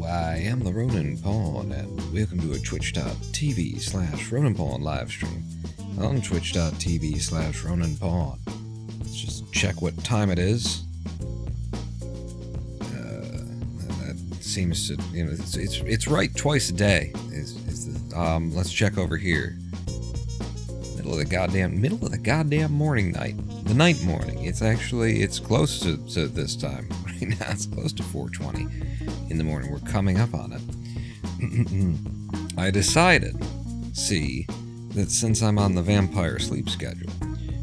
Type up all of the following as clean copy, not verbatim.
I am the Ronin Pawn, and welcome to a twitch.tv/Ronin Pawn live stream on twitch.tv/Ronin Pawn. Let's just check what time it is. That seems to, it's right twice a day. Let's check over here. Middle of the goddamn morning night. The night morning. It's close to this time right now. It's close to 4:20 in the morning. We're coming up on it. I decided, that since I'm on the vampire sleep schedule,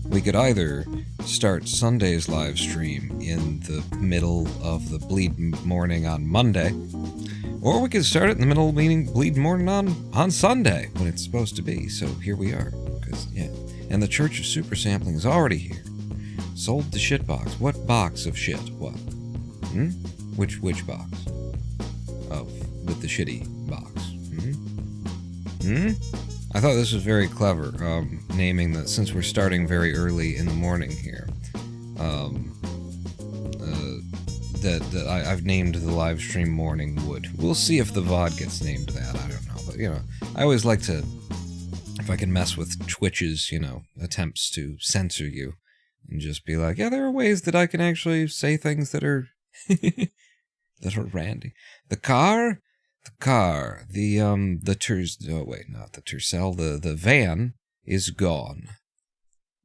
we could either start Sunday's live stream in the middle of the bleed morning on Monday, or we could start it in the middle of bleed morning on Sunday when it's supposed to be. So here we are. And the Church of Super Sampling is already here. Sold the shit box. What box of shit? What? Which box? With the shitty box. I thought this was very clever, naming that, since we're starting very early in the morning here, that I've named the live stream Morning Wood. We'll see if the VOD gets named that, I don't know. But, I always like to, if I can mess with Twitch's, attempts to censor you, and just be like, yeah, there are ways that I can actually say things that are, that are randy. The van is gone.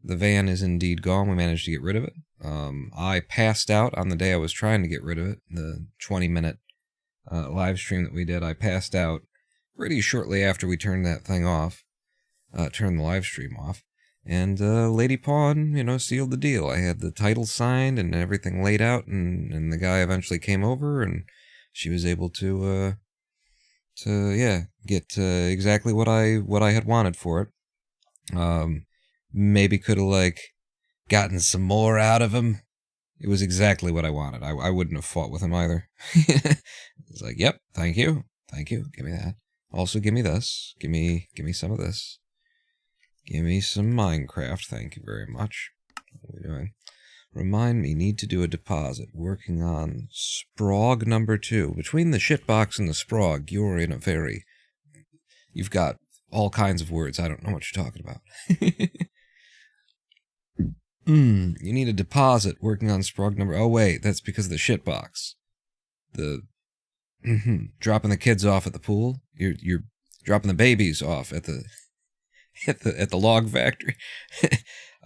The van is indeed gone. We managed to get rid of it. I passed out on the day I was trying to get rid of it. The 20-minute live stream that we did, I passed out pretty shortly after we turned that thing off. Turned the live stream off. And Lady Pawn, sealed the deal. I had the title signed and everything laid out, and the guy eventually came over, and she was able to get exactly what I had wanted for it. Maybe could have gotten some more out of him. It was exactly what I wanted. I wouldn't have fought with him either. It's like, yep, thank you, give me that. Also, give me this. Give me some of this. Give me some Minecraft, thank you very much. What are we doing? Remind me, need to do a deposit. Working on Sprog number 2. Between the shitbox and the Sprog, you're in a very... You've got all kinds of words. I don't know what you're talking about. You need a deposit. Working on Sprog number... Oh, wait, that's because of the shitbox. Dropping the kids off at the pool. You're dropping the babies off at the... at the log factory.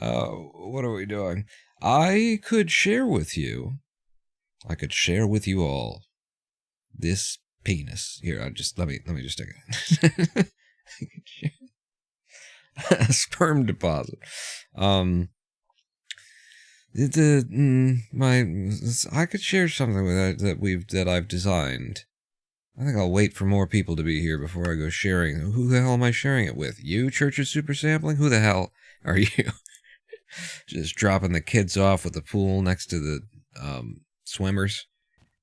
What are we doing? I could share with you all this penis. Here, let me just take it. A sperm deposit. I could share something with that I've designed. I think I'll wait for more people to be here before I go sharing. Who the hell am I sharing it with? You, Church of Super Sampling? Who the hell are you? Just dropping the kids off at the pool next to the swimmers.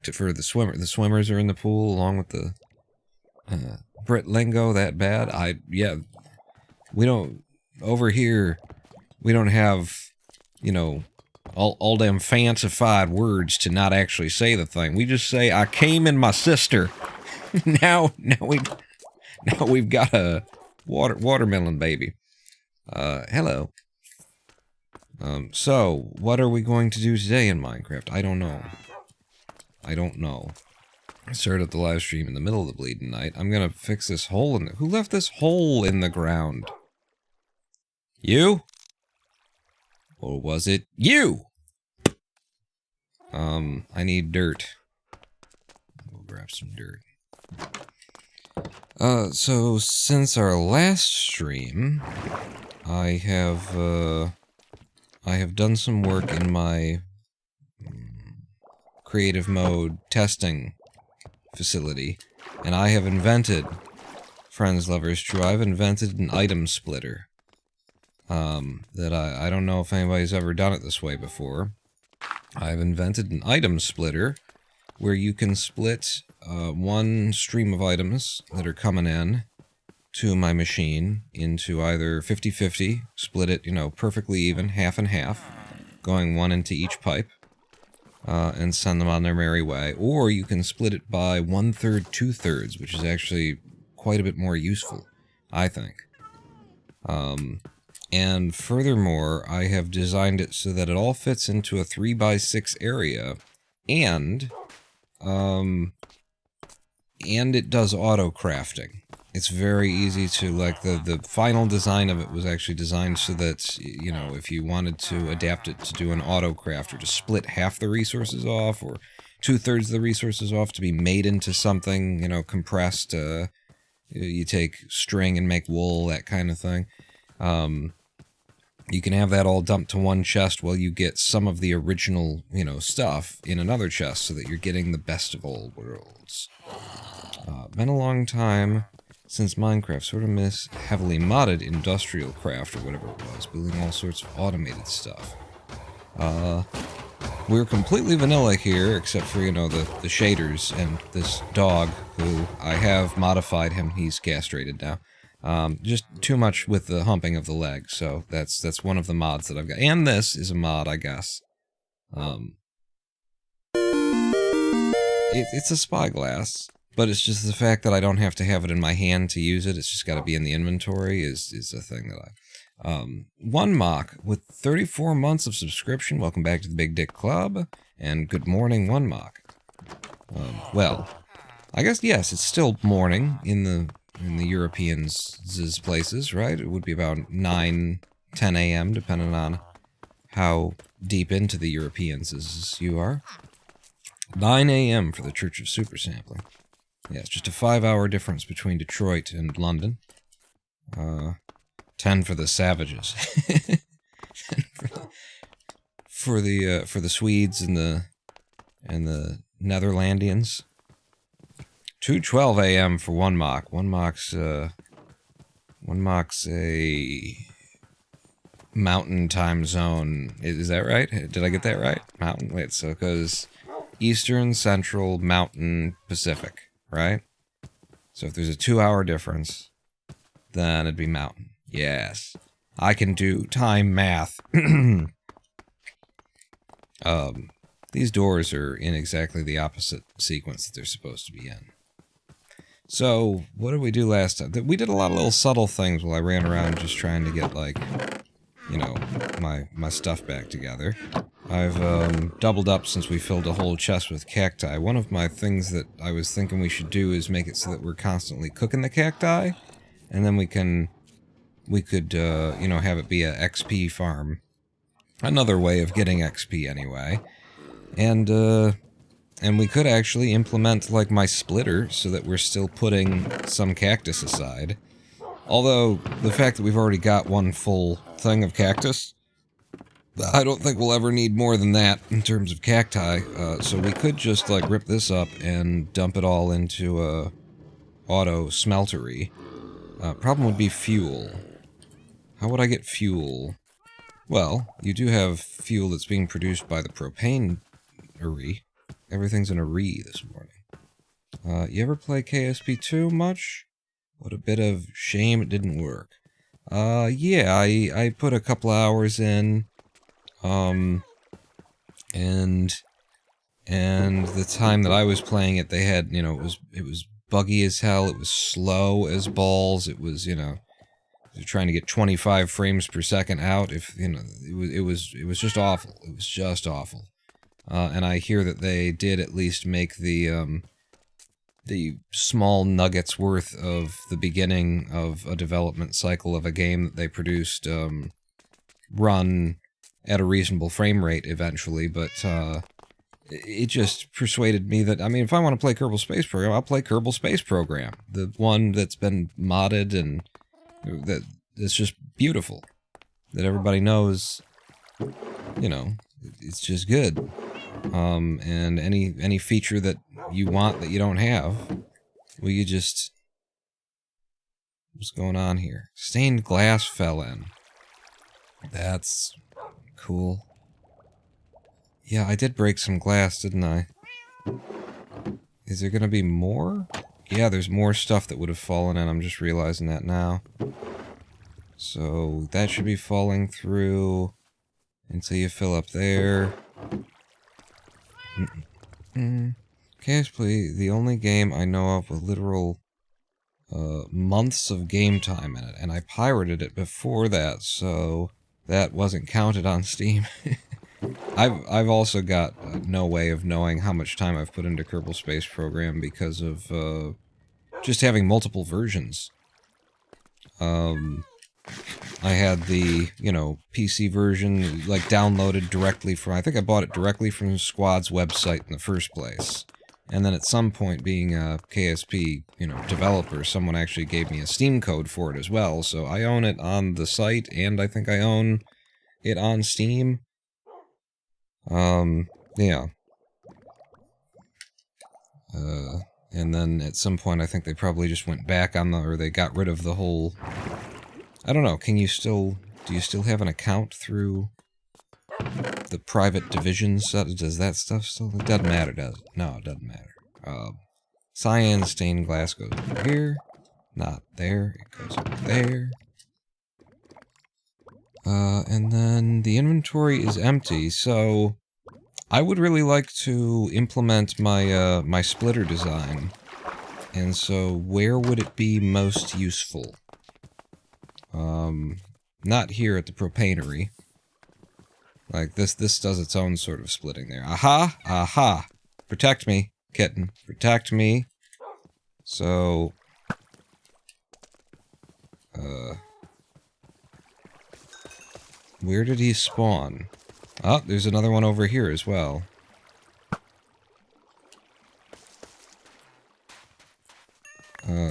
The swimmers are in the pool along with the Brit lingo that bad. We don't, over here, we don't have, all them fancified words to not actually say the thing. We just say, I came in my sister. Now we've got a watermelon baby. Hello. So, what are we going to do today in Minecraft? I don't know. I started the live stream in the middle of the bleeding night. I'm gonna fix this hole in the... Who left this hole in the ground? You? Or was it you? I need dirt. We'll grab some dirt. So since our last stream, I have done some work in my creative mode testing facility, and I have invented, friends, lovers, true, I've invented an item splitter. That I don't know if anybody's ever done it this way before. I've invented an item splitter where you can split one stream of items that are coming in to my machine into either 50-50, split it, perfectly even, half and half, going one into each pipe, and send them on their merry way. Or you can split it by 1/3, 2/3, which is actually quite a bit more useful, I think. And furthermore, I have designed it so that it all fits into a 3x6 area, and it does auto crafting. It's very easy to, like, the final design of it was actually designed so that, you know, if you wanted to adapt it to do an auto craft, or to split half the resources off, or 2/3 of the resources off to be made into something, you know, compressed, you take string and make wool, that kind of thing. You can have that all dumped to one chest while you get some of the original, you know, stuff in another chest, so that you're getting the best of all worlds. Been a long time since Minecraft. Sort of miss heavily modded industrial craft, or whatever it was, building all sorts of automated stuff. We're completely vanilla here, except for, you know, the shaders and this dog, who I have modified him. He's castrated now. Just too much with the humping of the leg, so that's one of the mods that I've got. And this is a mod, I guess. It's a spyglass, but it's just the fact that I don't have to have it in my hand to use it. It's just got to be in the inventory is a thing that I... One Mock with 34 months of subscription. Welcome back to the Big Dick Club, and good morning, One Mock. Well, I guess, yes, it's still morning in the Europeans' places, right? It would be about 9, 10 a.m., depending on how deep into the Europeans' you are. 9 a.m. for the Church of Super Sampling. Yeah, it's just a 5-hour difference between Detroit and London. 10 for the savages. for the Swedes and the Netherlandians. 2:12 a.m. for One Mock. One Mock's a mountain time zone. Is that right? Did I get that right? Mountain. Wait, so it goes Eastern, Central, Mountain, Pacific, right? So if there's a 2-hour difference, then it'd be Mountain. Yes. I can do time math. These doors are in exactly the opposite sequence that they're supposed to be in. So, what did we do last time? We did a lot of little subtle things while I ran around just trying to get, like, you know, my stuff back together. I've doubled up since we filled a whole chest with cacti. One of my things that I was thinking we should do is make it so that we're constantly cooking the cacti, and then we could, you know, have it be a XP farm. Another way of getting XP, anyway. And we could actually implement, like, my splitter so that we're still putting some cactus aside. Although, the fact that we've already got one full thing of cactus, I don't think we'll ever need more than that in terms of cacti. So we could just, like, rip this up and dump it all into a auto smeltery. Problem would be fuel. How would I get fuel? Well, you do have fuel that's being produced by the propane-ery. Everything's in a re this morning. You ever play KSP2 much? What a bit of shame it didn't work. Yeah, I put a couple of hours in, and the time that I was playing it, they had, you know, it was buggy as hell, it was slow as balls, it was, you know, you're trying to get 25 frames per second out, if, you know, it was just awful. It was just awful. And I hear that they did at least make the small nuggets worth of the beginning of a development cycle of a game that they produced run at a reasonable frame rate eventually, but it just persuaded me that, I mean, if I want to play Kerbal Space Program, I'll play Kerbal Space Program. The one that's been modded and that's just beautiful. That everybody knows, you know, it's just good. And any feature that you want that you don't have, well, you just... What's going on here? Stained glass fell in. That's cool. Yeah, I did break some glass, didn't I? Is there gonna be more? Yeah, there's more stuff that would have fallen in. I'm just realizing that now. So, that should be falling through until you fill up there. KSP, the only game I know of with literal months of game time in it, and I pirated it before that, so that wasn't counted on Steam. I've also got no way of knowing how much time I've put into Kerbal Space Program because of just having multiple versions. I had the, PC version, like, downloaded directly from... I think I bought it directly from Squad's website in the first place. And then at some point, being a KSP, developer, someone actually gave me a Steam code for it as well, so I own it on the site, and I think I own it on Steam. Yeah. And then at some point, I think they probably just went back on or they got rid of the whole... I don't know, do you still have an account through the private divisions? Does that stuff still... It doesn't matter, does it? No, it doesn't matter. Cyan stained glass goes over here. Not there, it goes over there. And then the inventory is empty, so... I would really like to implement my, my splitter design. And so, where would it be most useful? Not here at the propanery. Like, this does its own sort of splitting there. Aha! Aha! Protect me, kitten. Protect me. So... where did he spawn? Oh, there's another one over here as well.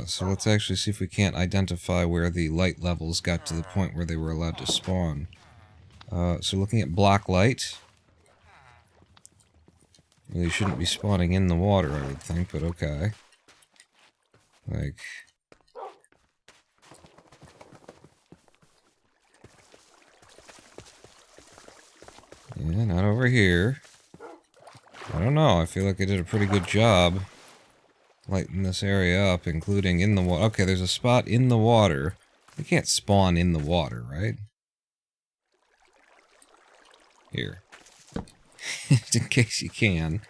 So let's actually see if we can't identify where the light levels got to the point where they were allowed to spawn. So looking at block light. Well, they shouldn't be spawning in the water, I would think, but okay. Like... yeah, not over here. I don't know, I feel like I did a pretty good job lighting this area up, including in the water. Okay, there's a spot in the water. You can't spawn in the water, right? Here. Just in case you can.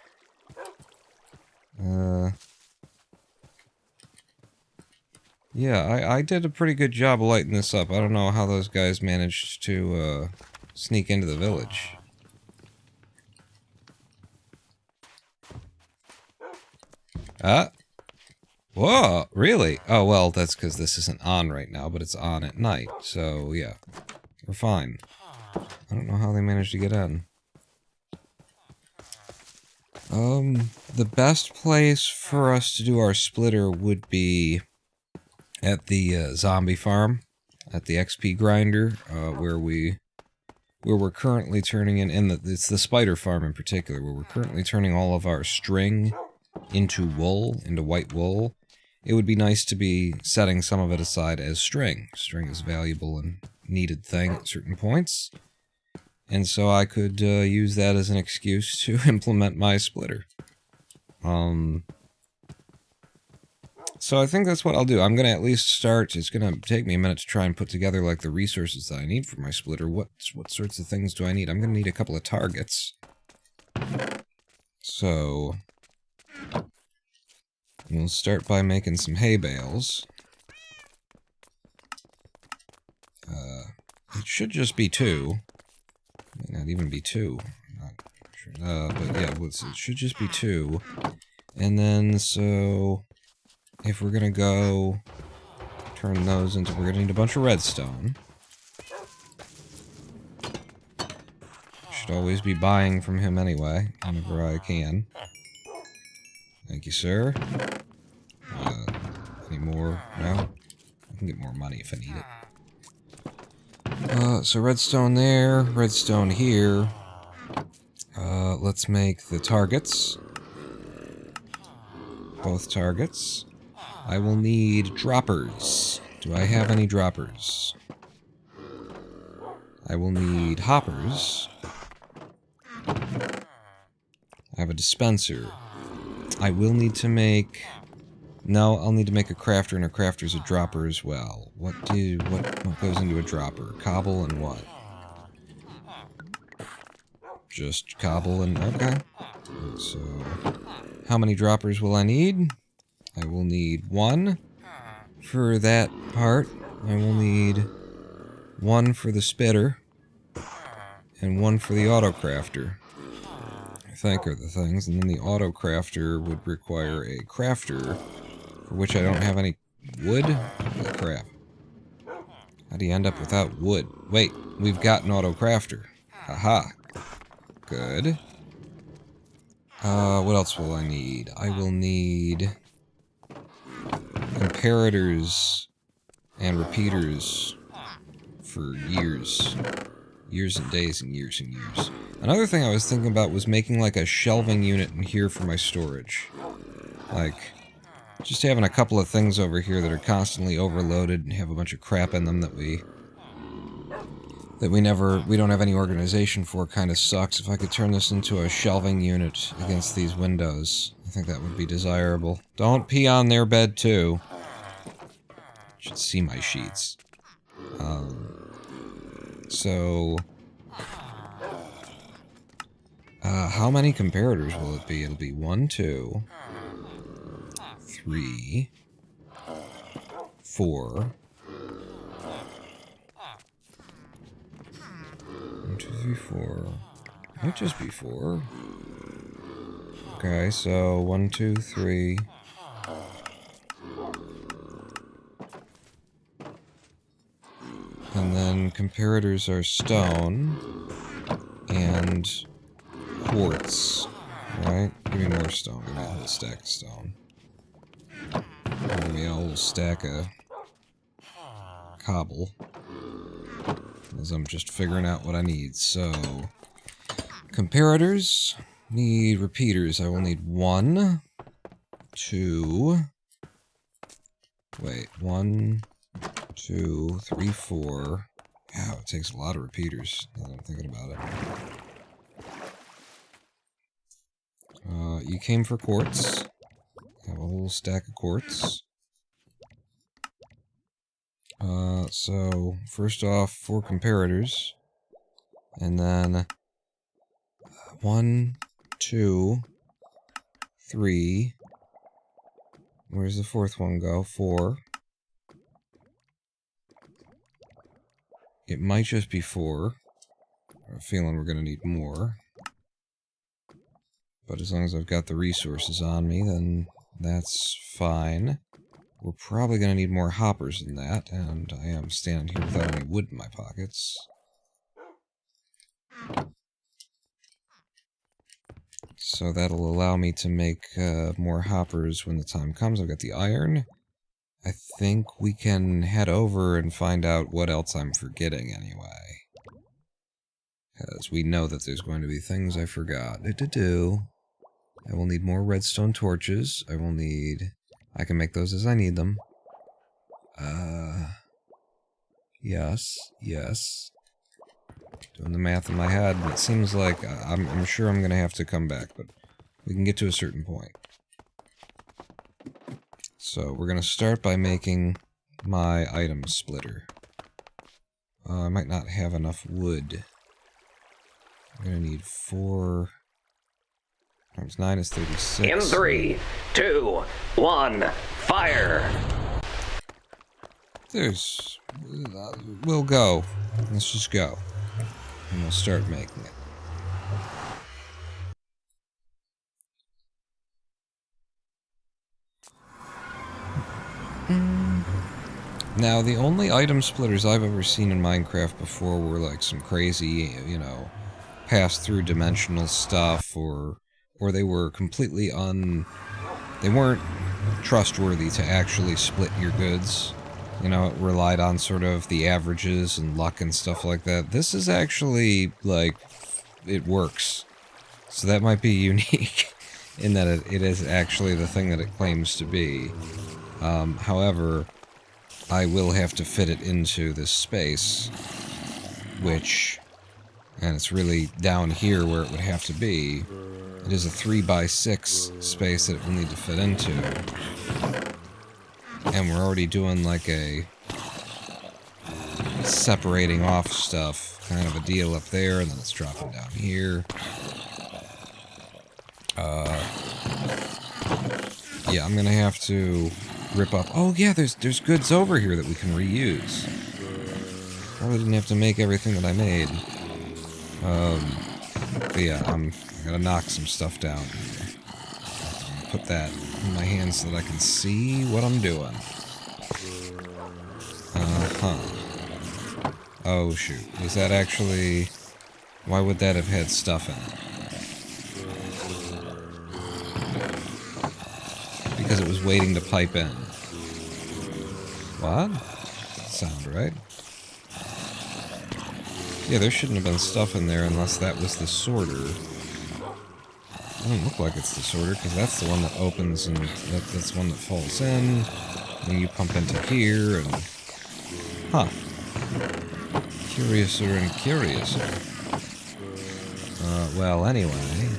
Yeah, I did a pretty good job of lighting this up. I don't know how those guys managed to, sneak into the village. Whoa, really? Oh, well, that's because this isn't on right now, but it's on at night, so, yeah. We're fine. I don't know how they managed to get in. The best place for us to do our splitter would be at the, zombie farm, at the XP grinder, where we're currently turning it's the spider farm in particular, where we're currently turning all of our string into wool, into white wool. It would be nice to be setting some of it aside as string. String is a valuable and needed thing at certain points. And so I could use that as an excuse to implement my splitter. So I think that's what I'll do. I'm going to at least start. It's going to take me a minute to try and put together like the resources that I need for my splitter. What sorts of things do I need? I'm going to need a couple of targets. So... we'll start by making some hay bales. It should just be 2. May not even be 2. I'm not sure. But yeah, it should just be 2. And then, so... if we're gonna go... turn those into... we're gonna need a bunch of redstone. Should always be buying from him anyway, whenever I can. Thank you, sir. Any more? No? I can get more money if I need it. So redstone there, redstone here. Let's make the targets. Both targets. I will need droppers. Do I have any droppers? I will need hoppers. I have a dispenser. I will need to make... no, I'll need to make a crafter, and a crafter's a dropper as well. What goes into a dropper? Cobble and what? just cobble and... Okay. So, how many droppers will I need? I will need 1 for that part. I will need 1 for the spitter. And 1 for the auto-crafter. I think are the things. And then the auto-crafter would require a crafter, for which I don't have any wood. Holy crap. How do you end up without wood? Wait, we've got an auto-crafter. Haha. Good. What else will I need? I will need comparators and repeaters for years. Years and days and years and years. Another thing I was thinking about was making like a shelving unit in here for my storage. Like, just having a couple of things over here that are constantly overloaded and have a bunch of crap in them that we don't have any organization for kind of sucks. If I could turn this into a shelving unit against these windows, I think that would be desirable. Don't pee on their bed too. You should see my sheets. How many comparators will it be? It'll be 1, 2, 3, 4. 1, 2, 3, 4. Might just be 4. Okay, so 1, 2, 3. And then comparators are stone and quartz. Right? Give me more stone. Give me a whole stack of stone. Give me a whole stack of cobble. As I'm just figuring out what I need. So, comparators need repeaters. I will need 1, 2. Wait, 1, 2, 3, 4. Wow, it takes a lot of repeaters, now that I'm thinking about it. You came for quartz. I have a whole stack of quartz. So, first off, 4 comparators. And then 1, 2, 3. Where's the 4th one go? 4. It might just be 4. I have a feeling we're going to need more. But as long as I've got the resources on me, then that's fine. We're probably going to need more hoppers than that, and I am standing here without any wood in my pockets. So that'll allow me to make more hoppers when the time comes. I've got the iron. I think we can head over and find out what else I'm forgetting anyway. Because we know that there's going to be things I forgot to do. I will need more redstone torches. I will need... I can make those as I need them. Yes, yes. Doing the math in my head, and it seems like I'm sure I'm going to have to come back, but we can get to a certain point. So we're going to start by making my item splitter. I might not have enough wood. I'm going to need 4... times 9 is 36. In 3, 2, 1, fire! There's... we'll go. Let's just go. And we'll start making it. Now, the only item splitters I've ever seen in Minecraft before were like some crazy, you know, pass-through dimensional stuff, or they were completely they weren't trustworthy to actually split your goods. You know, it relied on sort of the averages and luck and stuff like that. This is actually, like, it works. So that might be unique in that it is actually the thing that it claims to be. However, I will have to fit it into this space, which, and it's really down here where it would have to be. It is a 3x6 space that it will need to fit into. And we're already doing like a separating off stuff kind of a deal up there, and then it's dropping down here. Yeah, I'm gonna have to rip up. Oh yeah, there's goods over here that we can reuse. Probably didn't have to make everything that I made. But yeah, I gotta knock some stuff down here. Put that in my hand so that I can see what I'm doing. Oh shoot, is that actually... Why would that have had stuff in it? Because it was waiting to pipe in. What? Sound right? Yeah, there shouldn't have been stuff in there unless that was the sorter. It doesn't look like it's the sorter, because that's the one that opens and that's the one that falls in. And you pump into here and... Huh. Curiouser and curiouser. Well, anyway.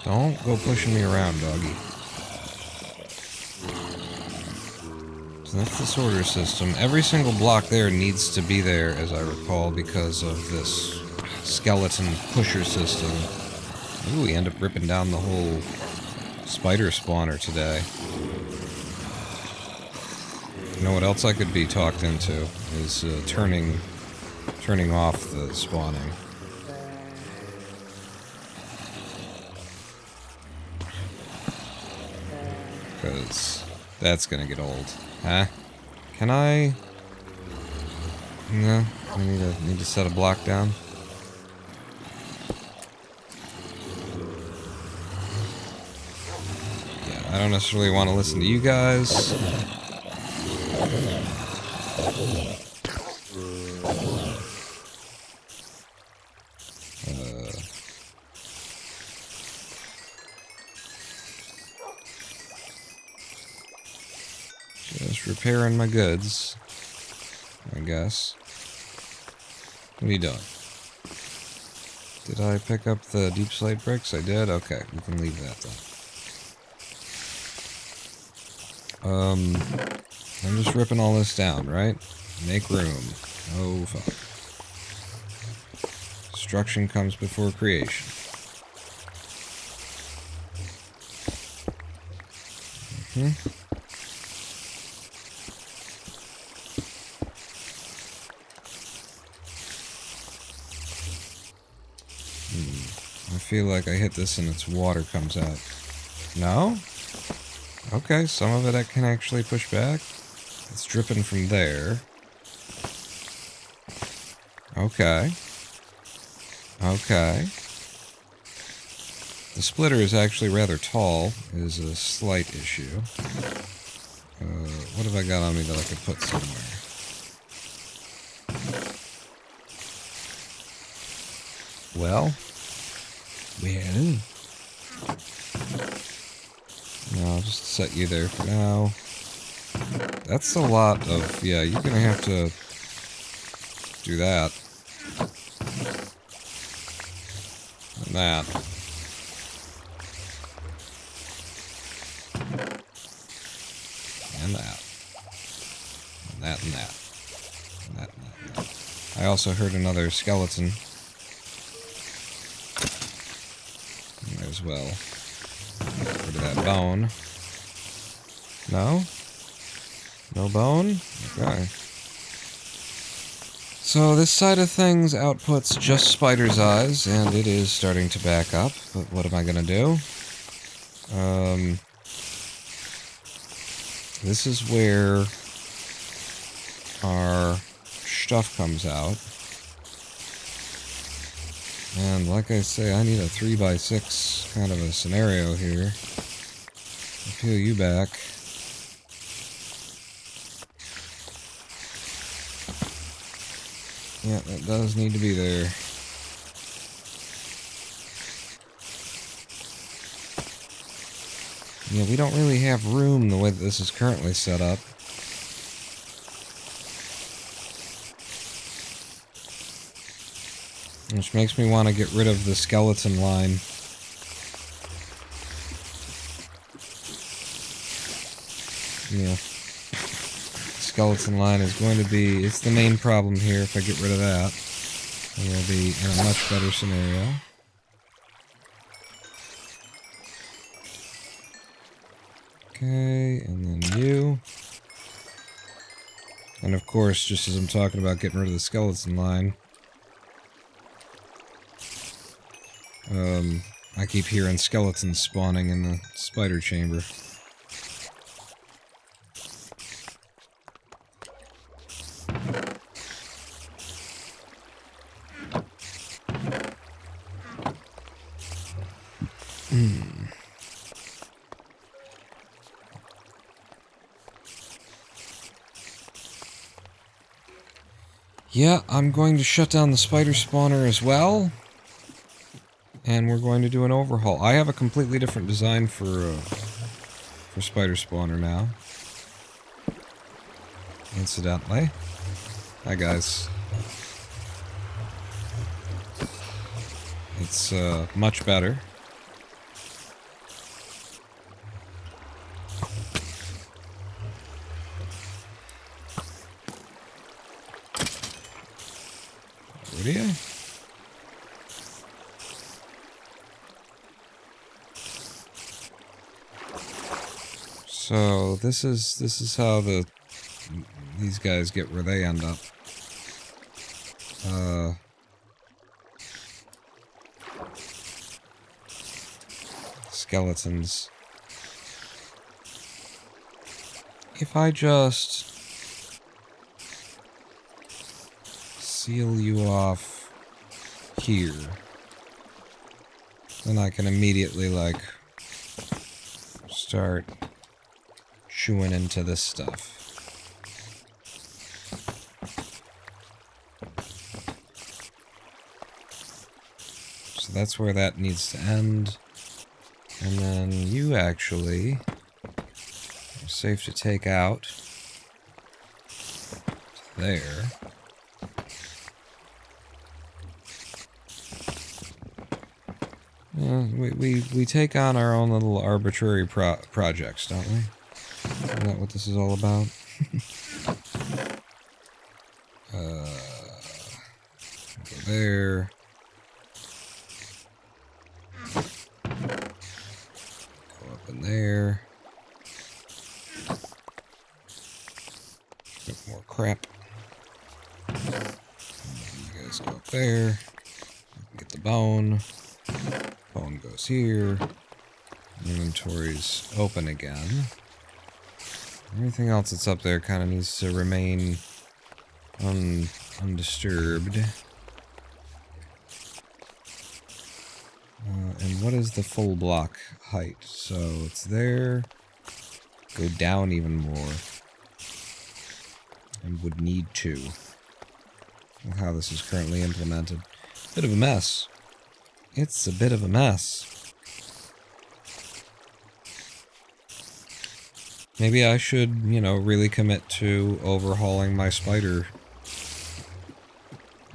Don't go pushing me around, doggy. So that's the sorter system. Every single block there needs to be there, as I recall, because of this skeleton pusher system. Maybe we end up ripping down the whole spider spawner today. You know what else I could be talked into is turning off the spawning. Because that's gonna get old. Huh? Can I? No, I need to set a block down. Yeah, I don't necessarily want to listen to you guys. Just repairing my goods, I guess. What are you doing? Did I pick up the deep slate bricks? I did? Okay, we can leave that then. I'm just ripping all this down, right? Make room. Oh, fuck. Destruction comes before creation. I feel like I hit this and its water comes out. No? Okay, some of it I can actually push back. It's dripping from there. Okay. Okay. The splitter is actually rather tall, is a slight issue. What have I got on me that I could put somewhere? Well. No, I'll just set you there for now. That's a lot of... Yeah, you're gonna have to do that. And that. And that. And that and that. And that and that and that. I also heard another skeleton. Might as well. Get rid of that bone. No? No bone? Okay. So this side of things outputs just spider's eyes, and it is starting to back up. But what am I gonna do? This is where our stuff comes out. And like I say, I need a 3x6 kind of a scenario here. I'll peel you back. Yeah, that does need to be there. Yeah, we don't really have room the way that this is currently set up. Which makes me want to get rid of the skeleton line. you know, skeleton line is going to be, it's the main problem here. If I get rid of that, then we'll be in a much better scenario. Okay, and then you. And of course, just as I'm talking about getting rid of the skeleton line, I keep hearing skeletons spawning in the spider chamber. Yeah, I'm going to shut down the spider spawner as well. And we're going to do an overhaul. I have a completely different design for spider spawner now. Incidentally. Hi guys. It's much better. Video? So this is how these guys get where they end up. Skeletons. If I just seal you off here, then I can immediately, like, start chewing into this stuff. So that's where that needs to end. And then you actually are safe to take out there. We take on our own little arbitrary projects, don't we? Isn't that what this is all about? Go there. Go up in there. Bit more crap. You guys go up there. Get the bone. Bone goes here. Inventory's open again. Everything else that's up there kind of needs to remain undisturbed. And what is the full block height? So it's there. Go down even more. And would need to. With how this is currently implemented. Bit of a mess. It's a bit of a mess. Maybe I should, you know, really commit to overhauling my spider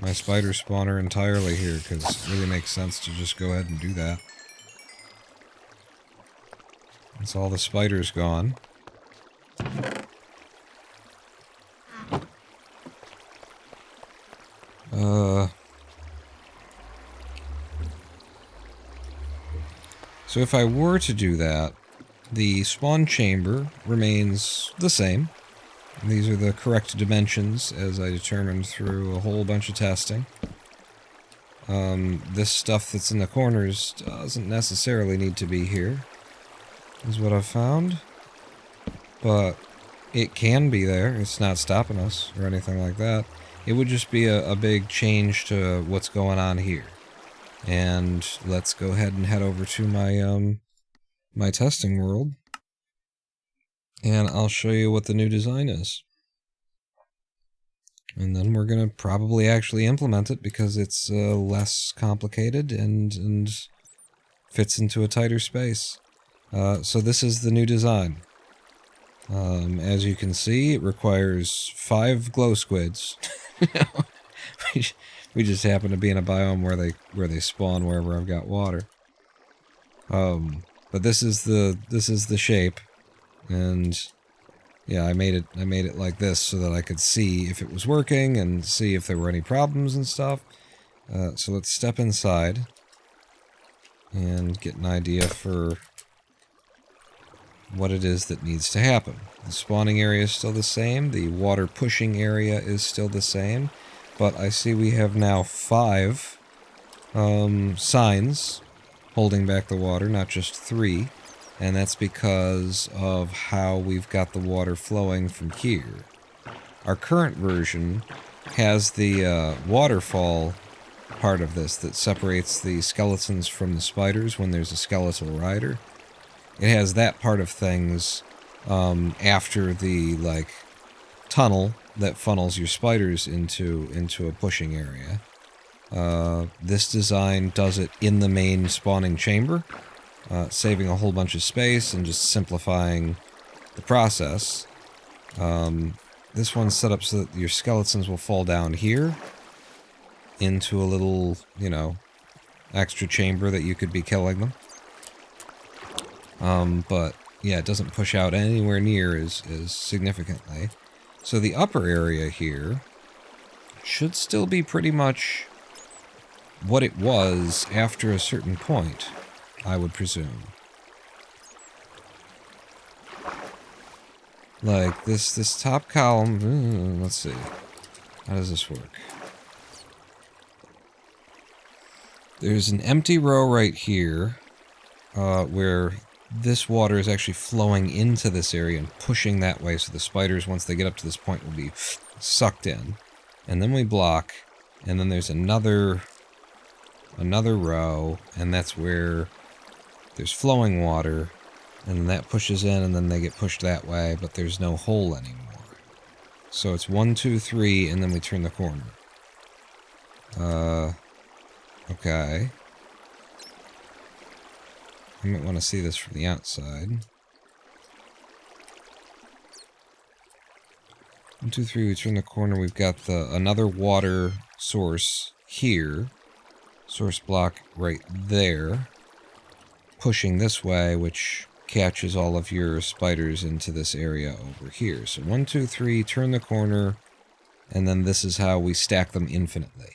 spawner entirely here, because it really makes sense to just go ahead and do that. Once all the spiders gone. So if I were to do that, the spawn chamber remains the same. These are the correct dimensions as I determined through a whole bunch of testing. This stuff that's in the corners doesn't necessarily need to be here, is what I've found. But it can be there. It's not stopping us or anything like that. It would just be a big change to what's going on here. And let's go ahead and head over to my my testing world, and I'll show you what the new design is. And then we're gonna probably actually implement it because it's less complicated and fits into a tighter space. So this is the new design. As you can see, it requires 5 glow squids. We just happen to be in a biome where they spawn wherever I've got water. But this is the shape, and Yeah, I made it like this so that I could see if it was working and see if there were any problems and stuff. So let's step inside and get an idea for what it is that needs to happen. The spawning area is still the same, the water pushing area is still the same, but I see we have now 5 signs holding back the water, not just 3, and that's because of how we've got the water flowing from here. Our current version has the waterfall part of this that separates the skeletons from the spiders when there's a skeletal rider. It has that part of things after the, like, tunnel that funnels your spiders into a pushing area. This design does it in the main spawning chamber, saving a whole bunch of space and just simplifying the process. This one's set up so that your skeletons will fall down here into a little, you know, extra chamber that you could be killing them. But yeah, it doesn't push out anywhere near as significantly. So the upper area here should still be pretty much what it was after a certain point, I would presume. Like, this top column, let's see. How does this work? There's an empty row right here, where this water is actually flowing into this area and pushing that way, so the spiders, once they get up to this point, will be sucked in. And then we block, and then there's another row, and that's where there's flowing water, and then that pushes in, and then they get pushed that way, but there's no hole anymore. So it's 1, 2, 3, and then we turn the corner. Okay. I might want to see this from the outside. 1, 2, 3, we turn the corner, we've got another water source here. Source block right there. Pushing this way, which catches all of your spiders into this area over here. So 1, 2, 3, turn the corner, and then this is how we stack them infinitely.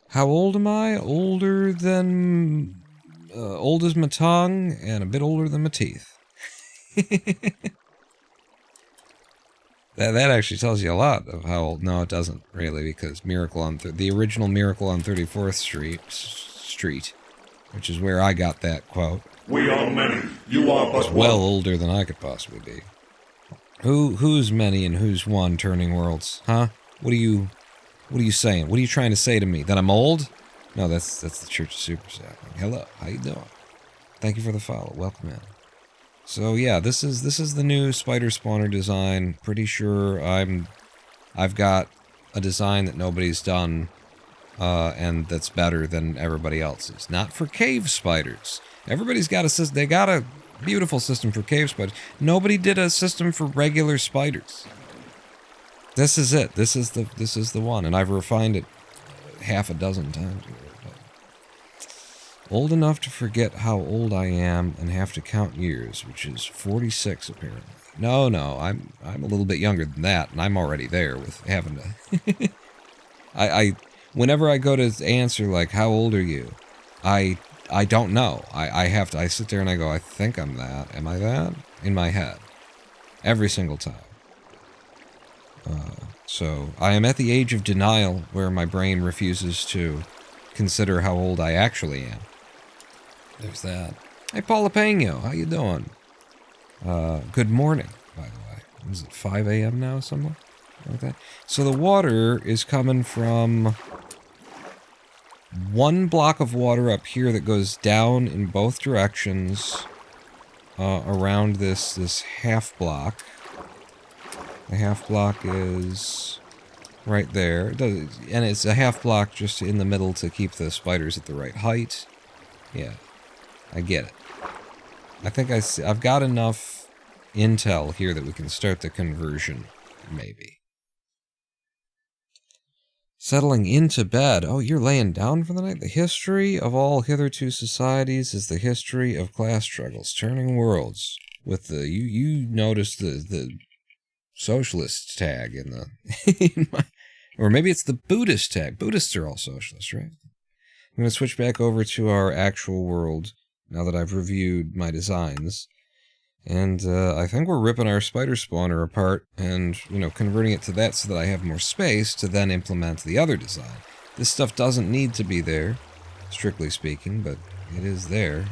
How old am I? Older than... old as my tongue, and a bit older than my teeth. That actually tells you a lot of how old... No, it doesn't, really, because the original Miracle on 34th Street, which is where I got that quote. We are many, you are but one. Well older than I could possibly be. Who's many and who's one turning worlds? Huh? What are you saying? What are you trying to say to me? That I'm old? No, that's the Church of Super Sapling. Hello, how you doing? Thank you for the follow. Welcome in. So yeah, this is the new spider spawner design. Pretty sure I've got a design that nobody's done, and that's better than everybody else's. Not for cave spiders. Everybody's got a system. They got a beautiful system for cave spiders. Nobody did a system for regular spiders. This is it. This is the one, and I've refined it half a dozen times. Old enough to forget how old I am and have to count years, which is 46 apparently. No, I'm a little bit younger than that, and I'm already there with having to. I whenever I go to answer like, how old are you? I don't know. I sit there and I go, I think I'm that. Am I that? In my head. Every single time. So I am at the age of denial where my brain refuses to consider how old I actually am. There's that. Hey, Paulapeno, how you doing? Good morning, by the way. Is it 5 a.m. now somewhere? Like that? So the water is coming from one block of water up here that goes down in both directions around this half block. The half block is right there. And it's a half block just in the middle to keep the spiders at the right height. Yeah, I get it. I think I've got enough intel here that we can start the conversion, maybe. Settling into bed. Oh, you're laying down for the night? The history of all hitherto societies is the history of class struggles, turning worlds. with the you noticed the socialist tag in the or maybe it's the Buddhist tag. Buddhists are all socialists, right? I'm going to switch back over to our actual world now that I've reviewed my designs. And I think we're ripping our spider spawner apart and, converting it to that so that I have more space to then implement the other design. This stuff doesn't need to be there, strictly speaking, but it is there.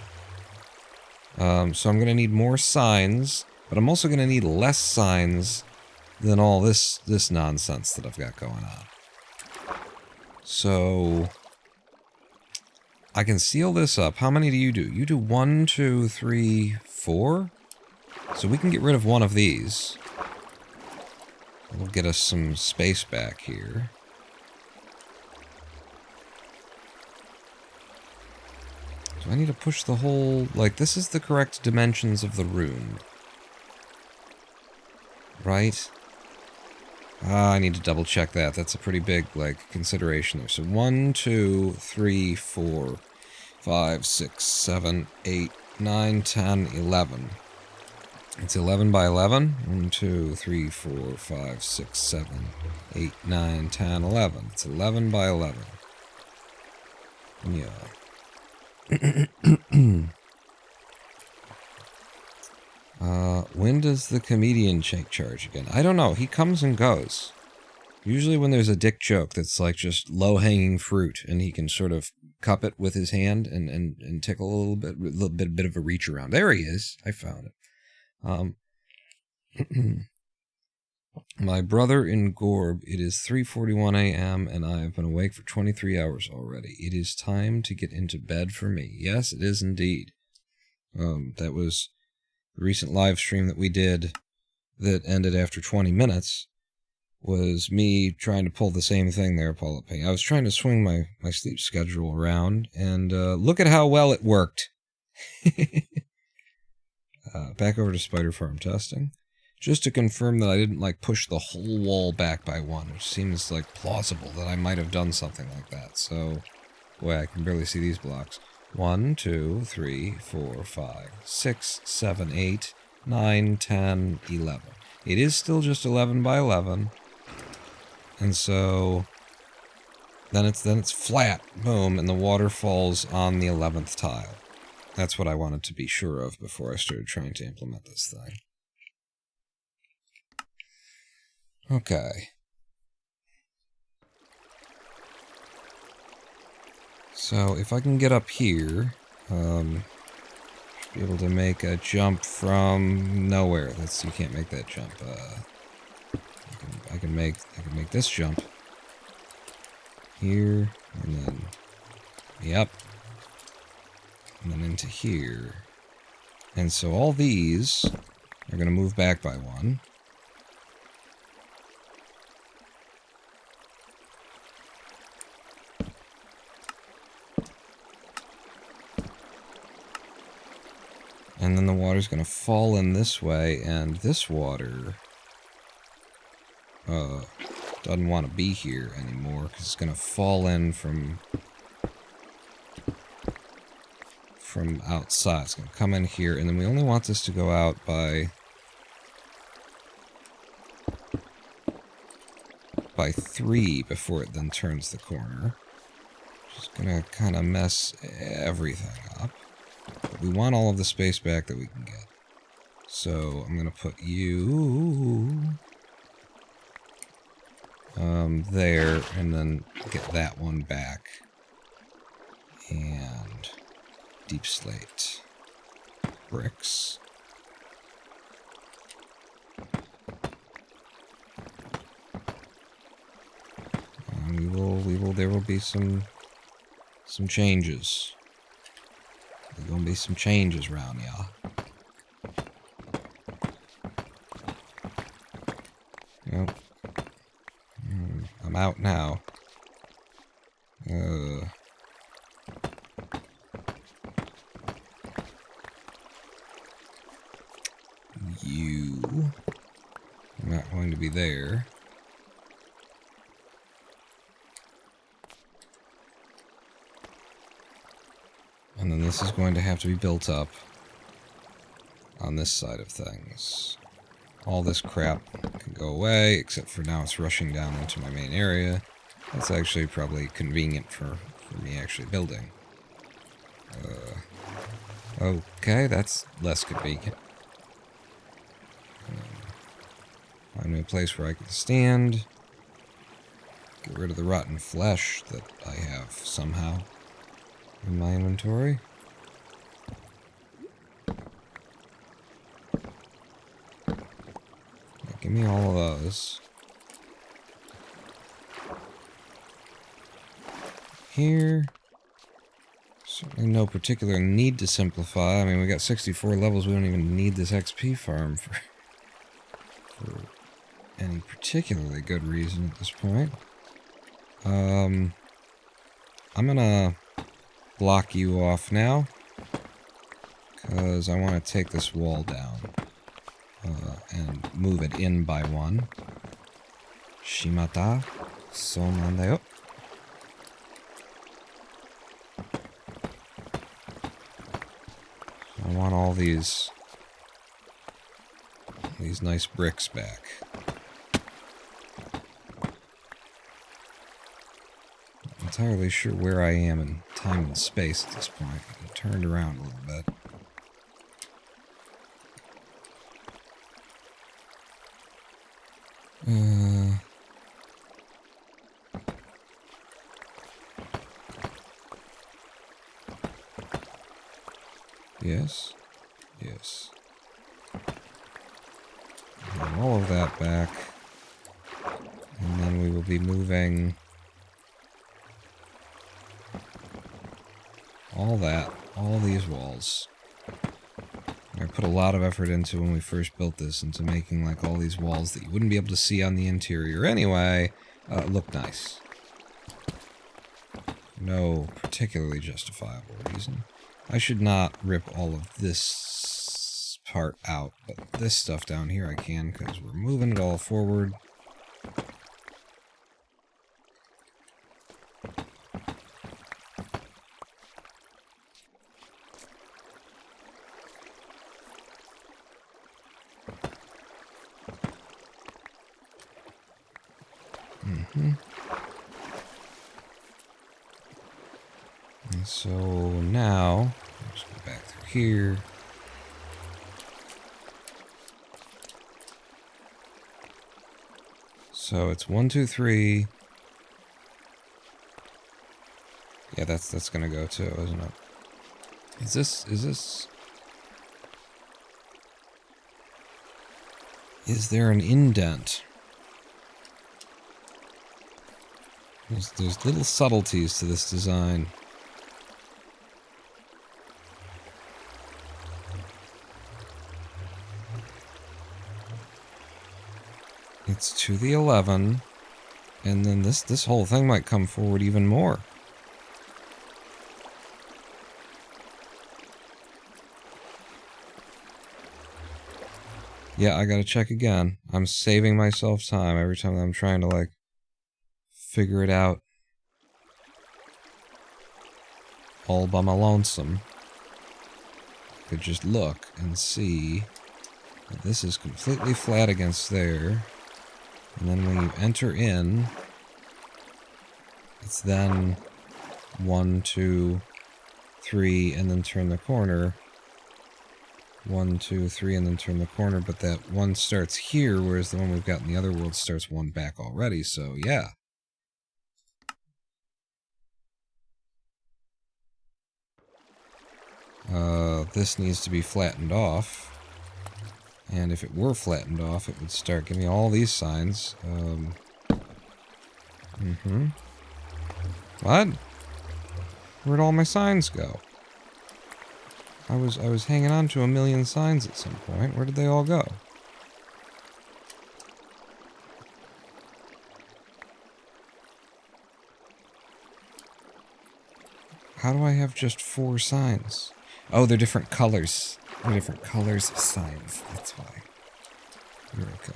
So I'm going to need more signs, but I'm also going to need less signs than all this nonsense that I've got going on. So I can seal this up. How many do? You do 1, 2, 3, 4? So we can get rid of one of these. It'll get us some space back here. Do I need to push the whole... Like, this is the correct dimensions of the room. Right? I need to double check that. That's a pretty big, consideration there. So 1, 2, 3, 4, 5, 6, 7, 8, 9, 10, 11. It's 11 by 11. 1, 2, 3, 4, 5, 6, 7, 8, 9, 10, 11. It's 11 by 11. Yeah. When does the comedian take charge again? I don't know. He comes and goes. Usually when there's a dick joke that's like just low-hanging fruit and he can sort of cup it with his hand and tickle a little bit of a reach around. There he is. I found it. My brother in Gorb, it is 3:41 a.m. and I have been awake for 23 hours already. It is time to get into bed for me. Yes, it is indeed. That was the recent live stream that we did that ended after 20 minutes was me trying to pull the same thing there, Paula Payne. I was trying to swing my sleep schedule around, and look at how well it worked. Back over to Spider Farm testing. Just to confirm that I didn't, push the whole wall back by 1, which seems, plausible that I might have done something like that. So, boy, I can barely see these blocks. 1, 2, 3, 4, 5, 6, 7, 8, 9, 10, 11. It is still just 11 by 11. And so then it's flat, boom, and the water falls on the 11th tile. That's what I wanted to be sure of before I started trying to implement this thing. Okay. So if I can get up here, should be able to make a jump from nowhere. You can't make that jump. I can make this jump here, and then yep, and then into here. And so all these are going to move back by 1. And then the water's going to fall in this way, and this water doesn't want to be here anymore, because it's going to fall in from outside. It's going to come in here, and then we only want this to go out by 3 before it then turns the corner. Just going to kind of mess everything up. But we want all of the space back that we can get. So I'm going to put you there, and then get that one back. And deep slate bricks. There will be some changes. There's gonna be some changes around y'all. Yep. I'm out now. You are not going to be there. And then this is going to have to be built up. on this side of things. All this crap can go away, except for now it's rushing down into my main area. That's actually probably convenient for me actually building. Okay, that's less convenient. Find me a place where I can stand. Get rid of the rotten flesh that I have somehow in my inventory. Give me all of those. Here. Certainly no particular need to simplify. I mean, we got 64 levels. We don't even need this XP farm for any particularly good reason at this point. I'm gonna block you off now, because I want to take this wall down and move it in by one. Shimata, so nandayo. I want all these nice bricks back. Not entirely sure where I am in time and space at this point. I turned around a little bit. Yes. Yes. And all of that back. And then we will be moving all these walls. I put a lot of effort into when we first built this, into making like all these walls that you wouldn't be able to see on the interior anyway, look nice. No particularly justifiable reason. I should not rip all of this part out, but this stuff down here I can, because we're moving it all forward. And so now, let's go back through here. So it's 1, 2, 3. Yeah, that's gonna go too, isn't it? Is there an indent? There's little subtleties to this design. It's to the 11, and then this whole thing might come forward even more. Yeah, I gotta check again. I'm saving myself time every time I'm trying to, like, figure it out all by my lonesome. I could just look and see that this is completely flat against there. And then when you enter in, it's then 1, 2, 3, and then turn the corner. 1, 2, 3, and then turn the corner, but that one starts here, whereas the one we've got in the other world starts one back already, so yeah. This needs to be flattened off. And if it were flattened off, it would start giving me all these signs. What? Where'd all my signs go? I was hanging on to 1,000,000 signs at some point. Where did they all go? How do I have just 4 signs? Oh, they're different colors. They're different colors of signs. That's why. You're okay.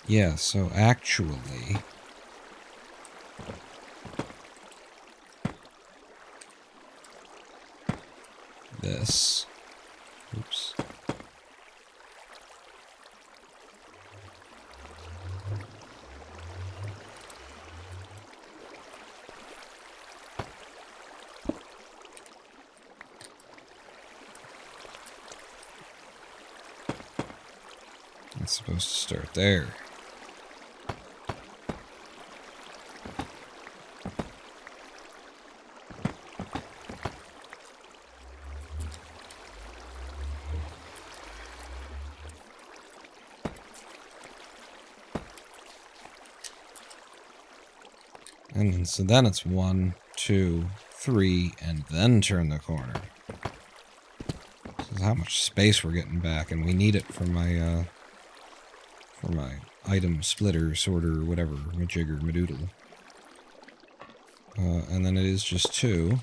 Yeah, so actually, this. Oops. It's supposed to start there. And so then it's 1, 2, 3, and then turn the corner. This is how much space we're getting back, and we need it for my item splitter, sorter, whatever, majigger, madoodle. And then it is just 2.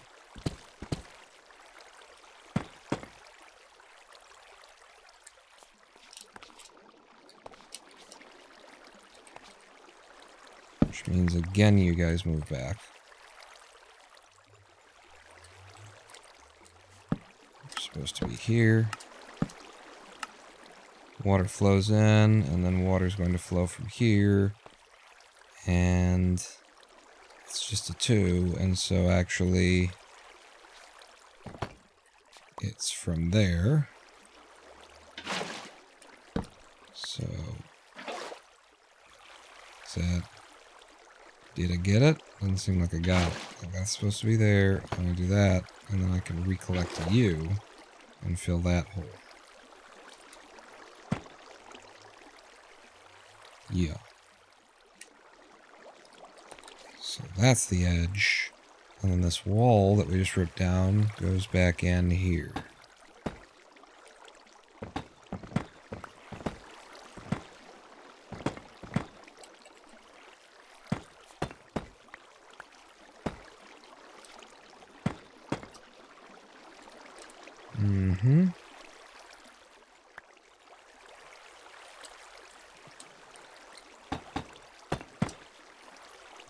Which means, again, you guys move back. You're supposed to be here. Water flows in, and then water's going to flow from here. And it's just a 2, and so actually it's from there. So, is that... Did I get it? Doesn't seem like I got it. Like that's supposed to be there. I'm gonna do that, and then I can recollect you and fill that hole. Yeah. So that's the edge. And then this wall that we just ripped down goes back in here. Mm-hmm.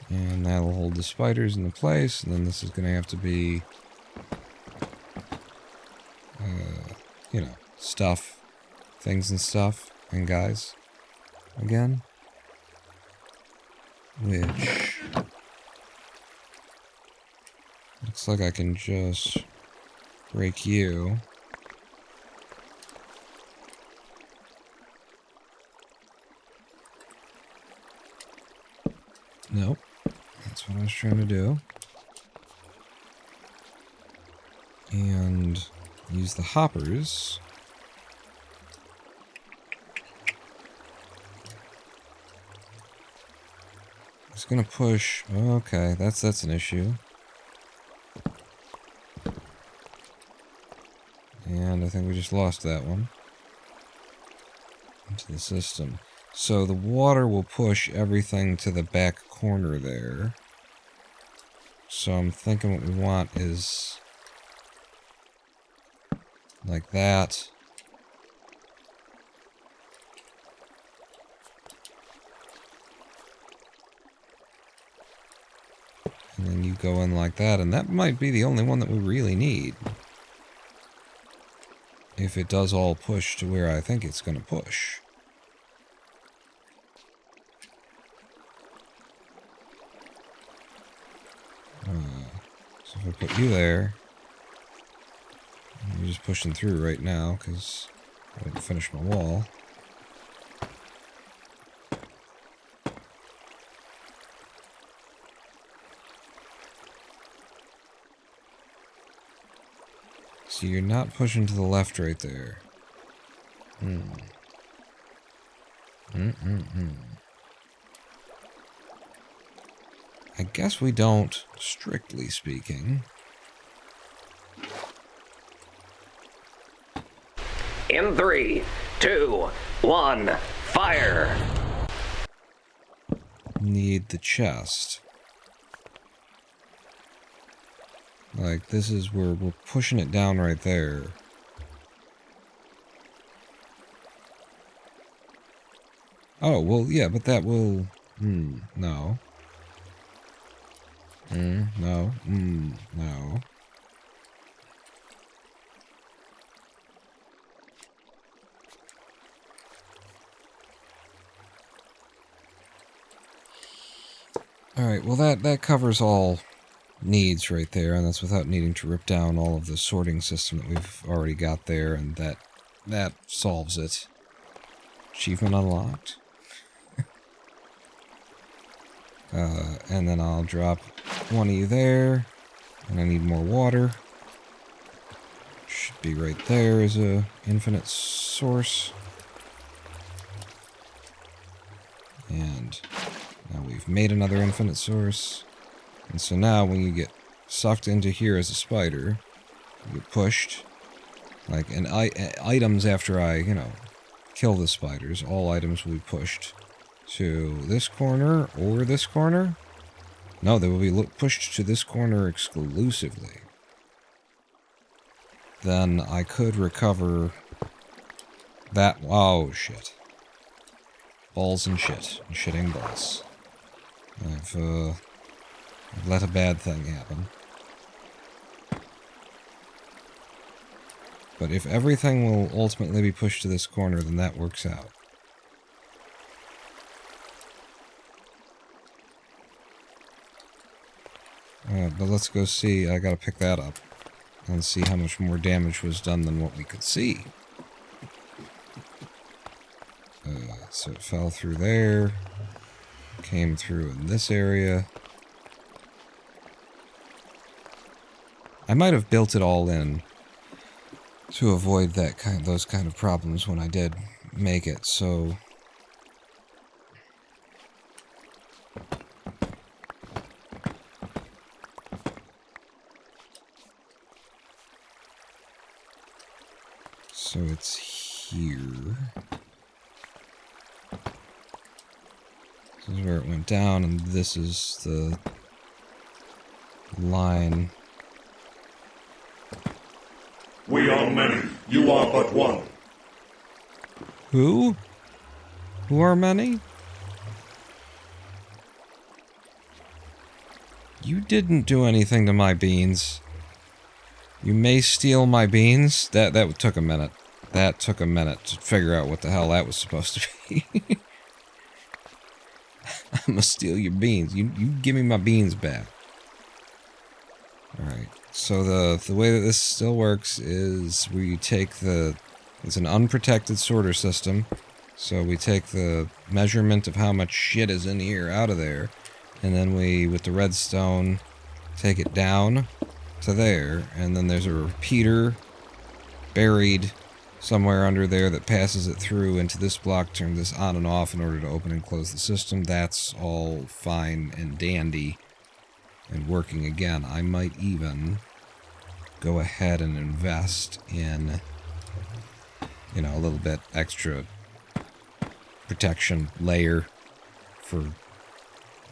And that'll hold the spiders into place, and then this is going to have to be, you know, stuff, things and stuff, and guys, again, which looks like I can just break you. Nope. That's what I was trying to do. And use the hoppers. It's gonna push. Oh, okay, that's an issue. And I think we just lost that one into the system. So the water will push everything to the back corner there. So I'm thinking what we want is like that. And then you go in like that, and that might be the only one that we really need. If it does all push to where I think it's going to push. So if I put you there, you're just pushing through right now because I didn't finish my wall. So you're not pushing to the left right there. I guess we don't, strictly speaking. In 3, 2, 1, fire! Need the chest. Like, this is where we're pushing it down right there. Oh, well, yeah, but that will... no. No. No. Alright, well that covers all needs right there, and that's without needing to rip down all of the sorting system that we've already got there, and that solves it. Achievement unlocked. And then I'll drop one of you there, and I need more water. Should be right there as a infinite source. And now we've made another infinite source. And so now when you get sucked into here as a spider, you get pushed. Like, and items after I, kill the spiders, all items will be pushed to this corner or this corner. No, they will be pushed to this corner exclusively. Then I could recover that. Oh, shit. Balls and shit. And shitting balls. I've let a bad thing happen. But if everything will ultimately be pushed to this corner, then that works out. But let's go see. I gotta pick that up and see how much more damage was done than what we could see. So it fell through there, came through in this area. I might have built it all in to avoid those kind of problems when I did make it, so it's here. This is where it went down, and this is the line. We are many. You are but one. Who? Who are many? You didn't do anything to my beans. You may steal my beans. That took a minute. That took a minute to figure out what the hell that was supposed to be. I'm gonna steal your beans. You give me my beans back. Alright. So the way that this still works is we take it's an unprotected sorter system. So we take the measurement of how much shit is in here out of there, and then we, with the redstone, take it down to there, and then there's a repeater buried somewhere under there that passes it through into this block, turns this on and off in order to open and close the system. That's all fine and dandy and working again. I might even go ahead and invest in, a little bit extra protection layer for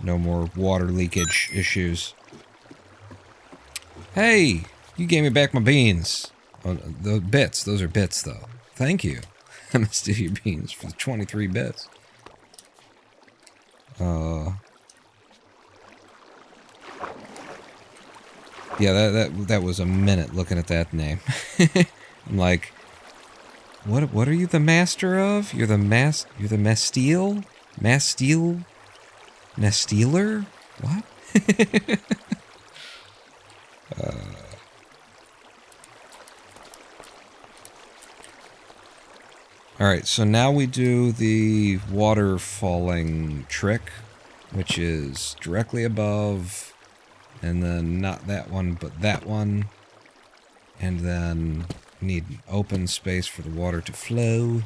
no more water leakage issues. Hey, you gave me back my beans. Oh, the bits. Those are bits, though. Thank you. I'm gonna steal your beans for 23 bits. Yeah, that was a minute looking at that name. I'm like, what are you the master of? You're the Masteel? Masteel? Nestealer? What? Alright, so now we do the water falling trick, which is directly above, and then not that one, but that one, and then need an open space for the water to flow.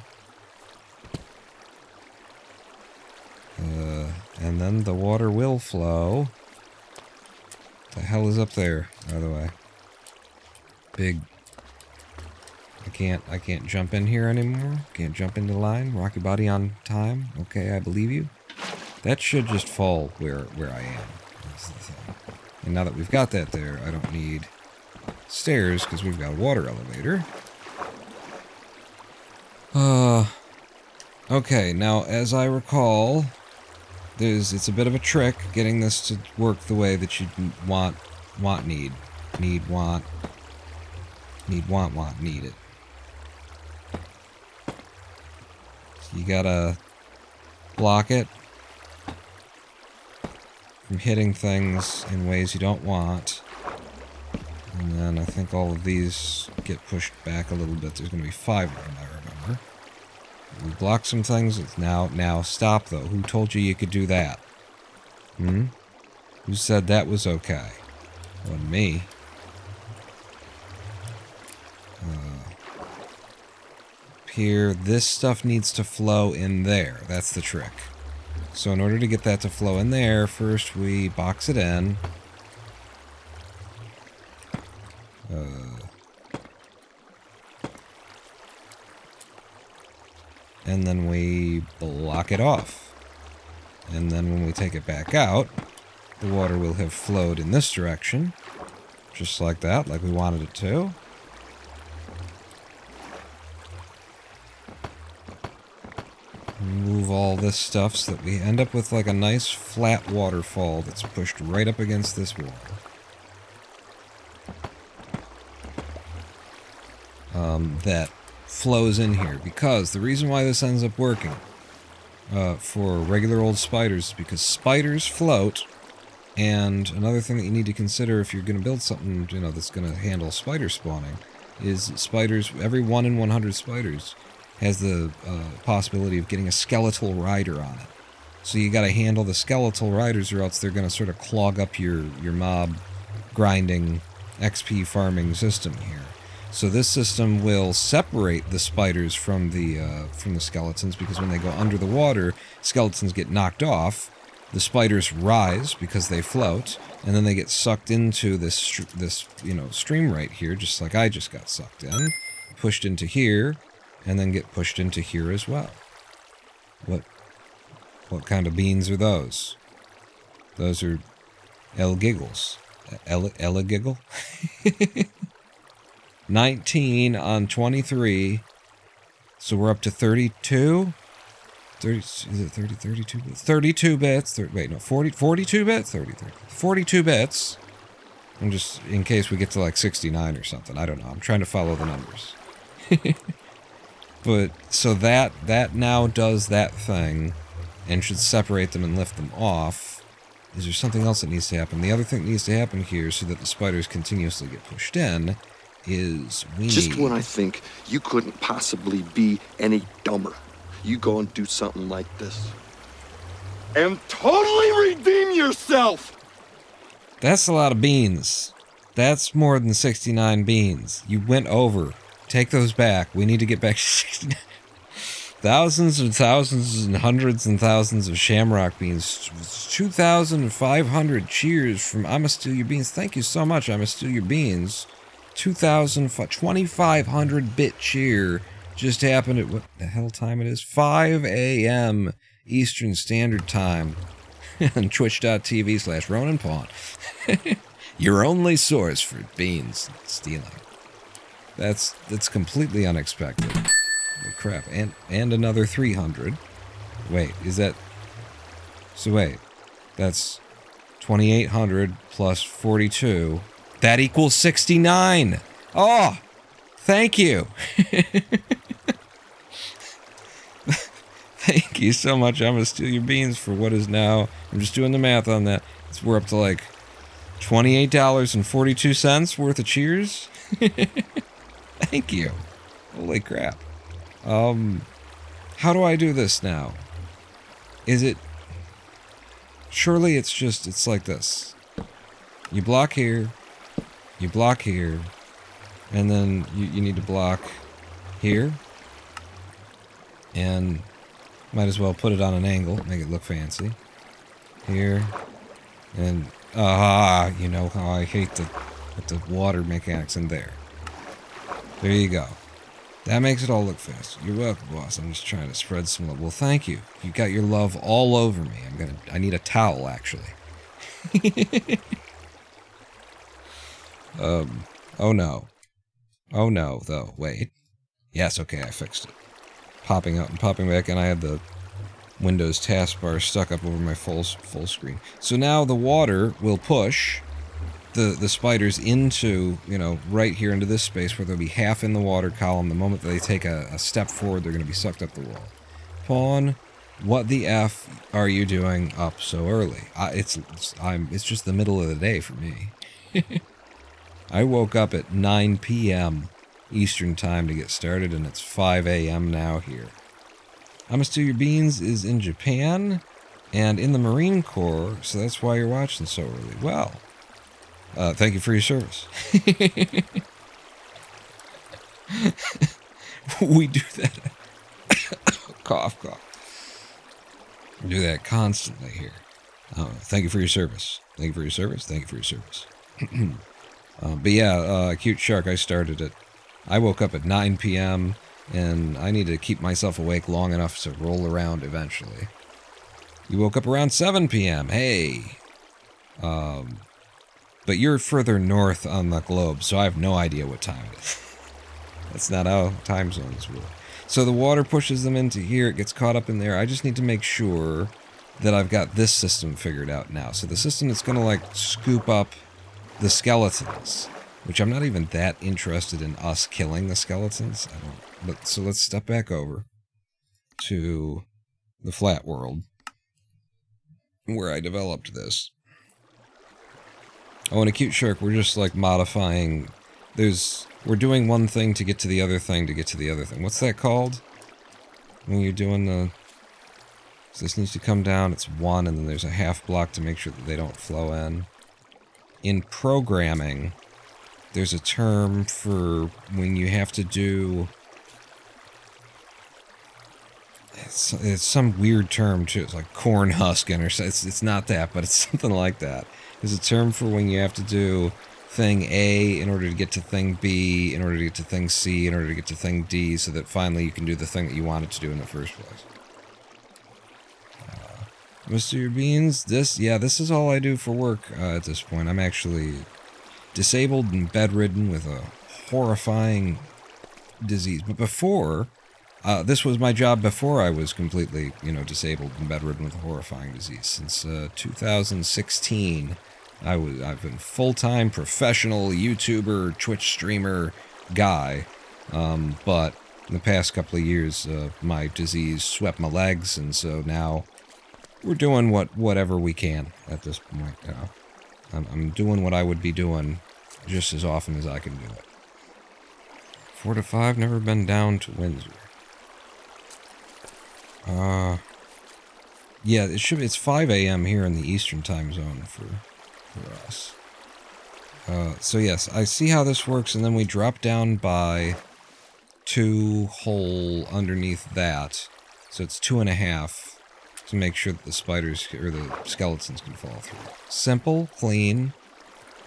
And then the water will flow. The hell is up there, by the way? Big... I can't jump in here anymore. Can't jump into the line. Rocky body on time. Okay, I believe you. That should just fall where I am. That's the thing. And now that we've got that there, I don't need stairs because we've got a water elevator. Okay, now as I recall, it's a bit of a trick getting this to work the way that you need it. You gotta block it. from hitting things in ways you don't want. And then I think all of these get pushed back a little bit. There's going to be 5 of them, I remember. We block some things. It's now stop, though. Who told you could do that? Hmm? Who said that was okay? Wasn't me. Here, this stuff needs to flow in there. That's the trick. So in order to get that to flow in there, first we box it in. And then we block it off. And then when we take it back out, the water will have flowed in this direction. Just like that, like we wanted it to. Move all this stuff so that we end up with like a nice flat waterfall that's pushed right up against this wall. That flows in here, because the reason why this ends up working for regular old spiders is because spiders float. And another thing that you need to consider if you're going to build something, you know, that's going to handle spider spawning is spiders, every 1 in 100 spiders has the possibility of getting a skeletal rider on it. So you got to handle the skeletal riders, or else they're going to sort of clog up your mob grinding XP farming system here. So this system will separate the spiders from the skeletons, because when they go under the water, skeletons get knocked off. The spiders rise because they float, and then they get sucked into this stream right here, just like I just got sucked in, pushed into here, and then get pushed into here as well. What kind of beans are those? Those are L Giggles. Ella Giggle? 19 on 23. So we're up to 32? 30, is it 30, 32 bits? 32 bits. 42 bits? 42 bits. I'm just, in case we get to like 69 or something. I don't know. I'm trying to follow the numbers. But, so that now does that thing, and should separate them and lift them off. Is there something else that needs to happen? The other thing that needs to happen here, so that the spiders continuously get pushed in, is we Just when I think you couldn't possibly be any dumber, you go and do something like this. And totally redeem yourself! That's a lot of beans. That's more than 69 beans. You went over. Take those back. We need to get back to 69. Thousands and thousands and hundreds and thousands of shamrock beans. 2,500 cheers from I'ma Steal Your Beans. Thank you so much, I'ma Steal Your Beans. 2,500 bit cheer just happened at what the hell time it is? 5 a.m. Eastern Standard Time on twitch.tv/RonanPawn. Your only source for beans stealing. That's completely unexpected. Oh, crap. And another 300. Wait, is that... So wait. That's 2,800 plus 42. That equals 69! Oh! Thank you! Thank you so much. I'm gonna steal your beans for what is now... I'm just doing the math on that. We're up to like $28.42 worth of cheers. Thank you. Holy crap. How do I do this now? Is it... Surely it's like this. You block here, you block here, and then you need to block here. And might as well put it on an angle, make it look fancy. Here. And, you know how I hate the water mechanics in there. There you go. That makes it all look fast. You're welcome, boss. I'm just trying to spread some love. Well, thank you. You got your love all over me. I need a towel, actually. Oh no. Oh no, though. Wait. Yes, okay, I fixed it. Popping out and popping back, and I had the Windows taskbar stuck up over my full screen. So now the water will push the spiders into, you know, right here into this space where they'll be half in the water column. The moment that they take a step forward, they're going to be sucked up the wall. Pawn, What the F are you doing up so early? It's just the middle of the day for me. I woke up at 9 p.m. Eastern time to get started, and it's 5 a.m. now here. I'ma Steal Your Beans is in Japan and in the Marine Corps, so that's why you're watching so early. Well, thank you for your service. We do that. Cough, cough. We do that constantly here. Thank you for your service. Thank you for your service. Thank you for your service. But yeah, Cute Shark, I started it. I woke up at 9 p.m., and I need to keep myself awake long enough to roll around eventually. You woke up around 7 p.m., hey! But you're further north on the globe, so I have no idea what time it is. That's not how time zones work. So the water pushes them into here, it gets caught up in there. I just need to make sure that I've got this system figured out now. So the system that's going to, like, scoop up the skeletons, which I'm not even that interested in us killing the skeletons. But so let's step back over to the flat world where I developed this. Oh, and a Cute Shark, we're just, like, modifying. We're doing one thing to get to the other thing to get to the other thing. What's that called? When you're doing the... So this needs to come down, it's 1, and then there's a half block to make sure that they don't flow in. In programming, there's a term for when you have to do... It's some weird term, too. It's like corn husking, or it's not that, but it's something like that. There's a term for when you have to do thing A in order to get to thing B, in order to get to thing C, in order to get to thing D, so that finally you can do the thing that you wanted to do in the first place. Mr. Your Beans, this is all I do for work at this point. I'm actually disabled and bedridden with a horrifying disease. But before, this was my job before I was completely, disabled and bedridden with a horrifying disease. Since 2016, I've been full-time professional YouTuber, Twitch streamer guy. But in the past couple of years, my disease swept my legs, and so now we're doing whatever we can at this point. I'm doing what I would be doing just as often as I can do it. 4 to 5, never been down to Windsor. Yeah, it's 5 a.m. here in the Eastern time zone for us. So yes, I see how this works, and then we drop down by 2 hole underneath that, so it's 2.5 to make sure that the spiders or the skeletons can fall through. Simple, clean,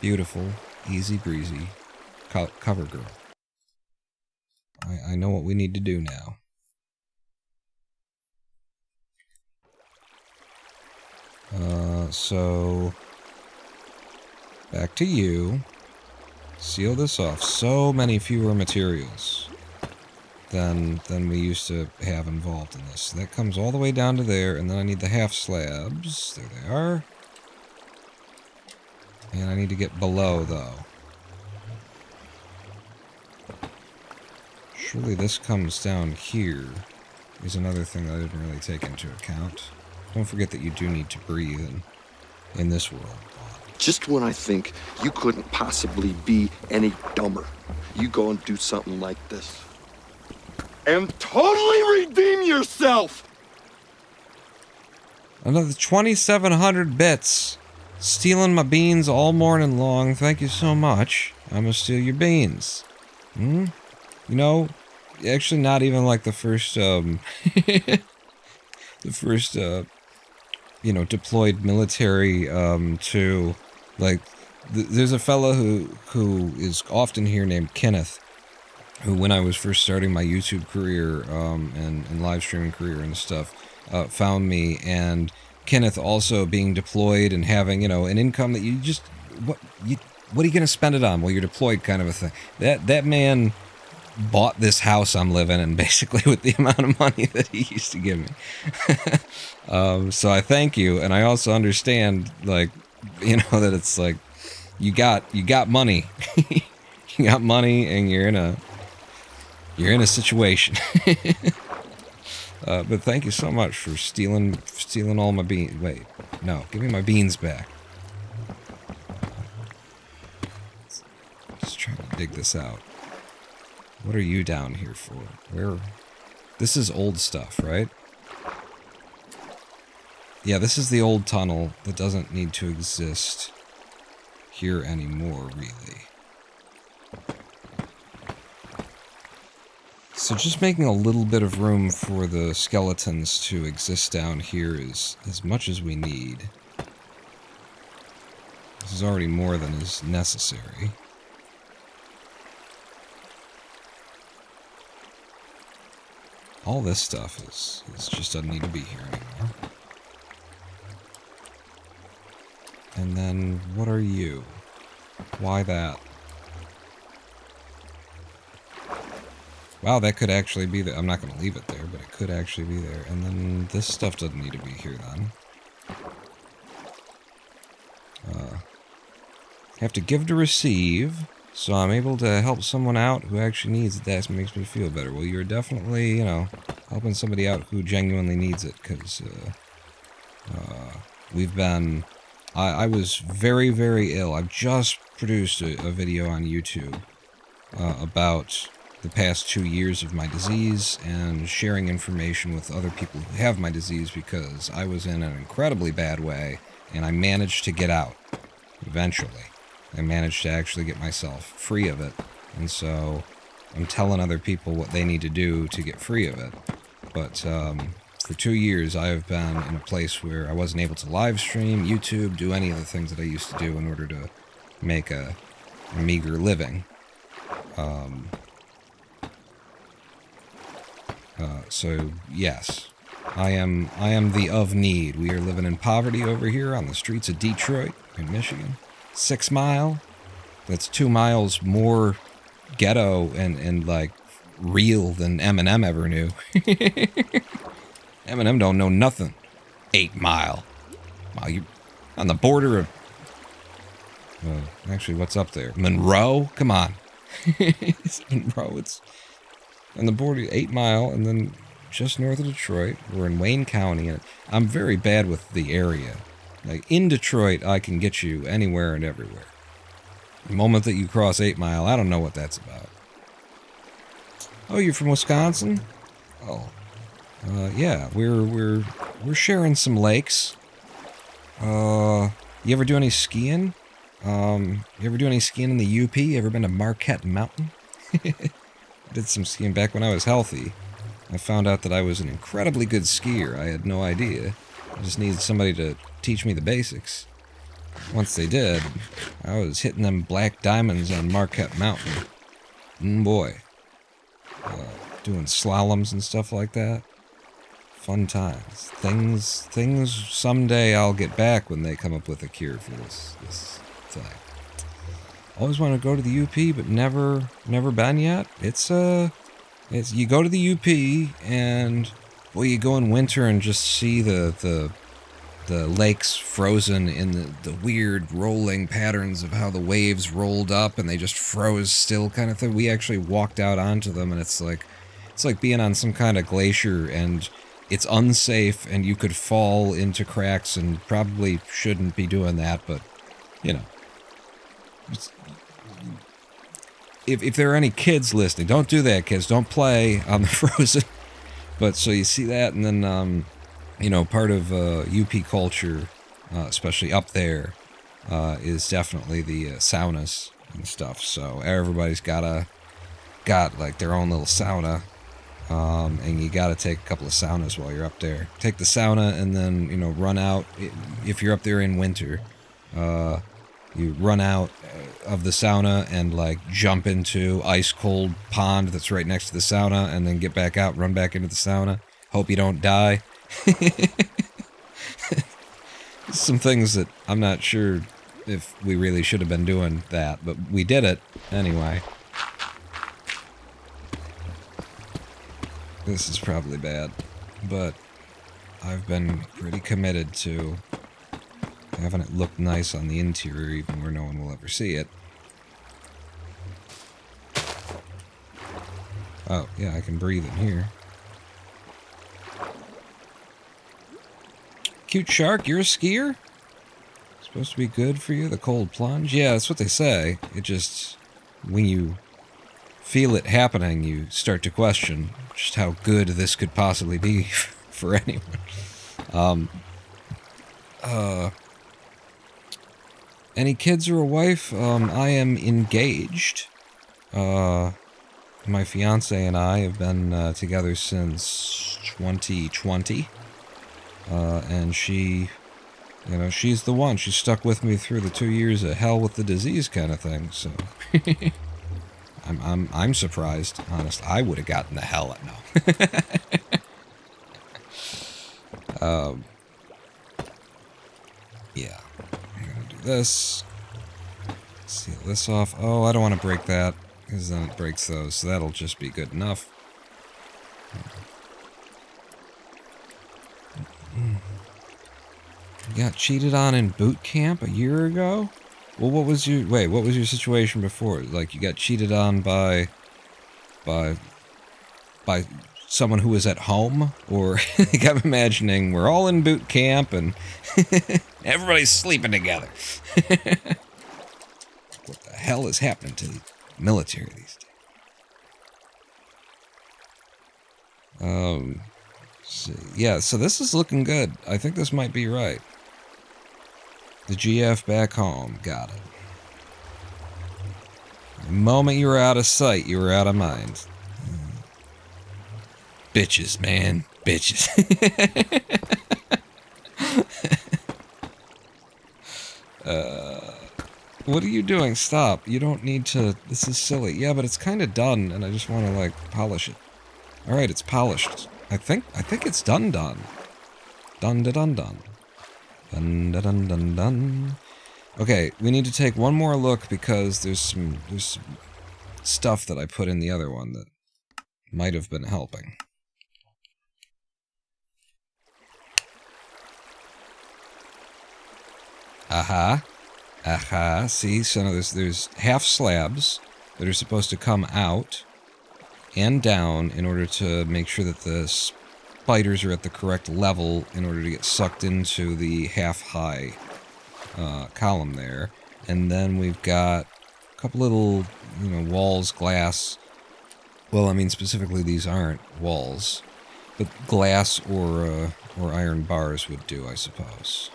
beautiful, easy breezy, cover girl. I know what we need to do now. So back to you. Seal this off. So many fewer materials than we used to have involved in this. So that comes all the way down to there, and then I need the half slabs. There they are. And I need to get below, though. Surely this comes down here is another thing that I didn't really take into account. Don't forget that you do need to breathe in this world. Just when I think you couldn't possibly be any dumber, you go and do something like this. And totally redeem yourself! Another 2,700 bits. Stealing my beans all morning long. Thank you so much. I'm gonna steal your beans. Actually not even like the first, deployed military, to, like, there's a fella who is often here named Kenneth, who, when I was first starting my YouTube career, and live streaming career and stuff, found me, and Kenneth also being deployed and having, an income that you just, what are you gonna spend it on while you're deployed, kind of a thing. That man bought this house I'm living in basically with the amount of money that he used to give me. So I thank you, and I also understand, like, that it's like you got money. You got money, and you're in a situation. But thank you so much for stealing all my beans. Wait, no, give me my beans back. Just trying to dig this out. What are you down here for? Where? This is old stuff, right? Yeah, this is the old tunnel that doesn't need to exist here anymore, really. So just making a little bit of room for the skeletons to exist down here is as much as we need. This is already more than is necessary. All this stuff is just doesn't need to be here anymore. And then, what are you? Why that? Wow, that could actually be there. I'm not going to leave it there, but it could actually be there. And then this stuff doesn't need to be here then. Have to give to receive, so I'm able to help someone out who actually needs it. That makes me feel better. Well, you're definitely, you know, helping somebody out who genuinely needs it, because we've been... I was very, very ill. I've just produced a video on YouTube about the past 2 years of my disease and sharing information with other people who have my disease, because I was in an incredibly bad way, and I managed to get out eventually. I managed to actually get myself free of it, and so I'm telling other people what they need to do to get free of it. But for 2 years, I have been in a place where I wasn't able to live stream, YouTube, do any of the things that I used to do in order to make a meager living. So yes, I am the of need. We are living in poverty over here on the streets of Detroit in Michigan. 6 Mile. That's 2 miles more ghetto and like real than Eminem ever knew. Eminem don't know nothing. 8 Mile. Wow, you on the border of... actually, what's up there? Monroe? Come on. It's Monroe. It's on the border, 8 Mile, and then just north of Detroit. We're in Wayne County, and I'm very bad with the area. Like, in Detroit, I can get you anywhere and everywhere. The moment that you cross 8 Mile, I don't know what that's about. Oh, you're from Wisconsin? Oh. Yeah, we're sharing some lakes. You ever do any skiing? You ever do any skiing in the UP? You ever been to Marquette Mountain? I did some skiing back when I was healthy. I found out that I was an incredibly good skier. I had no idea. I just needed somebody to teach me the basics. Once they did, I was hitting them black diamonds on Marquette Mountain. Boy. Doing slaloms and stuff like that. Fun times. Things someday I'll get back when they come up with a cure for this thing. Always want to go to the UP, but never been yet. It's you go to the UP and, well, you go in winter and just see the lakes frozen in the weird rolling patterns of how the waves rolled up and they just froze still kind of thing. We actually walked out onto them, and it's like being on some kind of glacier, and it's unsafe and you could fall into cracks and probably shouldn't be doing that, but, you know. If there are any kids listening, don't do that, kids. Don't play on the frozen. But so you see that, and then, you know, part of UP culture, especially up there, is definitely the saunas and stuff. So everybody's got like their own little sauna, and you got to take a couple of saunas while you're up there. Take the sauna and then, you know, run out. If you're up there in winter, you run out of the sauna and, like, jump into ice-cold pond that's right next to the sauna, and then get back out, run back into the sauna. Hope you don't die. Some things that I'm not sure if we really should have been doing that, but we did it anyway. This is probably bad, but I've been pretty committed to having it look nice on the interior, even where no one will ever see it. Oh, yeah, I can breathe in here. cute shark, you're a skier? Supposed to be good for you, the cold plunge? Yeah, that's what they say. It just, when you feel it happening, you start to question just how good this could possibly be for anyone. Any kids or a wife? I am engaged. My fiance and I have been together since 2020. And she, you know, she's the one. She stuck with me through the 2 years of hell with the disease kind of thing, so... I'm surprised, honest. I would have gotten the hell out. No. Yeah. I'm gonna do this. Seal this off. Oh, I don't want to break that, because then it breaks those, so that'll just be good enough. You got cheated on in boot camp a year ago? Well, what was your situation before? Like, you got cheated on by someone who was at home? Or, like, I'm imagining we're all in boot camp and everybody's sleeping together. What the hell is happening to the military these days? Yeah, so this is looking good. I think this might be right. The GF back home. Got it. The moment you were out of sight, you were out of mind. Bitches, man. Bitches. What are you doing? Stop. You don't need to... This is silly. Yeah, but it's kind of done, and I just want to, like, polish it. Alright, it's polished. I think it's done. Dun dun dun dun. Dun dun dun dun dun. Okay, we need to take one more look because there's some stuff that I put in the other one that might have been helping. Aha. Aha. See, so now there's half slabs that are supposed to come out and down in order to make sure that the spiders are at the correct level in order to get sucked into the half-high column there. And then we've got a couple little, you know, walls, glass. Well, I mean, specifically these aren't walls, but glass or iron bars would do, I suppose.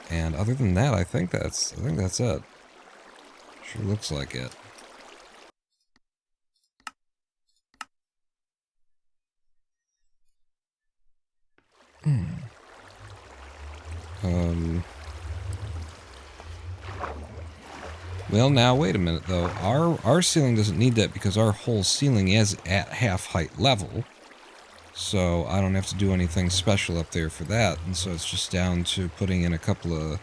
And other than that, I think that's it. Sure looks like it. Well, now, wait a minute, though. Our ceiling doesn't need that because our whole ceiling is at half-height level. So I don't have to do anything special up there for that. And so it's just down to putting in a couple of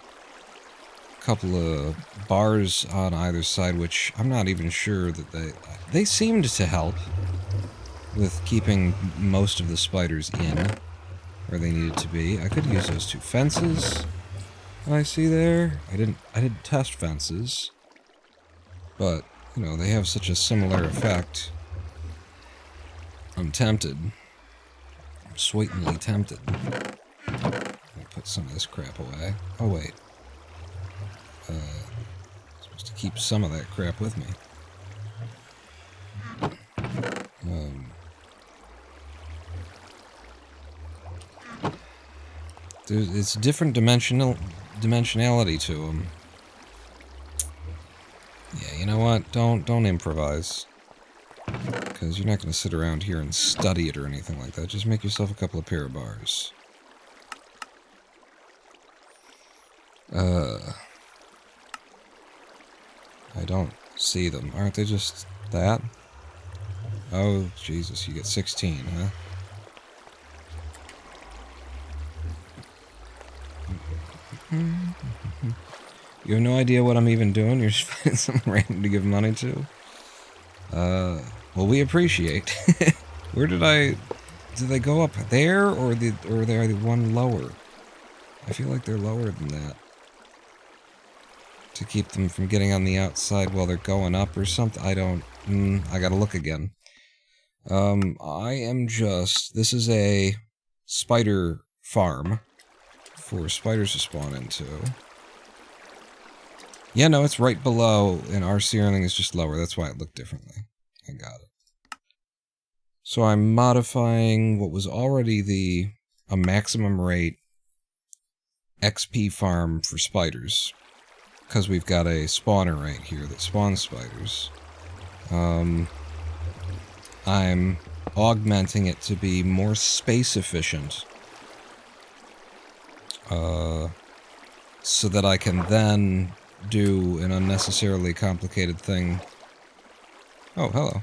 bars on either side, which I'm not even sure that they seemed to help with keeping most of the spiders in where they needed to be. I could use those two fences I see there. I didn't test fences. But, you know, they have such a similar effect. I'm tempted. I'm sweetly tempted. I'll put some of this crap away. Oh, wait. I'm supposed to keep some of that crap with me. It's different dimensionality to them. Yeah, you know what? Don't improvise. Because you're not going to sit around here and study it or anything like that. Just make yourself a couple of pair of bars. I don't see them. Aren't they just that? Oh, Jesus, you get 16, huh? You have no idea what I'm even doing? You're just finding something random to give money to? Well, we appreciate. Where did they go up there, or are they one lower? I feel like they're lower than that. To keep them from getting on the outside while they're going up or something? I don't... I gotta look again. This is a spider farm for spiders to spawn into. Yeah, no, it's right below, and our ceiling is just lower. That's why it looked differently. I got it. So I'm modifying what was already a maximum rate XP farm for spiders, because we've got a spawner right here that spawns spiders. I'm augmenting it to be more space efficient, so that I can then do an unnecessarily complicated thing. Oh, hello.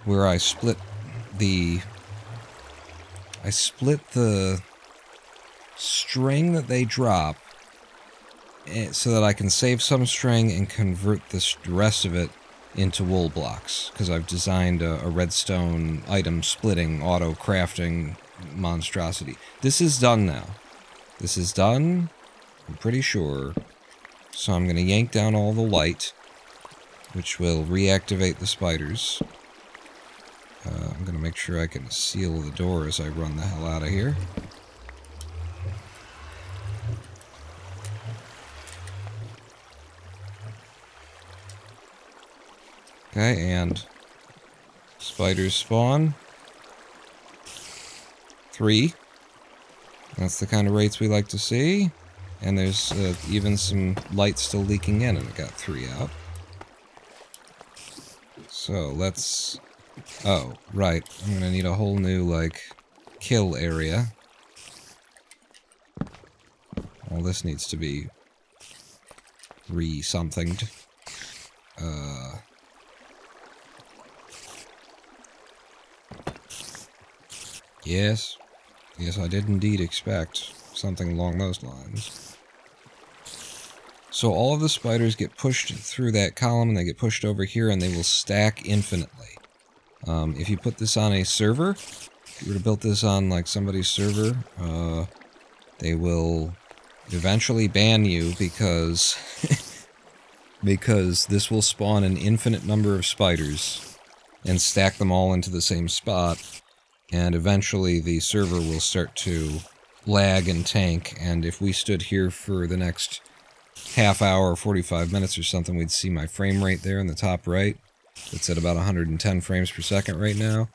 Where I split the string that they drop so that I can save some string and convert the rest of it into wool blocks, because I've designed a redstone item splitting auto crafting monstrosity. This is done now. This is done, I'm pretty sure. So I'm going to yank down all the light, which will reactivate the spiders. I'm going to make sure I can seal the door as I run the hell out of here. Okay, and spiders spawn. 3. That's the kind of rates we like to see. And there's even some light still leaking in, and it got 3 out. So let's... Oh, right. I'm gonna need a whole new, like, kill area. All this needs to be re-somethinged. Yes. Yes, I did indeed expect something along those lines. So all of the spiders get pushed through that column, and they get pushed over here, and they will stack infinitely. If you put this on a server, if you were to build this on, like, somebody's server, they will eventually ban you because... because this will spawn an infinite number of spiders and stack them all into the same spot, and eventually the server will start to lag and tank, and if we stood here for the next half hour, 45 minutes or something, we'd see my frame rate there in the top right. It's at about 110 frames per second right now.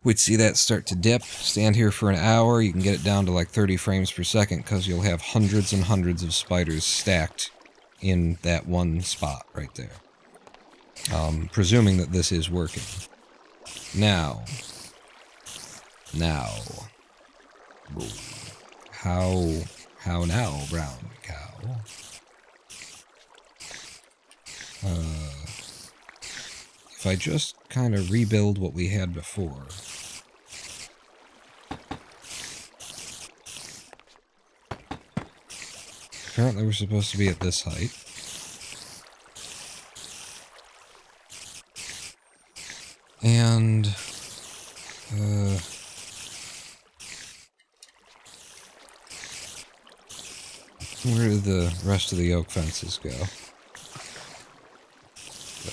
We'd see that start to dip. Stand here for an hour, you can get it down to like 30 frames per second, because you'll have hundreds and hundreds of spiders stacked in that one spot right there. Presuming that this is working. Now. How now, brown cow? If I just kind of rebuild what we had before. Apparently we're supposed to be at this height. And, where did the rest of the oak fences go? Did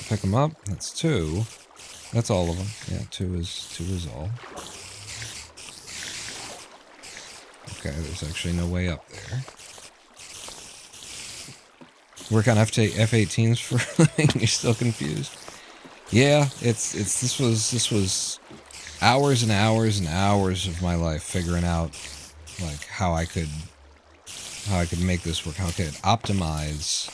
I pick them up? That's 2. That's all of them. Yeah, 2 is all. Okay, there's actually no way up there. Work on F-18s for a living? You're still confused? Yeah, this was hours and hours and hours of my life figuring out, like, how I could make this work, how I could optimize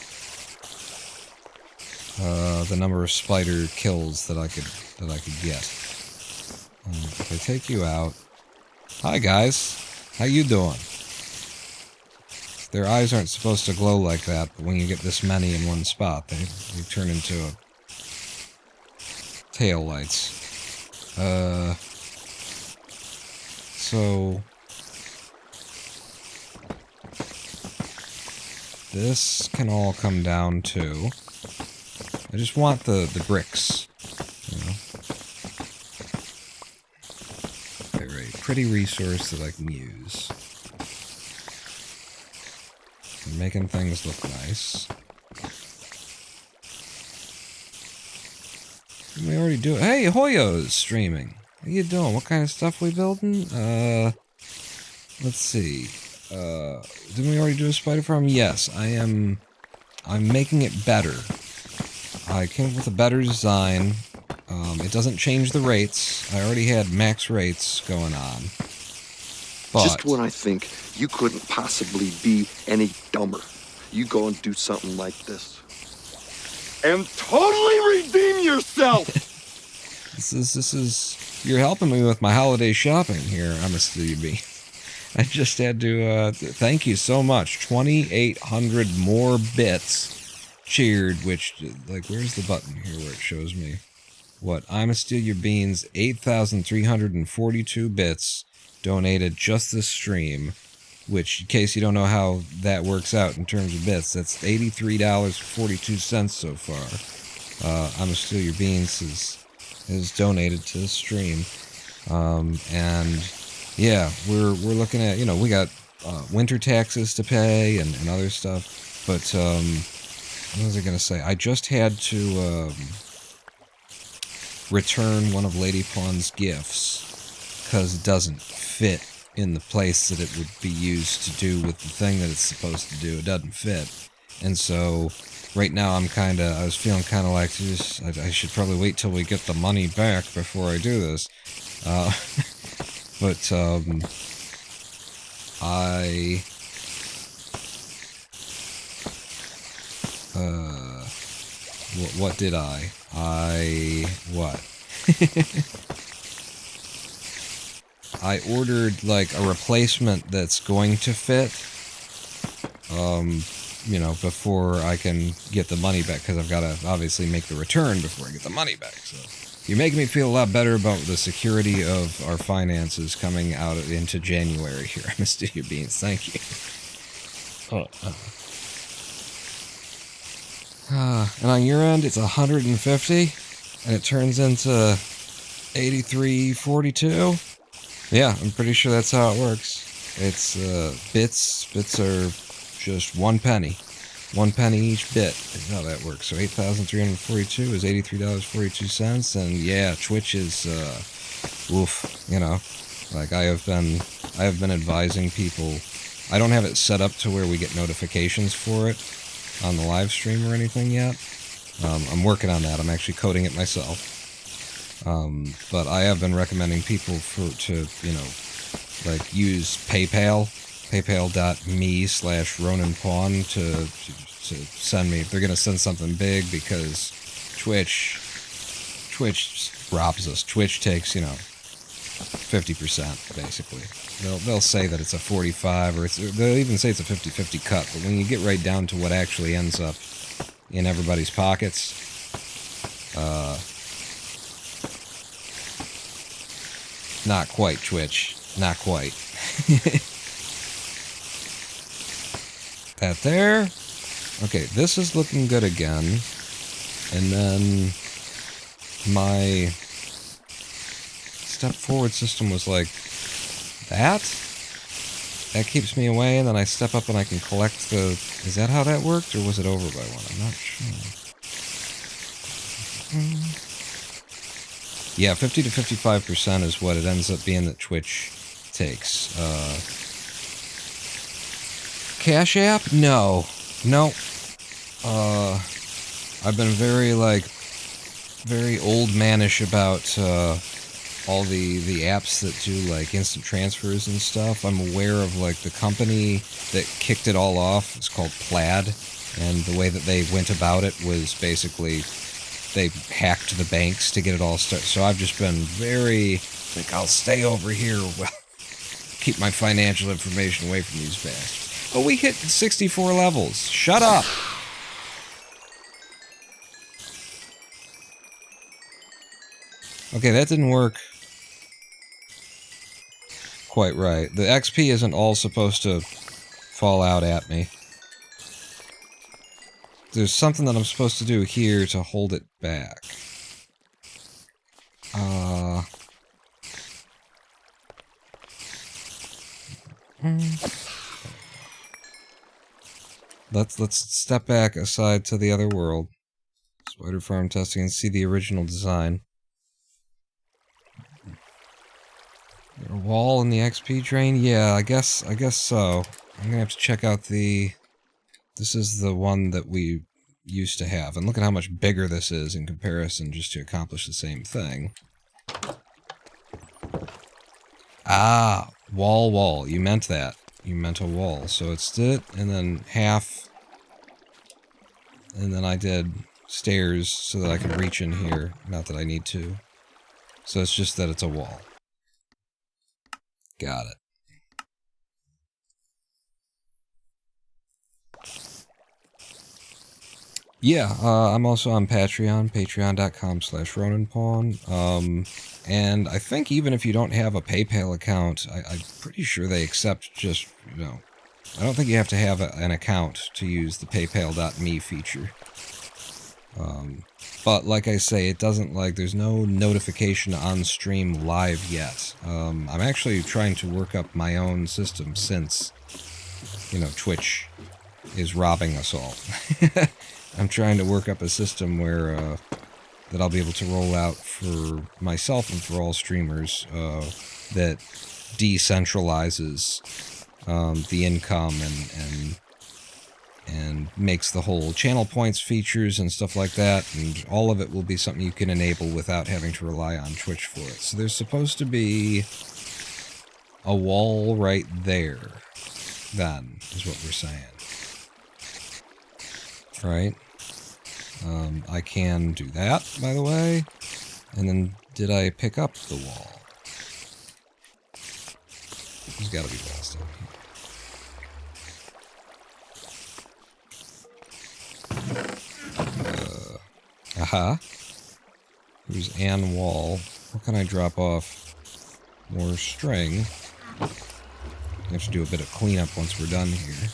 the number of spider kills that I could get. If I take you out, hi guys, how you doing? Their eyes aren't supposed to glow like that, but when you get this many in one spot, they turn into tail lights. So this can all come down to, I just want the bricks, you know. They're a pretty resource that I can use. And making things look nice. We already do it. Hey, Hoyo's streaming. How you doing? What kind of stuff we building? Let's see. Didn't we already do a spider farm? Yes, I'm making it better. I came up with a better design. It doesn't change the rates. I already had max rates going on. But Just when I think you couldn't possibly be any dumber, you go and do something like this. And totally redeem yourself! This is you're helping me with my holiday shopping here, I'm a Stevie B. I just had to thank you so much. 2,800 more bits cheered, which, like, where's the button here where it shows me what? I'ma Steal Your Beans, 8,342 bits donated just this stream, which, in case you don't know how that works out in terms of bits, that's $83.42 so far. I'ma Steal Your Beans is donated to the stream. And yeah, we're looking at, you know, we got winter taxes to pay and other stuff, but what was I gonna say? I just had to return one of Lady Pawn's gifts because it doesn't fit in the place that it would be used to do with the thing that it's supposed to do. It doesn't fit, and so right now I was feeling kind of like I should probably wait till we get the money back before I do this. But what did I? What? I ordered, like, a replacement that's going to fit, you know, before I can get the money back, because I've got to obviously make the return before I get the money back, so. You're making me feel a lot better about the security of our finances coming out into January here. I'm Steal Your Beans. Thank you. And on your end, it's 150, and it turns into 83.42. Yeah, I'm pretty sure that's how it works. It's bits. Bits are just 1 penny. 1 penny each bit is how that works. So 8,342 is $83.42, and yeah, Twitch is oof, you know, like I have been advising people. I don't have it set up to where we get notifications for it on the live stream or anything yet. I'm working on that. I'm actually coding it myself. But I have been recommending people to, you know, like, use PayPal. PayPal.me/RonanPawn to send me if they're gonna send something big, because Twitch robs us. Twitch takes, you know, 50% basically. They'll say that it's a 45, or they'll even say it's a 50-50 cut. But when you get right down to what actually ends up in everybody's pockets, not quite, Twitch. Not quite. That there. Okay, this is looking good again. And then my step forward system was like that. That keeps me away, and then I step up and I can collect the... Is that how that worked, or was it over by one? I'm not sure. Yeah, 50 to 55% is what it ends up being that Twitch takes. Cash App? No. Nope. I've been very old manish about all the apps that do, like, instant transfers and stuff. I'm aware of, like, the company that kicked it all off. It's called Plaid, and the way that they went about it was basically they hacked the banks to get it all started. So I've just been very, like, I'll stay over here, well, keep my financial information away from these bastards. But we hit 64 levels. Shut up! Okay, that didn't work quite right. The XP isn't all supposed to fall out at me. There's something that I'm supposed to do here to hold it back. Let's step back aside to the other world. Spider farm testing and see the original design. A wall in the XP drain? Yeah, I guess so. I'm gonna have to check out the... This is the one that we used to have. And look at how much bigger this is in comparison just to accomplish the same thing. Ah, wall. You meant that. You meant a wall. So it's it, and then half... And then I did stairs so that I could reach in here. Not that I need to. So it's just that it's a wall. Got it. Yeah, I'm also on Patreon, patreon.com/RonanPawn. And I think even if you don't have a PayPal account, I'm pretty sure they accept just, you know, I don't think you have to have an account to use the paypal.me feature. But like I say, it doesn't, like, there's no notification on stream live yet. I'm actually trying to work up my own system since, you know, Twitch is robbing us all. I'm trying to work up a system where, that I'll be able to roll out for myself and for all streamers, that decentralizes, the income and makes the whole channel points features and stuff like that, and all of it will be something you can enable without having to rely on Twitch for it. So there's supposed to be a wall right there, then, is what we're saying. Right? I can do that, by the way. And then, did I pick up the wall? There's gotta be walls down here. Aha. Here's an wall. What can I drop off? More string. I have to do a bit of cleanup once we're done here.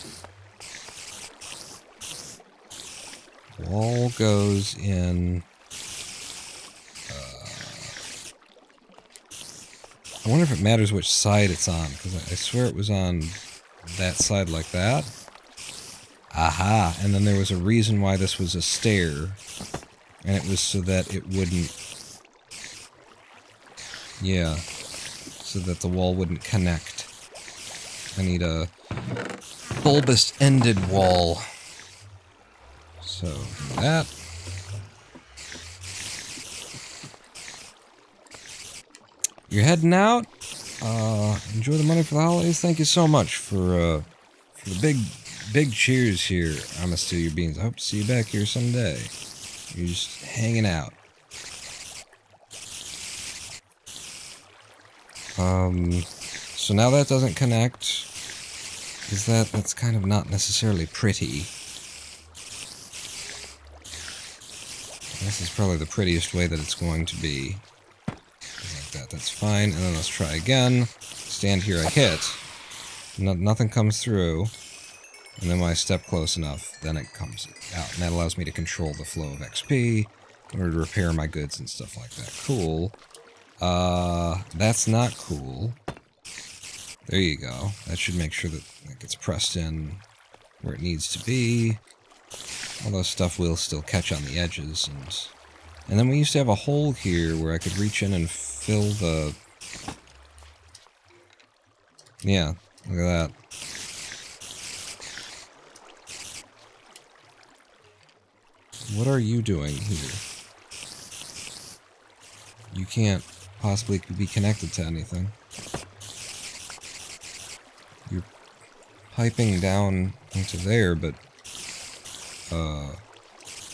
Wall goes in... I wonder if it matters which side it's on, because I swear it was on that side like that. Aha! And then there was a reason why this was a stair, and it was so that it wouldn't... Yeah, so that the wall wouldn't connect. I need a bulbous-ended wall. So, that. You're heading out? Enjoy the money for the holidays. Thank you so much for the big cheers here. I'm gonna steal your beans. I hope to see you back here someday. You're just hanging out. So now that doesn't connect. That's kind of not necessarily pretty. This is probably the prettiest way that it's going to be. Like that, that's fine. And then let's try again. Stand here, I hit. Nothing comes through. And then when I step close enough, then it comes out. And that allows me to control the flow of XP in order to repair my goods and stuff like that. Cool. That's not cool. There you go. That should make sure that it gets pressed in where it needs to be. Although stuff will still catch on the edges, and then we used to have a hole here where I could reach in and fill the... Yeah, look at that. What are you doing here? You can't possibly be connected to anything. You're piping down into there, but...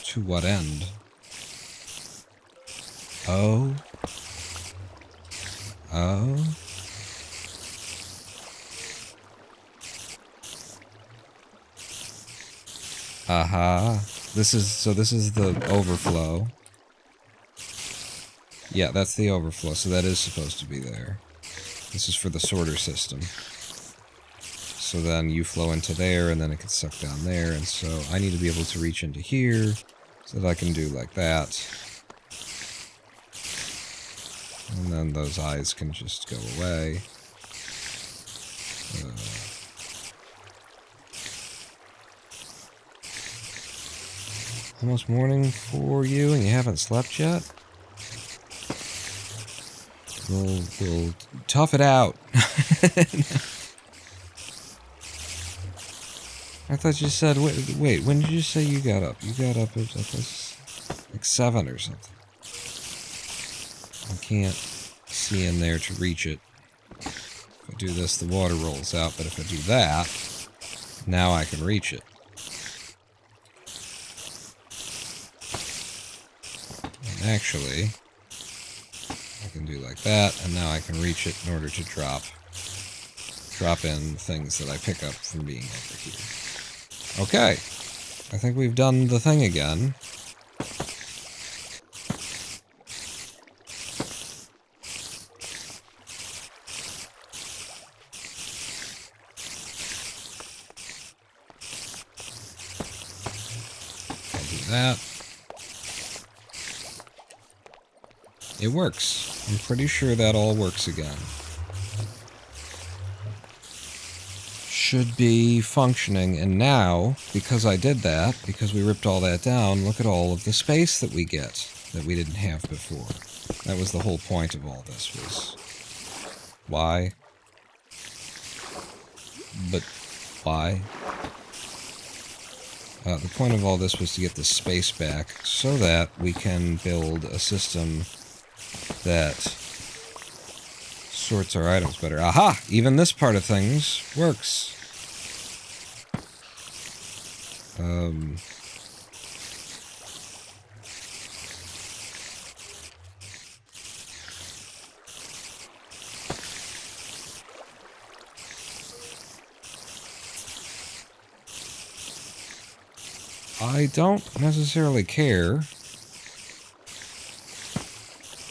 to what end? Oh? Aha. This is the overflow. Yeah, that's the overflow, so that is supposed to be there. This is for the sorter system. So then you flow into there, and then it gets sucked down there, and so I need to be able to reach into here, so that I can do like that. And then those eyes can just go away. Almost morning for you, and you haven't slept yet? We'll tough it out. I thought you said, wait, when did you say you got up? You got up at like 7 or something. I can't see in there to reach it. If I do this, the water rolls out, but if I do that, now I can reach it. And actually, I can do like that, and now I can reach it in order to drop in things that I pick up from being over here. Okay, I think we've done the thing again. I'll do that. It works. I'm pretty sure that all works again. Should be functioning, and now, because I did that, because we ripped all that down, look at all of the space that we get that we didn't have before. That was the whole point of all this, was why? But why? The point of all this was to get the space back so that we can build a system that sorts our items better. Aha! Even this part of things works. I don't necessarily care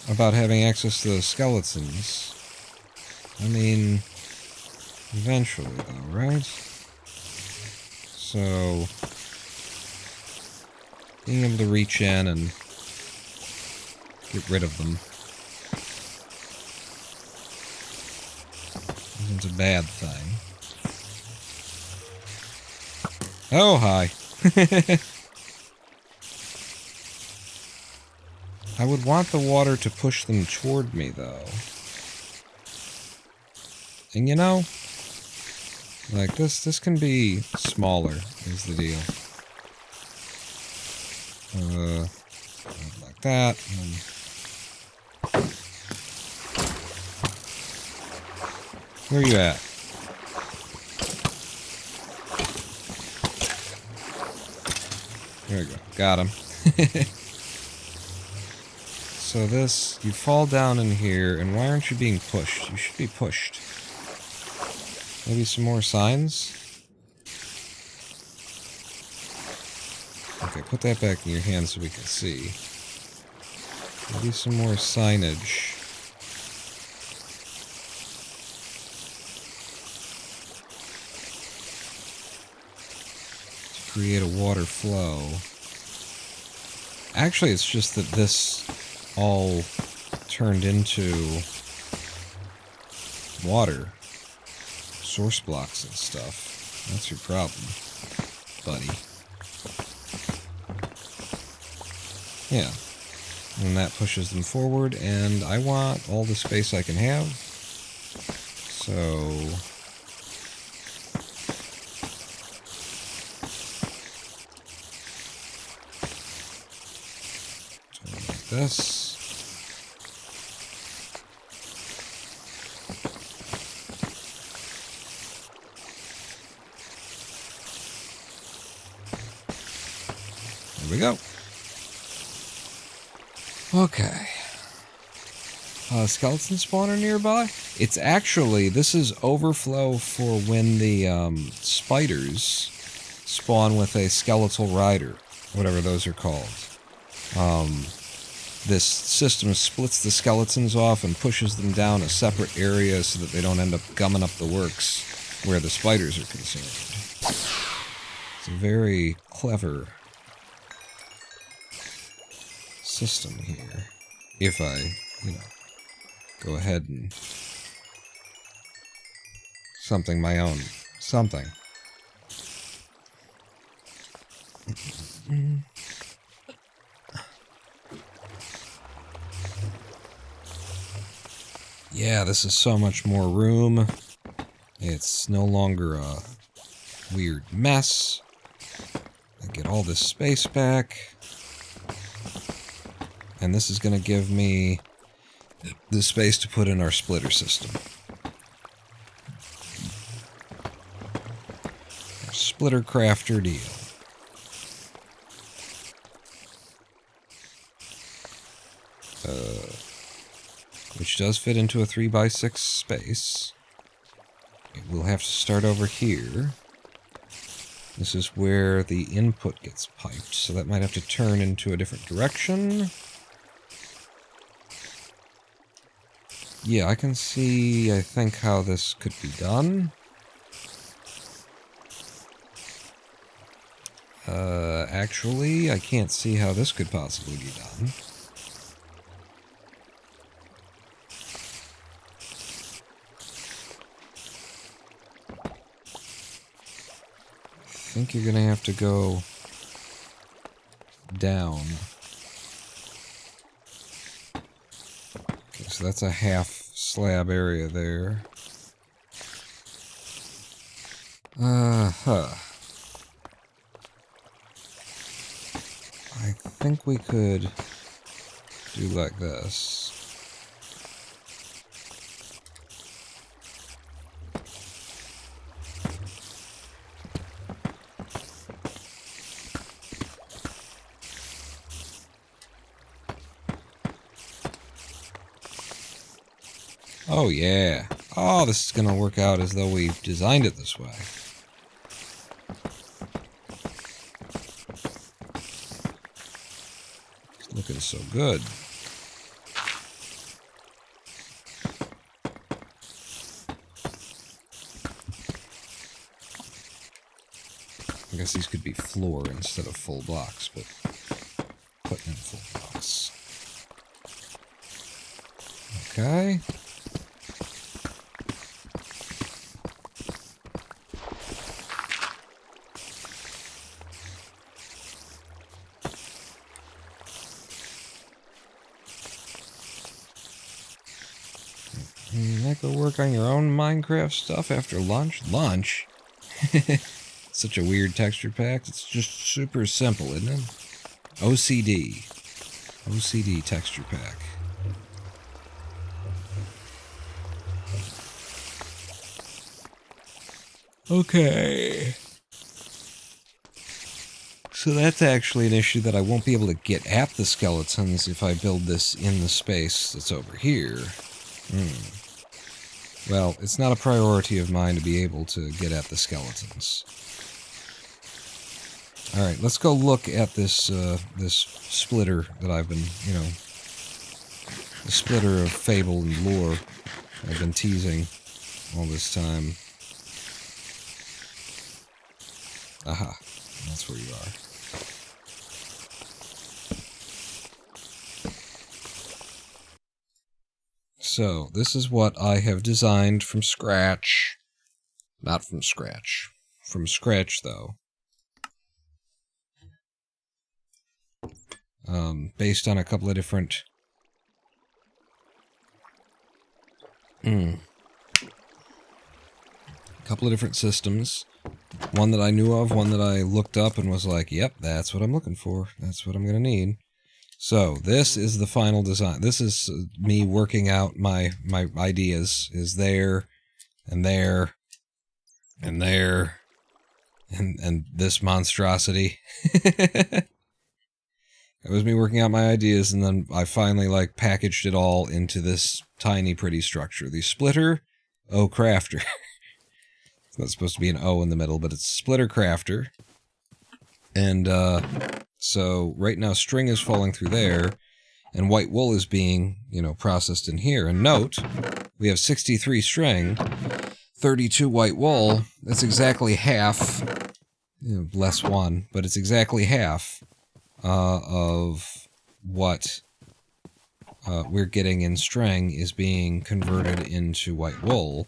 about having access to those skeletons. I mean, eventually though, right? So, being able to reach in and get rid of them isn't a bad thing. Oh, hi. I would want the water to push them toward me, though. And you know, like this can be smaller, is the deal. Like that. Where are you at? There we go. Got him. So this, you fall down in here, and why aren't you being pushed? You should be pushed. Maybe some more signs? Okay, put that back in your hand so we can see. Maybe some more signage. To create a water flow. Actually, it's just that this all turned into water. Source blocks and stuff. That's your problem, buddy. Yeah. And that pushes them forward, and I want all the space I can have. So like this. There we go. Okay. Skeleton spawner nearby? It's actually, this is overflow for when the spiders spawn with a skeletal rider, whatever those are called. This system splits the skeletons off and pushes them down a separate area so that they don't end up gumming up the works where the spiders are concerned. It's a very clever system here. If I, go ahead and something my own. Something. Yeah, this is so much more room. It's no longer a weird mess. I get all this space back. And this is going to give me the space to put in our splitter system. Our splitter crafter deal. Which does fit into a 3x6 space. We'll have to start over here. This is where the input gets piped, so that might have to turn into a different direction. Yeah, I can see, I think, how this could be done. Actually, I can't see how this could possibly be done. I think you're gonna have to go down. Okay, so that's a half slab area there. I think we could do like this. Oh yeah. Oh, this is gonna work out as though we've designed it this way. It's looking so good. I guess these could be floor instead of full blocks, but putting in full blocks. Okay. You might go work on your own Minecraft stuff after lunch? Lunch? Such a weird texture pack. It's just super simple, isn't it? OCD. OCD texture pack. Okay. So that's actually an issue that I won't be able to get at the skeletons if I build this in the space that's over here. Well, it's not a priority of mine to be able to get at the skeletons. Alright, let's go look at this, this splitter that I've been, you know, the splitter of fable and lore I've been teasing all this time. Aha, that's where you are. So, this is what I have designed from scratch. Not from scratch. From scratch, though. Based on a couple of different... couple of different systems. One that I knew of, one that I looked up and was like, yep, that's what I'm looking for. That's what I'm going to need. So, this is the final design. This is me working out my ideas. Is there, and there, and there, and this monstrosity. It was me working out my ideas, and then I finally, like, packaged it all into this tiny, pretty structure. The splitter crafter. It's not supposed to be an O in the middle, but it's splitter crafter. And, so right now string is falling through there, and white wool is being, you know, processed in here. And note, we have 63 string, 32 white wool. That's exactly half, you know, less one, but it's exactly half of what we're getting in string is being converted into white wool.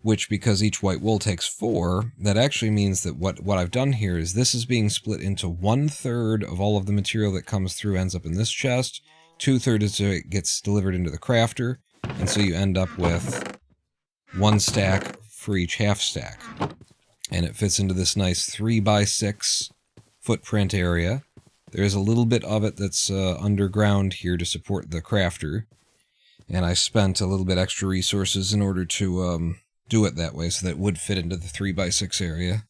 Which, because each white wool takes 4, that actually means that what I've done here is this is being split into 1/3 of all of the material that comes through ends up in this chest, 2/3 is it gets delivered into the crafter, and so you end up with 1 stack for each half stack. And it fits into this nice 3x6 footprint area. There's a little bit of it that's underground here to support the crafter. And I spent a little bit extra resources in order to do it that way so that it would fit into the 3x6 area.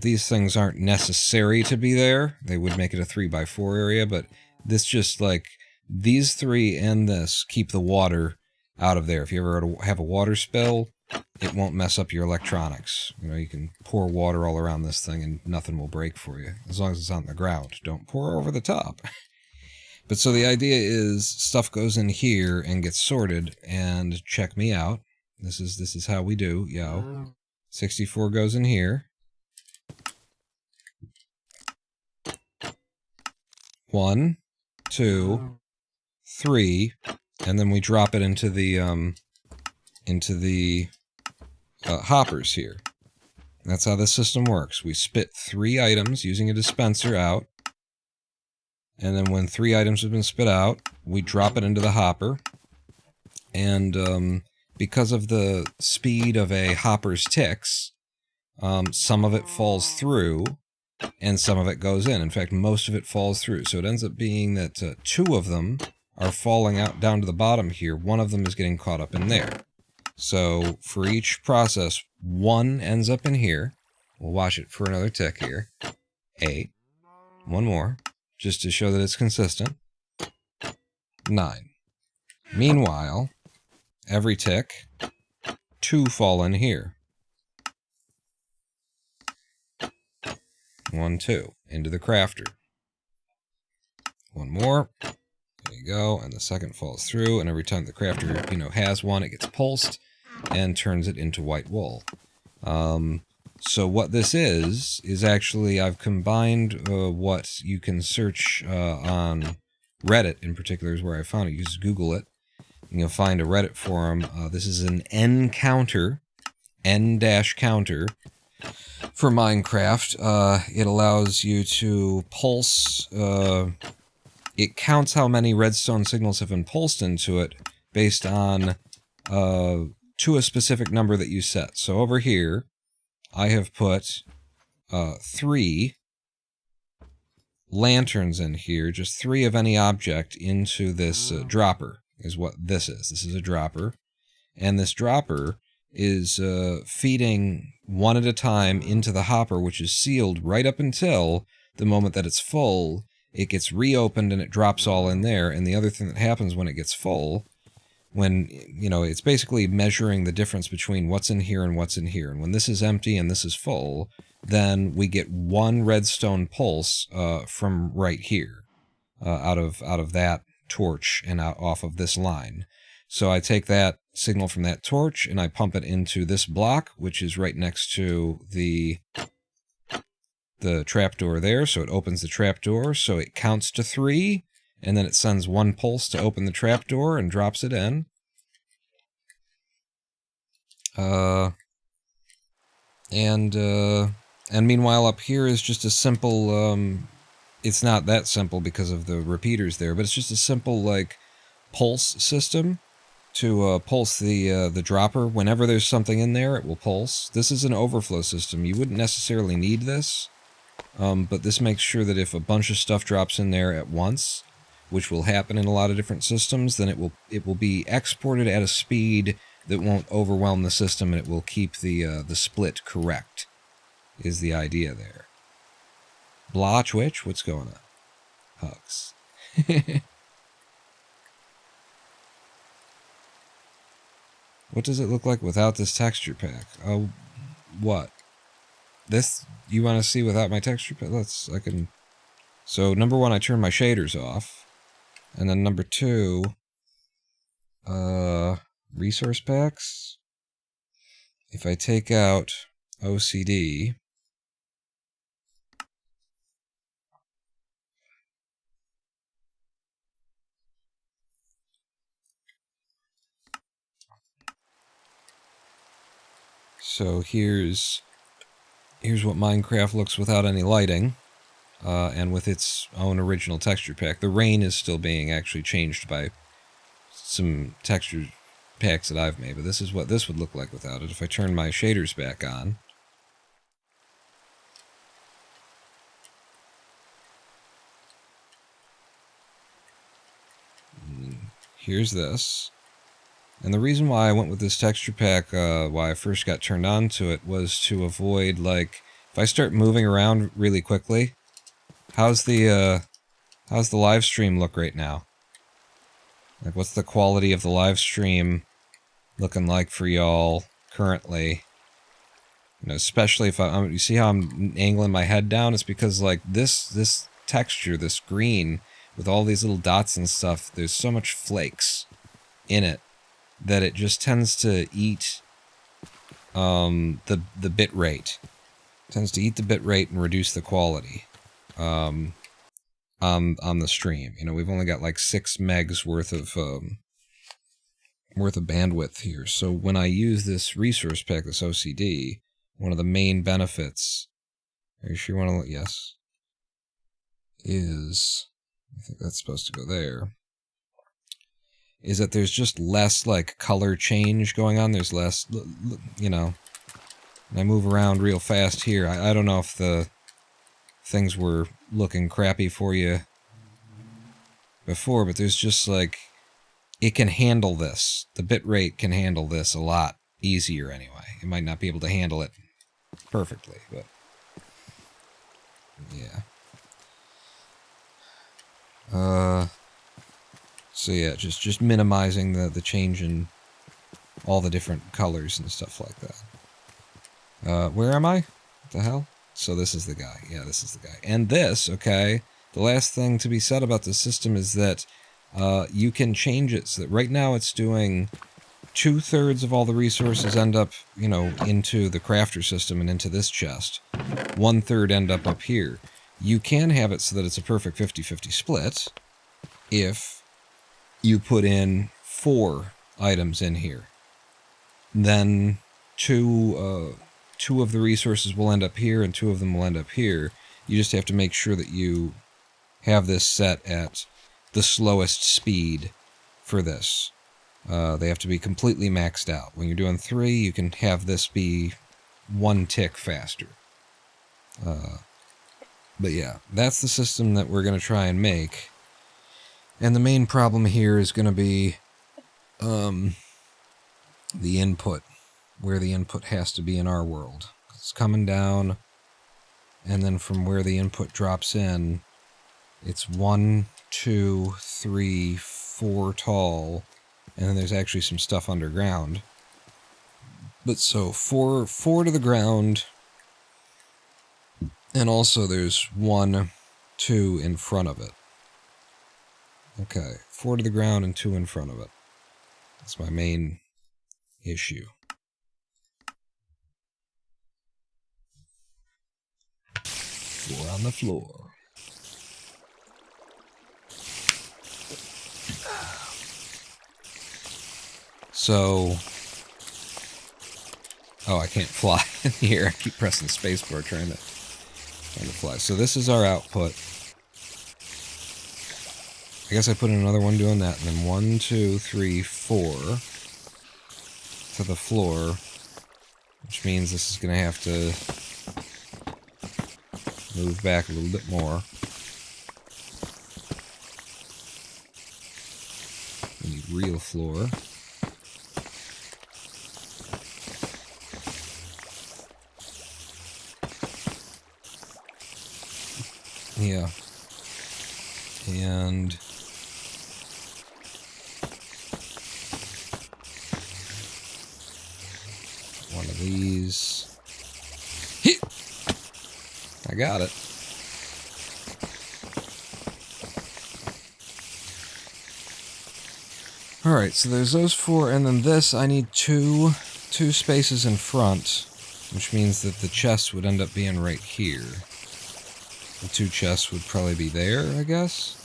These things aren't necessary to be there. They would make it a 3x4 area, but this just like, these three and this keep the water out of there. If you ever have a water spill, it won't mess up your electronics. You know, you can pour water all around this thing and nothing will break for you, as long as it's on the ground. Don't pour over the top. But so the idea is stuff goes in here and gets sorted, and check me out. This is how we do, yo. 64 goes in here. 1, 2, 3, and then we drop it into the hoppers here. That's how this system works. We spit 3 items using a dispenser out, and then when 3 items have been spit out, we drop it into the hopper, and because of the speed of a hopper's ticks, some of it falls through, and some of it goes in. In fact, most of it falls through. So it ends up being that 2 of them are falling out down to the bottom here. 1 of them is getting caught up in there. So for each process, 1 ends up in here. We'll watch it for another tick here. 8. 1 more, just to show that it's consistent. 9. Meanwhile, every tick, 2 fall in here. 1, 2, into the crafter. 1 more. There you go, and the second falls through, and every time the crafter, you know, has one, it gets pulsed and turns it into white wool. So what this is actually, I've combined what you can search on Reddit, in particular, is where I found it. You just Google it, and you'll find a Reddit forum. This is an N-counter, N-counter, for Minecraft. It allows you to pulse, it counts how many redstone signals have been pulsed into it based on, to a specific number that you set. So over here, I have put 3 lanterns in here, just 3 of any object into this dropper, is what this is. This is a dropper, and this dropper is feeding 1 at a time into the hopper, which is sealed right up until the moment that it's full. It gets reopened and it drops all in there. And the other thing that happens when it gets full, when, you know, it's basically measuring the difference between what's in here and what's in here. And when this is empty and this is full, then we get 1 redstone pulse from right here, out of that torch and out off of this line. So I take that signal from that torch and I pump it into this block, which is right next to the trapdoor there. So it opens the trapdoor, so it counts to 3, and then it sends 1 pulse to open the trapdoor and drops it in. And meanwhile up here is just a simple, it's not that simple because of the repeaters there, but it's just a simple, like, pulse system to pulse the dropper. Whenever there's something in there, it will pulse. This is an overflow system. You wouldn't necessarily need this, but this makes sure that if a bunch of stuff drops in there at once, which will happen in a lot of different systems, then it will be exported at a speed that won't overwhelm the system, and it will keep the split correct, is the idea there. Blah Twitch, what's going on? Hugs. What does it look like without this texture pack? Oh, what? This, you want to see without my texture pack? So number 1, I turn my shaders off. And then number 2, resource packs. If I take out OCD, so here's what Minecraft looks without any lighting, and with its own original texture pack. The rain is still being actually changed by some texture packs that I've made, but this is what this would look like without it. If I turn my shaders back on, here's this. And the reason why I went with this texture pack, why I first got turned on to it, was to avoid, like, if I start moving around really quickly, how's the live stream look right now? Like, what's the quality of the live stream looking like for y'all currently? You know, especially if you see how I'm angling my head down? It's because, like, this texture, this green, with all these little dots and stuff, there's so much flakes in it that it just tends to eat the bit rate. It tends to eat the bit rate and reduce the quality on the stream. You know, we've only got like 6 megs worth of bandwidth here. So when I use this resource pack, this OCD, one of the main benefits, are you sure you want to look? Yes. Is, I think that's supposed to go there, is that there's just less, like, color change going on. There's less, you know, and I move around real fast here. I don't know if the things were looking crappy for you before, but there's just, like, it can handle this. The bit rate can handle this a lot easier anyway. It might not be able to handle it perfectly, but yeah. So yeah, just minimizing the change in all the different colors and stuff like that. Where am I? What the hell? So this is the guy. Yeah, this is the guy. And this, okay, the last thing to be said about the system is that you can change it so that right now it's doing 2/3 of all the resources end up, you know, into the crafter system and into this chest. 1/3 end up here. You can have it so that it's a perfect 50-50 split if you put in 4 items in here. Then two of the resources will end up here and 2 of them will end up here. You just have to make sure that you have this set at the slowest speed for this. They have to be completely maxed out. When you're doing 3, you can have this be 1 tick faster. But yeah, that's the system that we're going to try and make. And the main problem here is going to be the input, where the input has to be in our world. It's coming down, and then from where the input drops in, it's 1, 2, 3, 4 tall, and then there's actually some stuff underground. But so 4 to the ground, and also there's 1, 2 in front of it. Okay, 4 to the ground and 2 in front of it. That's my main issue. 4 on the floor. So, oh, I can't fly in here. I keep pressing spacebar trying to fly. So this is our output. I guess I put in another one doing that, and then 1, 2, 3, 4 to the floor, which means this is going to have to move back a little bit more. We need real floor. Yeah. And one of these. Hit! I got it. Alright, so there's those 4, and then this, I need two spaces in front, which means that the chest would end up being right here. The 2 chests would probably be there, I guess.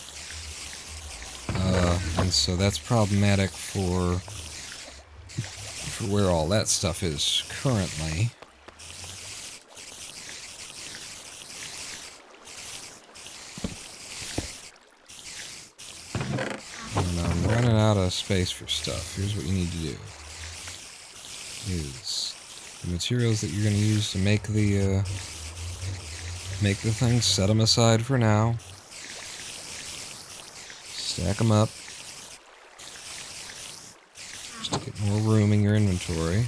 And so that's problematic for where all that stuff is currently. And I'm running out of space for stuff. Here's what you need to do. Is the materials that you're going to use to make the thing, set them aside for now. Stack them up. more room in your inventory.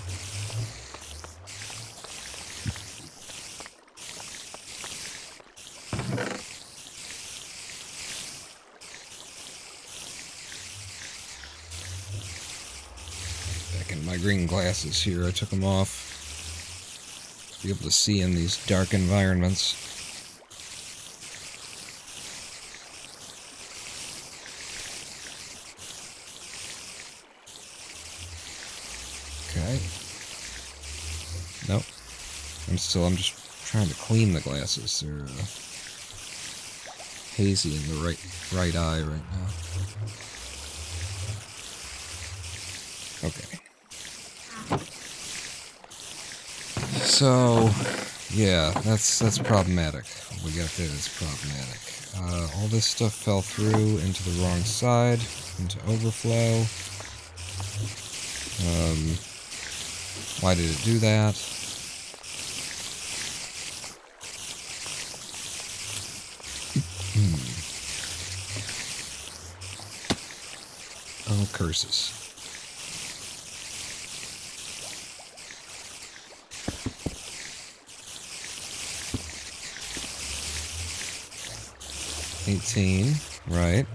Back in my green glasses here, I took them off. Be able to see in these dark environments. Okay. Nope. I'm just trying to clean the glasses. They're hazy in the right eye right now. Okay. So, yeah, that's problematic. What we got there is problematic. All this stuff fell through into the wrong side, into overflow. Why did it do that? Oh, curses. $18, right.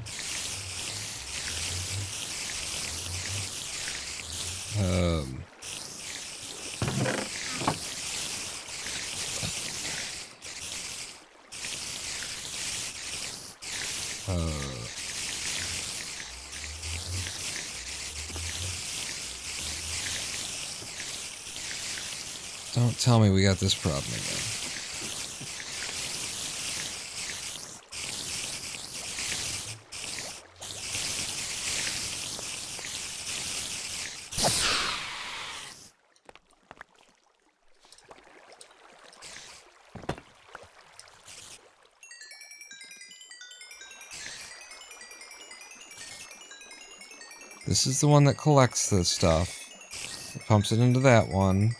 Don't tell me we got this problem again. This is the one that collects this stuff. It pumps it into that one.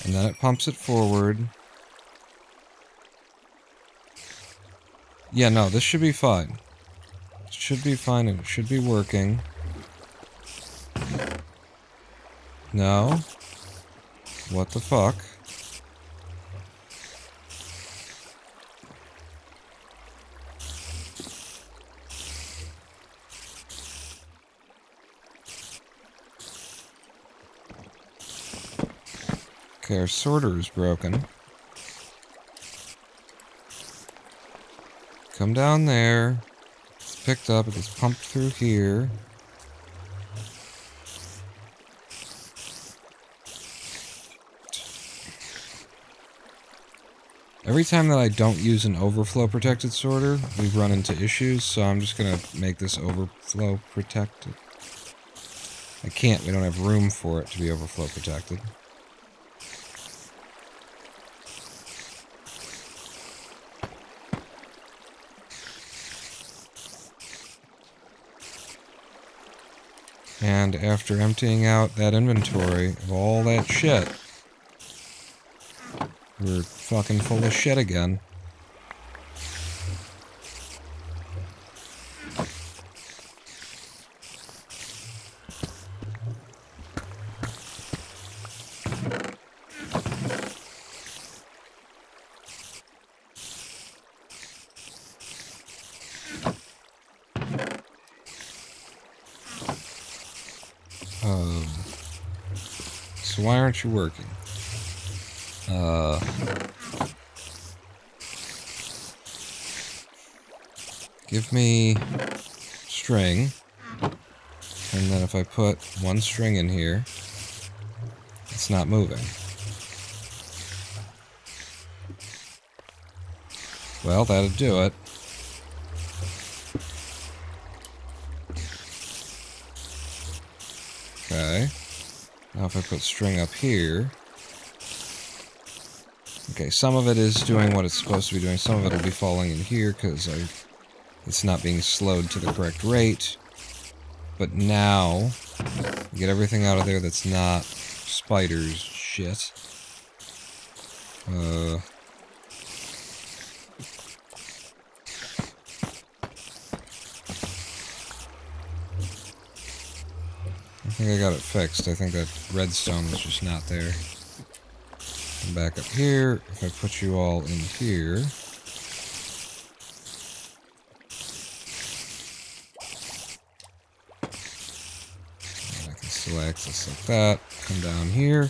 And then it pumps it forward. Yeah, no, this should be fine. It should be fine and it should be working. No? What the fuck? Okay, our sorter is broken. Come down there. It's picked up. It gets pumped through here. Every time that I don't use an overflow protected sorter, we run into issues, so I'm just gonna make this overflow protected. I can't, we don't have room for it to be overflow protected. And after emptying out that inventory of all that shit, we're fucking full of shit again. So why aren't you working? Give me string, and then if I put one string in here, it's not moving. Well, that'll do it. Okay. Now if I put string up here... Okay, some of it is doing what it's supposed to be doing. Some of it will be falling in here because it's not being slowed to the correct rate. But now, get everything out of there that's not spiders shit. think I got it fixed. I think that redstone was just not there. Come back up here. If I put you all in here. And I can still access like that. Come down here.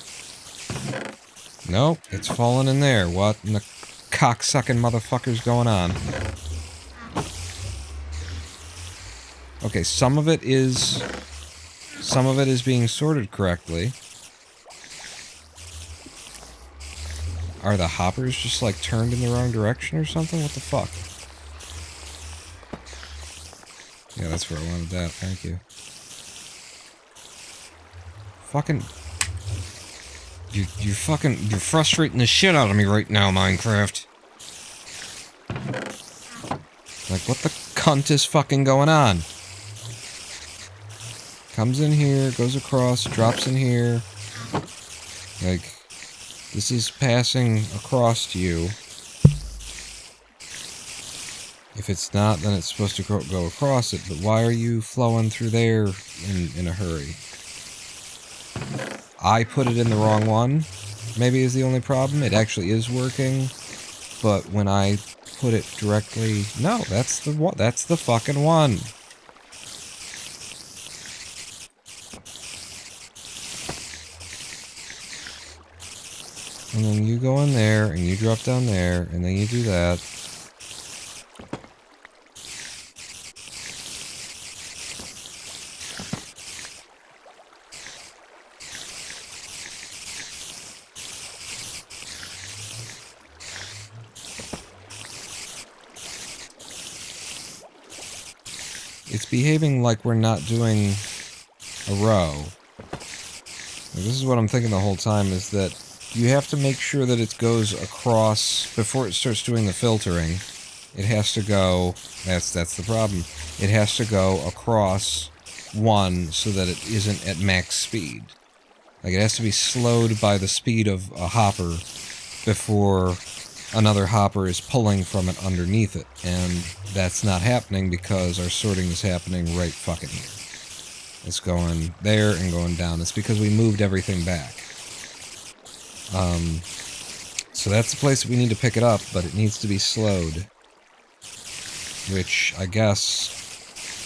Nope, it's falling in there. What in the cocksucking motherfucker's going on? Okay, some of it is being sorted correctly. Are the hoppers just like turned in the wrong direction or something? What the fuck? Yeah, that's where I wanted that. Thank you. Fucking... You're frustrating the shit out of me right now, Minecraft. Like, what the cunt is fucking going on? Comes in here, goes across, drops in here. Like, this is passing across to you. If it's not, then it's supposed to go across it, but why are you flowing through there in a hurry? I put it in the wrong one, maybe is the only problem. It actually is working, but when I put it directly... No, that's the fucking one. And then you go in there, and you drop down there, and then you do that. It's behaving like we're not doing a row. This is what I'm thinking the whole time, is that you have to make sure that it goes across before it starts doing the filtering. It has to go, that's the problem. It has to go across one so that it isn't at max speed. Like, it has to be slowed by the speed of a hopper before another hopper is pulling from it underneath it. And that's not happening because our sorting is happening right fucking here. It's going there and going down. It's because we moved everything back. So that's the place that we need to pick it up, but it needs to be slowed. Which, I guess,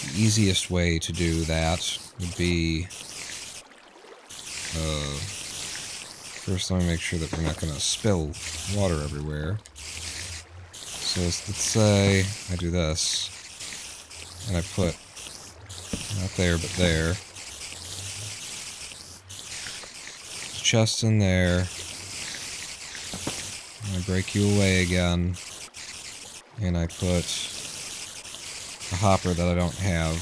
the easiest way to do that would be... first, let me make sure that we're not going to spill water everywhere. So let's say I do this, and I put, not there, but there. Chest in there. I break you away again, and I put a hopper that I don't have.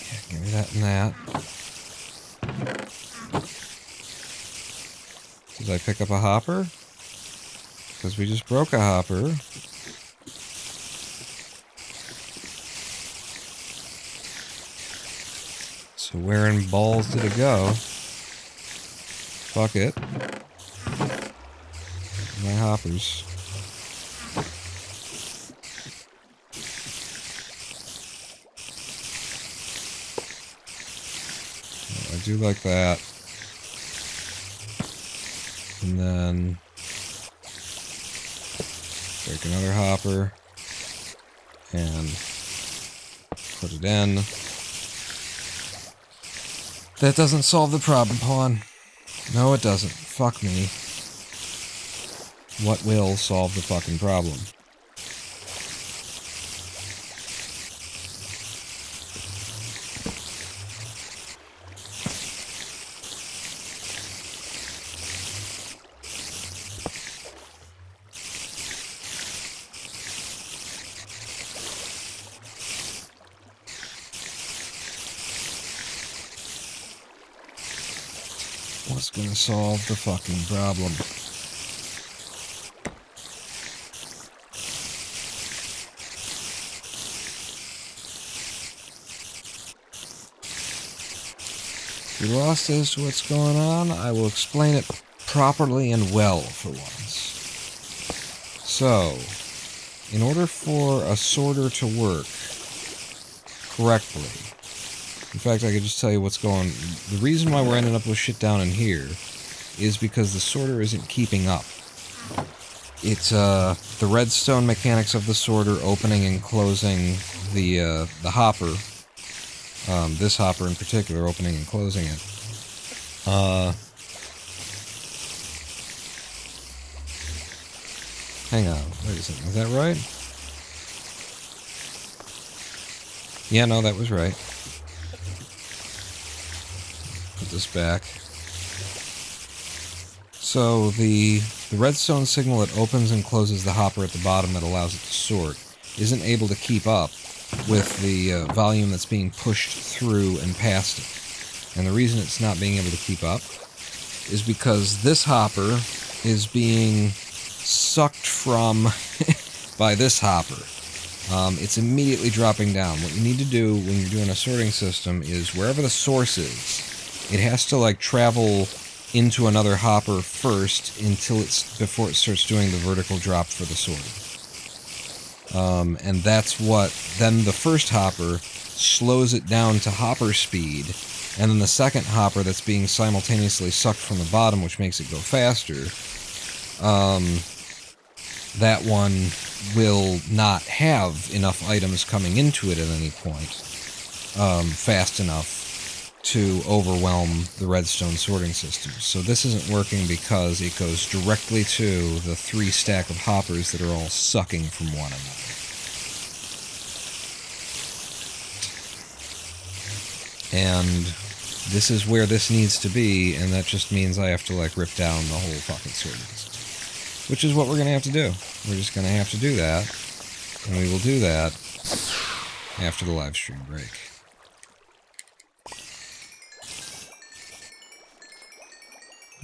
Yeah, give me that and that. Did I pick up a hopper? Because we just broke a hopper. So where in balls did it go? Fuck it. My hoppers. I do like that. And then break another hopper and put it in. That doesn't solve the problem, Pawn. No, it doesn't. Fuck me. What will solve the fucking problem? What's gonna solve the fucking problem? If you're lost as to what's going on, I will explain it properly and well for once. So, in order for a sorter to work correctly, in fact, I could just tell you what's going... The reason why we're ending up with shit down in here is because the sorter isn't keeping up. It's, the redstone mechanics of the sorter opening and closing the hopper. This hopper in particular, opening and closing it. Hang on, wait a second, is that right? Yeah, no, that was right. Put this back. So the redstone signal that opens and closes the hopper at the bottom that allows it to sort isn't able to keep up with the volume that's being pushed through and past it. And the reason it's not being able to keep up is because this hopper is being sucked from by this hopper. It's immediately dropping down. What you need to do when you're doing a sorting system is wherever the source is, it has to like travel into another hopper first before it starts doing the vertical drop for the sorting. And that's what, then the first hopper slows it down to hopper speed, and then the second hopper that's being simultaneously sucked from the bottom, which makes it go faster, that one will not have enough items coming into it at any point fast enough to overwhelm the redstone sorting system. So this isn't working because it goes directly to the 3 stack of hoppers that are all sucking from one another. And this is where this needs to be, and that just means I have to like rip down the whole fucking sorting system. Which is what we're going to have to do. We're just going to have to do that, and we will do that after the live stream break.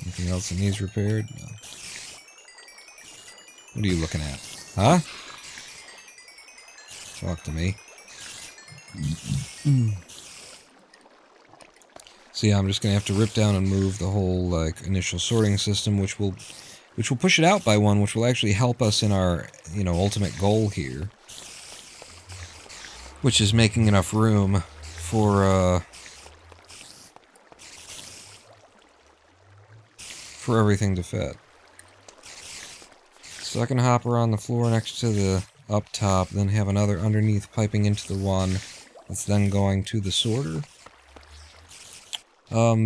Anything else that needs repaired? No. What are you looking at? Huh? Talk to me. So yeah, I'm just going to have to rip down and move the whole like initial sorting system, which will push it out by one, which will actually help us in our, ultimate goal here. Which is making enough room for everything to fit. Second hopper on the floor next to the up top, then have another underneath piping into the one that's then going to the sorter.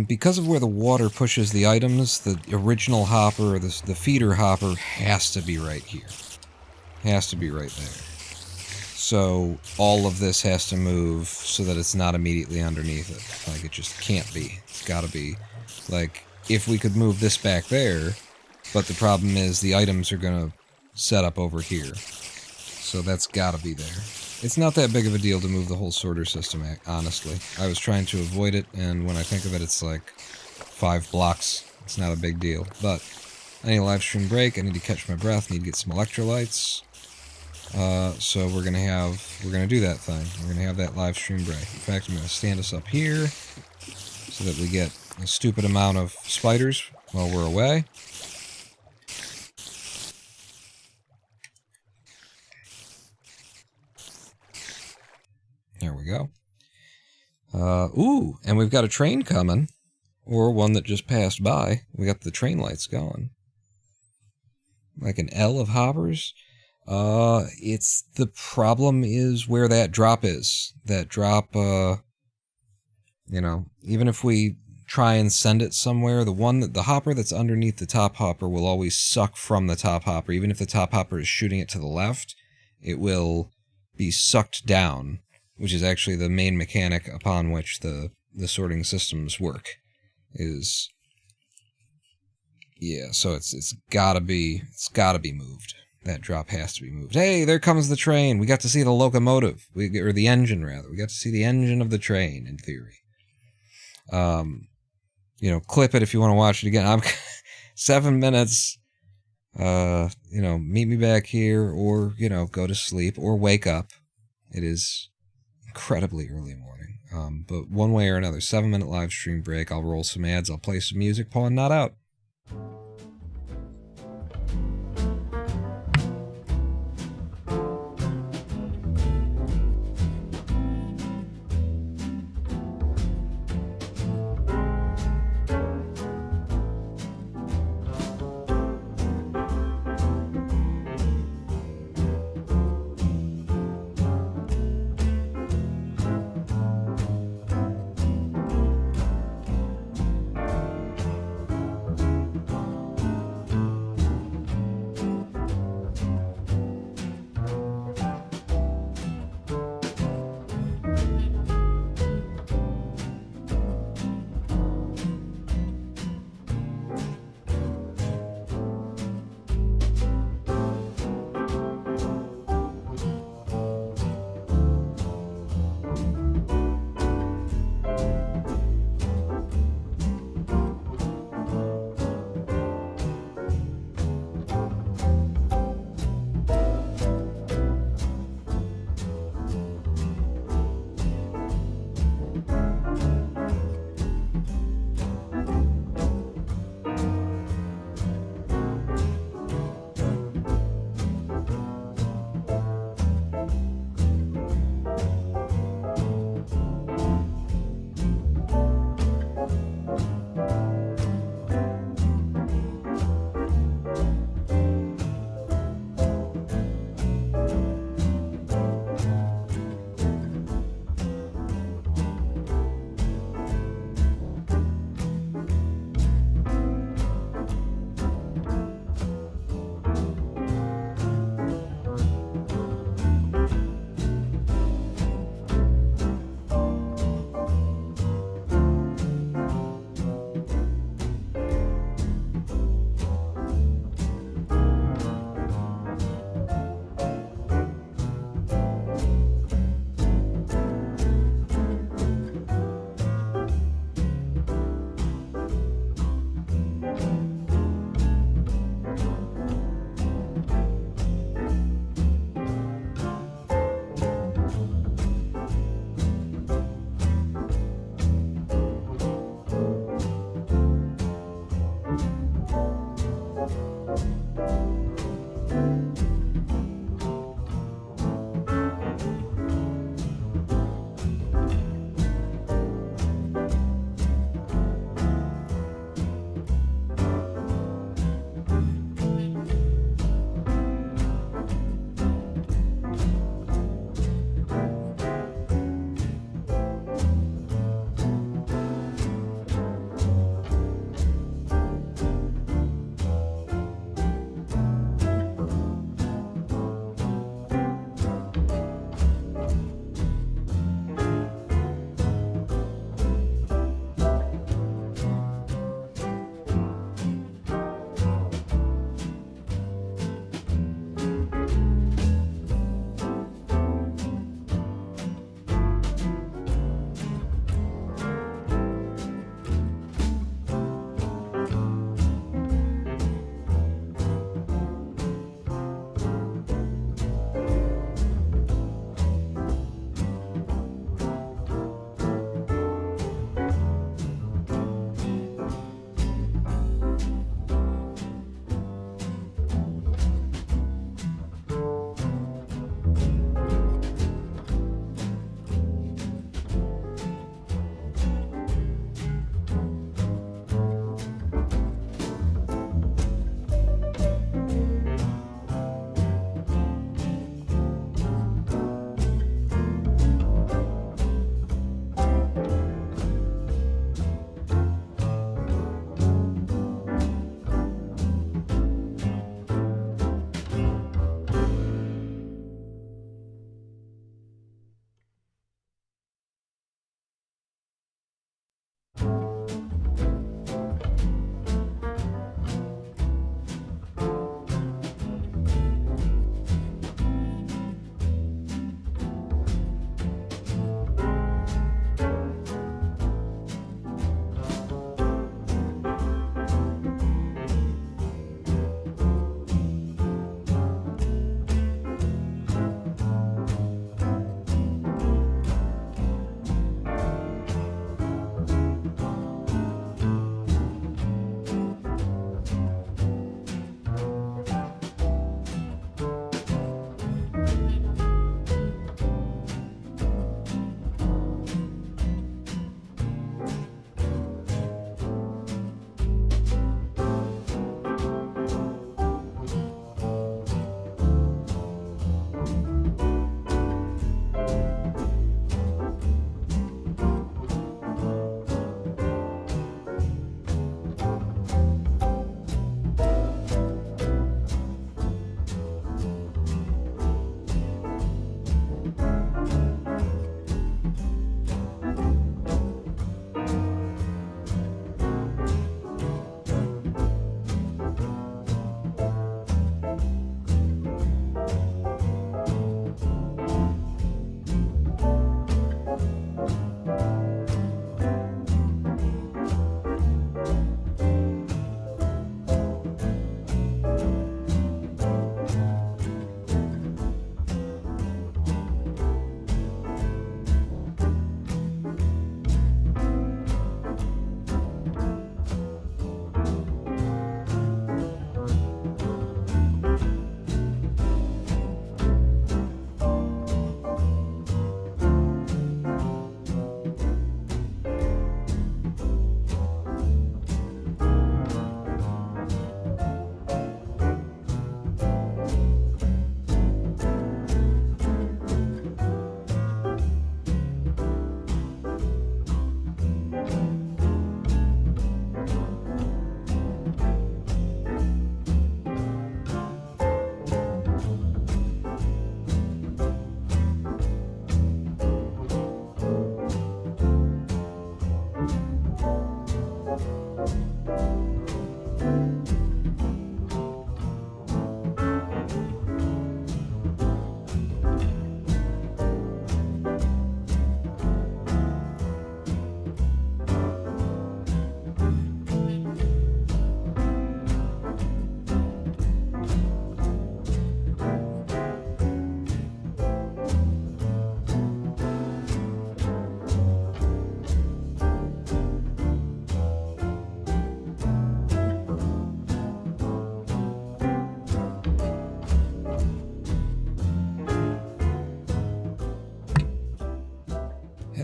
Because of where the water pushes the items, the original hopper, or the feeder hopper, has to be right here. Has to be right there. So, all of this has to move so that it's not immediately underneath it. Like, it just can't be. It's gotta be. Like, if we could move this back there, but the problem is the items are gonna set up over here. So that's gotta be there. It's not that big of a deal to move the whole sorter system, honestly. I was trying to avoid it, and when I think of it, it's like 5 blocks. It's not a big deal. But I need a live stream break. I need to catch my breath. Need to get some electrolytes. So we're gonna do that thing. We're gonna have that live stream break. In fact, I'm gonna stand us up here so that we get a stupid amount of spiders while we're away. There we go. Ooh, and we've got a train coming. Or one that just passed by. We got the train lights going. Like an L of hoppers. It's the problem is where that drop is. That drop, even if we try and send it somewhere, the hopper that's underneath the top hopper will always suck from the top hopper. Even if the top hopper is shooting it to the left, it will be sucked down, which is actually the main mechanic upon which the sorting systems work. So it's gotta be moved. That drop has to be moved. Hey, there comes the train. We got to see the locomotive. Or the engine, rather. We got to see the engine of the train, in theory. Clip it if you want to watch it again. I'm 7 minutes. Meet me back here, or, go to sleep, or wake up. It is incredibly early morning. But one way or another, 7-minute live stream break. I'll roll some ads. I'll play some music. Pulling not out.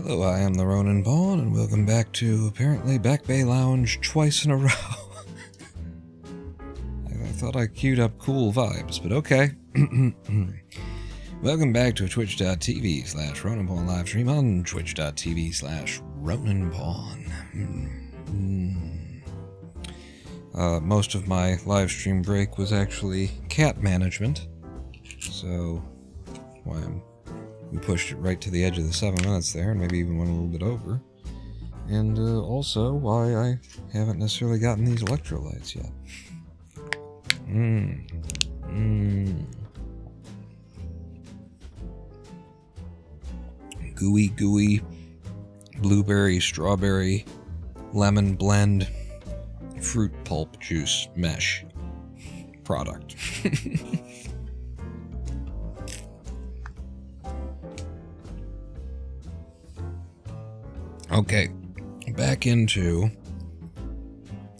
Hello, I am the Ronin Pawn, and welcome back to, apparently, Back Bay Lounge twice in a row. I thought I queued up cool vibes, but okay. Welcome back to twitch.tv/Ronin Pawn live stream on twitch.tv/Ronin Pawn. Most of my live stream break was actually cat management, so why we pushed it right to the edge of the 7 minutes there, and maybe even went a little bit over. And also why I haven't necessarily gotten these electrolytes yet. Gooey, blueberry, strawberry, lemon blend, fruit pulp juice mesh product. Okay, back into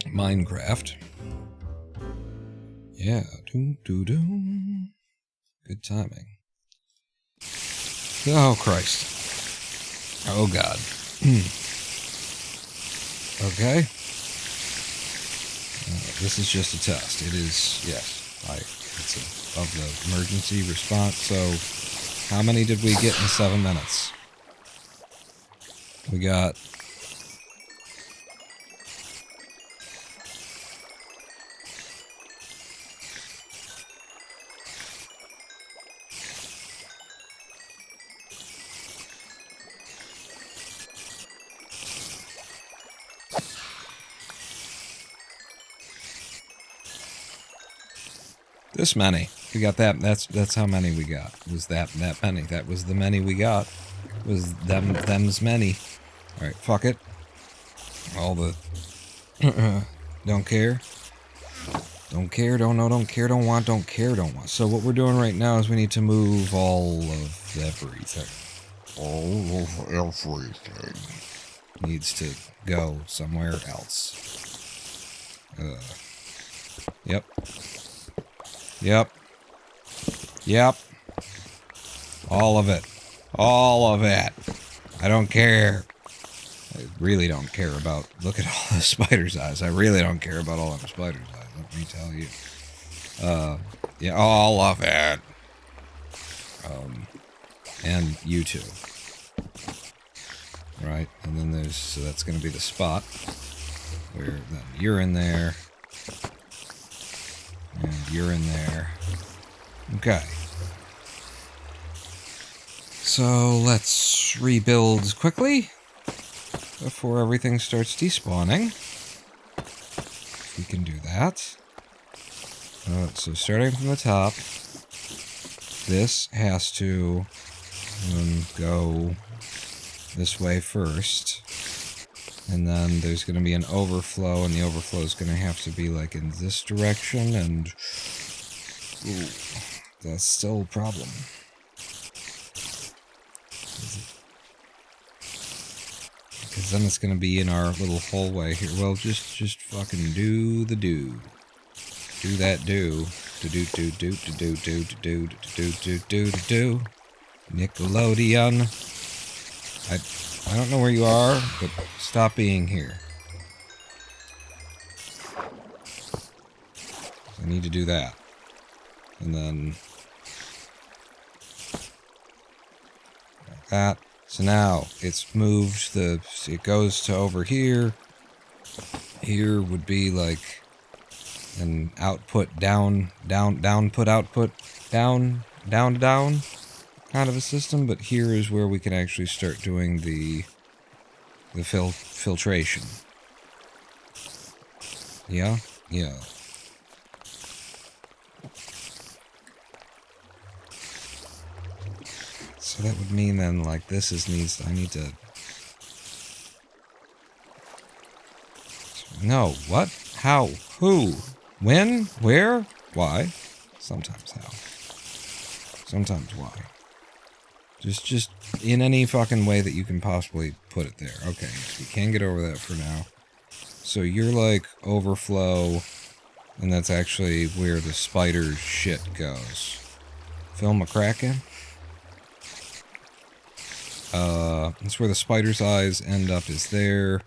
Minecraft. Yeah, doom. Good timing. Oh, Christ. Oh, God. Okay. This is just a test. It is, yes, it's of the emergency response. So, how many did we get in 7 minutes? We got... this many. We got that. That's how many we got. Was that many? That was the many we got. Was them's many. All right, fuck it. All the don't care. Don't care, don't know, don't care, don't want, don't care, don't want. So what we're doing right now is we need to move all of everything. All of everything needs to go somewhere else. Yep. All of it. All of it. I don't care. I really don't care about... Look at all the spider's eyes. I really don't care about all them spider's eyes. Let me tell you. Yeah, all of it. And you too. Right? And then there's... So that's going to be the spot. Where then you're in there. And you're in there. Okay. So let's rebuild quickly before everything starts despawning. We can do that. So starting from the top, this has to go this way first. And then there's going to be an overflow, and the overflow is going to have to be like in this direction, and ooh, that's still a problem. Because then it's going to be in our little hallway here. Well, just fucking do the do. Do that do. Do. Nickelodeon. I don't know where you are, but stop being here. I need to do that. And then... like that. So now, it's moved the... It goes to over here. Here would be like... an output down, put output, down, down. Kind of a system, but here is where we can actually start doing the filtration. Yeah? Yeah. So that would mean then, like, this is I need to... No, what? How? Who? When? Where? Why? Sometimes how. Sometimes why. Just in any fucking way that you can possibly put it there. Okay, so we can get over that for now. So you're like overflow, and that's actually where the spider shit goes. Film a Kraken? That's where the spider's eyes end up, is there.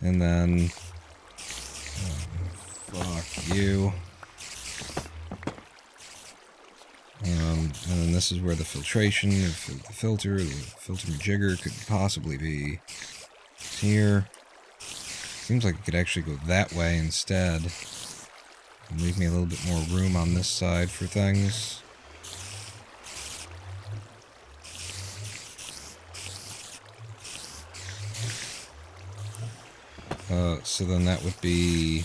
And then... fuck you. And then this is where the filtration, the filter majigger could possibly be. It's here. Seems like it could actually go that way instead. And leave me a little bit more room on this side for things. So then that would be...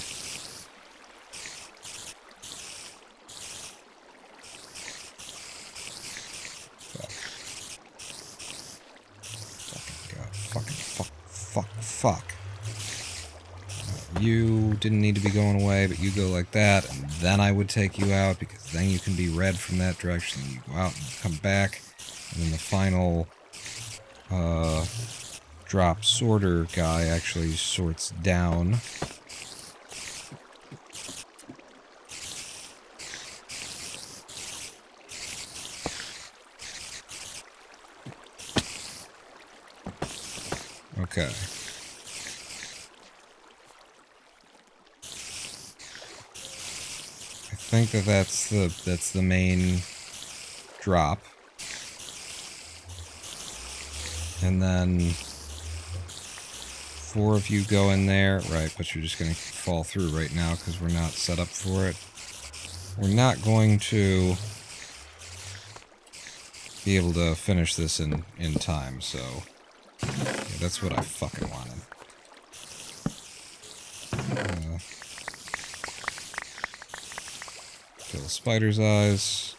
Fuck. You didn't need to be going away, but you go like that, and then I would take you out, because then you can be read from that direction, and you go out and come back, and then the final drop sorter guy actually sorts down. Okay. I think that's the main drop. And then 4 of you go in there, right, but you're just going to fall through right now because we're not set up for it. We're not going to be able to finish this in time, so yeah, that's what I fucking wanted. Kill the spider's eyes.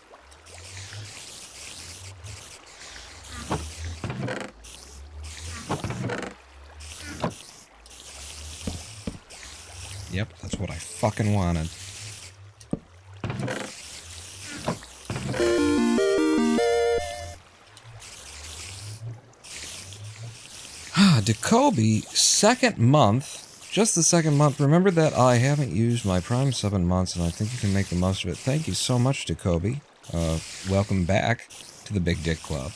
Yep, that's what I fucking wanted. Decoby, second month. Just the second month. Remember that I haven't used my Prime sub in months, and I think you can make the most of it. Thank you so much, Decoby. Welcome back to the Big Dick Club.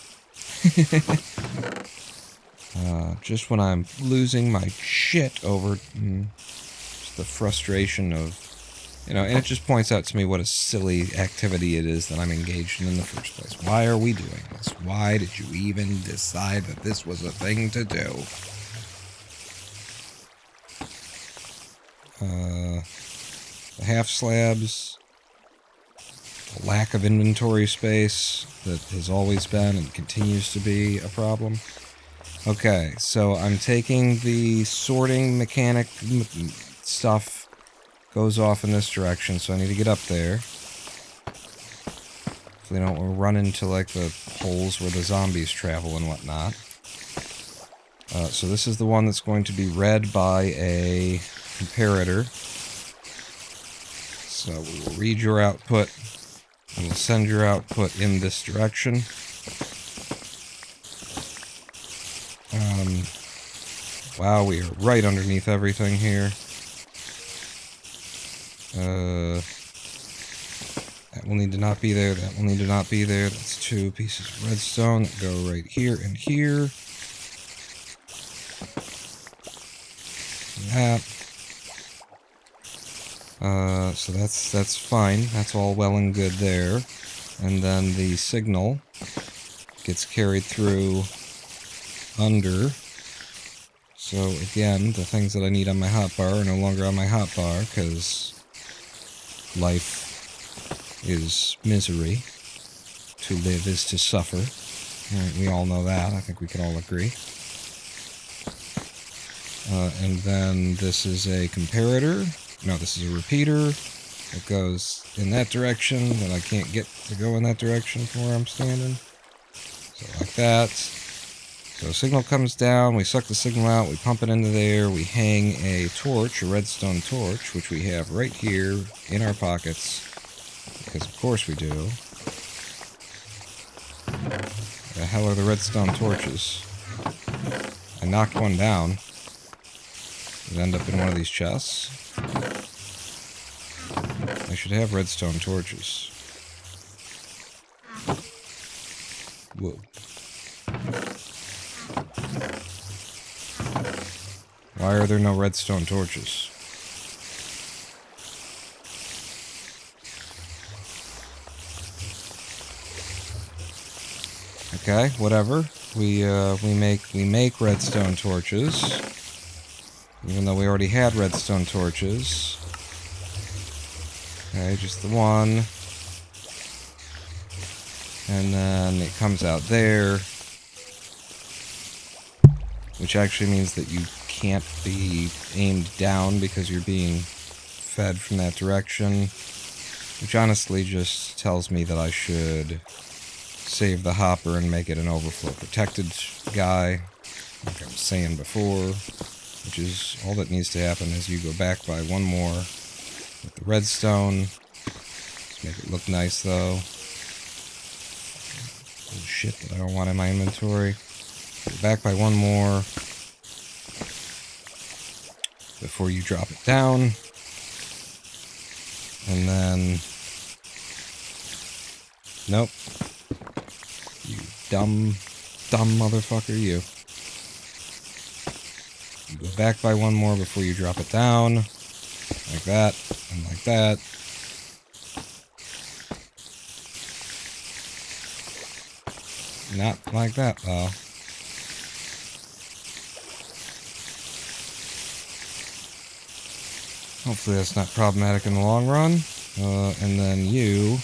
Just when I'm losing my shit over just the frustration of, you know, and it just points out to me what a silly activity it is that I'm engaged in the first place. Why are we doing this? Why did you even decide that this was a thing to do? The half slabs, the lack of inventory space that has always been and continues to be a problem. Okay, so I'm taking the sorting mechanic stuff, goes off in this direction, so I need to get up there. So they don't run into like the holes where the zombies travel and whatnot. So this is the one that's going to be read by a comparator. So we will read your output, and we'll send your output in this direction. Wow, we are right underneath everything here. That will need to not be there, that will need to not be there. That's 2 pieces of redstone that go right here and here. That. So that's fine. That's all well and good there. And then the signal gets carried through under. So again, the things that I need on my hotbar are no longer on my hotbar, because life is misery. To live is to suffer. Right, we all know that. I think we can all agree. And then this is a comparator. No, this is a repeater. It goes in that direction, but I can't get to go in that direction from where I'm standing. So like that. So signal comes down, we suck the signal out, we pump it into there, we hang a torch, a redstone torch, which we have right here in our pockets, because of course we do. Where the hell are the redstone torches? I knocked one down. It end up in one of these chests. I should have redstone torches. Whoa. Why are there no redstone torches? Okay, whatever. We make redstone torches. Even though we already had redstone torches. Okay, just the one. And then it comes out there. Which actually means that you can't be aimed down because you're being fed from that direction. Which honestly just tells me that I should save the hopper and make it an overflow protected guy, like I was saying before, which is all that needs to happen as you go back by one more with the redstone. Let's make it look nice though. Oh, shit that I don't want in my inventory. Go back by one more before you drop it down. And then... Nope. You dumb motherfucker, you. You go back by one more before you drop it down. Like that, and like that. Not like that, though. Hopefully that's not problematic in the long run. And then you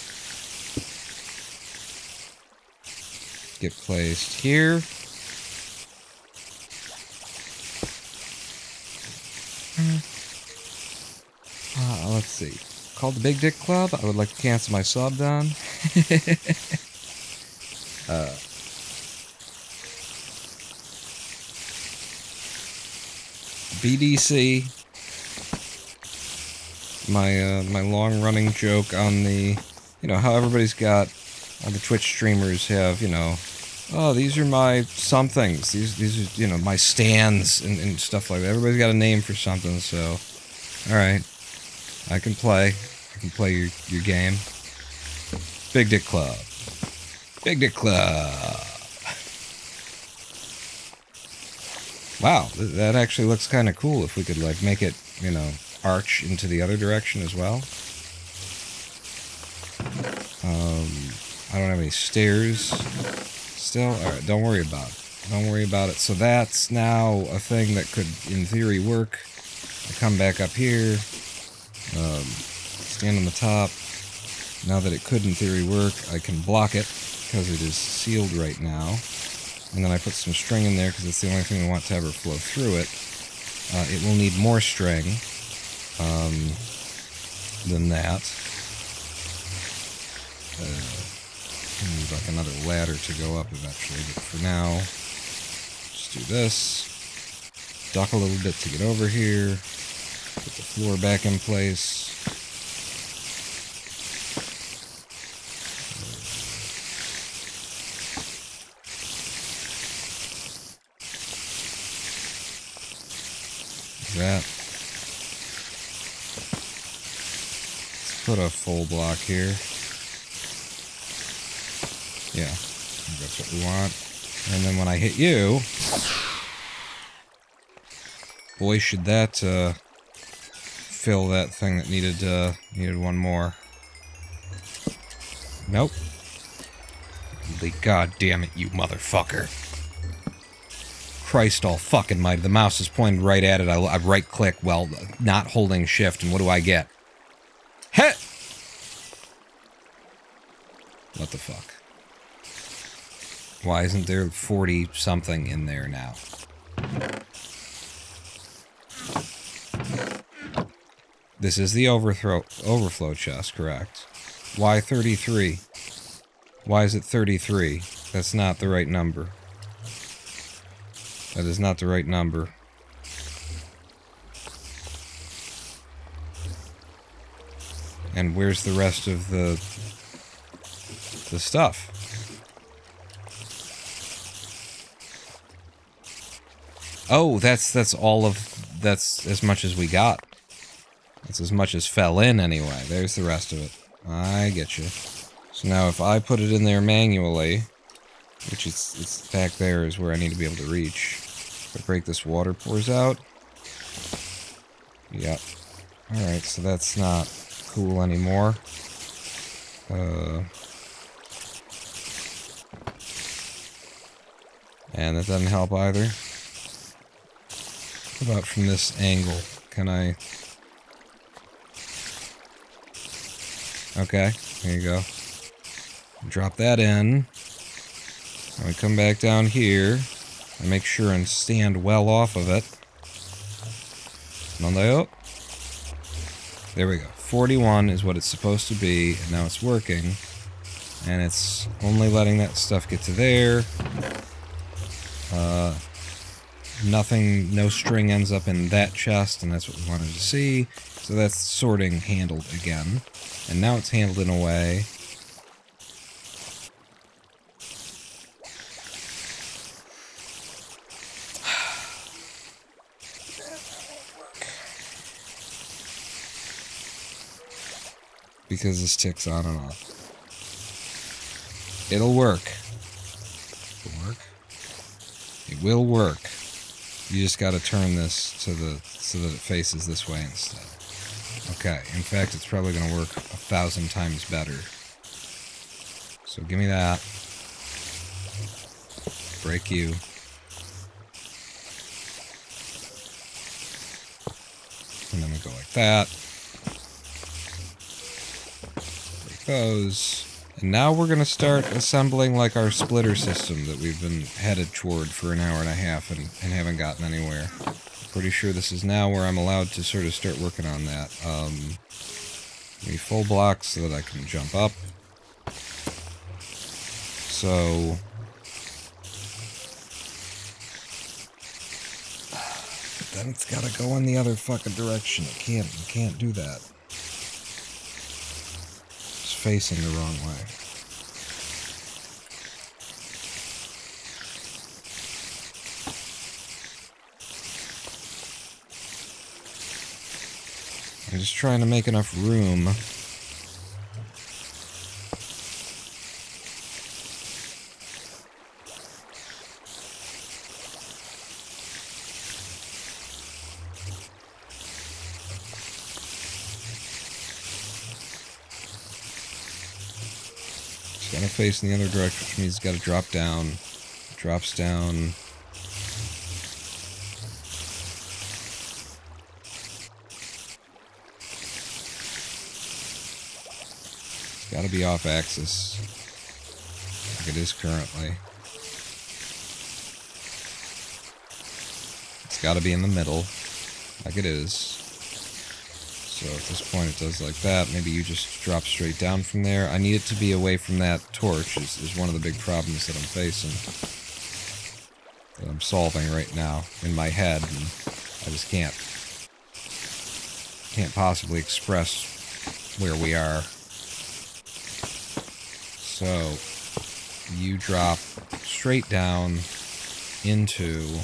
get placed here. Let's see. Called the Big Dick Club. I would like to cancel my sub down. BDC. My long-running joke on the, you know, how everybody's got, all the Twitch streamers have, you know, oh, these are my somethings, these are, you know, my stands and stuff like that. Everybody's got a name for something, so, alright, I can play your game. Big Dick Club. Big Dick Club. Wow, that actually looks kind of cool if we could, like, make it, you know, arch into the other direction as well. I don't have any stairs still. Alright, don't worry about it. Don't worry about it. So that's now a thing that could, in theory, work. I come back up here, stand on the top. Now that it could, in theory, work, I can block it because it is sealed right now. And then I put some string in there because it's the only thing we want to ever flow through it. It will need more string than that. I need like another ladder to go up eventually, but for now, just do this. Duck a little bit to get over here. Put the floor back in place. That. Let's put a full block here. Yeah, that's what we want. And then when I hit you, boy, should that fill that thing that needed one more. Nope. God damn it, you motherfucker. Christ all fucking mighty. The mouse is pointed right at it. I right-click while not holding shift, and what do I get? Heh! What the fuck? Why isn't there 40-something in there now? This is the overflow chest, correct? Why 33? Why is it 33? That's not the right number. That is not the right number. And where's the rest of the stuff? Oh, that's all of, that's as much as we got. That's as much as fell in anyway. There's the rest of it. I get you. So now if I put it in there manually, which it's back there is where I need to be able to reach. If I break this water pours out. Yep. Alright, so that's not cool anymore. And that doesn't help either. How about from this angle? Can I... Okay, there you go. Drop that in. And we come back down here and make sure and stand well off of it. There we go. 41 is what it's supposed to be, and now it's working. And it's only letting that stuff get to there. Nothing, no string ends up in that chest, and that's what we wanted to see. So that's sorting handled again. And now it's handled in a way. Because this ticks on and off. It'll work. It'll work. It will work. You just gotta turn this to the so that it faces this way instead. Okay, in fact it's probably gonna work 1,000 times better. So give me that. Break you. And then we go like that. Break those. And now we're going to start assembling like our splitter system that we've been headed toward for an hour and a half and haven't gotten anywhere. Pretty sure this is now where I'm allowed to sort of start working on that. Give me full blocks so that I can jump up. So... then it's got to go in the other fucking direction. It can't do that. Facing the wrong way. I'm just trying to make enough room. Gotta face in the other direction, which means it's gotta drop down. Drops down. It's gotta be off axis. Like it is currently. It's gotta be in the middle. Like it is. So at this point it does like that. Maybe you just drop straight down from there. I need it to be away from that torch is one of the big problems that I'm facing. That I'm solving right now in my head. And I just can't possibly express where we are. So you drop straight down into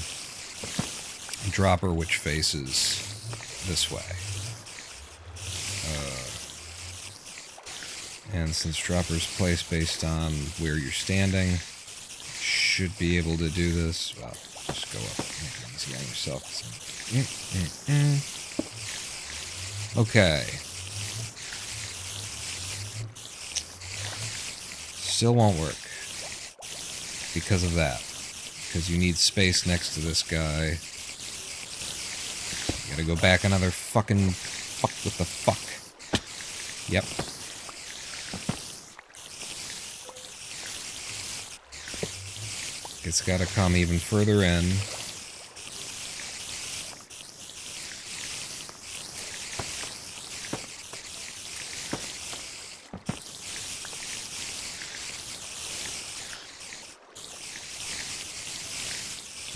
a dropper which faces this way. And since dropper's placed based on where you're standing, should be able to do this. Well, just go up and make it easy on yourself. Okay. Still won't work. Because of that. Because you need space next to this guy. You gotta go back another fucking... fuck with the fuck. Yep. It's gotta come even further in.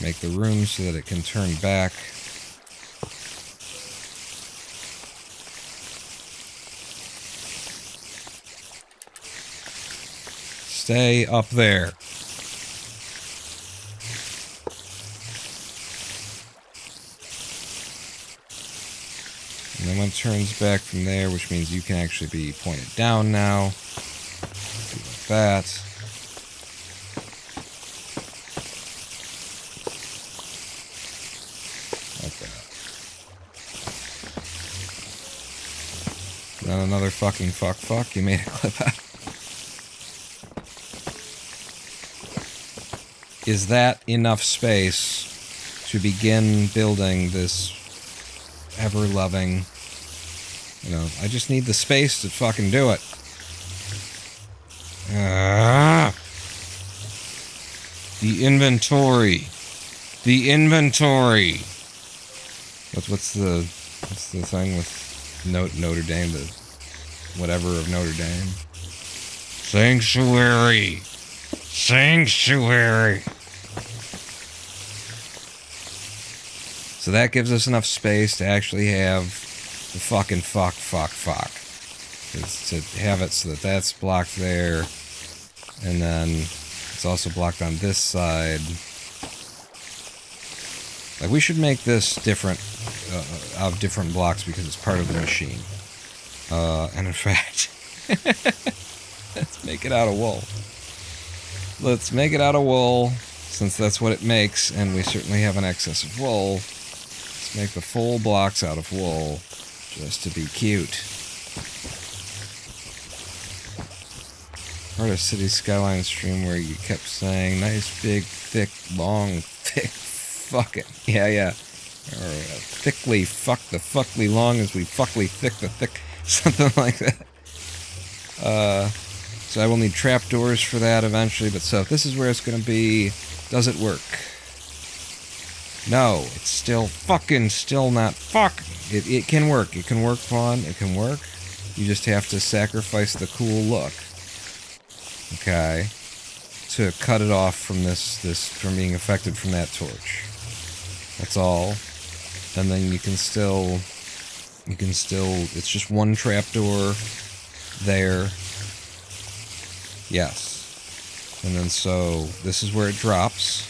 Make the room so that it can turn back. Stay up there. And then when it turns back from there, which means you can actually be pointed down now. Do like that. Like that. Not another fucking fuck. You made a clip out. Is that enough space to begin building this ever-loving... You know, I just need the space to fucking do it. The inventory. The inventory. What's the thing with Notre Dame? The whatever of Notre Dame. Sanctuary. Sanctuary. So that gives us enough space to actually have the fucking fuck. It's to have it so that that's blocked there. And then it's also blocked on this side. Like, we should make this different, out of different blocks because it's part of the machine. And in fact, let's make it out of wool. Let's make it out of wool, since that's what it makes, and we certainly have an excess of wool. Let's make the full blocks out of wool, just to be cute. Heard a City Skyline stream where you kept saying, nice, big, thick, long, thick, fucking. Yeah. Or thickly, fuck the fuckly long as we fuckly thick the thick. Something like that. So I will need trapdoors for that eventually, but so if this is where it's going to be, does it work? No, it's still not fuck. It can work. It can work, Vaughn. It can work. You just have to sacrifice the cool look. Okay. To cut it off from this from being affected from that torch. That's all. And then you can still, it's just one trapdoor there. Yes. And then so, this is where it drops.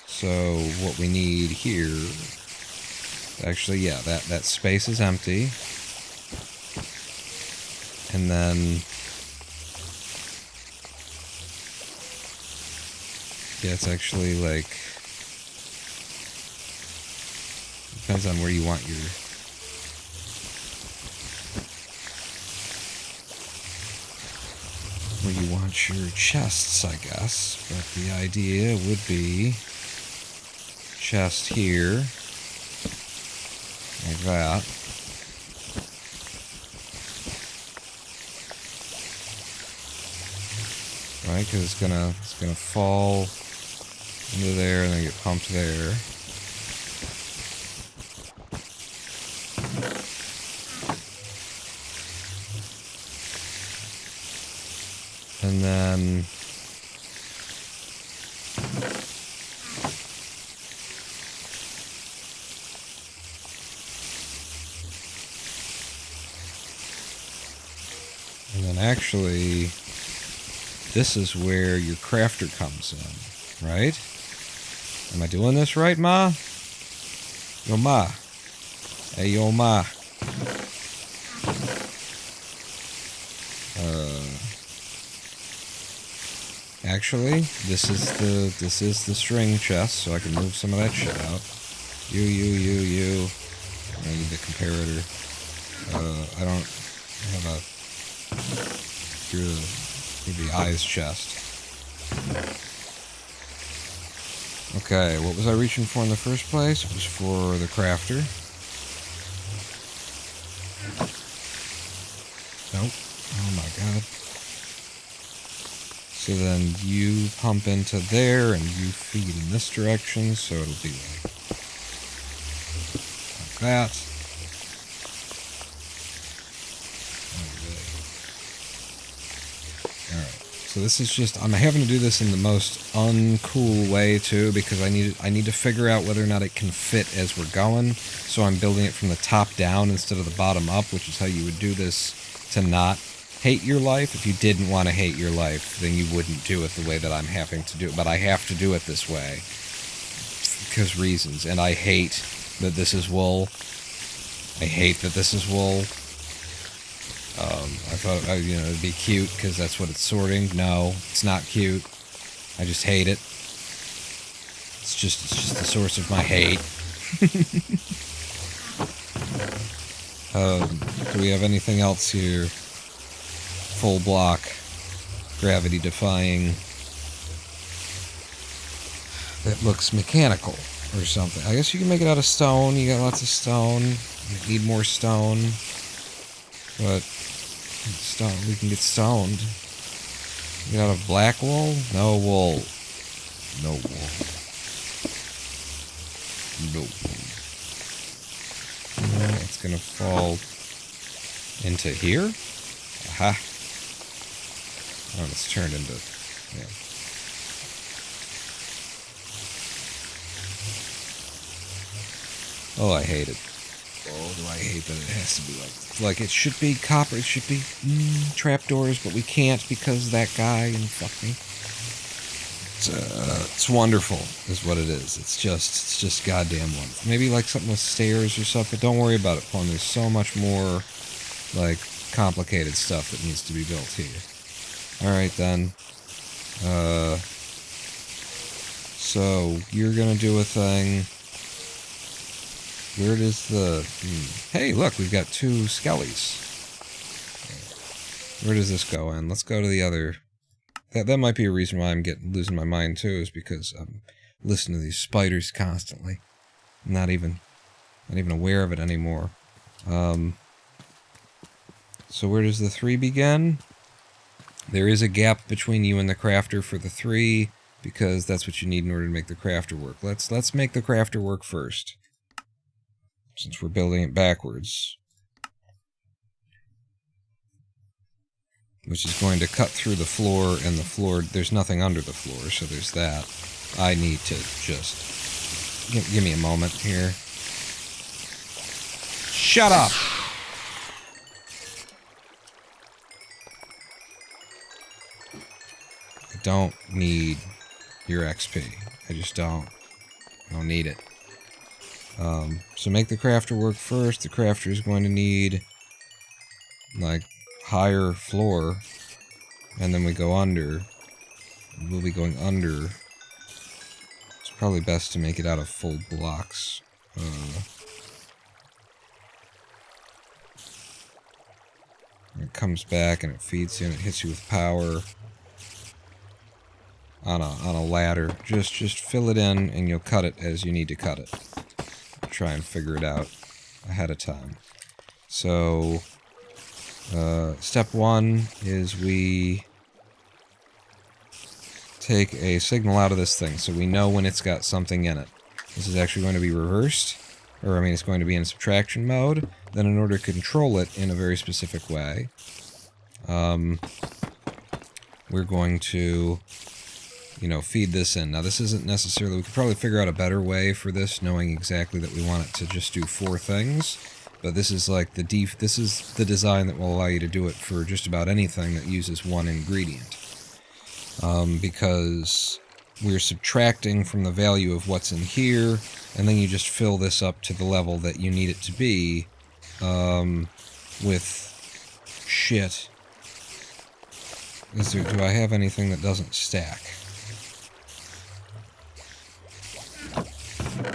So, what we need here, actually, yeah, that space is empty. And then, yeah, it's actually like, depends on where you want your, chests, I guess. But the idea would be chest here, like that. Right, because it's gonna fall into there and then get pumped there. And then actually this is where your crafter comes in, right? Am I doing this right, Ma? Yo, Ma. Hey, yo, Ma. Actually, this is the string chest, so I can move some of that shit out. You. I need the comparator. I don't have a through the eyes chest. Okay, what was I reaching for in the first place? It was for the crafter. Nope. Oh my god. So then you pump into there and you feed in this direction, so it'll be like that. So this is just, I'm having to do this in the most uncool way too, because I need to figure out whether or not it can fit as we're going. So I'm building it from the top down instead of the bottom up, which is how you would do this to not hate your life. If you didn't want to hate your life, then you wouldn't do it the way that I'm having to do it. But I have to do it this way because reasons. And I hate that this is wool. I hate that this is wool. I thought, it'd be cute because that's what it's sorting. No, it's not cute. I just hate it. It's just the source of my hate. Do we have anything else here? Full block. Gravity defying. That looks mechanical or something. I guess you can make it out of stone. You got lots of stone. You need more stone. But stone, we can get stoned. Get out of black wool? No wool. No wool. No wool. It's gonna fall into here? Aha. Oh, it's turned into... Yeah. Oh, I hate it. Oh, do I hate that it has to be like it should be copper, it should be trapdoors, but we can't because that guy and fuck me. It's wonderful, is what it is. It's just goddamn wonderful. Maybe like something with stairs or something. Don't worry about it, Plum. There's so much more like complicated stuff that needs to be built here. Alright then. So you're gonna do a thing. Where does the... Hey, look, we've got 2 skellies. Where does this go in? Let's go to the other... That might be a reason why I'm losing my mind, too, is because I'm listening to these spiders constantly. I'm not even aware of it anymore. So where does the 3 begin? There is a gap between you and the crafter for the 3, because that's what you need in order to make the crafter work. Let's make the crafter work first. Since we're building it backwards. Which is going to cut through the floor, and the floor, there's nothing under the floor, so there's that. I need to just... Give me a moment here. Shut up! I don't need your XP. I just don't. I don't need it. So make the crafter work first. The crafter is going to need, like, higher floor. And then we go under. We'll be going under. It's probably best to make it out of full blocks. It comes back and it feeds you and it hits you with power. On a ladder. Just fill it in and you'll cut it as you need to cut it. Try and figure it out ahead of time. So, step 1 is we take a signal out of this thing, so we know when it's got something in it. This is actually going to be reversed, or I mean it's going to be in subtraction mode. Then in order to control it in a very specific way, we're going to... you know, feed this in. Now, this isn't necessarily... We could probably figure out a better way for this, knowing exactly that we want it to just do 4 things. But this is like this is the design that will allow you to do it for just about anything that uses 1 ingredient. Because we're subtracting from the value of what's in here, and then you just fill this up to the level that you need it to be, with shit. Do I have anything that doesn't stack?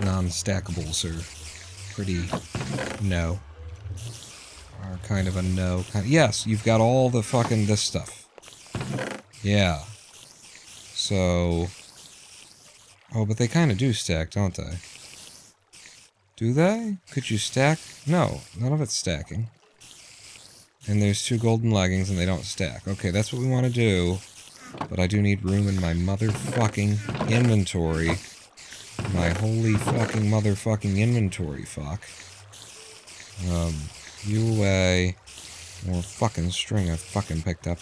Non-stackables are pretty no. Are kind of a no. Yes, you've got all the fucking this stuff. Yeah. So... Oh, but they kind of do stack, don't they? Do they? Could you stack? No, none of it's stacking. And there's 2 golden leggings and they don't stack. Okay, that's what we want to do. But I do need room in my motherfucking inventory. My holy fucking motherfucking inventory, fuck. You away. More fucking string I fucking picked up.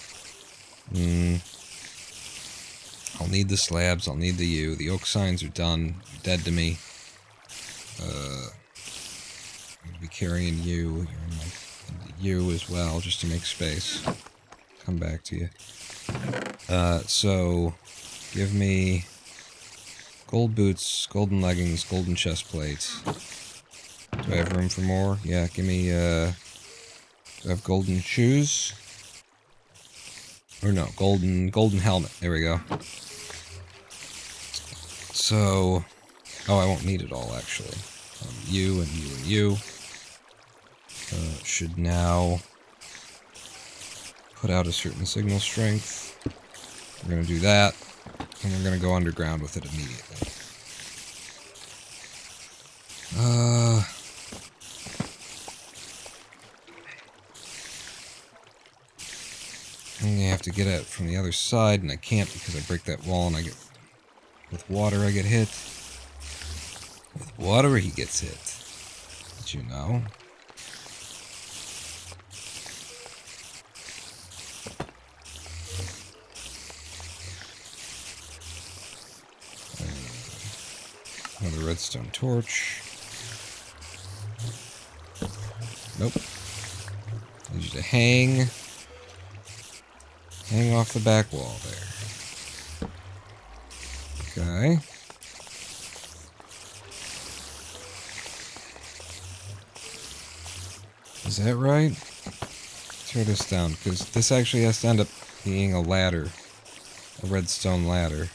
I'll need the slabs, I'll need the U. The oak signs are done. You're dead to me. I'm gonna be carrying you. You're in my U as well, just to make space. Come back to you. So, give me gold boots, golden leggings, golden chest plates. Do I have room for more? Yeah, give me, do I have golden shoes? Or no, golden helmet. There we go. So, oh, I won't need it all, actually. You and you and you. should now put out a certain signal strength. We're going to do that, and we're going to go underground with it immediately. And you have to get it from the other side, and I can't because I break that wall, and I get... With water, I get hit. With water, he gets hit. Did you know? Another redstone torch. Nope. Need you to hang off the back wall there. Okay. Is that right? Tear this down, because this actually has to end up being a ladder. A redstone ladder.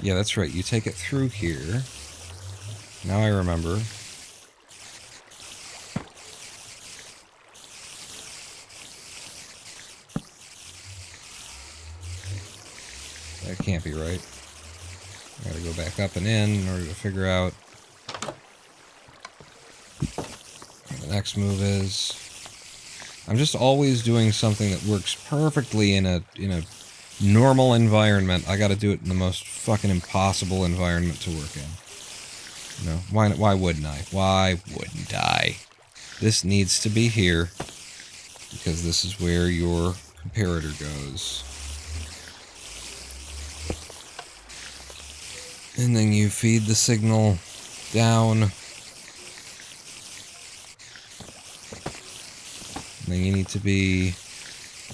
Yeah, that's right. You take it through here. Now I remember. That can't be right. I gotta go back up and in order to figure out what the next move is. I'm just always doing something that works perfectly in a normal environment. I gotta do it in the most fucking impossible environment to work in. You know, why wouldn't I? Why wouldn't I? This needs to be here, because this is where your comparator goes. And then you feed the signal down. And then you need to be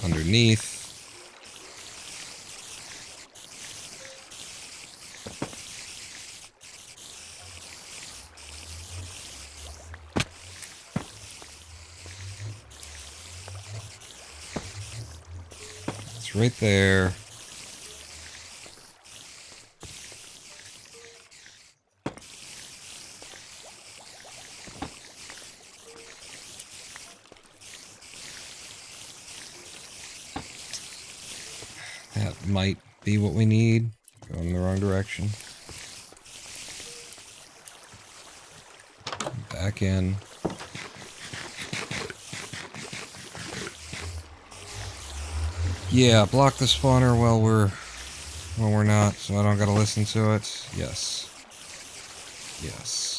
underneath. It's right there. That might be what we need. Going in the wrong direction. Back in. Yeah, block the spawner while we're not, so I don't gotta listen to it. Yes. Yes.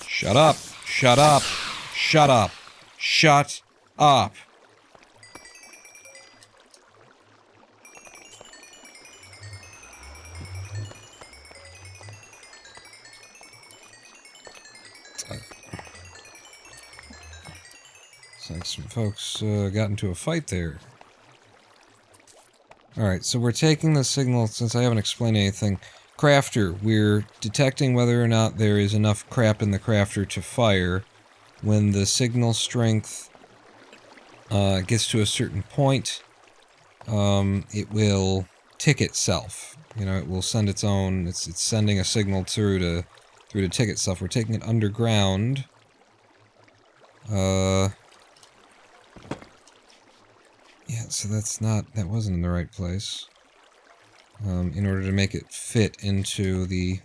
Shut up! Shut up! Shut up! Shut up! Looks like some folks got into a fight there. Alright, so we're taking the signal, since I haven't explained anything. Crafter, we're detecting whether or not there is enough crap in the crafter to fire. When the signal strength gets to a certain point, it will tick itself. You know, it will send its own. It's sending a signal through to tick itself. We're taking it underground. Yeah, so that wasn't in the right place. In order to make it fit into the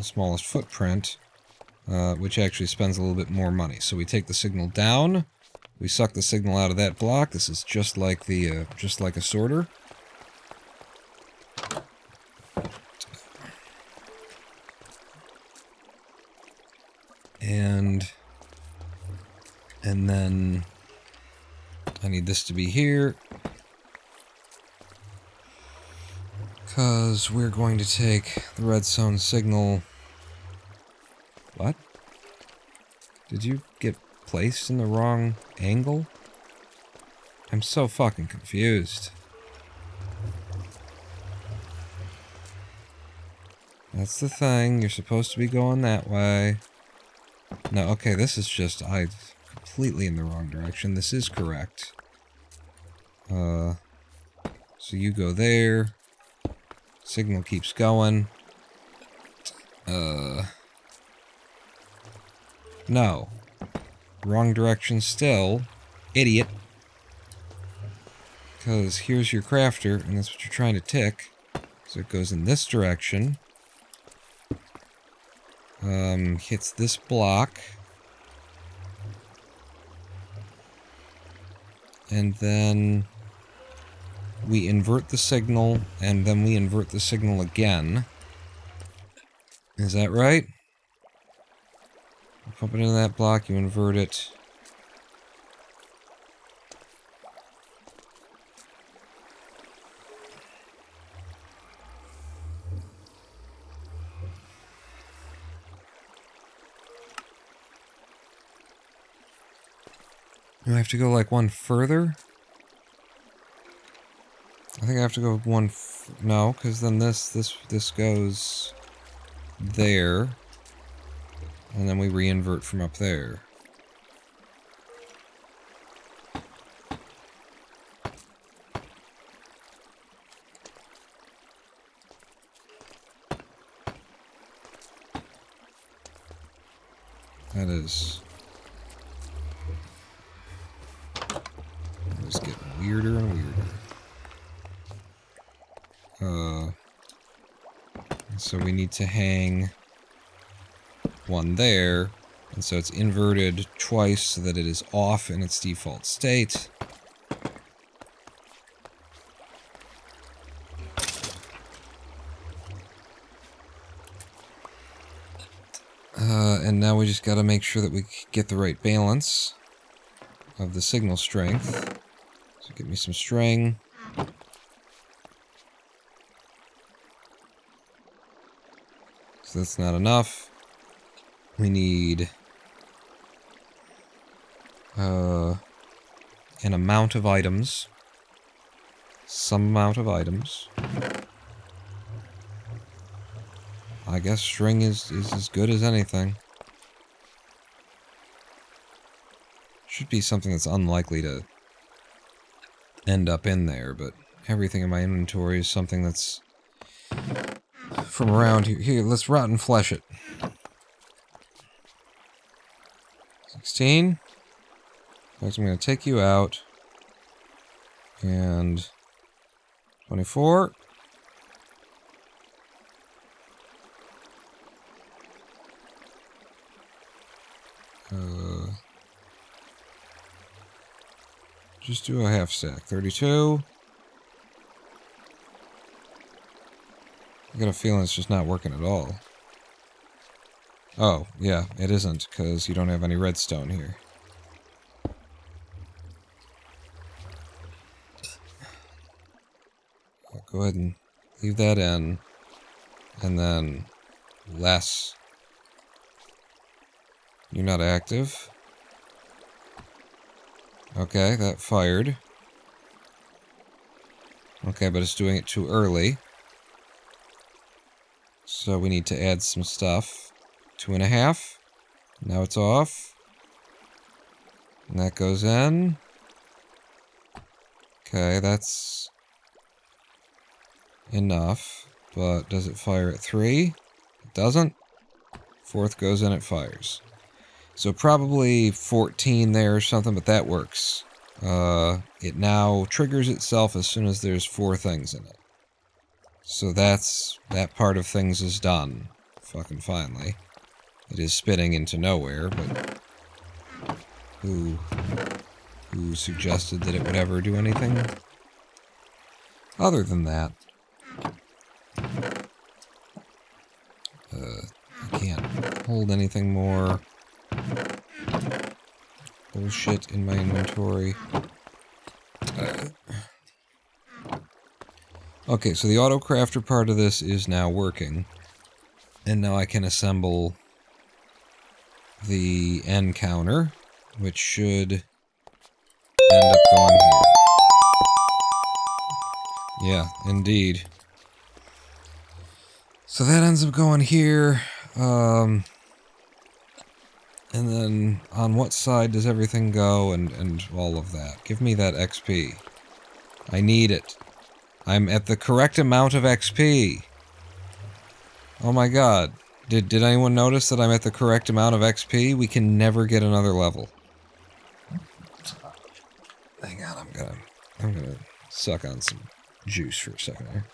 smallest footprint, which actually spends a little bit more money. So we take the signal down, we suck the signal out of that block. This is just like a sorter. And then I need this to be here, because we're going to take the redstone signal. What? Did you get placed in the wrong angle? I'm so fucking confused. That's the thing. You're supposed to be going that way. No, okay, this is just... I'm completely in the wrong direction. This is correct. So you go there. Signal keeps going. No. Wrong direction still. Idiot. Because here's your crafter, and that's what you're trying to tick. So it goes in this direction. Hits this block. And then we invert the signal, and then we invert the signal again. Is that right? You pump it into that block, you invert it. Do I have to go like one further? I think I have to go one no, because then this goes there. And then we re-invert from up there. That is getting weirder and weirder. So we need to hang one there, and so it's inverted twice so that it is off in its default state. And now we just gotta make sure that we get the right balance of the signal strength. So give me some string. So that's not enough. We need an amount of items. Some amount of items. I guess string is as good as anything. Should be something that's unlikely to end up in there, but everything in my inventory is something that's from around here. Here, let's rotten flesh it. 16. In fact, I'm going to take you out. And 24. Just do a half stack. 32. I got a feeling it's just not working at all. Oh, yeah, it isn't, because you don't have any redstone here. I'll go ahead and leave that in. And then less. You're not active. Okay, that fired. Okay, but it's doing it too early. So we need to add some stuff. 2.5. Now it's off. And that goes in. Okay, that's enough. But does it fire at 3? It doesn't. 4th goes in, it fires. So probably 14 there or something, but that works. It now triggers itself as soon as there's 4 things in it. So that part of things is done. Fucking finally. It is spitting into nowhere, but who suggested that it would ever do anything other than that? I can't hold anything more bullshit in my inventory. Okay, so the auto crafter part of this is now working. And now I can assemble the end counter, which should end up going here. Yeah, indeed. So that ends up going here. And then on what side does everything go and all of that? Give me that XP. I need it. I'm at the correct amount of XP. Oh my god. Did anyone notice that I'm at the correct amount of XP? We can never get another level. Hang on, I'm gonna suck on some juice for a second here.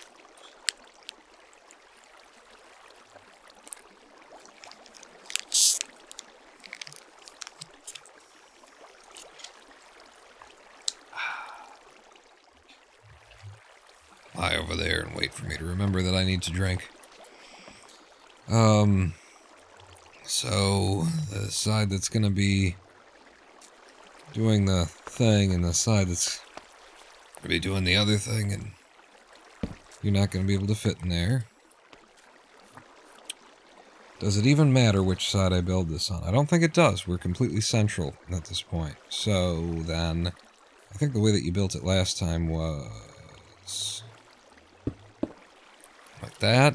Lie over there and wait for me to remember that I need to drink. So the side that's gonna be doing the thing and the side that's gonna be doing the other thing, and you're not gonna be able to fit in there. Does it even matter which side I build this on? I don't think it does. We're completely central at this point. So then, I think the way that you built it last time was like that.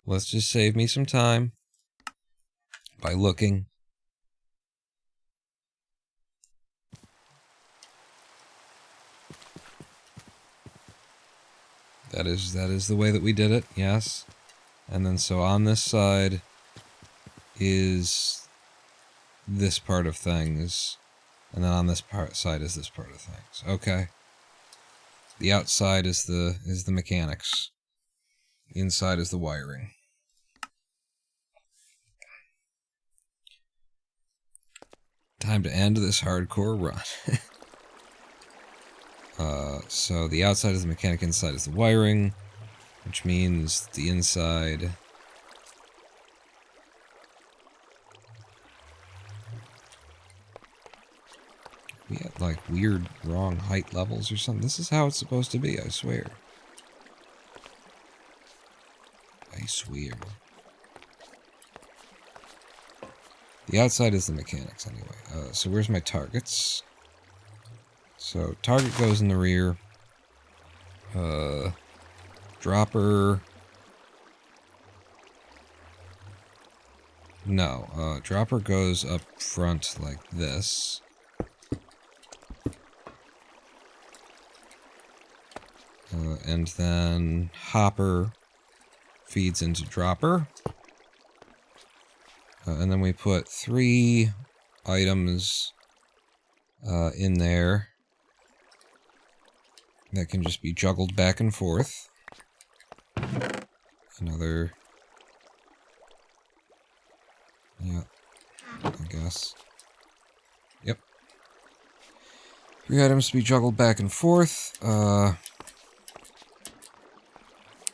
Let's just save me some time by looking. That is the way that we did it, yes. And then so on this side is this part of things, and then on this side is this part of things. Okay. The outside is the mechanics. The inside is the wiring. Time to end this hardcore run. So the outside is the mechanic, inside is the wiring, which means the inside we had like weird wrong height levels or something. This is how it's supposed to be, I swear. I swear. The outside is the mechanics, anyway. So where's my targets? So target goes in the rear. Dropper. No, dropper goes up front like this. And then hopper feeds into dropper. And then we put 3 items in there that can just be juggled back and forth. Another... yeah, I guess. Yep. 3 items to be juggled back and forth.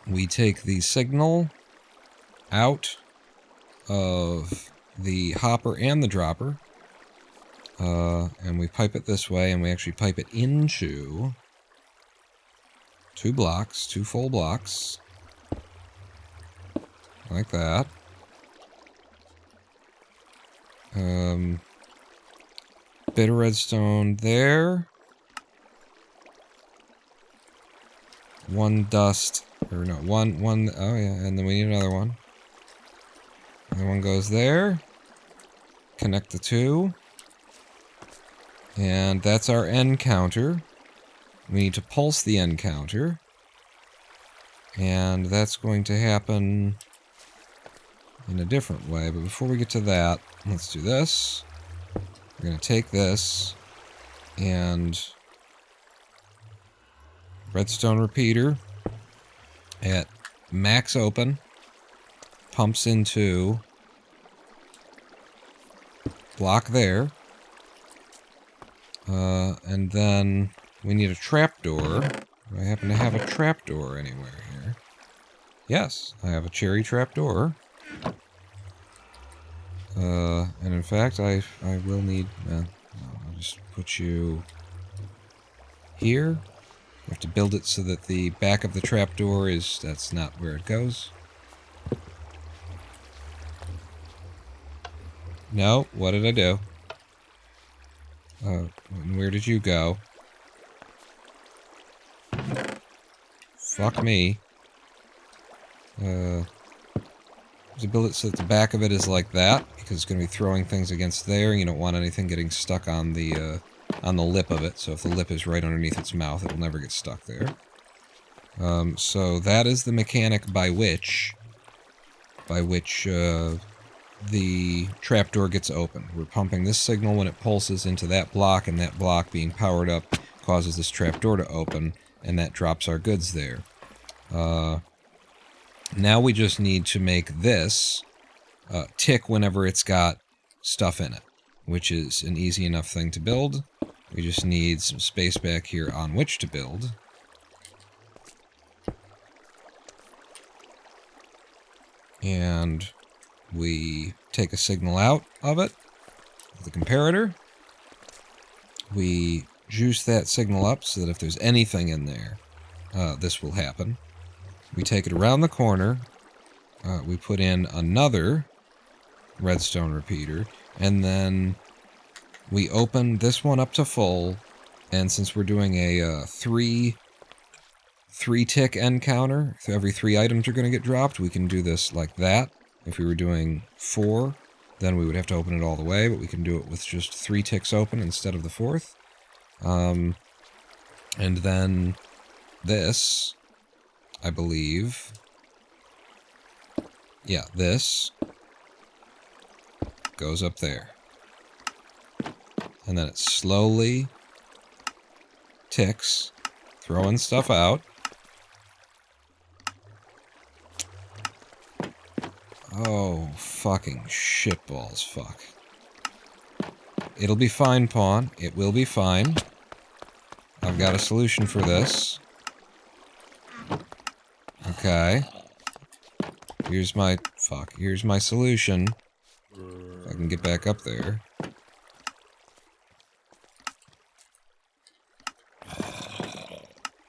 We take the signal out of the hopper and the dropper, and we pipe it this way, and we actually pipe it into 2 blocks, 2 full blocks, like that. Bit of redstone there. 1 dust, or no, one, oh yeah, and then we need another one. Another one goes there. Connect the 2. And that's our end counter. We need to pulse the end counter. And that's going to happen in a different way. But before we get to that, let's do this. We're going to take this and redstone repeater at max open pumps into block there. And then we need a trapdoor. Do I happen to have a trapdoor anywhere here? Yes, I have a cherry trapdoor. And in fact, I will need... I'll just put you here. You have to build it so that the back of the trapdoor is... That's not where it goes. No, what did I do? Where did you go? Fuck me. To build it so that the back of it is like that, because it's going to be throwing things against there, and you don't want anything getting stuck on the lip of it. So if the lip is right underneath its mouth, it will never get stuck there. So that is the mechanic by which the trapdoor gets open. We're pumping this signal when it pulses into that block, and that block being powered up causes this trapdoor to open, and that drops our goods there. Now we just need to make this tick whenever it's got stuff in it, which is an easy enough thing to build. We just need some space back here on which to build. And we take a signal out of it, the comparator. We juice that signal up so that if there's anything in there, this will happen. We take it around the corner, we put in another redstone repeater, and then we open this one up to full, and since we're doing a three-tick end counter, so every 3 items are going to get dropped, we can do this like that. If we were doing 4, then we would have to open it all the way, but we can do it with just 3 ticks open instead of the 4th. And then this... I believe. Yeah, this goes up there. And then it slowly ticks, throwing stuff out. Oh, fucking shitballs, fuck. It'll be fine, Pawn. It will be fine. I've got a solution for this. Okay. Here's my solution. If I can get back up there.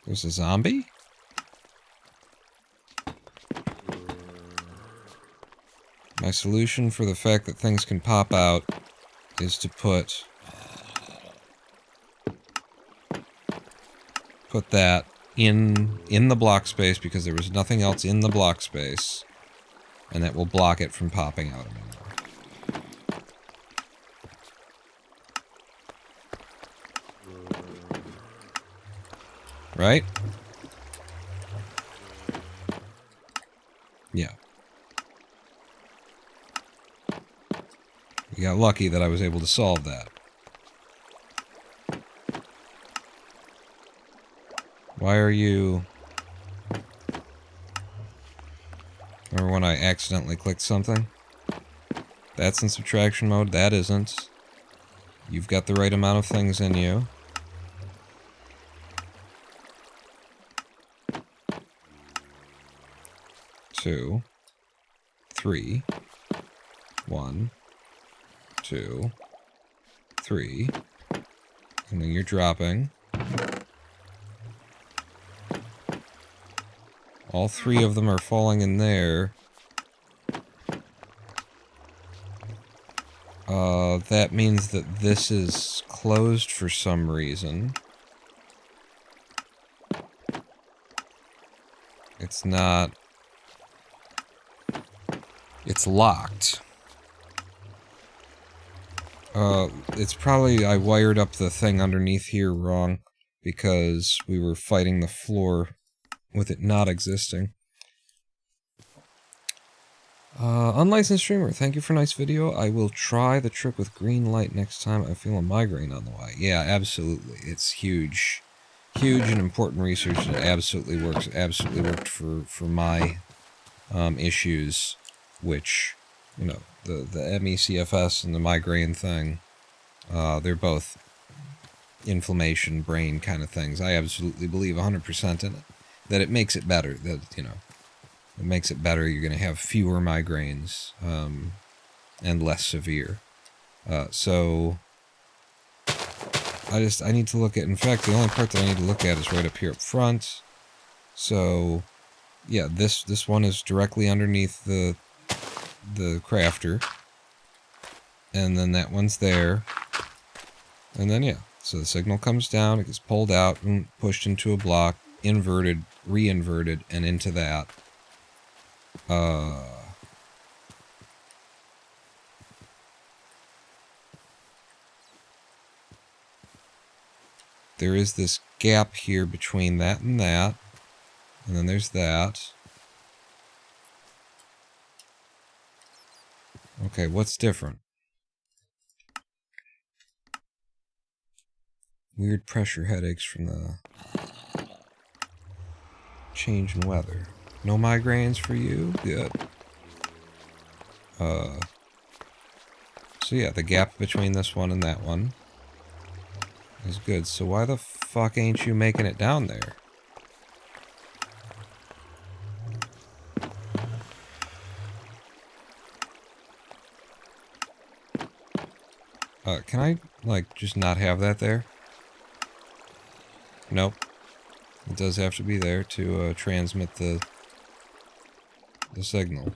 There's a zombie? My solution for the fact that things can pop out is to put that in the block space, because there was nothing else in the block space, and that will block it from popping out anymore. Right? Yeah. We got lucky that I was able to solve that. Why are you... Remember when I accidentally clicked something? That's in subtraction mode, that isn't. You've got the right amount of things in you. Two, 3, 1, 2, 3, and then you're dropping. All 3 of them are falling in there. That means that this is closed for some reason. It's not... It's locked. It's probably I wired up the thing underneath here wrong, because we were fighting the floor with it not existing. Unlicensed streamer, thank you for a nice video. I will try the trick with green light next time I feel a migraine on the way. Yeah, absolutely. It's huge. Huge and important research, and it absolutely works. It absolutely worked for my issues, which, you know, the MECFS and the migraine thing, they're both inflammation, brain kind of things. I absolutely believe 100% in it. That it makes it better. That, you know, it makes it better. You're going to have fewer migraines. and less severe. So I need to look at, in fact, the only part that I need to look at is right up here up front. So yeah, this one is directly underneath the crafter. And then that one's there. And then yeah, so the signal comes down, it gets pulled out and pushed into a block, inverted, re-inverted, and into that. There is this gap here between that, and then there's that. Okay, what's different? Weird pressure headaches from the change in weather. No migraines for you? Good. So yeah, the gap between this one and that one is good. So why the fuck ain't you making it down there? Can I, like, just not have that there? Nope. It does have to be there to transmit the signal.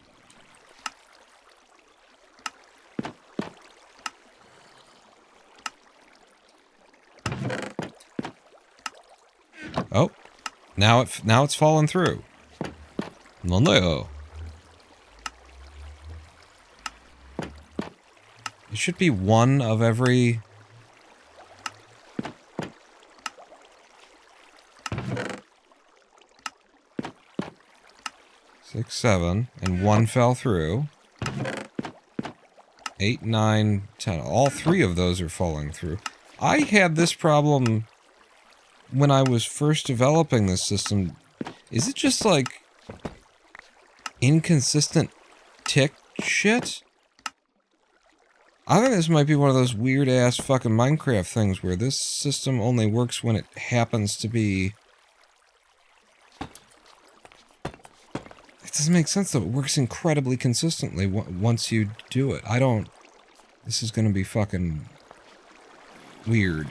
Oh, now it's falling through. No. It should be one of every. Six, 7, and one fell through. 8, 9, 10. All three of those are falling through. I had this problem when I was first developing this system. Is it just like inconsistent tick shit? I think this might be one of those weird ass fucking Minecraft things where this system only works when it happens to be. It doesn't make sense though. It works incredibly consistently once you do it. This is gonna be fucking weird.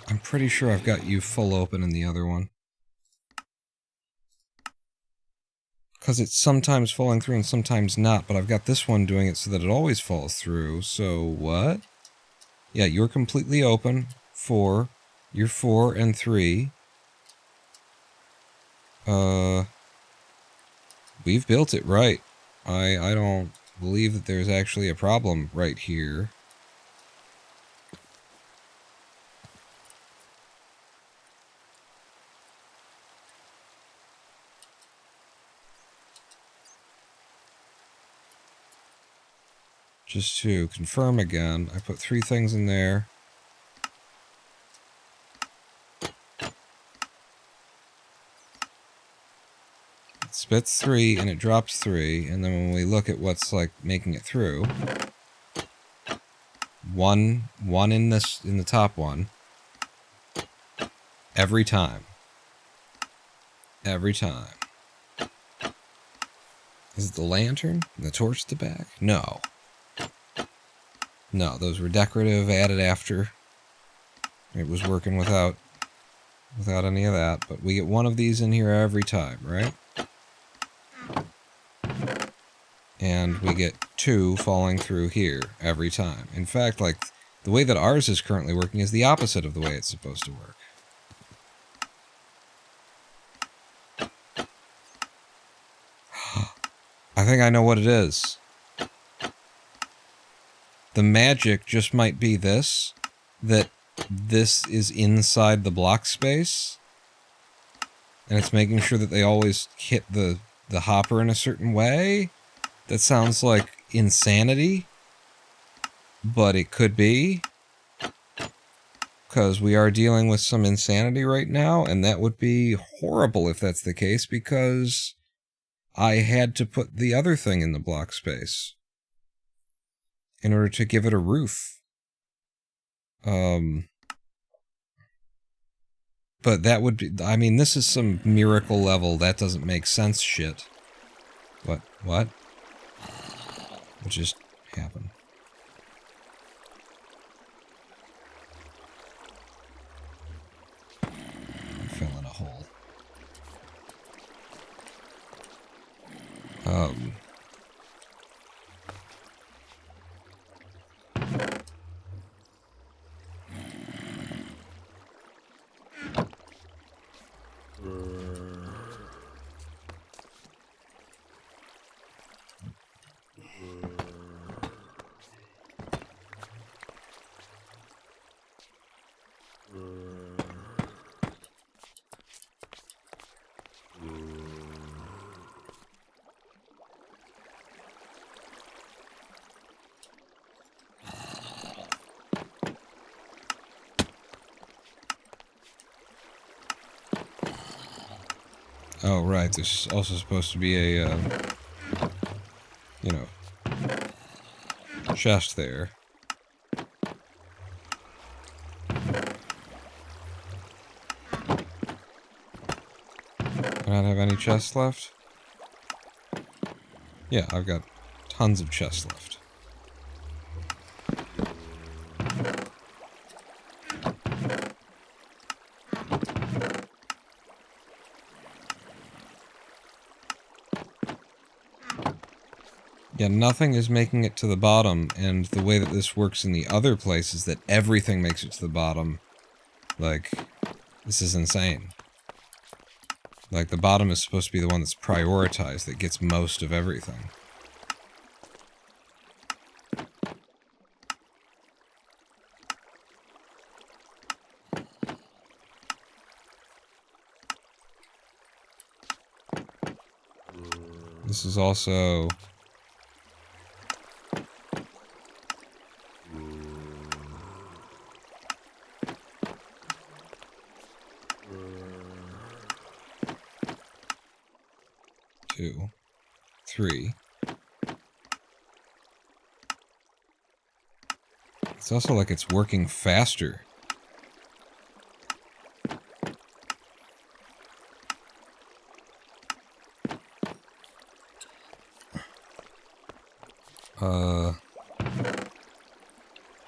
I'm pretty sure I've got you full open in the other one. Because it's sometimes falling through and sometimes not, but I've got this one doing it so that it always falls through. So what? Yeah, you're completely open. 4. You're 4 and 3. We've built it right. I don't believe that there's actually a problem right here. Just to confirm again, I put 3 things in there. It spits 3 and it drops 3, and then when we look at what's like making it through, one in the top one. Every time. Every time. Is it the lantern? And the torch at the back? No. No, those were decorative, added after. It was working without any of that, but we get one of these in here every time, right? And we get 2 falling through here every time. In fact, like, the way that ours is currently working is the opposite of the way it's supposed to work. I think I know what it is. The magic just might be this, that this is inside the block space, and it's making sure that they always hit the hopper in a certain way. That sounds like insanity, but it could be, because we are dealing with some insanity right now, and that would be horrible if that's the case, because I had to put the other thing in the block space in order to give it a roof. But that would be, I mean, this is some miracle level, that doesn't make sense shit. What? What? What just happened? I fell in a hole. Oh, right, there's also supposed to be a, you know, chest there. Do I not have any chests left? Yeah, I've got tons of chests left. Yeah, nothing is making it to the bottom, and the way that this works in the other place is that everything makes it to the bottom. Like, this is insane. Like, the bottom is supposed to be the one that's prioritized, that gets most of everything. This is also... two, three. It's also like it's working faster.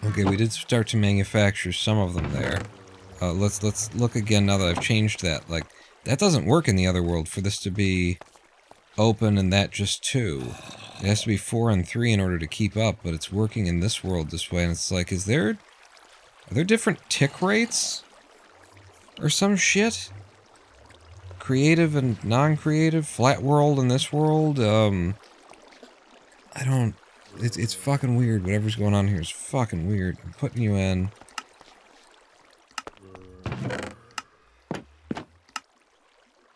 Okay, we did start to manufacture some of them there. Let's look again now that I've changed that. Like, that doesn't work in the other world for this to be open and that just 2. It has to be 4 and 3 in order to keep up, but it's working in this world this way, and it's like, are there different tick rates? Or some shit? Creative and non-creative? Flat world in this world? I don't... It's fucking weird. Whatever's going on here is fucking weird. I'm putting you in.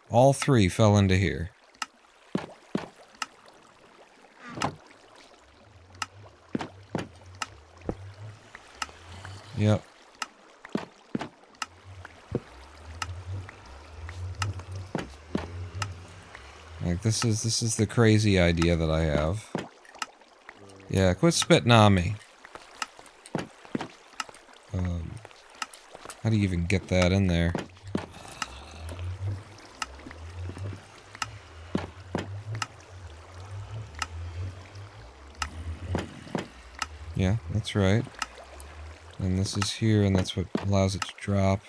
All 3 fell into here. Yep. Like, this is the crazy idea that I have. Yeah, quit spitting on me. How do you even get that in there? Yeah, that's right. And this is here, and that's what allows it to drop.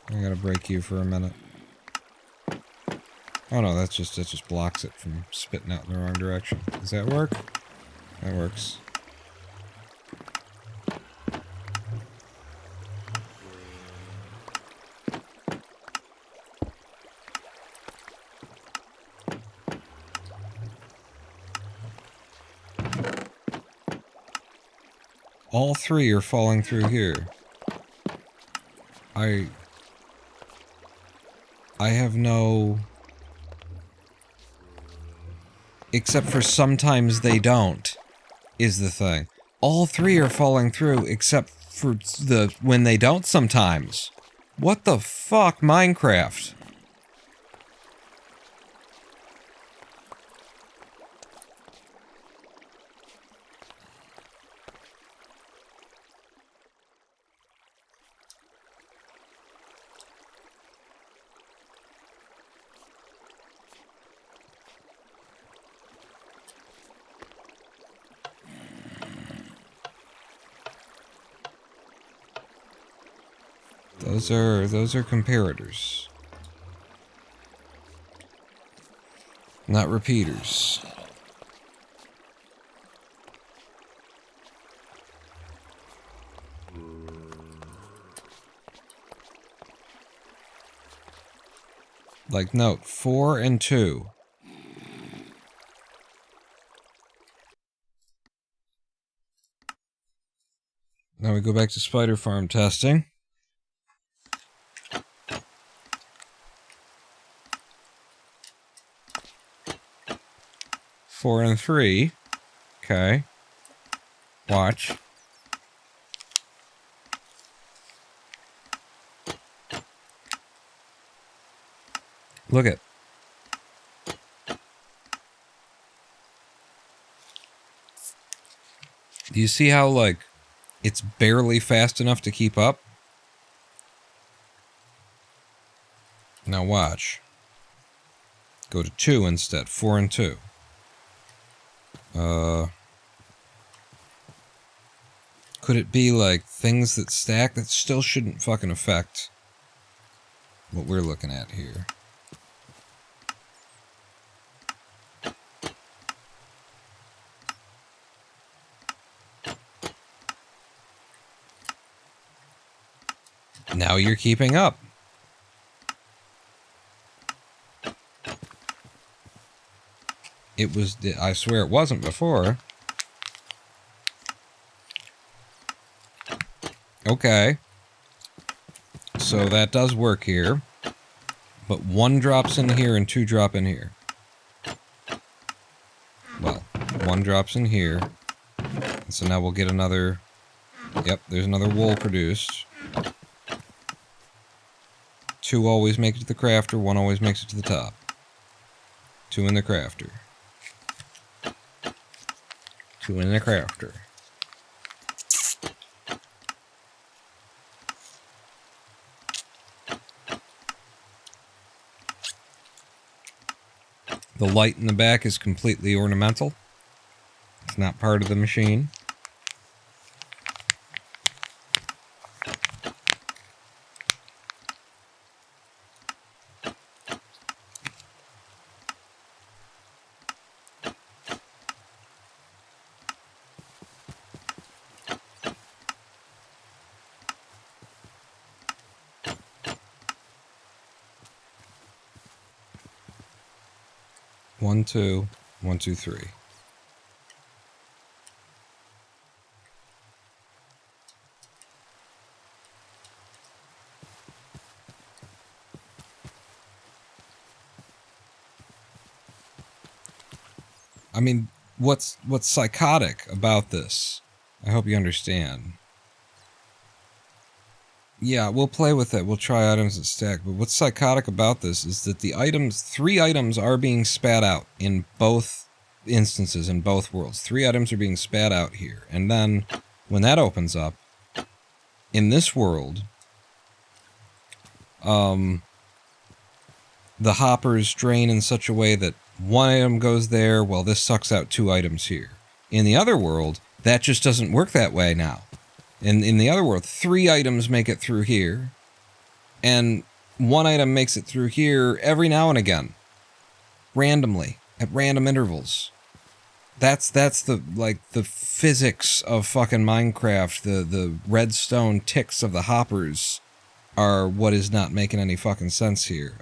I gotta break you for a minute. Oh no, that just blocks it from spitting out in the wrong direction. Does that work? That works. All 3 are falling through here. I have no... Except for sometimes they don't, is the thing. All 3 are falling through, except for the when they don't sometimes. What the fuck, Minecraft? Those are comparators. Not repeaters. Like, note, 4 and 2. Now we go back to spider farm testing. Four and 3. Okay. Watch. Look at. Do you see how, like, it's barely fast enough to keep up? Now watch. Go to 2 instead. 4 and 2. Could it be, like, things that stack? That still shouldn't fucking affect what we're looking at here. Now you're keeping up. It was, I swear it wasn't before. Okay. So that does work here. But 1 drops in here and 2 drop in here. Well, 1 drops in here. And so now we'll get another... Yep, there's another wool produced. 2 always make it to the crafter, 1 always makes it to the top. 2 in the crafter. 2 in the crafter. The light in the back is completely ornamental. It's not part of the machine. One, two, 1, 2, 3. I mean, what's psychotic about this? I hope you understand. Yeah, we'll play with it. We'll try items that stack. But what's psychotic about this is that the items, 3 items are being spat out in both instances, in both worlds. 3 items are being spat out here. And then, when that opens up, in this world, the hoppers drain in such a way that 1 item goes there while this sucks out 2 items here. In the other world, that just doesn't work that way now. In the other world, 3 items make it through here, and 1 item makes it through here every now and again, randomly, at random intervals. That's the, like, the physics of fucking Minecraft. The redstone ticks of the hoppers are what is not making any fucking sense here.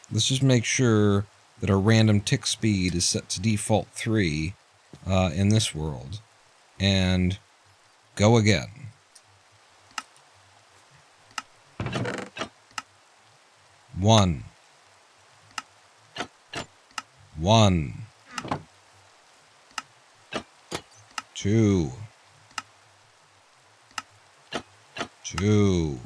Let's just make sure that our random tick speed is set to default 3 in this world, and go again. One. 2. 2.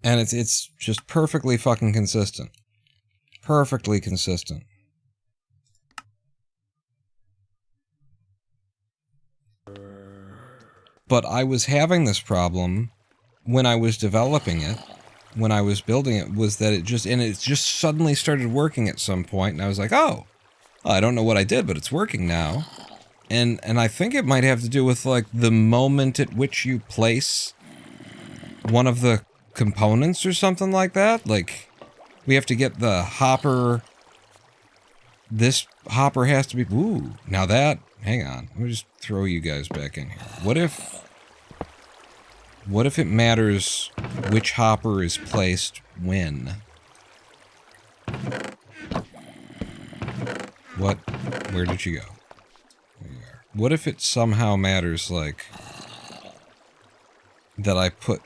And it's just perfectly fucking consistent. Perfectly consistent. But I was having this problem when I was developing it, when I was building it, was that it just suddenly started working at some point, and I was like, oh, I don't know what I did, but it's working now. And I think it might have to do with, like, the moment at which you place one of the components or something like that. Like, we have to get the hopper... This hopper has to be... Ooh, now that... Hang on. Let me just throw you guys back in here. What if it matters which hopper is placed when? What? Where did you go? There you are. What if it somehow matters, like, that I put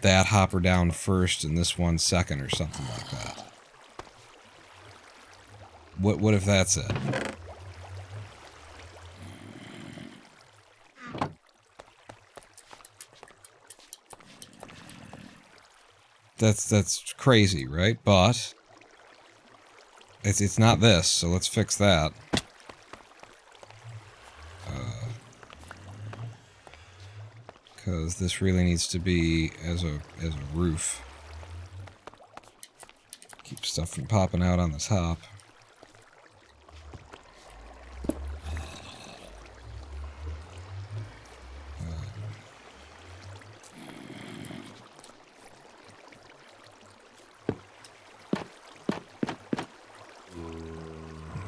that hopper down first and this one second or something like that? What if that's it? That's crazy, right? But it's not this, so let's fix that. Because this really needs to be as a roof. Keep stuff from popping out on the top.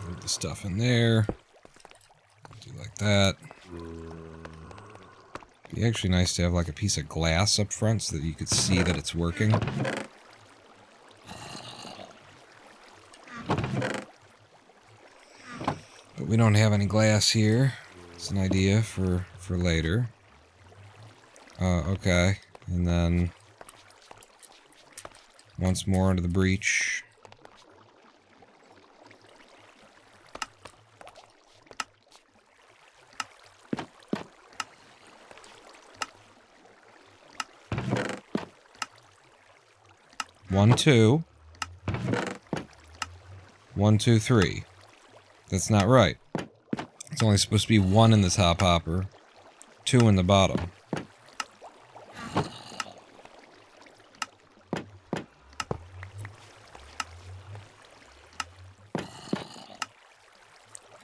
Put the stuff in there. Do like that. It'd be actually nice to have like a piece of glass up front so that you could see that it's working. But we don't have any glass here. It's an idea for later. Okay. And then once more into the breach. One, two. 1, 2, 3. That's not right. It's only supposed to be 1 in the top hopper, 2 in the bottom.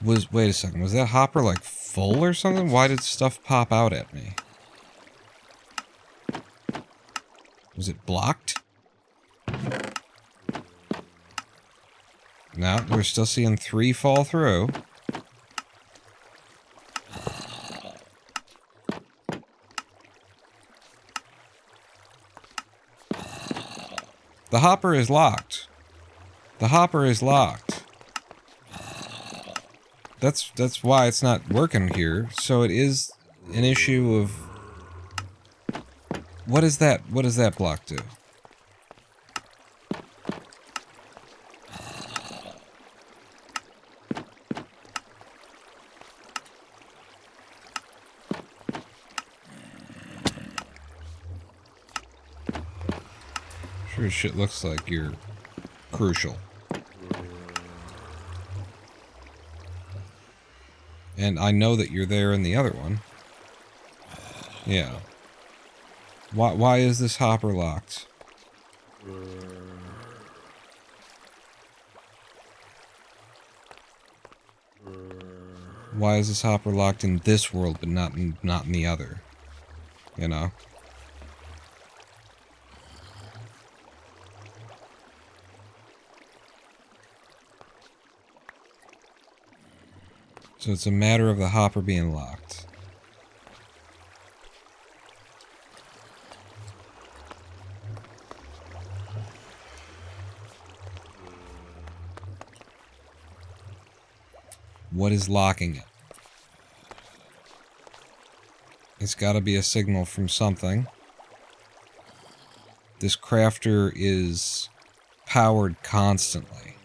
Wait a second, was that hopper like full or something? Why did stuff pop out at me? Was it blocked? No, we're still seeing 3 fall through. The hopper is locked. The hopper is locked. That's why it's not working here. So it is an issue of... What is that? What does that block do? Sure as shit looks like you're crucial. And I know that you're there in the other one. Yeah. Why is this hopper locked? Why is this hopper locked in this world but not in the other? You know? So it's a matter of the hopper being locked. What is locking it? It's got to be a signal from something. This crafter is powered constantly.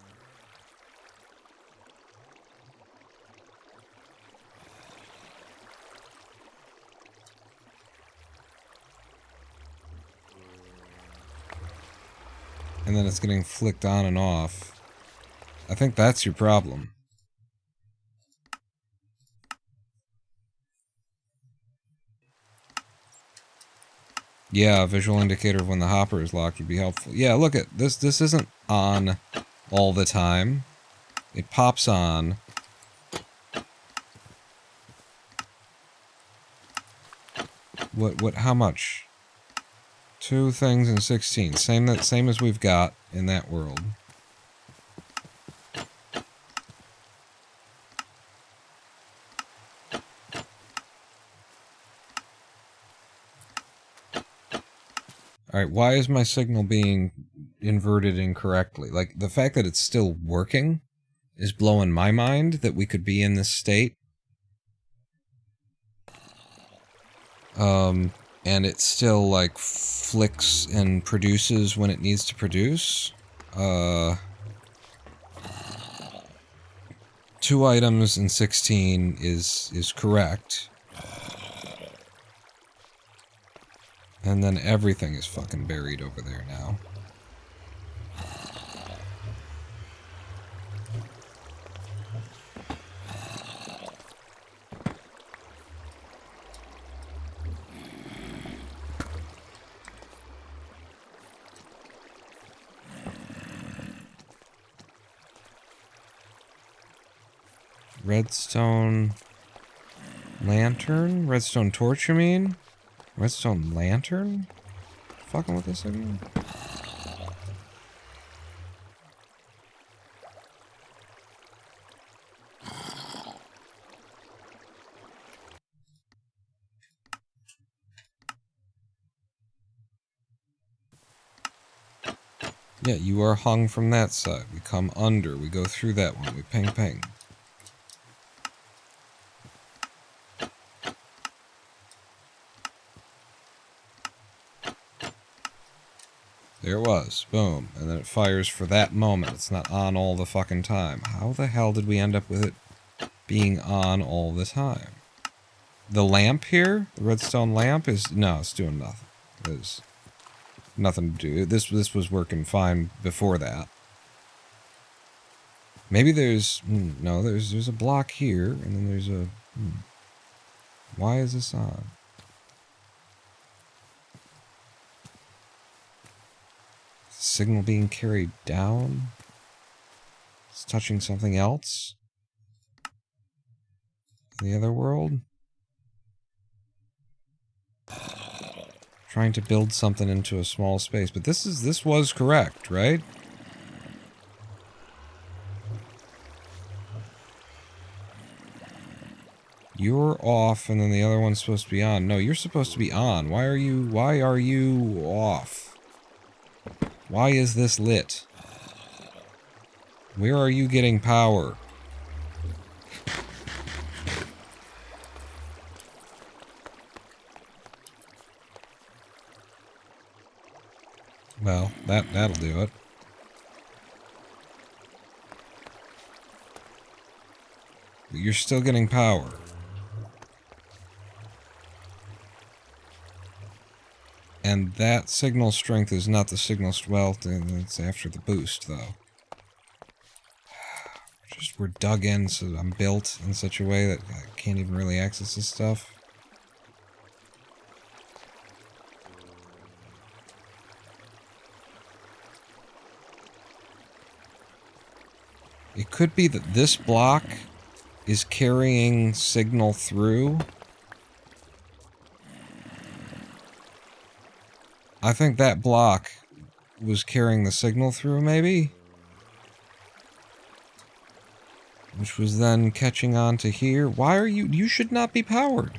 And then it's getting flicked on and off. I think that's your problem. Yeah, a visual indicator of when the hopper is locked would be helpful. Yeah, look at this. This isn't on all the time. It pops on, how much? 2 things and 16. Same as we've got in that world. Alright, why is my signal being inverted incorrectly? Like, the fact that it's still working is blowing my mind, that we could be in this state. And it still, like, flicks and produces when it needs to produce. 2 items and 16 is correct. And then everything is fucking buried over there now. Redstone lantern? Redstone torch, you mean? Redstone lantern? Fucking with this again? Yeah, you are hung from that side. We come under. We go through that one. We ping ping. There it was. Boom. And then it fires for that moment. It's not on all the fucking time. How the hell did we end up with it being on all the time? The lamp here? The redstone lamp is... No, it's doing nothing. There's nothing to do. This was working fine before that. Maybe there's... No, there's a block here, and then there's a... Why is this on? Signal being carried down? It's touching something else? In the other world? Trying to build something into a small space, but this was correct, right? You're off, and then the other one's supposed to be on. No, you're supposed to be on. Why are you off? Why is this lit? Where are you getting power? Well, that'll do it. But you're still getting power. And that signal strength is not the signal strength. Well, it's after the boost, though. We're dug in, so I'm built in such a way that I can't even really access this stuff. It could be that this block is carrying signal through. I think that block was carrying the signal through, maybe? Which was then catching on to here. Why are you... You should not be powered.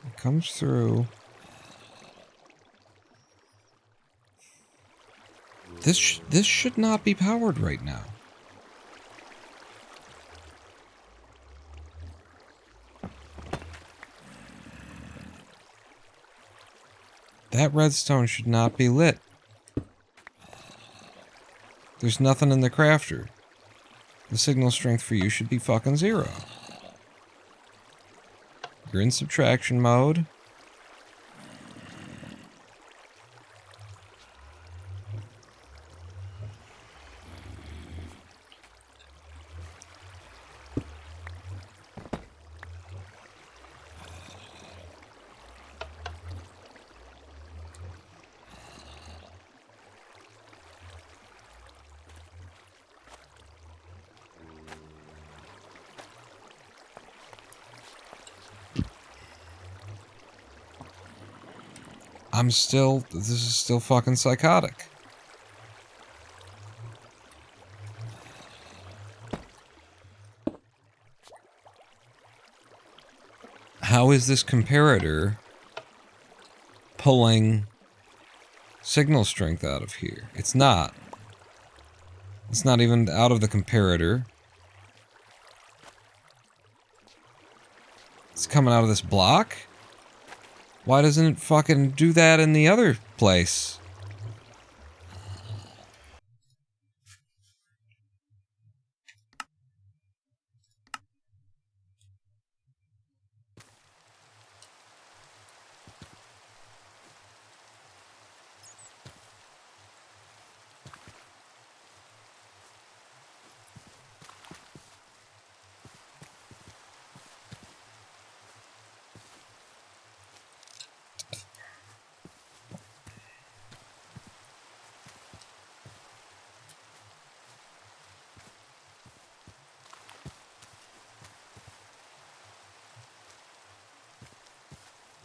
It comes through. This should not be powered right now. That redstone should not be lit. There's nothing in the crafter. The signal strength for you should be fucking 0. You're in subtraction mode. This is still fucking psychotic. How is this comparator pulling signal strength out of here? It's not. It's not even out of the comparator. It's coming out of this block? Why doesn't it fucking do that in the other place?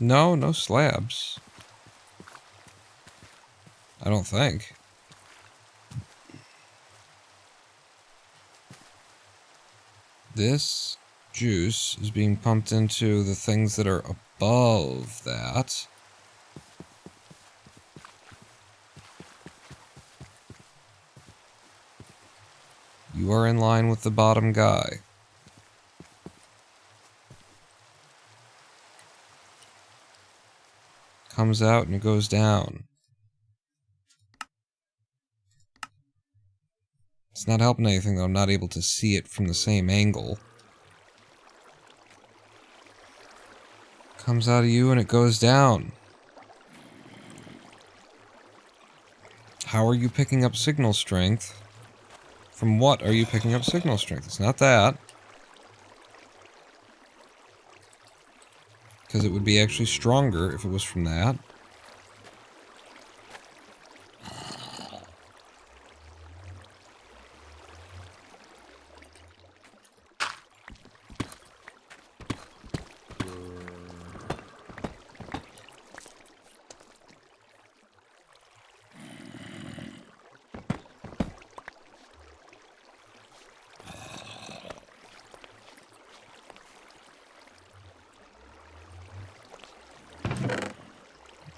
No, no slabs. I don't think. This juice is being pumped into the things that are above that. You are in line with the bottom guy. Comes out and it goes down. It's not helping anything though, I'm not able to see it from the same angle. Comes out of you and it goes down. How are you picking up signal strength? From what are you picking up signal strength? It's not that. Because it would be actually stronger if it was from that.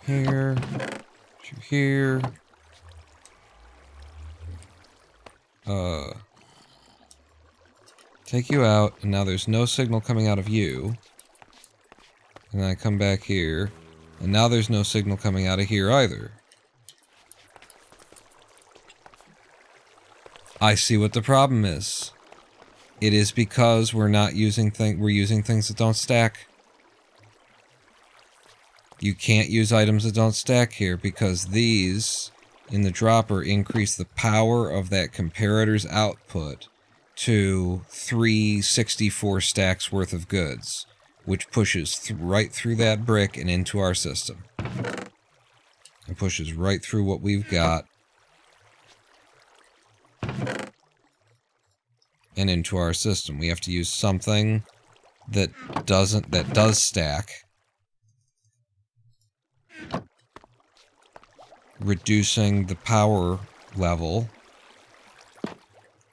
Here, to here. Take you out, and now there's no signal coming out of you. And then I come back here, and now there's no signal coming out of here either. I see what the problem is. It is because we're using things that don't stack. You can't use items that don't stack here because these in the dropper increase the power of that comparator's output to 364 stacks worth of goods, which pushes right through that brick and into our system. It pushes right through what we've got and into our system. We have to use something that does stack, reducing the power level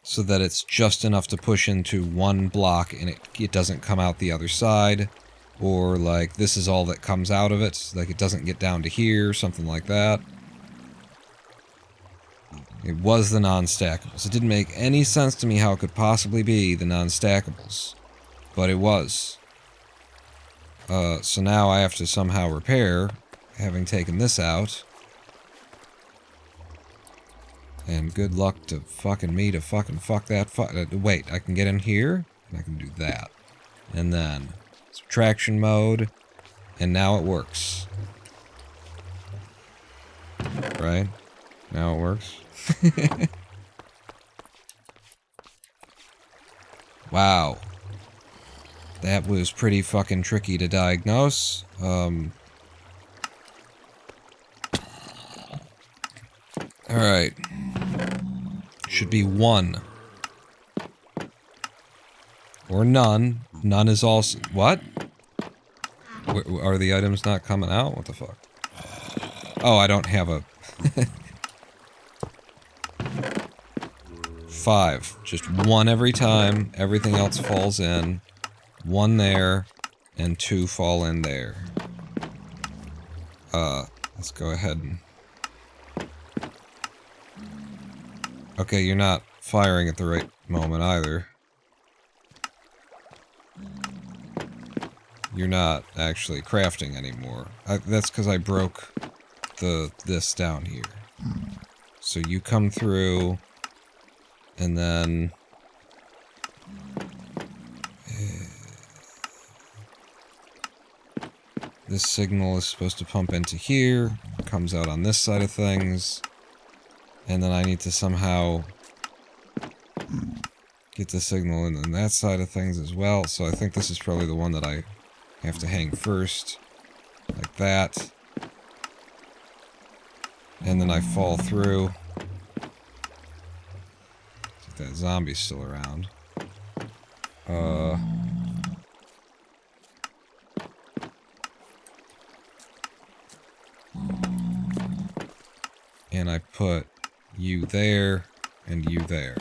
so that it's just enough to push into one block and it doesn't come out the other side, or like this is all that comes out of it, like it doesn't get down to here, something like that. It was the non-stackables. It didn't make any sense to me how it could possibly be the non-stackables, but it was. So now I have to somehow repair, having taken this out. And good luck to fucking me to fucking fuck that wait, I can get in here, and I can do that. And then, subtraction mode, and now it works. Right? Now it works. Wow. That was pretty fucking tricky to diagnose. Alright. Should be 1. Or none. None is also... What? Are the items not coming out? What the fuck? Oh, I don't have a... 5. Just 1 every time. Everything else falls in. 1 there, and 2 fall in there. Let's go ahead and... Okay, you're not firing at the right moment either. You're not actually crafting anymore. That's because I broke this down here. So you come through, and then... this signal is supposed to pump into here, comes out on this side of things, and then I need to somehow get the signal in on that side of things as well. So I think this is probably the one that I have to hang first, like that. And then I fall through. If that zombie's still around. And I put you there, and you there.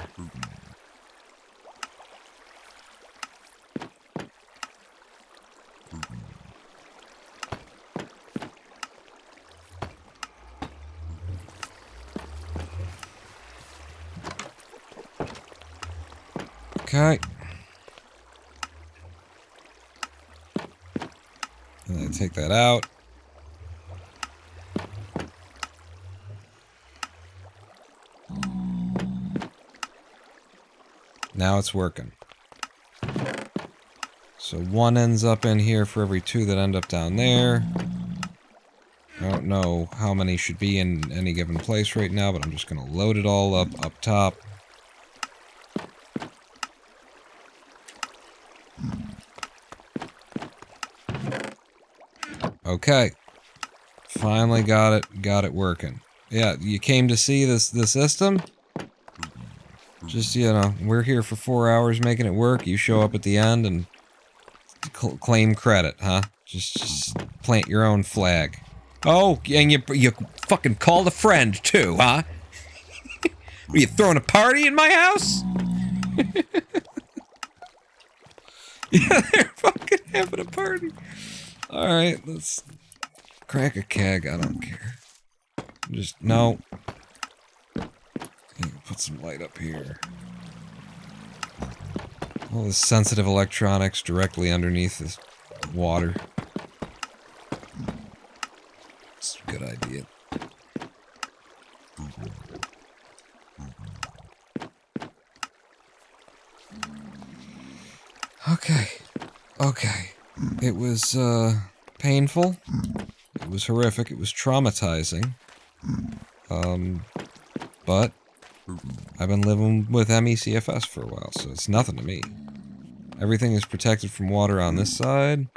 Okay. And then I take that out. Now it's working. So 1 ends up in here for every 2 that end up down there. I don't know how many should be in any given place right now, but I'm just going to load it all up top. Okay. Finally got it working. Yeah, you came to see the system? Just, you know, we're here for 4 hours making it work. You show up at the end and claim credit, huh? Just plant your own flag. Oh, and you fucking called a friend too, huh? Were you throwing a party in my house? Yeah, they're fucking having a party. Alright, let's crack a keg. I don't care. Just, no. Put some light up here. All this sensitive electronics directly underneath this water. It's a good idea. Okay. It was, painful. It was horrific. It was traumatizing. But I've been living with MECFS for a while, so it's nothing to me. Everything is protected from water on this side.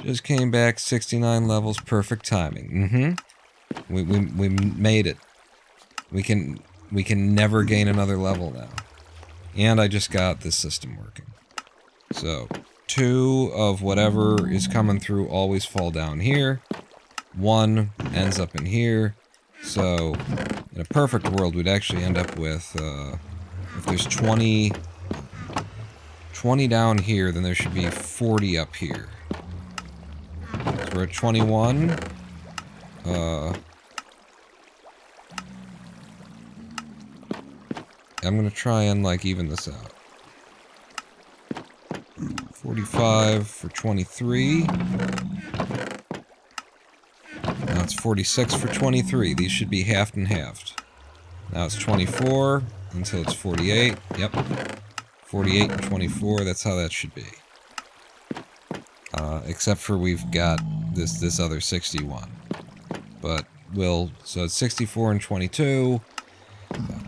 Just came back 69 levels, perfect timing. We made it. We can never gain another level now. And I just got this system working. So 2 of whatever is coming through always fall down here. 1 ends up in here. So in a perfect world, we'd actually end up with, if there's 20 down here, then there should be 40 up here. So we're at 21. I'm gonna try and, like, even this out. 45 for 23. Now it's 46 for 23. These should be halved and halved. Now it's 24 until it's 48. Yep. 48 and 24. That's how that should be. Except for we've got this other 61. But so it's 64 and 22.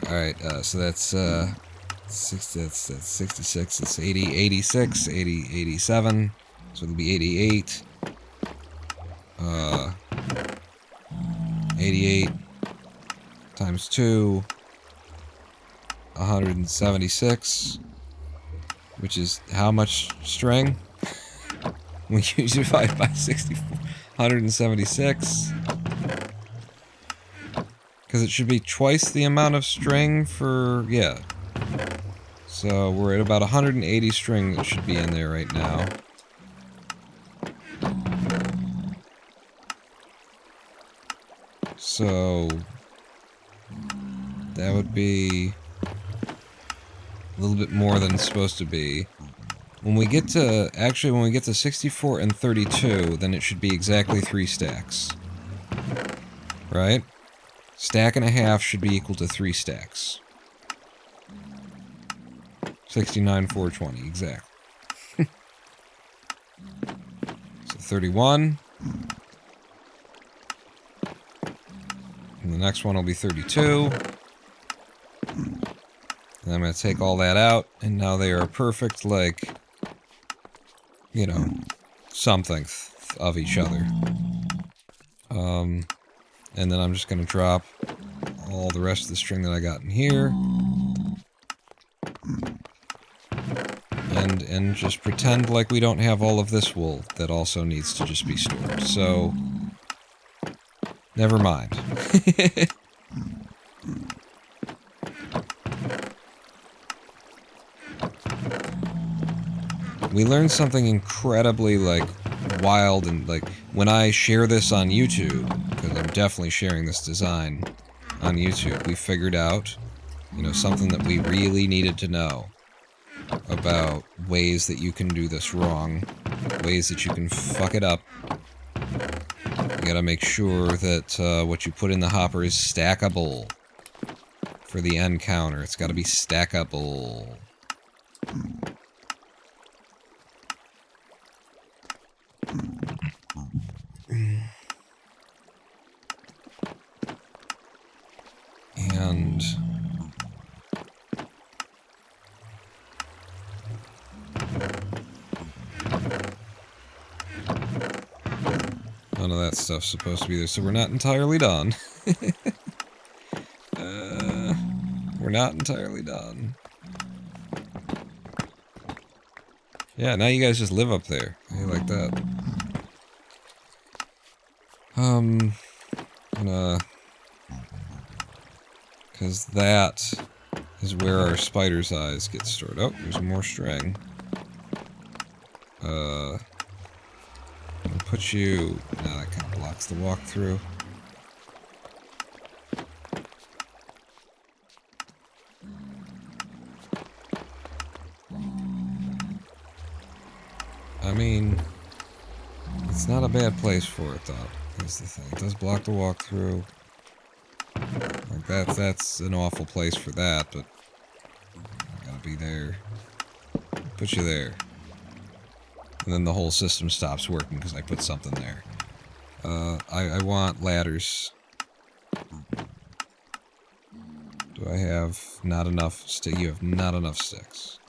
Alright, so that's, that's 66, it's 80, 86, 80, 87. So it'll be 88. 88 times 2, 176, which is how much string? We usually divide by 64. 176. Because it should be twice the amount of string for... yeah. So we're at about 180 string that should be in there right now. So that would be a little bit more than it's supposed to be. When we get to, actually when we get to 64 and 32, then it should be exactly 3 stacks. Right? Stack and a half should be equal to 3 stacks. 69, 420, exactly. So 31. And the next one will be 32. And I'm going to take all that out, and now they are perfect, like, you know, something of each other. And then I'm just going to drop all the rest of the string that I got in here. And just pretend like we don't have all of this wool that also needs to just be stored. So, never mind. We learned something incredibly, like, wild, and, like, when I share this on YouTube, because I'm definitely sharing this design on YouTube, we figured out, you know, something that we really needed to know about ways that you can do this wrong, ways that you can fuck it up. You gotta make sure that what you put in the hopper is stackable for the end counter. It's gotta be stackable. And none of that stuff's supposed to be there, so we're not entirely done. We're not entirely done. Yeah, now you guys just live up there. I like that. Because that is where our spider's eyes get stored. Oh, there's more string. I'll put you... no, that kind of blocks the walkthrough. I mean, it's not a bad place for it, though. That's the thing. It does block the walkthrough. Like, that's an awful place for that, but I gotta be there. Put you there. And then the whole system stops working because I put something there. I want ladders. Do I have not enough stick? You have not enough sticks.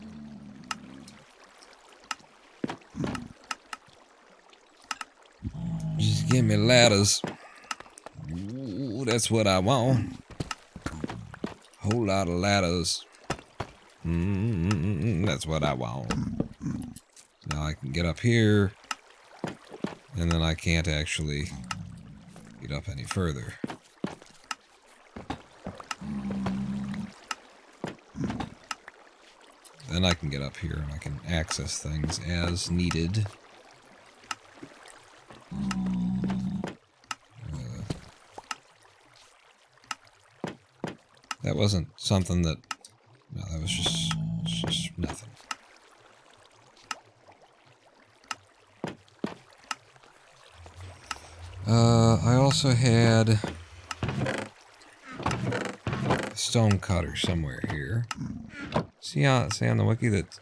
Just give me ladders. Ooh, that's what I want. Whole lot of ladders. That's what I want. Now I can get up here, and then I can't actually get up any further. Then I can get up here and I can access things as needed. That wasn't something that... no, that was just nothing. I also had a stone cutter somewhere here. See on the wiki that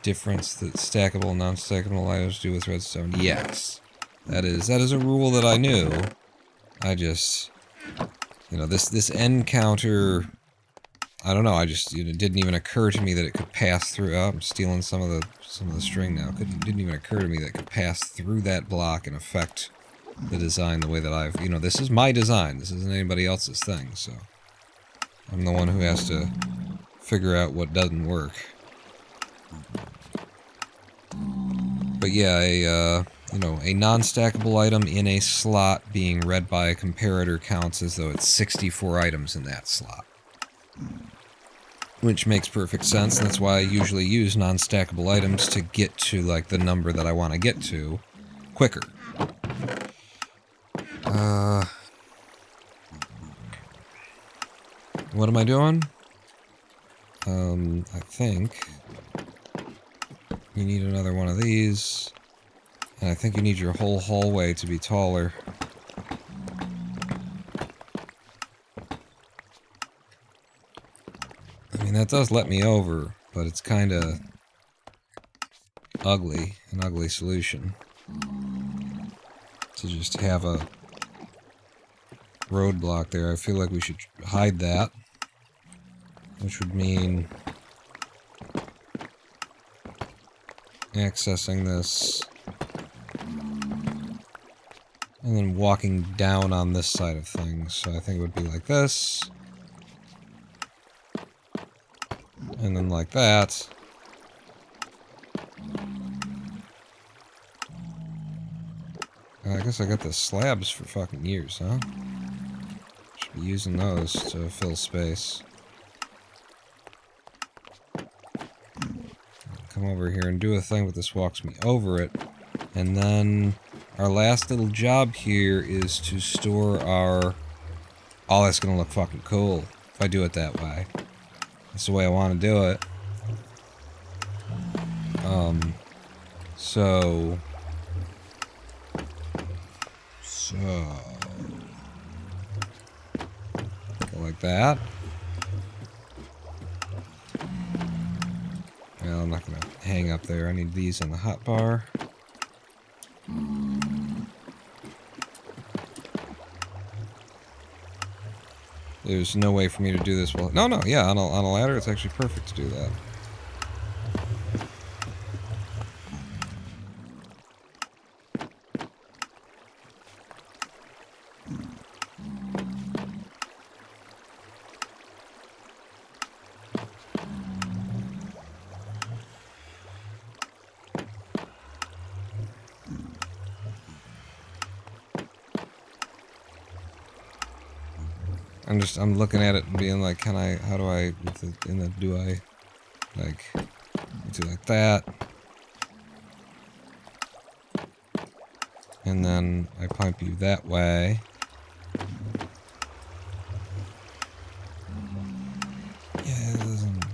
difference that stackable and non-stackable items do with redstone? Yes. That is a rule that I knew. I just, you know, this end counter, I don't know, I just, it didn't even occur to me that it could pass through. Oh, I'm stealing some of the string now. It didn't even occur to me that it could pass through that block and affect the design the way that I've, you know, this is my design. This isn't anybody else's thing, so I'm the one who has to figure out what doesn't work. But yeah, you know, a non-stackable item in a slot being read by a comparator counts as though it's 64 items in that slot. Which makes perfect sense, and that's why I usually use non-stackable items to get to, like, the number that I want to get to quicker. What am I doing? I think you need another one of these, and I think you need your whole hallway to be taller. I mean, that does let me over, but it's kind of ugly, an ugly solution. To just have a roadblock there. I feel like we should hide that, which would mean accessing this and then walking down on this side of things. So I think it would be like this, and then like that. I guess I got the slabs for fucking years, huh? Should be using those to fill space. Come over here and do a thing, but this walks me over it. And then our last little job here is to store our... Oh, that's gonna look fucking cool if I do it that way. That's the way I want to do it. So... Go like that. Well, I'm not gonna hang up there. I need these on the hotbar. There's no way for me to do this well. No, yeah, on a ladder, it's actually perfect to do that. I'm looking at it and being like, do I, like, do like that. And then I pipe you that way. Yeah, it doesn't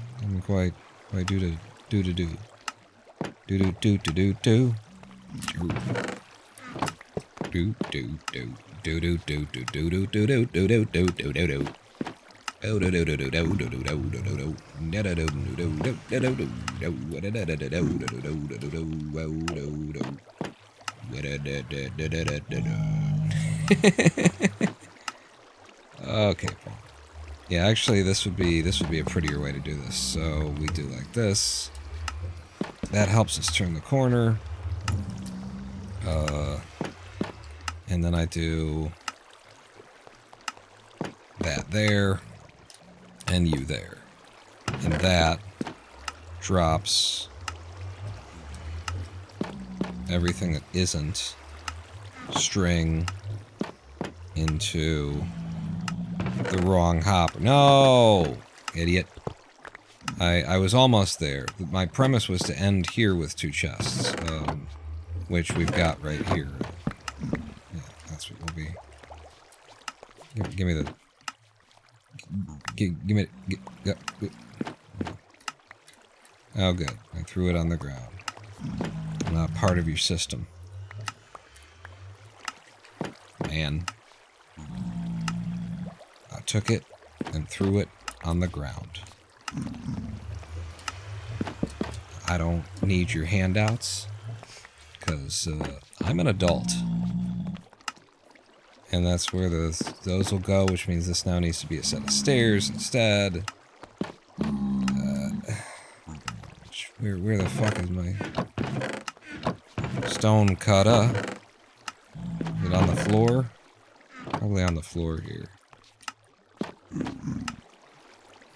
quite do. Okay, Paul. Yeah, actually, this would be a prettier way to do this. So we do like this. That helps us turn the corner. And then I do that there, and you there. And that drops everything that isn't string into the wrong hopper. No! Idiot. I was almost there. My premise was to end here with two chests, which we've got right here. Yeah, that's what we'll be. Give me the... Give me... Oh, good. I threw it on the ground. I'm not part of your system. Man. I took it and threw it on the ground. I don't need your handouts, because I'm an adult. And that's where those will go, which means this now needs to be a set of stairs instead. Where the fuck is my stone cutter? Is it on the floor? Probably on the floor here.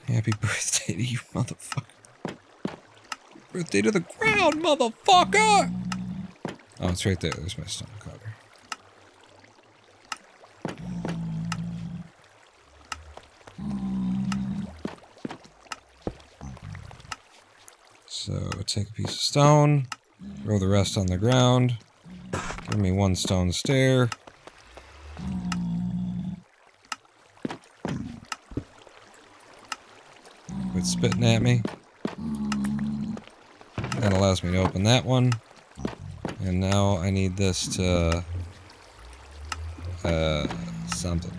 Happy birthday to you, motherfucker. Birthday to the ground, motherfucker! Oh, it's right there. There's my stone cutter. So take a piece of stone, throw the rest on the ground, give me one stone stair. Quit spitting at me. That allows me to open that one. And now I need this to something.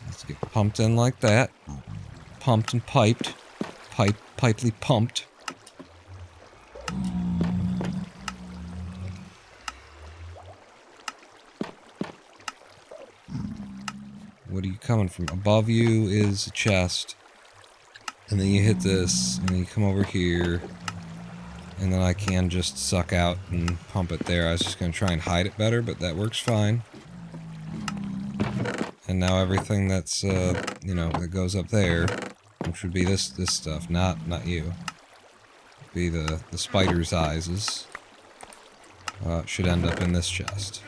Let's get pumped in like that. Pumped and piped. Pipely pumped. What are you coming from? Above you is a chest. And then you hit this, and then you come over here. And then I can just suck out and pump it there. I was just going to try and hide it better, but that works fine. And now everything that's, you know, that goes up there, which would be this stuff, not you. Be the spider's eyes, should end up in this chest.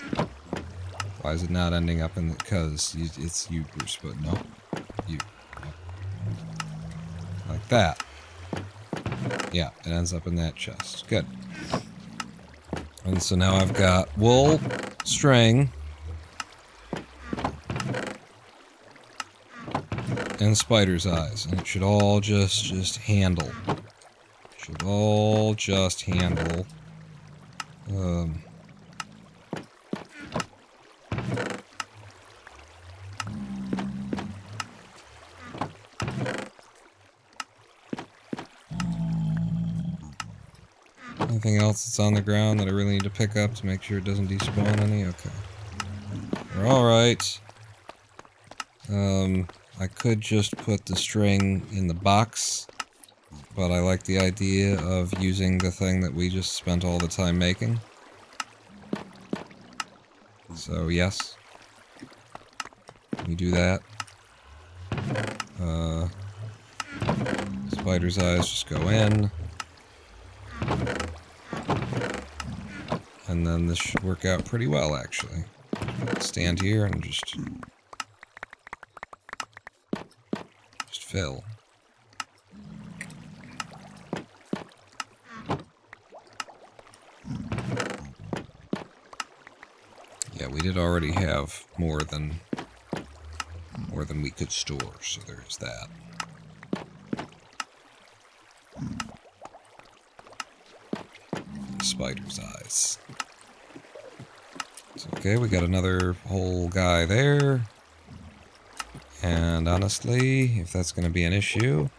Why is it not ending up in the... Because it's you, Bruce, but no. You. Like that. Yeah, it ends up in that chest. Good. And so now I've got wool, string, and spider's eyes. And it should all just handle. Should all just handle. Anything else that's on the ground that I really need to pick up to make sure it doesn't despawn any? Okay. We're alright. I could just put the string in the box, but I like the idea of using the thing that we just spent all the time making. So, yes. We do that. Spider's eyes just go in. And then this should work out pretty well, actually. Stand here and just fill. Yeah, we did already have more than we could store, so there's that. Spider's eyes. It's okay, we got another whole guy there. And honestly, if that's going to be an issue,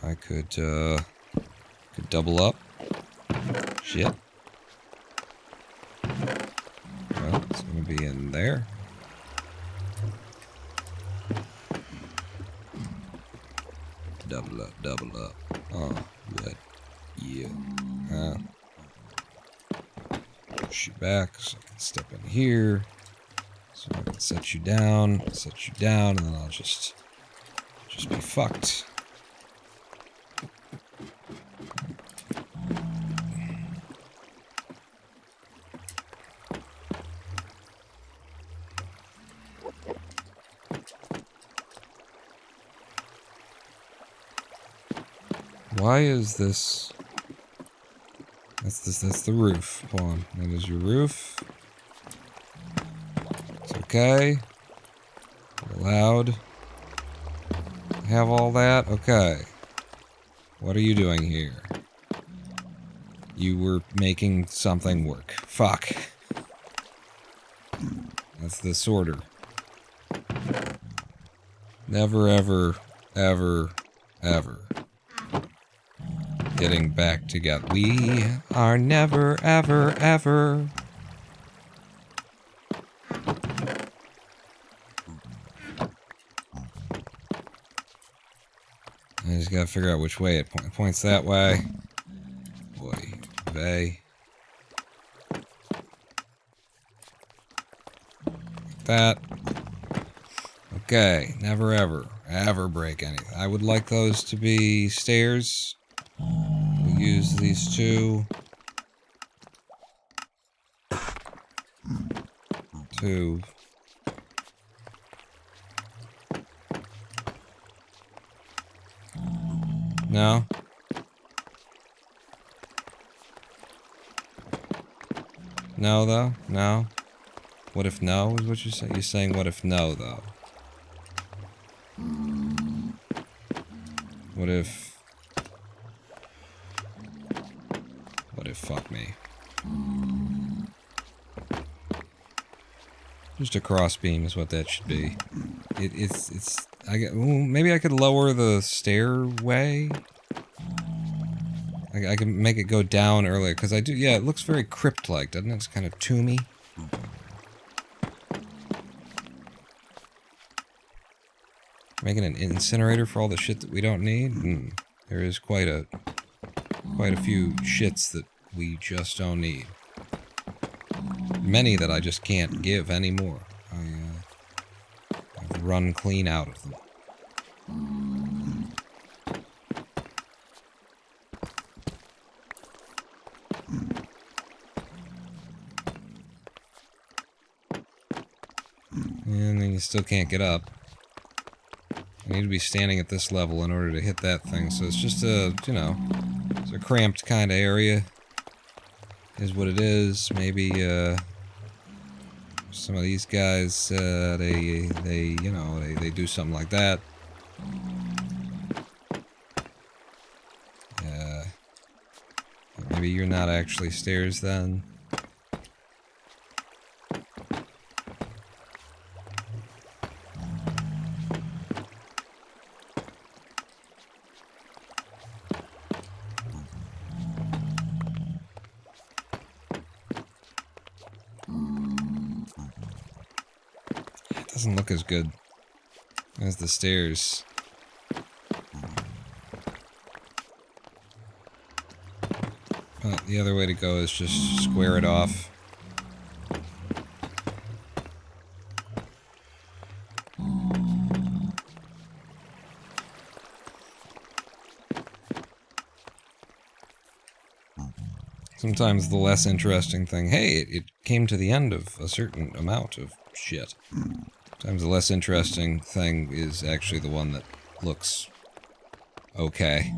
I could double up. Shit. Well, it's going to be in there. Double up, double up. Oh, good. Yeah. Push you back so I can step in here. So I can set you down, and then I'll just be fucked. Why is this? That's the roof. Hold on. That is your roof. It's okay. You're allowed to have all that? Okay. What are you doing here? You were making something work. Fuck. That's the sorter. Never, ever, ever, ever getting back together. We are never, ever, ever. I just gotta figure out which way it points that way. Boy, A. That. Okay, never ever break anything. I would like those to be stairs. We'll use these two. Two. No? No, though? No? What if no is what you're saying? You're saying what if no, though? What if... What if fuck me? Just a crossbeam is what that should be. It's maybe I could lower the stairway? I can make it go down earlier, because I do, yeah, it looks very crypt-like, doesn't it? It's kind of tomby. Making an incinerator for all the shit that we don't need? There is quite a few shits that we just don't need. Many that I just can't give anymore. I've run clean out of them. And then you still can't get up. I need to be standing at this level in order to hit that thing, so it's just a, you know, it's a cramped kind of area. Is what it is. Maybe, some of these guys, they do something like that. Maybe you're not actually stairs then. Doesn't look as good as the stairs. But the other way to go is just square it off. Sometimes the less interesting thing, hey, it came to the end of a certain amount of shit. Sometimes the less interesting thing is actually the one that looks okay.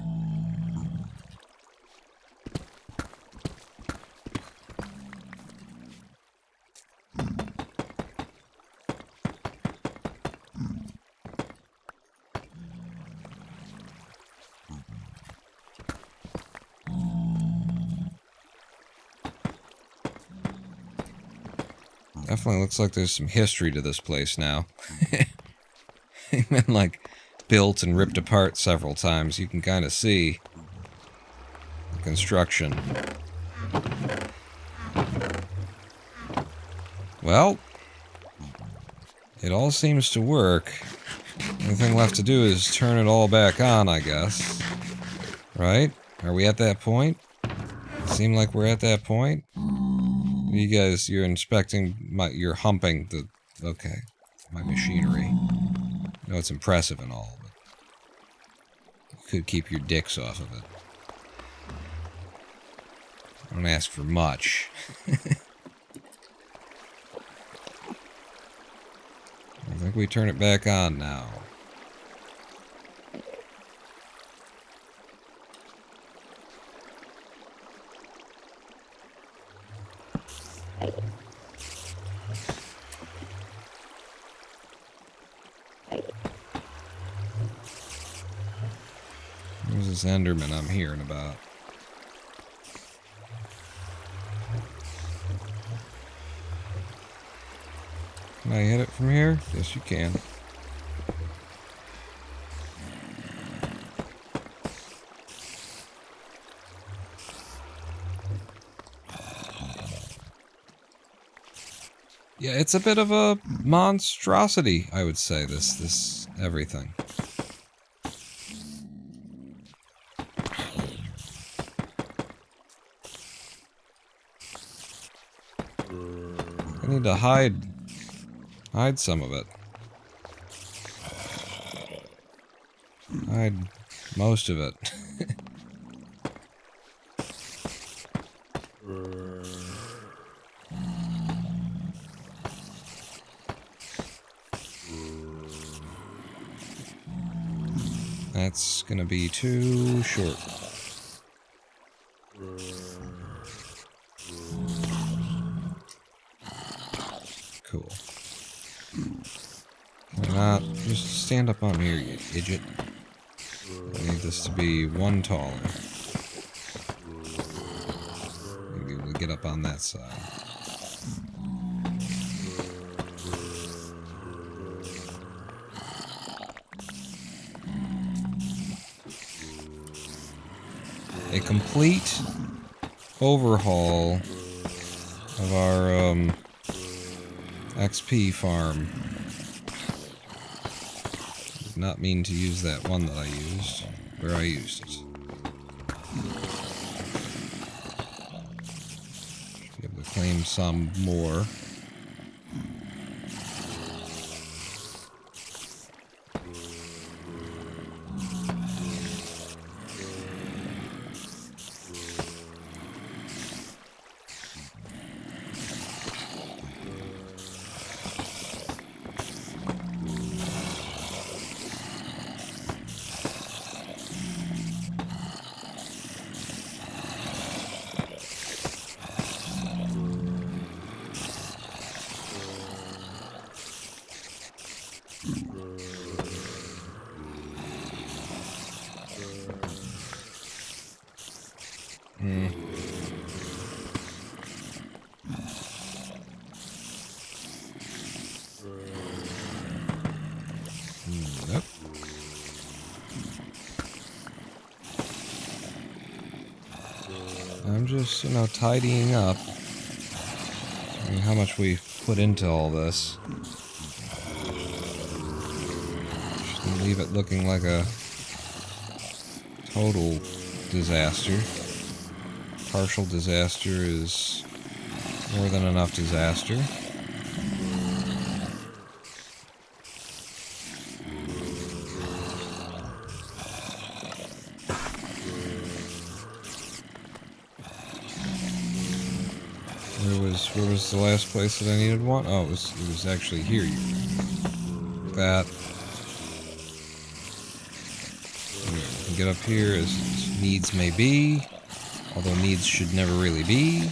Definitely looks like there's some history to this place now. It's been, like, built and ripped apart several times. You can kind of see the construction. Well, it all seems to work. The only thing left to do is turn it all back on, I guess. Right? Are we at that point? Seem like we're at that point? You guys, you're inspecting you're humping my machinery. I know it's impressive and all, but you could keep your dicks off of it. I don't ask for much. I think we turn it back on now. Where's this Enderman I'm hearing about? Can I hit it from here? Yes, you can. Yeah, it's a bit of a monstrosity, I would say, this everything. need to hide some of it. Hide most of it. That's gonna be too short. Cool. Why not? Just stand up on here, you idiot. I need this to be one taller. Maybe we'll get up on that side. A complete overhaul of our XP farm. Did not mean to use that one that I used, where I used it. Should be able to claim some more. Nope. I'm just, tidying up. I mean, how much we put into all this. Shouldn't leave it looking like a total disaster. Partial disaster is more than enough disaster. Where was the last place that I needed one? Oh, it was actually here. That. You can get up here as needs may be, although needs should never really be.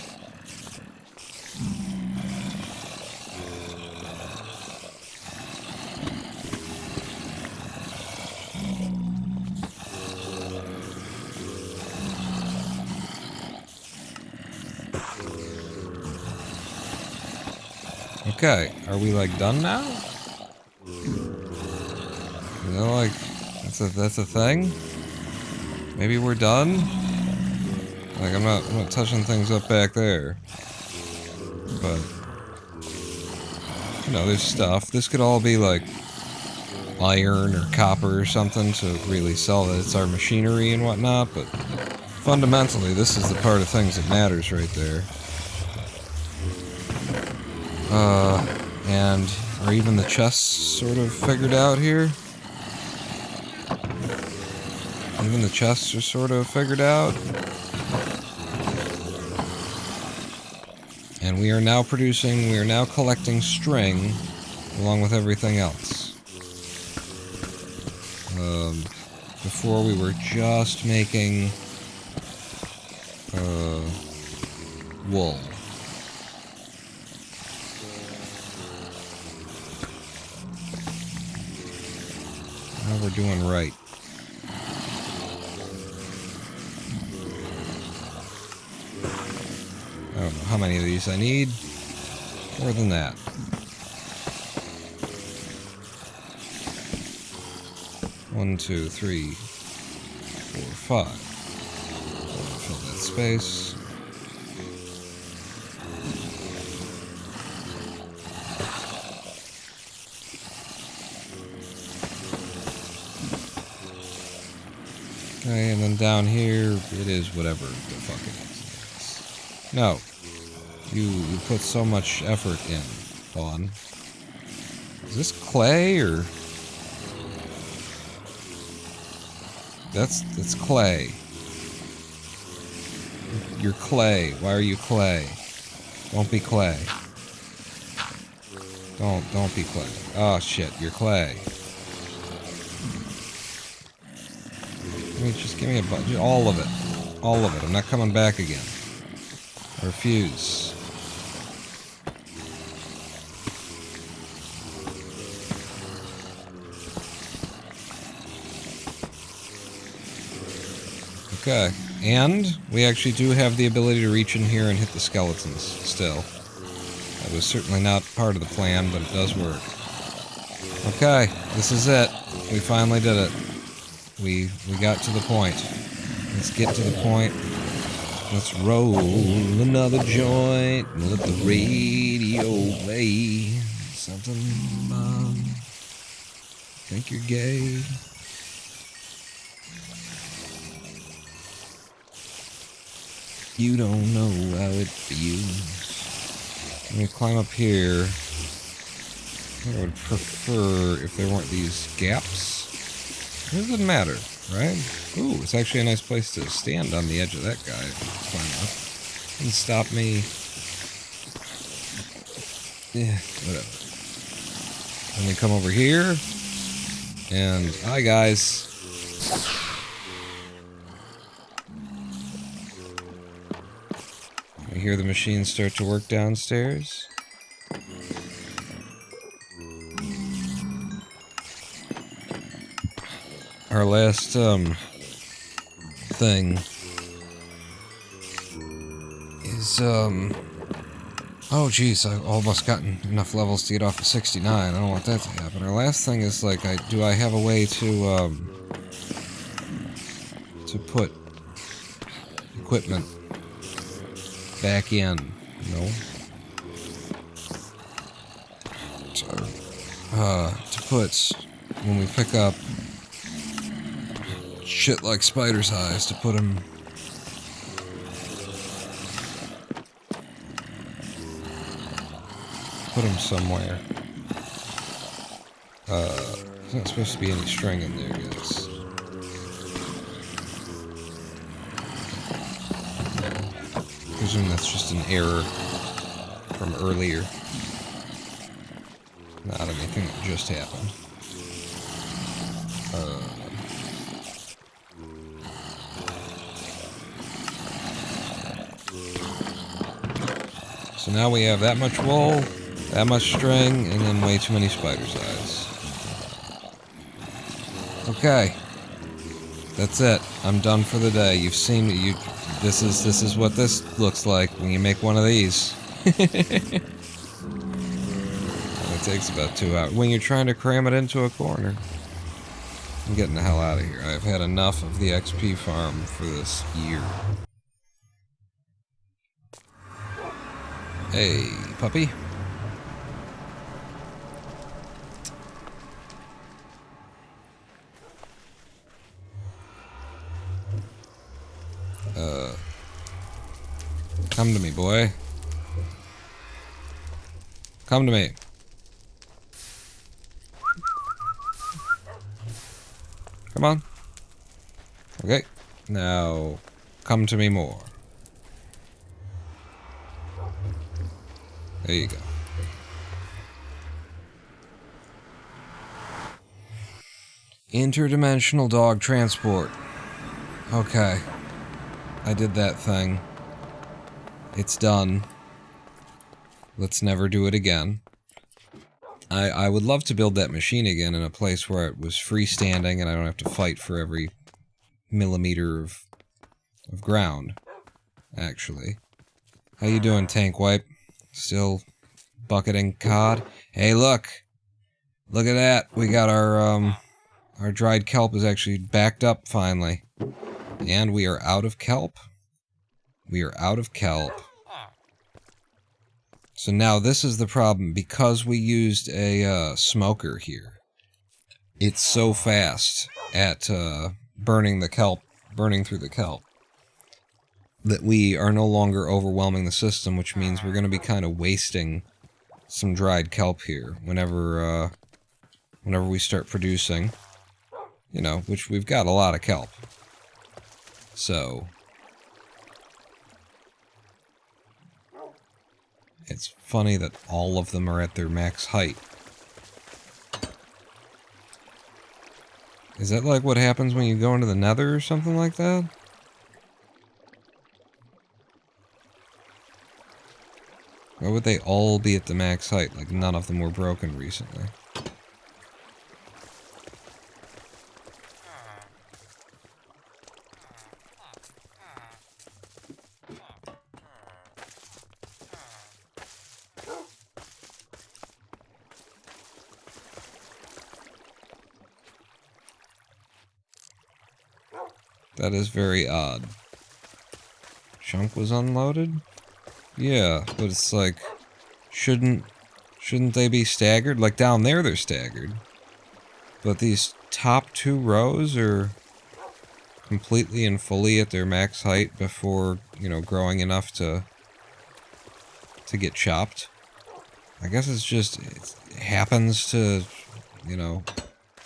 Okay, are we like done now? Like that's a thing? Maybe we're done? Like I'm not touching things up back there. But there's stuff. This could all be like iron or copper or something to really sell that it's our machinery and whatnot, but fundamentally this is the part of things that matters right there. And are even the chests sort of figured out here? Even the chests are sort of figured out. And we are now collecting string along with everything else. Before we were just making wool. Now we're doing right. I don't know how many of these I need. More than that. One, two, three, four, five. Fill that space. Okay, and then down here, it is whatever the fuck it is. No. You put so much effort in, Vaughn. Is this clay, or... That's clay. You're clay. Why are you clay? Don't be clay. Don't be clay. Oh shit, you're clay. Just give me a bunch. All of it. All of it. I'm not coming back again. I refuse. Okay. And we actually do have the ability to reach in here and hit the skeletons still. That was certainly not part of the plan, but it does work. Okay, this is it. We finally did it. We got to the point. Let's get to the point. Let's roll another joint and let the radio play. Something, think you're gay? You don't know how it feels. Let me climb up here. I would prefer if there weren't these gaps. It doesn't matter, right? Ooh, it's actually a nice place to stand on the edge of that guy. Climb up. And stop me. Yeah, whatever. Let me come over here. And hi, guys. I hear the machines start to work downstairs. Our last, thing is, oh geez, I've almost gotten enough levels to get off of 69. I don't want that to happen. Our last thing is, like, do I have a way to put equipment back in? No. So, to put, when we pick up shit like spider's eyes, to put them somewhere. There's not supposed to be any string in there, guys. I presume that's just an error from earlier. Not anything that just happened. So now we have that much wool, that much string, and then way too many spider's eyes. Okay. That's it. I'm done for the day. You've seen it. This is what this looks like when you make one of these. It takes about 2 hours. When you're trying to cram it into a corner. I'm getting the hell out of here. I've had enough of the XP farm for this year. Hey, puppy. Come to me, boy. Come to me. Come on. Okay. Now, come to me more. There you go. Interdimensional dog transport. Okay. I did that thing. It's done. Let's never do it again. I would love to build that machine again in a place where it was freestanding and I don't have to fight for every millimeter of ground, actually. How you doing, Tank Wipe? Still bucketing cod? Hey, look! Look at that! We got our dried kelp is actually backed up, finally. And we are out of kelp. We are out of kelp. So now this is the problem, because we used a smoker here. It's so fast at burning the kelp, burning through the kelp, that we are no longer overwhelming the system, which means we're going to be kind of wasting some dried kelp here whenever we start producing, you know, which we've got a lot of kelp. So it's funny that all of them are at their max height. Is that like what happens when you go into the nether or something like that? Why would they all be at the max height? Like none of them were broken recently. That is very odd. Chunk was unloaded? Yeah, but it's like, shouldn't they be staggered? Like down there they're staggered. But these top 2 rows are completely and fully at their max height before, you know, growing enough to get chopped. I guess it's just, it happens to, you know,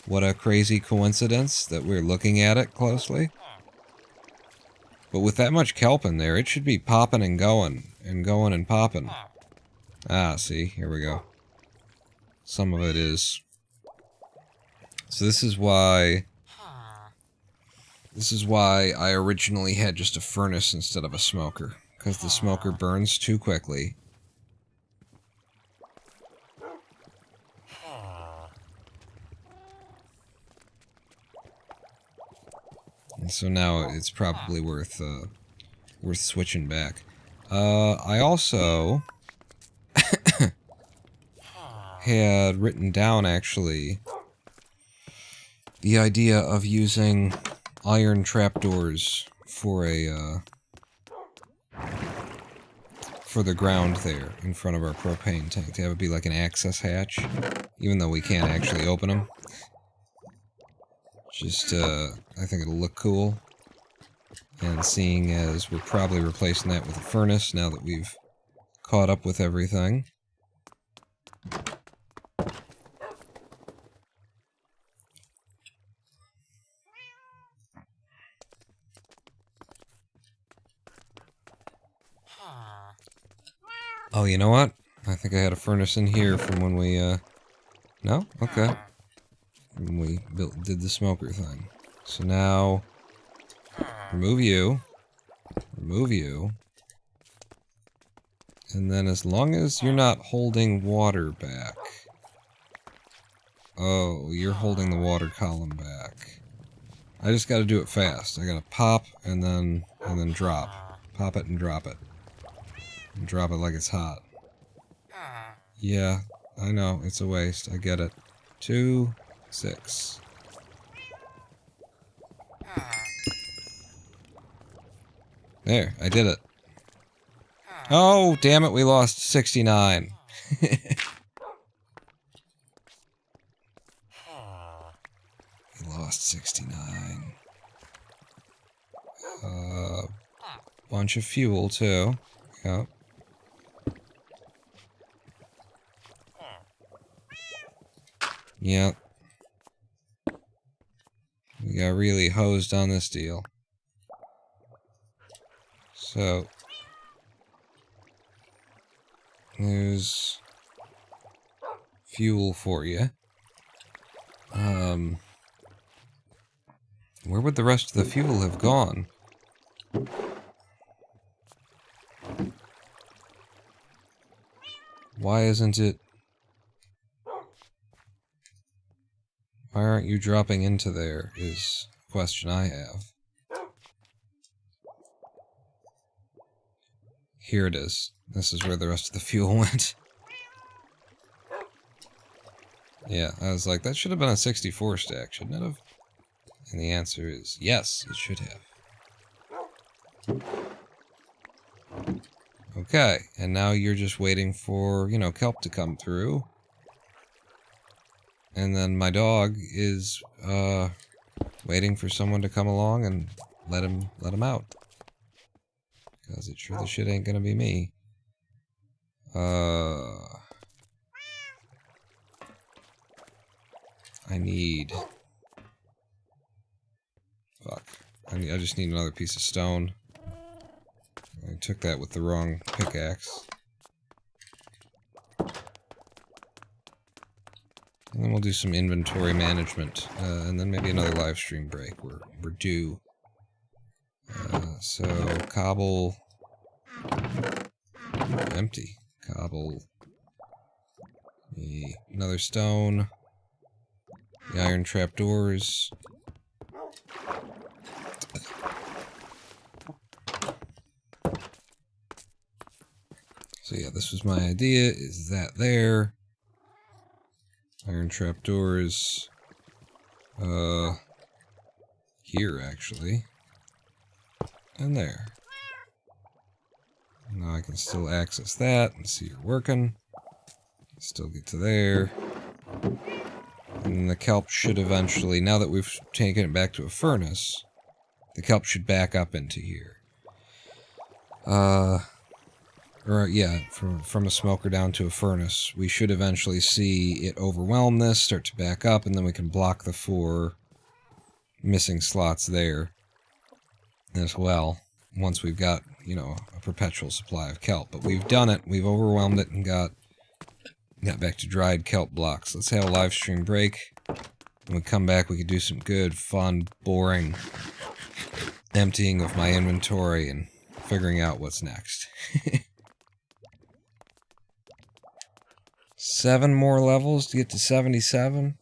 what a crazy coincidence that we're looking at it closely. But with that much kelp in there, it should be popping and going and popping. Ah, see, here we go. Some of it is. So this is why I originally had just a furnace instead of a smoker, because the smoker burns too quickly. And so now it's probably worth switching back. I also had written down, actually, the idea of using iron trapdoors for for the ground there in front of our propane tank, to have it be like an access hatch, even though we can't actually open them. Just, I think it'll look cool. And seeing as we're probably replacing that with a furnace now that we've caught up with everything. Oh, you know what? I think I had a furnace in here from when we, no? Okay. When we did the smoker thing. So now, remove you, and then as long as you're not holding water back. Oh, you're holding the water column back. I just gotta do it fast. I gotta pop and then drop. Pop it and drop it. And drop it like it's hot. Yeah, I know, it's a waste. I get it. 2, 6. There, I did it. Oh, damn it, we lost 69. We lost 69. Bunch of fuel, too. Yep. Yep. We got really hosed on this deal. So, there's fuel for you. Where would the rest of the fuel have gone? Why isn't it... Why aren't you dropping into there, is a question I have. Here it is. This is where the rest of the fuel went. Yeah, I was like, that should have been a 64 stack, shouldn't it have? And the answer is, yes, it should have. Okay, and now you're just waiting for, you know, kelp to come through. And then my dog is, waiting for someone to come along and let him out. Because it sure the shit ain't gonna be me. I need... Fuck. I just need another piece of stone. I took that with the wrong pickaxe. And then we'll do some inventory management. And then maybe another live stream break. We're due. So, cobble... Empty. Cobble... Another stone. The iron trapdoors. So yeah, this was my idea, is that there. Iron trapdoors. Here, actually. And there. Now I can still access that and see you're working. Still get to there. And the kelp should eventually, now that we've taken it back to a furnace, the kelp should back up into here. Or yeah, from a smoker down to a furnace. We should eventually see it overwhelm this, start to back up, and then we can block the 4 missing slots there as well. Once we've got, you know, a perpetual supply of kelp. But we've done it, we've overwhelmed it, and got back to dried kelp blocks. Let's have a live stream break. When we come back, we could do some good, fun, boring emptying of my inventory and figuring out what's next. 7 more levels to get to 77?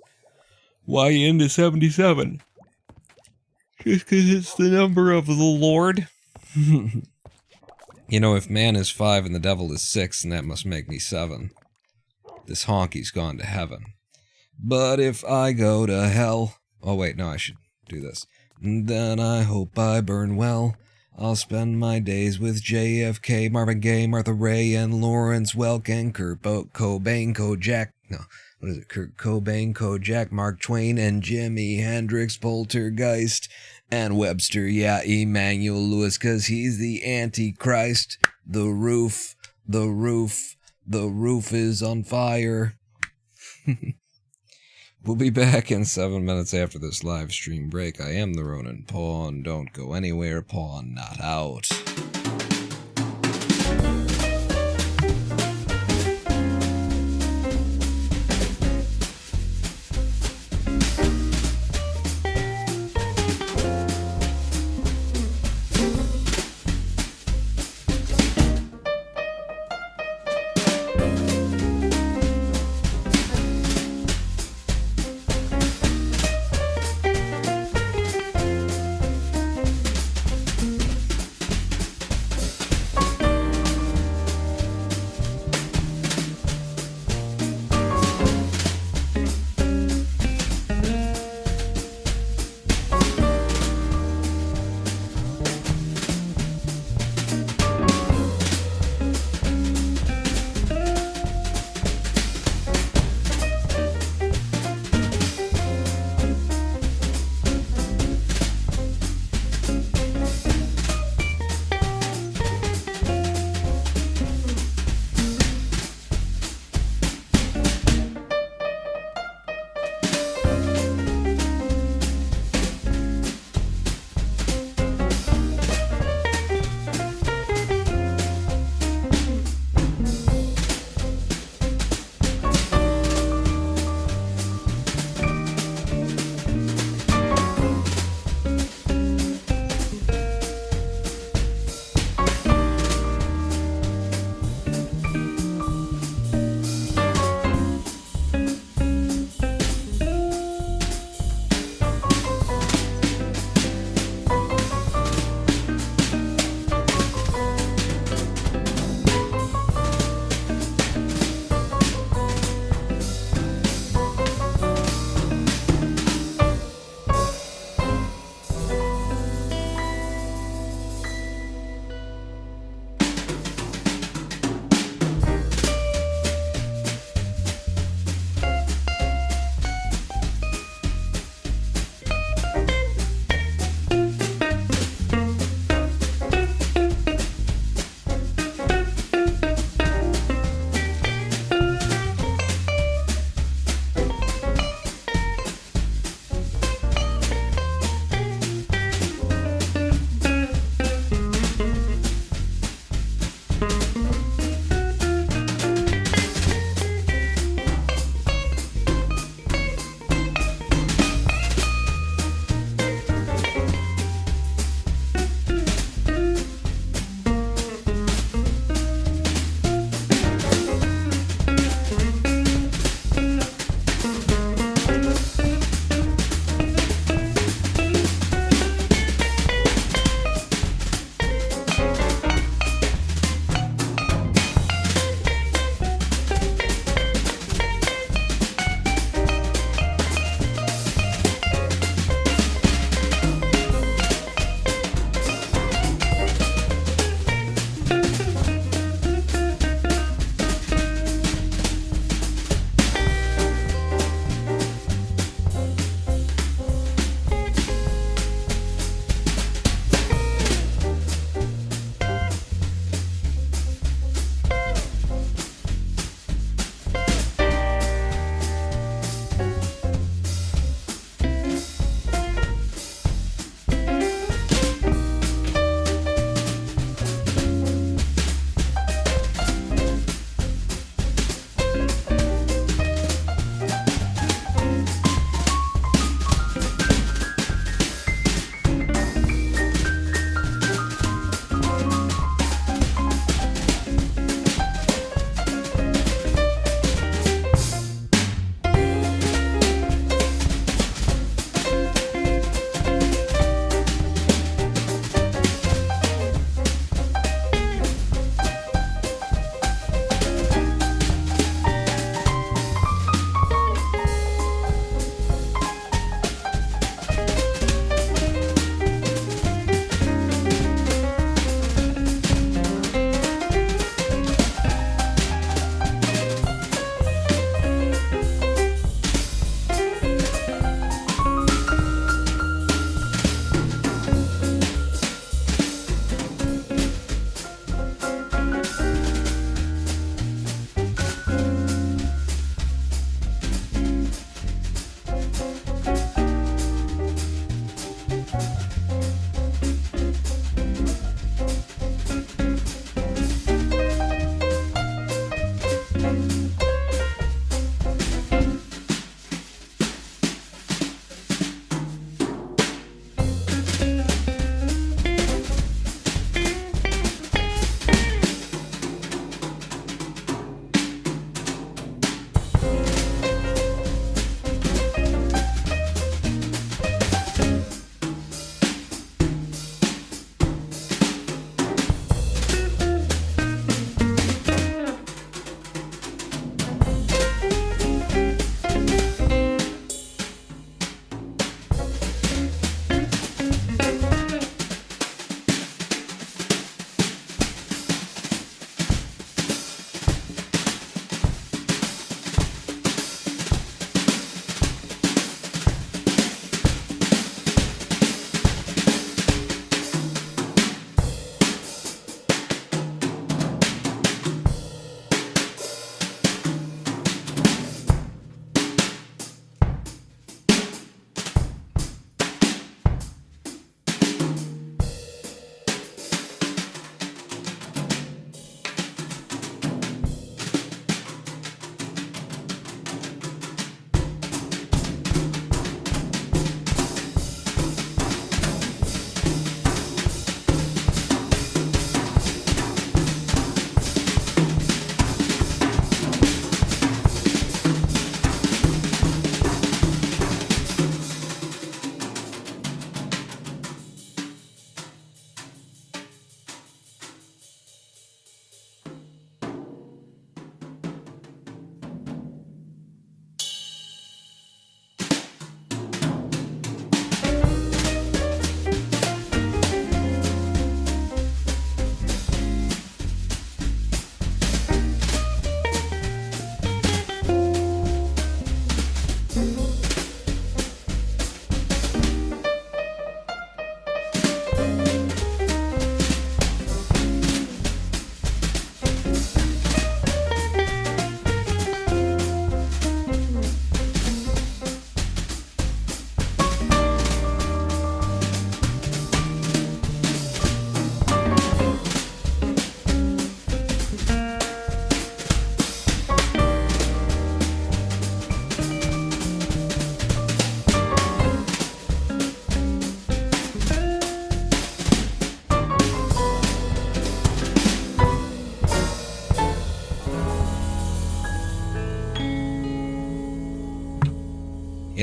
Why into 77? Just because it's the number of the Lord? You know, if man is 5 and the devil is 6, then that must make me 7. This honky's gone to heaven. But if I go to hell... Oh wait, no, I should do this. Then I hope I burn well. I'll spend my days with JFK, Marvin Gaye, Martha Ray, and Lawrence Welk, and Kurt Cobain, Kojak... No, what is it? Kurt Cobain, Kojak, Mark Twain, and Jimi Hendrix, Poltergeist, and Webster, yeah, Emmanuel Lewis, 'cause he's the Antichrist. The roof is on fire. We'll be back in 7 minutes after this live stream break. I am the Ronin Pawn. Don't go anywhere. Pawn not out.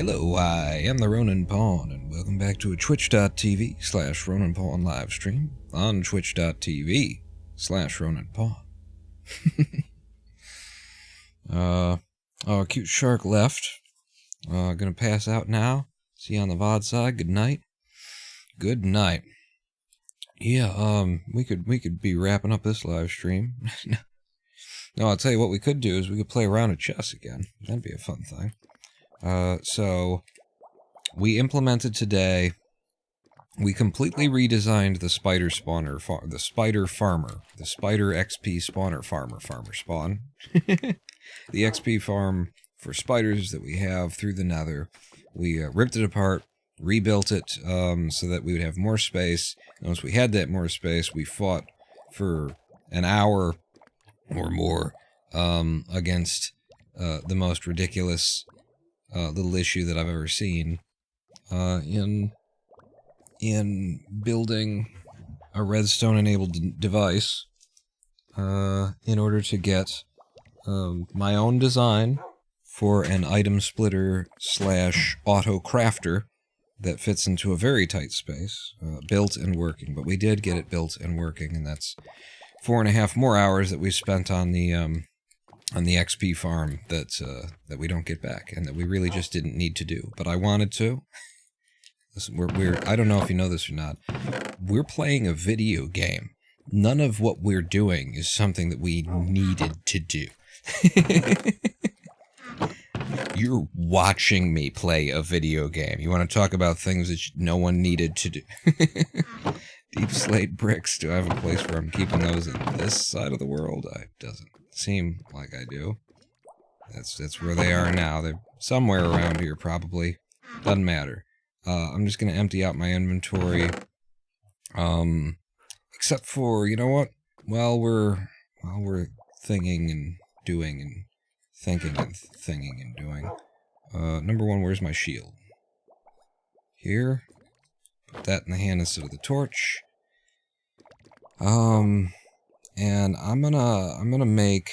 Hello, I am the Ronin Pawn, and welcome back to a twitch.tv/Ronin Pawn live stream on twitch.tv/Ronin Pawn. Oh, a cute shark left. Gonna pass out now. See you on the VOD side. Good night. Good night. Yeah, we could be wrapping up this live stream. No, I'll tell you what we could do is we could play a round of chess again. That'd be a fun thing. So we implemented today. We completely redesigned the spider spawner, the spider farmer, the spider XP spawner farmer spawn. The XP farm for spiders that we have through the nether. We ripped it apart, rebuilt it so that we would have more space. And once we had that more space, we fought for an hour or more against the most ridiculous little issue that I've ever seen in building a redstone-enabled device in order to get my own design for an item splitter / auto crafter that fits into a very tight space, built and working. But we did get it built and working, and that's 4.5 more hours that we spent on the XP farm that we don't get back, and that we really just didn't need to do. But I wanted to. Listen, I don't know if you know this or not. We're playing a video game. None of what we're doing is something that we needed to do. You're watching me play a video game. You want to talk about things that no one needed to do. Deep slate bricks. Do I have a place where I'm keeping those in this side of the world? It doesn't seem like I do. That's where they are now. They're somewhere around here, probably. Doesn't matter. I'm just going to empty out my inventory. Except for, you know what? While we're thinking and doing and thinking and thinking and doing. Number one, where's my shield? Here. Put that in the hand instead of the torch. And I'm gonna make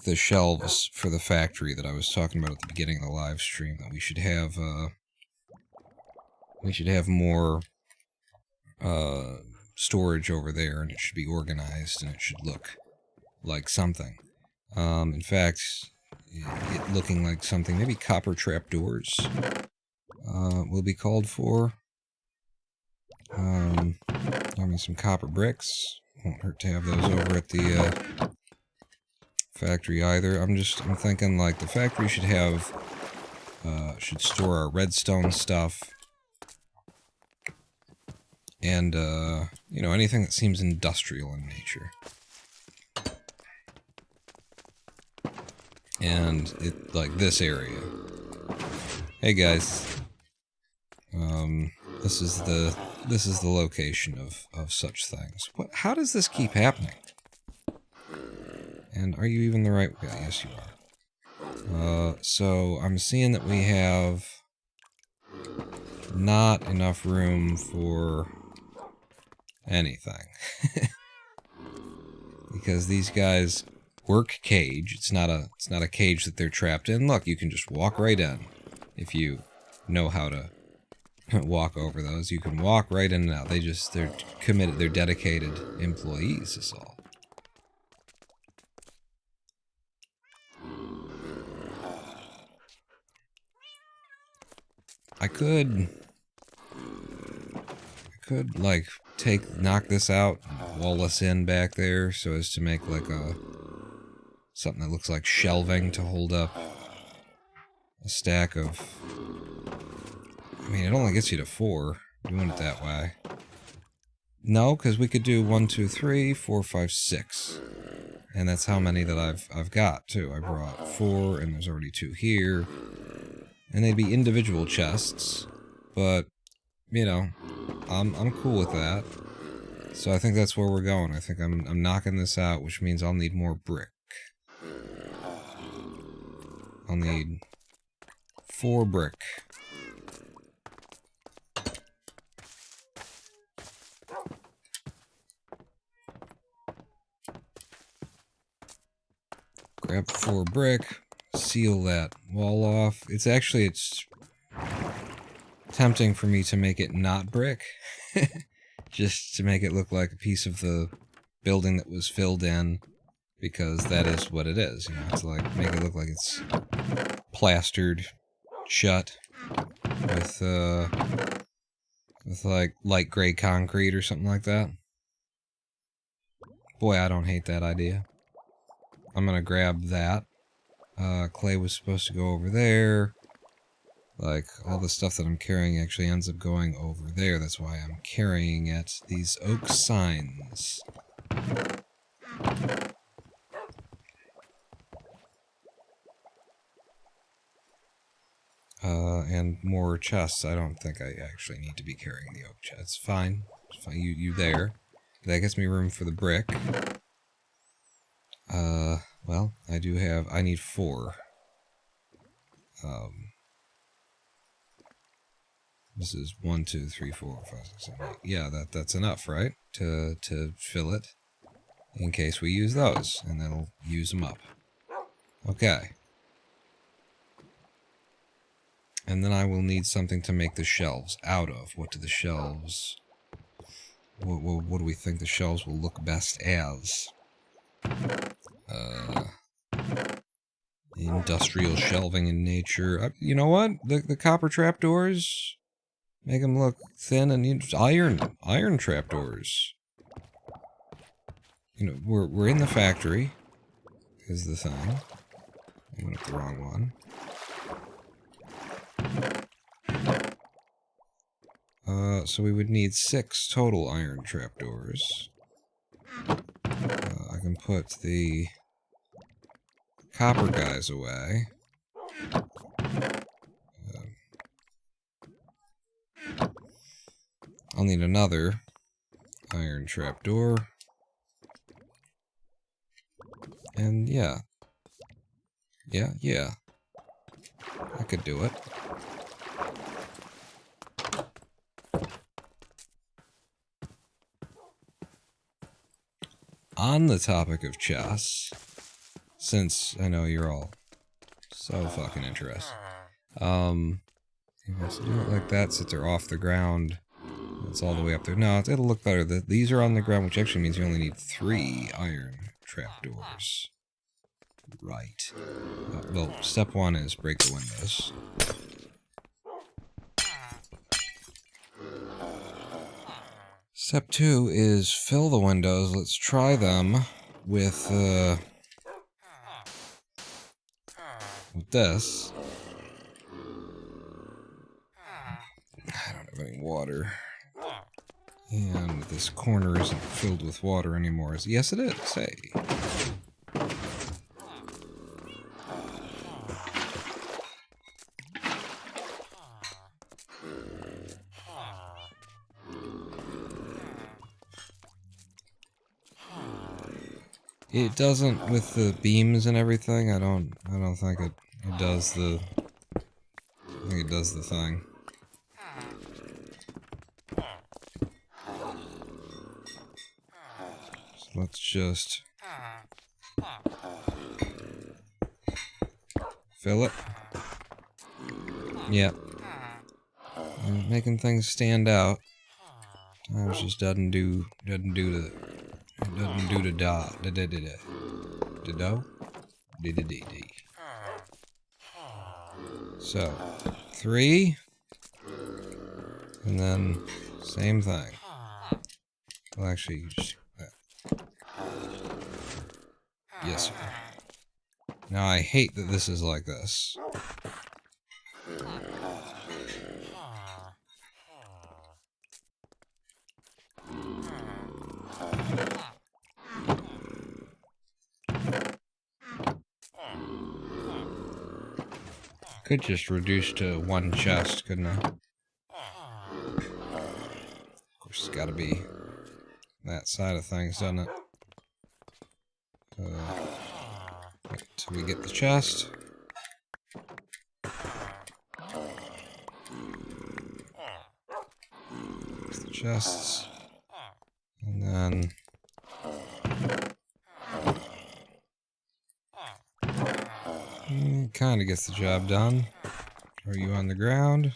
the shelves for the factory that I was talking about at the beginning of the live stream. That we should have more storage over there, and it should be organized, and it should look like something. In fact, it looking like something. Maybe copper trapdoors will be called for. I mean, some copper bricks. Won't hurt to have those over at the factory either. I'm thinking like the factory should have should store our redstone stuff. And you know, anything that seems industrial in nature. And it like this area. Hey guys. This is the location of such things. How does this keep happening? And are you even the right guy? Yes, you are. So I'm seeing that we have not enough room for anything. Because these guys work cage. It's not a cage that they're trapped in. Look, you can just walk right in if you know how to walk over those. You can walk right in and out. They're committed, they're dedicated employees, is all. I could like knock this out, wall us in back there so as to make like something that looks like shelving to hold up a stack of. I mean, it only gets you to 4 doing it that way. No, because we could do 1, 2, 3, 4, 5, 6. And that's how many that I've got, too. I brought 4, and there's already 2 here. And they'd be individual chests. But, you know, I'm cool with that. So I think that's where we're going. I think I'm knocking this out, which means I'll need more brick. I'll need 4 brick. Grab 4 brick, seal that wall off. It's tempting for me to make it not brick. Just to make it look like a piece of the building that was filled in, because that is what it is, you know, to like make it look like it's plastered shut with like light gray concrete or something like that. Boy, I don't hate that idea. I'm gonna grab that. Clay was supposed to go over there. Like, all the stuff that I'm carrying actually ends up going over there. That's why I'm carrying it. These oak signs. And more chests. I don't think I actually need to be carrying the oak chest. It's fine. It's fine. You there. That gets me room for the brick. Well, I need 4. This is 1, 2, 3, 4, 5, 6, 7, 8. Yeah, that's enough, right? To fill it. In case we use those. And that'll use them up. Okay. And then I will need something to make the shelves out of. What do the shelves... What do we think the shelves will look best as? Industrial shelving in nature. You know what? The copper trapdoors make them look thin, and iron trapdoors. You know, we're in the factory. Is the thing. I went up the wrong one. So we would need 6 total iron trapdoors. I can put the copper guys away. I'll need another iron trapdoor. And yeah. Yeah. I could do it. On the topic of chests, since I know you're all so fucking interested, you guys do it like that, so they're off the ground. It's all the way up there. No, it'll look better. These are on the ground, which actually means you only need 3 iron trapdoors. Right. Well, step 1 is break the windows. Step 2 is fill the windows. Let's try them with this. I don't have any water. And this corner isn't filled with water anymore. Yes, it is. Hey. It doesn't with the beams and everything. I don't think it does the. I think it does the thing. So let's just fill it. Yep. And making things stand out. Times just doesn't do the. It doesn't do the do. So, 3, and then same thing. Well, actually, just yes, sir. Now I hate that this is like this. Could just reduce to 1 chest, couldn't I? Of course, it's gotta be that side of things, doesn't it? Wait till we get the chest. There's the chests. And then... kind of gets the job done. Are you on the ground?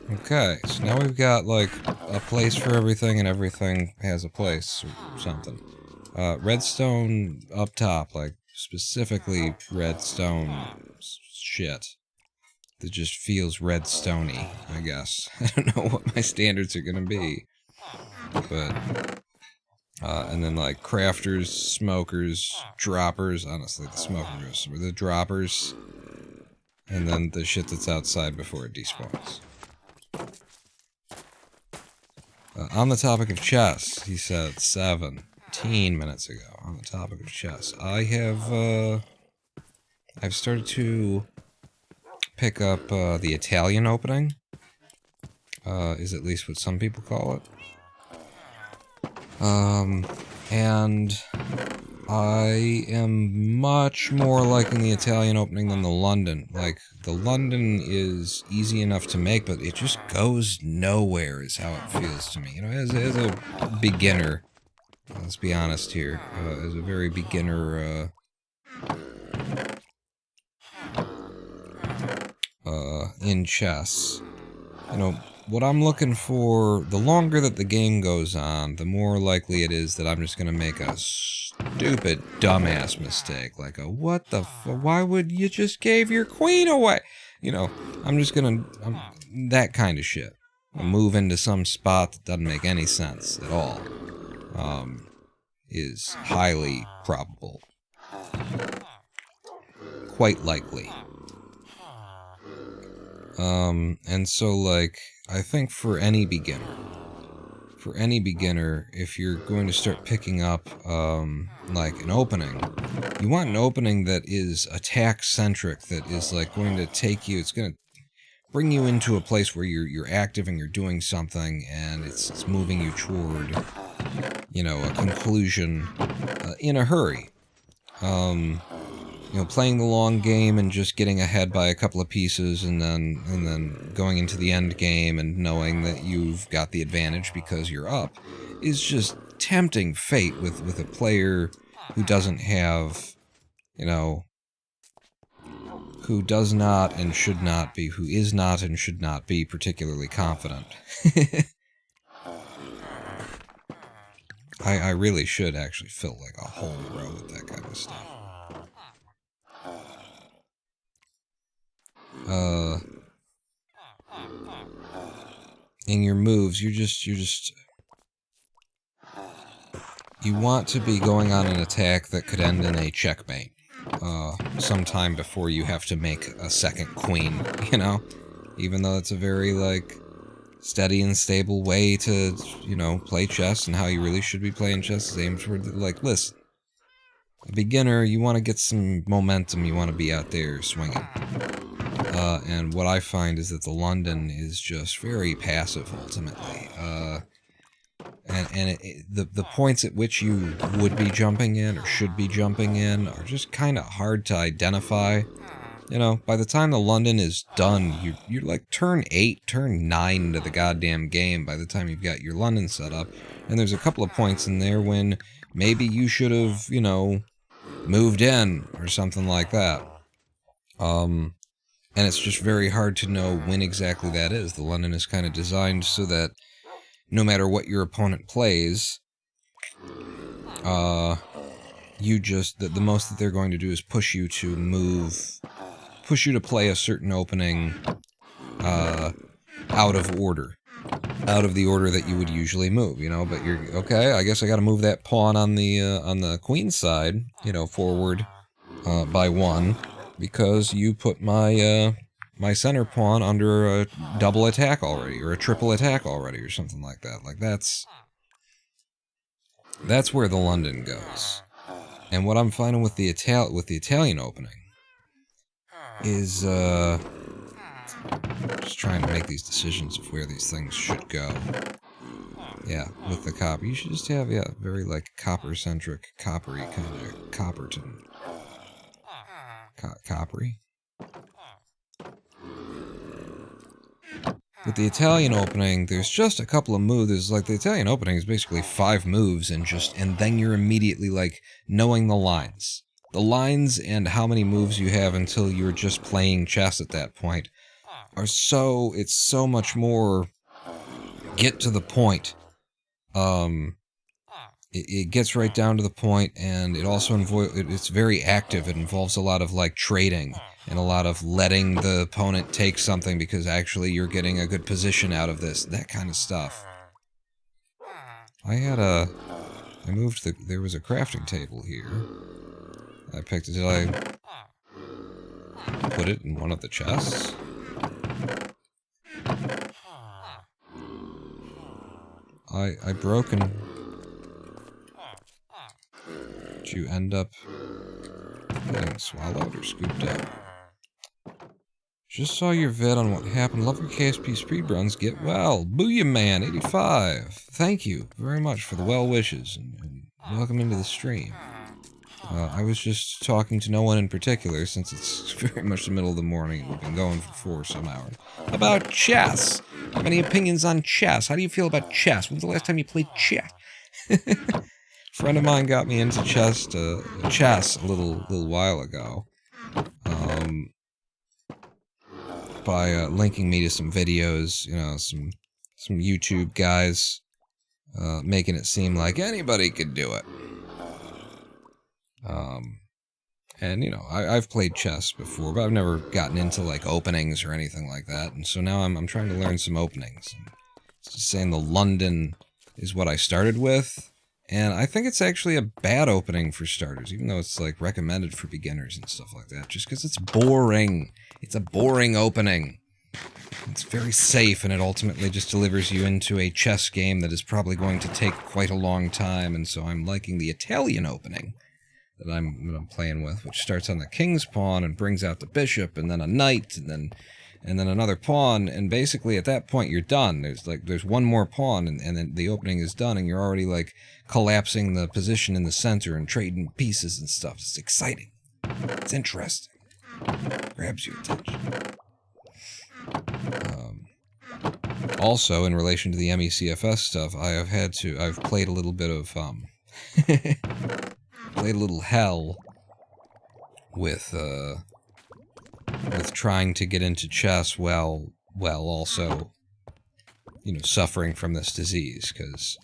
Okay, so now we've got, like, a place for everything, and everything has a place, or something. Redstone up top, like, specifically redstone shit. That just feels redstone-y, I guess. I don't know what my standards are gonna be. But, and then, like, crafters, smokers, droppers, honestly, the smokers, or the droppers, and then the shit that's outside before it despawns. On the topic of chess, he said 17 minutes ago, on the topic of chess, I've started to pick up, the Italian opening, is at least what some people call it. And I am much more liking the Italian opening than the London. Like, the London is easy enough to make, but it just goes nowhere, is how it feels to me. You know, as a beginner, let's be honest here, as a very beginner, in chess, you know, what I'm looking for, the longer that the game goes on, the more likely it is that I'm just gonna make a stupid, dumbass mistake. Like a, what the why would you just gave your queen away? You know, I'm just gonna, that kind of shit. I'll move into some spot that doesn't make any sense at all. Is highly probable. Quite likely. And so, like, I think for any beginner, if you're going to start picking up, like, an opening, you want an opening that is attack-centric, that is, like, going to take you, it's going to bring you into a place where you're active and you're doing something, and it's moving you toward, you know, a conclusion, in a hurry. You know, playing the long game and just getting ahead by a couple of pieces, and then going into the end game and knowing that you've got the advantage because you're up, is just tempting fate with a player who doesn't have, you know, who does not and should not be, who is not and should not be particularly confident. I really should actually fill, like, a whole row with that kind of stuff. In your moves, you want to be going on an attack that could end in a checkmate, sometime before you have to make a second queen, you know? Even though it's a very, like, steady and stable way to, you know, play chess, and how you really should be playing chess is aimed toward, like, listen, a beginner, you want to get some momentum, you want to be out there swinging. And what I find is that the London is just very passive, ultimately. The points at which you would be jumping in, or should be jumping in, are just kind of hard to identify. You know, by the time the London is done, you're like turn 8, turn 9 to the goddamn game by the time you've got your London set up. And there's a couple of points in there when maybe you should have, you know, moved in, or something like that. And it's just very hard to know when exactly that is. The London is kind of designed so that no matter what your opponent plays, you just, the most that they're going to do is push you to play a certain opening, out of order. Out of the order that you would usually move, you know, but you're, okay, I guess I gotta move that pawn on the queen's side, you know, forward, by 1, because you put my my center pawn under a double attack already, or a triple attack already, or something like that. Like, that's where the London goes. And what I'm finding with the Italian opening is just trying to make these decisions of where these things should go. Yeah, with the copper, you should just have, yeah, very, like, copper-centric, coppery kind of Copperton. Coppery? With the Italian opening, there's just a couple of moves. There's like the Italian opening is basically 5 moves and then you're immediately like knowing the lines. The lines and how many moves you have until you're just playing chess at that point it's so much more get to the point. It gets right down to the point, and it also it's very active. It involves a lot of like trading and a lot of letting the opponent take something because actually you're getting a good position out of this, that kind of stuff. There was a crafting table here. I picked it. Did I put it in one of the chests? I broke and... Did you end up getting swallowed or scooped up? Just saw your vid on what happened. Love your KSP speedruns. Get well. Booyah Man 85. Thank you very much for the well wishes and welcome into the stream. I was just talking to no one in particular since it's very much the middle of the morning and we've been going for some hours. About chess. Do you have any opinions on chess? How do you feel about chess? When's the last time you played chess? Friend of mine got me into chess a little while ago. By linking me to some videos, you know, some YouTube guys making it seem like anybody could do it. And you know, I've played chess before, but I've never gotten into like openings or anything like that. And so now I'm trying to learn some openings. And it's just saying the London is what I started with, and I think it's actually a bad opening for starters, even though it's like recommended for beginners and stuff like that. Just because it's boring. It's a boring opening. It's very safe, and it ultimately just delivers you into a chess game that is probably going to take quite a long time. And so I'm liking the Italian opening that I'm playing with, which starts on the king's pawn and brings out the bishop, and then a knight, and then another pawn, and basically at that point you're done. There's one more pawn, and then the opening is done, and you're already like collapsing the position in the center and trading pieces and stuff. It's exciting. It's interesting. Grabs your attention. Also, in relation to the MECFS stuff, I've played a little bit of played a little hell with trying to get into chess while also, you know, suffering from this disease, because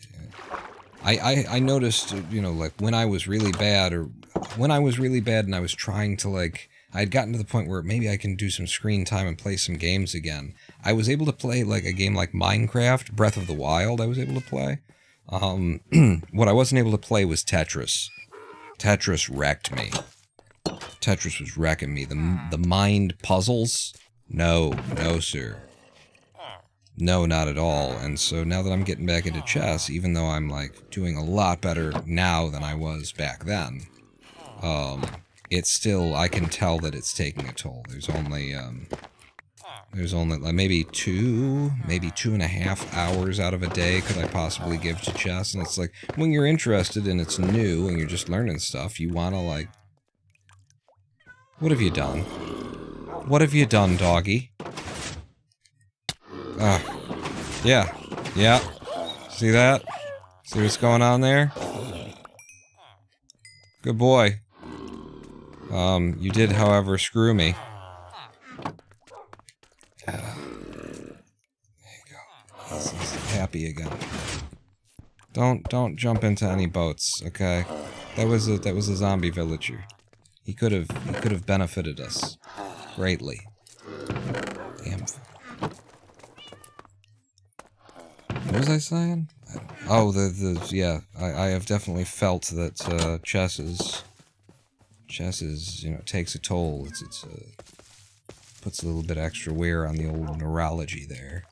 I noticed, you know, like when I was really bad and I was trying to like, I'd gotten to the point where maybe I can do some screen time and play some games again. I was able to play like a game like Minecraft, Breath of the Wild I was able to play. What I wasn't able to play was Tetris. Tetris wrecked me. Tetris was wrecking me. The mind puzzles? No, sir. No, not at all. And so now that I'm getting back into chess, even though I'm like doing a lot better now than I was back then, it's still, I can tell that it's taking a toll. There's only like maybe 2.5 hours out of a day could I possibly give to chess. And it's like, when you're interested and it's new and you're just learning stuff, you want to like, what have you done? What have you done, doggy? Yeah. See that? See what's going on there? Good boy. You did, however, screw me. There you go. He's happy again. Don't jump into any boats, okay? That was a zombie villager. He could have benefited us greatly. Damn. What was I saying? Oh, yeah. I have definitely felt that chess is, you know, takes a toll. It's puts a little bit extra wear on the old neurology there.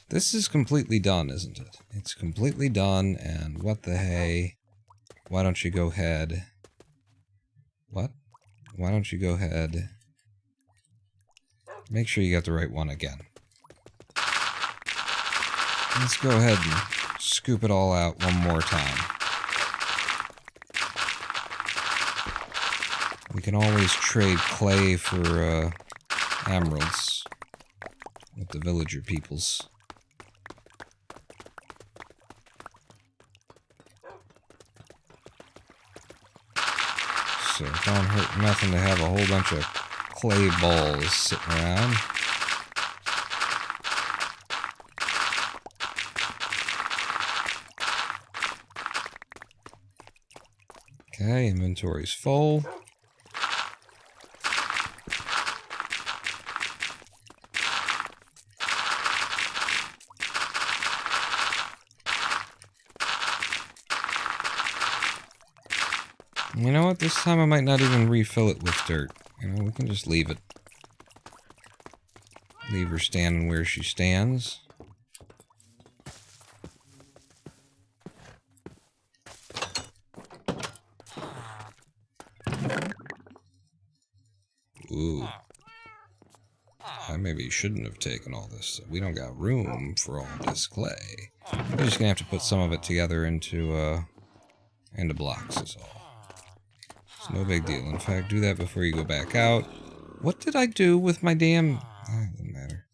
This is completely done, isn't it? It's completely done, and what the hey? Why don't you go ahead? What? Why don't you go ahead? Make sure you got the right one again. Let's go ahead and scoop it all out one more time. We can always trade clay for emeralds. with the villager peoples. So it don't hurt nothing to have a whole bunch of clay balls sitting around. Okay, inventory's full. You know what? This time I might not even refill it with dirt. You know, we can just leave it. Leave her standing where she stands. Ooh. I maybe shouldn't have taken all this. We don't got room for all this clay. We're just gonna have to put some of it together into blocks is all. It's no big deal. In fact, do that before you go back out. What did I do with my damn... It doesn't matter.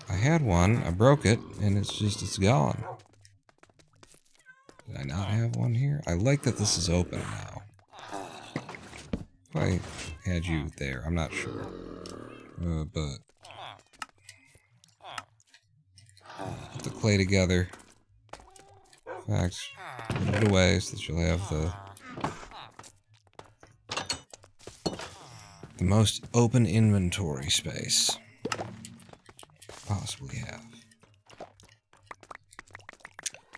I had one, I broke it, and it's gone. Did I not have one here? I like that this is open now. If I had you there, I'm not sure. But... Put the clay together. In fact, put it away so that you'll have the most open inventory space possibly have.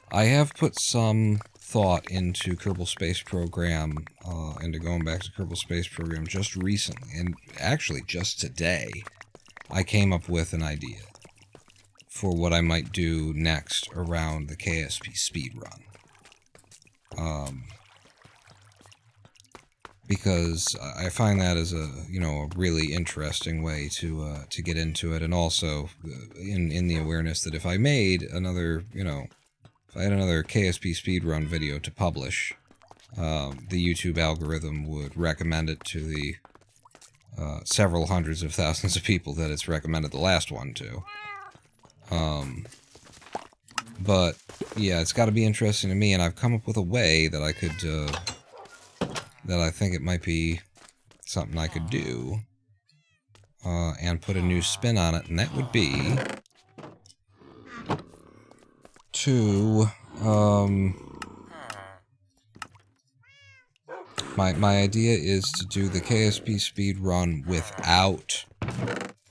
I have put some thought into Kerbal Space Program, into going back to Kerbal Space Program just recently, and actually just today, I came up with an idea for what I might do next around the KSP speedrun. Because I find that as a, you know, a really interesting way to get into it, and also in the awareness that if I made another, you know, if I had another KSP speedrun video to publish, the YouTube algorithm would recommend it to the several hundreds of thousands of people that it's recommended the last one to. But, yeah, it's got to be interesting to me, and I've come up with a way that I could, that I think it might be something I could do, and put a new spin on it, and that would be to, my idea is to do the KSP speedrun without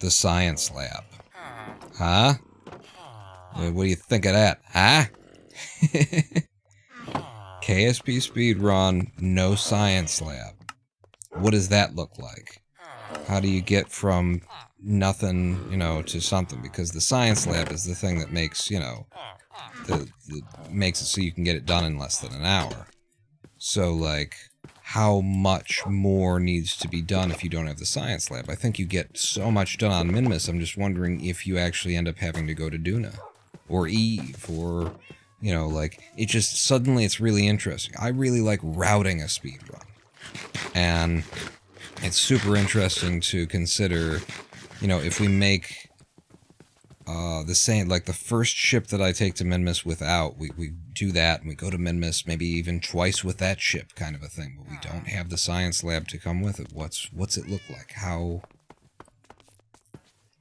the science lab. Huh? What do you think of that, huh? KSP speedrun, no science lab. What does that look like? How do you get from nothing, you know, to something? Because the science lab is the thing that makes, you know, makes it so you can get it done in less than an hour. So, like, how much more needs to be done if you don't have the science lab? I think you get so much done on Minmus. I'm just wondering if you actually end up having to go to Duna or Eve or, you know, like, it just suddenly it's really interesting. I really like routing a speedrun. And it's super interesting to consider, you know, if we make the same, like the first ship that I take to Minmus without, we do that and we go to Minmus maybe even twice with that ship kind of a thing, but we don't have the science lab to come with it. What's it look like? How,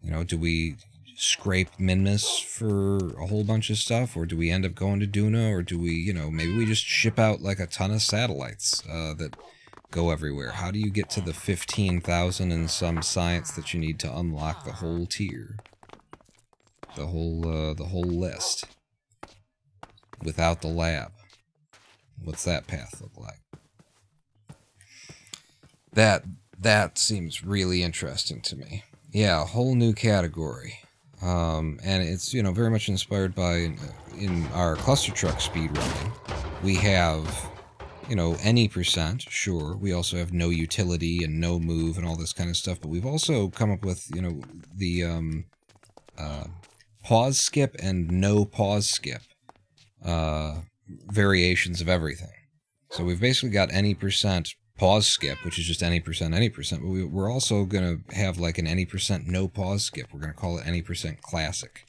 you know, do we scrape Minmus for a whole bunch of stuff, or do we end up going to Duna, or do we, you know, maybe we just ship out like a ton of satellites that go everywhere? How do you get to the 15,000 and some science that you need to unlock the whole tier? The whole list. Without the lab. What's that path look like? That seems really interesting to me. Yeah, a whole new category. And it's, you know, very much inspired by, in our cluster truck speedrunning, we have, you know, any percent, sure. We also have no utility and no move and all this kind of stuff, but we've also come up with, you know, the, pause skip and no pause skip, variations of everything. So we've basically got any percent pause skip, which is just any percent, but we're also going to have like an any percent no pause skip. We're going to call it any percent classic.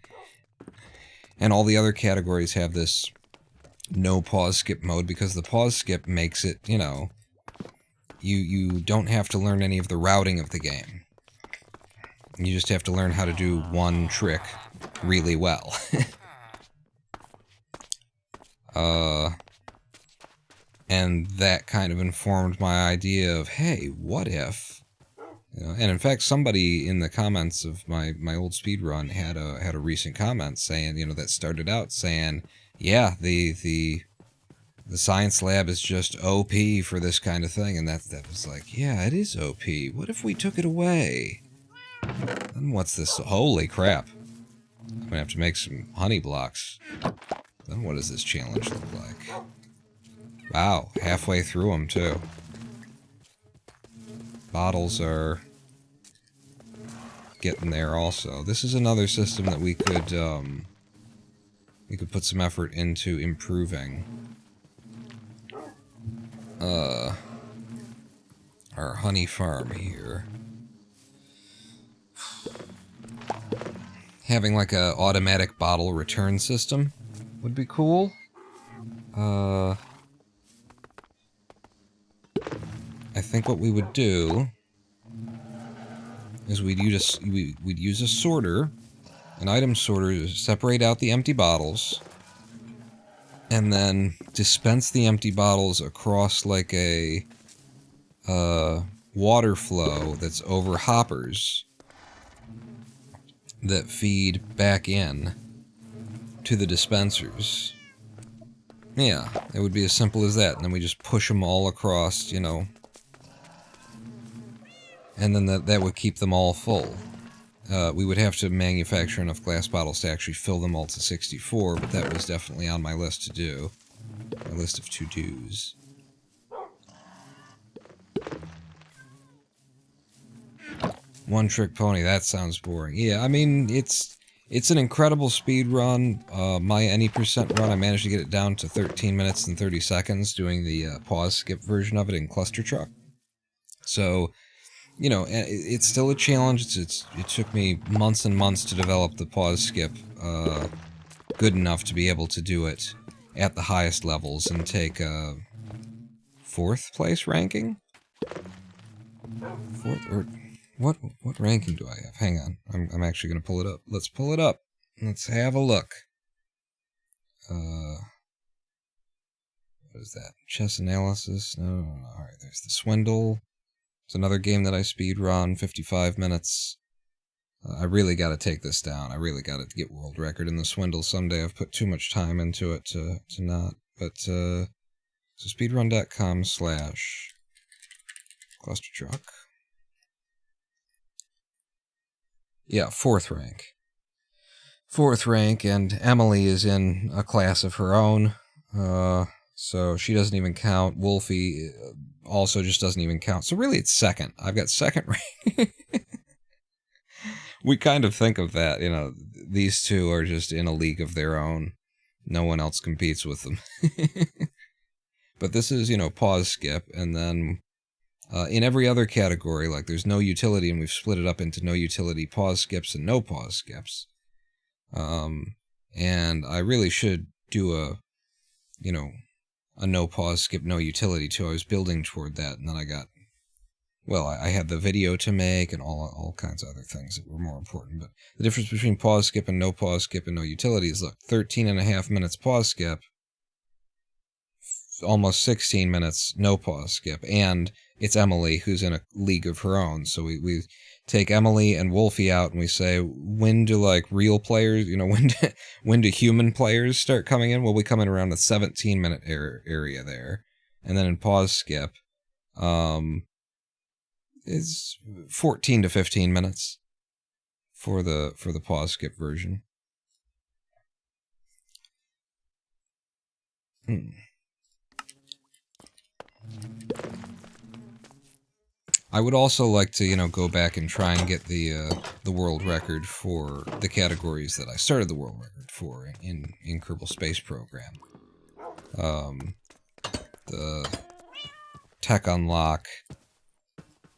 And all the other categories have this no pause skip mode because the pause skip makes it, you know, you don't have to learn any of the routing of the game. You just have to learn how to do one trick really well. And that kind of informed my idea of, hey, what if? You know, and in fact, somebody in the comments of my old speedrun had a recent comment saying, you know, that started out saying, yeah, the science lab is just OP for this kind of thing, and that was like, yeah, it is OP. What if we took it away? Then what's this? Holy crap! I'm gonna have to make some honey blocks. Then what does this challenge look like? Wow, halfway through them, too. Bottles are getting there also. This is another system that we could put some effort into improving. Our honey farm here. Having like a automatic bottle return system would be cool. I think what we would do is we'd use a sorter, an item sorter, to separate out the empty bottles, and then dispense the empty bottles across like a water flow that's over hoppers that feed back in to the dispensers. Yeah, it would be as simple as that, and then we just push them all across, you know. And then that would keep them all full. We would have to manufacture enough glass bottles to actually fill them all to 64, but that was definitely on my list to do. My list of to-dos. One-trick pony, that sounds boring. Yeah, I mean, it's an incredible speed run. My any percent run, I managed to get it down to 13 minutes and 30 seconds doing the pause skip version of it in Cluster Truck. So, you know, it's still a challenge. It took me months and months to develop the pause skip good enough to be able to do it at the highest levels and take a 4th place ranking? What ranking do I have? Hang on. I'm actually going to pull it up. Let's pull it up. Let's have a look. What is that? Chess analysis? No. Alright, there's the Swindle. It's another game that I speedrun, 55 minutes. I really got to take this down. I really got to get world record in the Swindle someday. I've put too much time into it to not. But, so speedrun.com/clustertruck. Yeah, 4th rank. 4th rank, and Emily is in a class of her own. So she doesn't even count. Wolfie also just doesn't even count. So really it's 2nd. I've got 2nd rank. We kind of think of that, you know, these two are just in a league of their own. No one else competes with them. But this is, you know, pause skip, and then in every other category, like there's no utility, and we've split it up into no utility pause skips and no pause skips. And I really should do a no pause skip, no utility too. I was building toward that, and then I got, well, I had the video to make and all kinds of other things that were more important. But the difference between pause skip and no utility is, look, 13.5 minutes pause skip, almost 16 minutes no pause skip, and it's Emily who's in a league of her own. So we take Emily and Wolfie out, and we say, when do like real players, you know, when do human players start coming in? Well, we come in around the 17-minute area there, and then in pause skip, it's 14 to 15 minutes for the pause skip version. I would also like to, you know, go back and try and get the world record for the categories that I started the world record for in Kerbal Space Program. The tech unlock,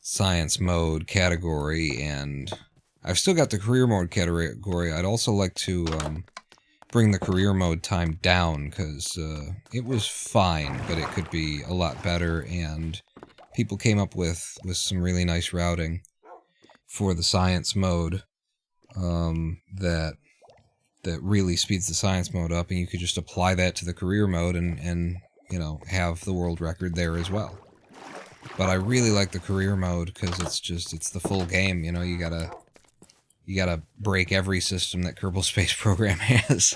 science mode category, and I've still got the career mode category. I'd also like to bring the career mode time down, because it was fine, but it could be a lot better, and people came up with some really nice routing for the science mode that really speeds the science mode up, and you could just apply that to the career mode and you know, have the world record there as well. But I really like the career mode because it's the full game. You know, you gotta break every system that Kerbal Space Program has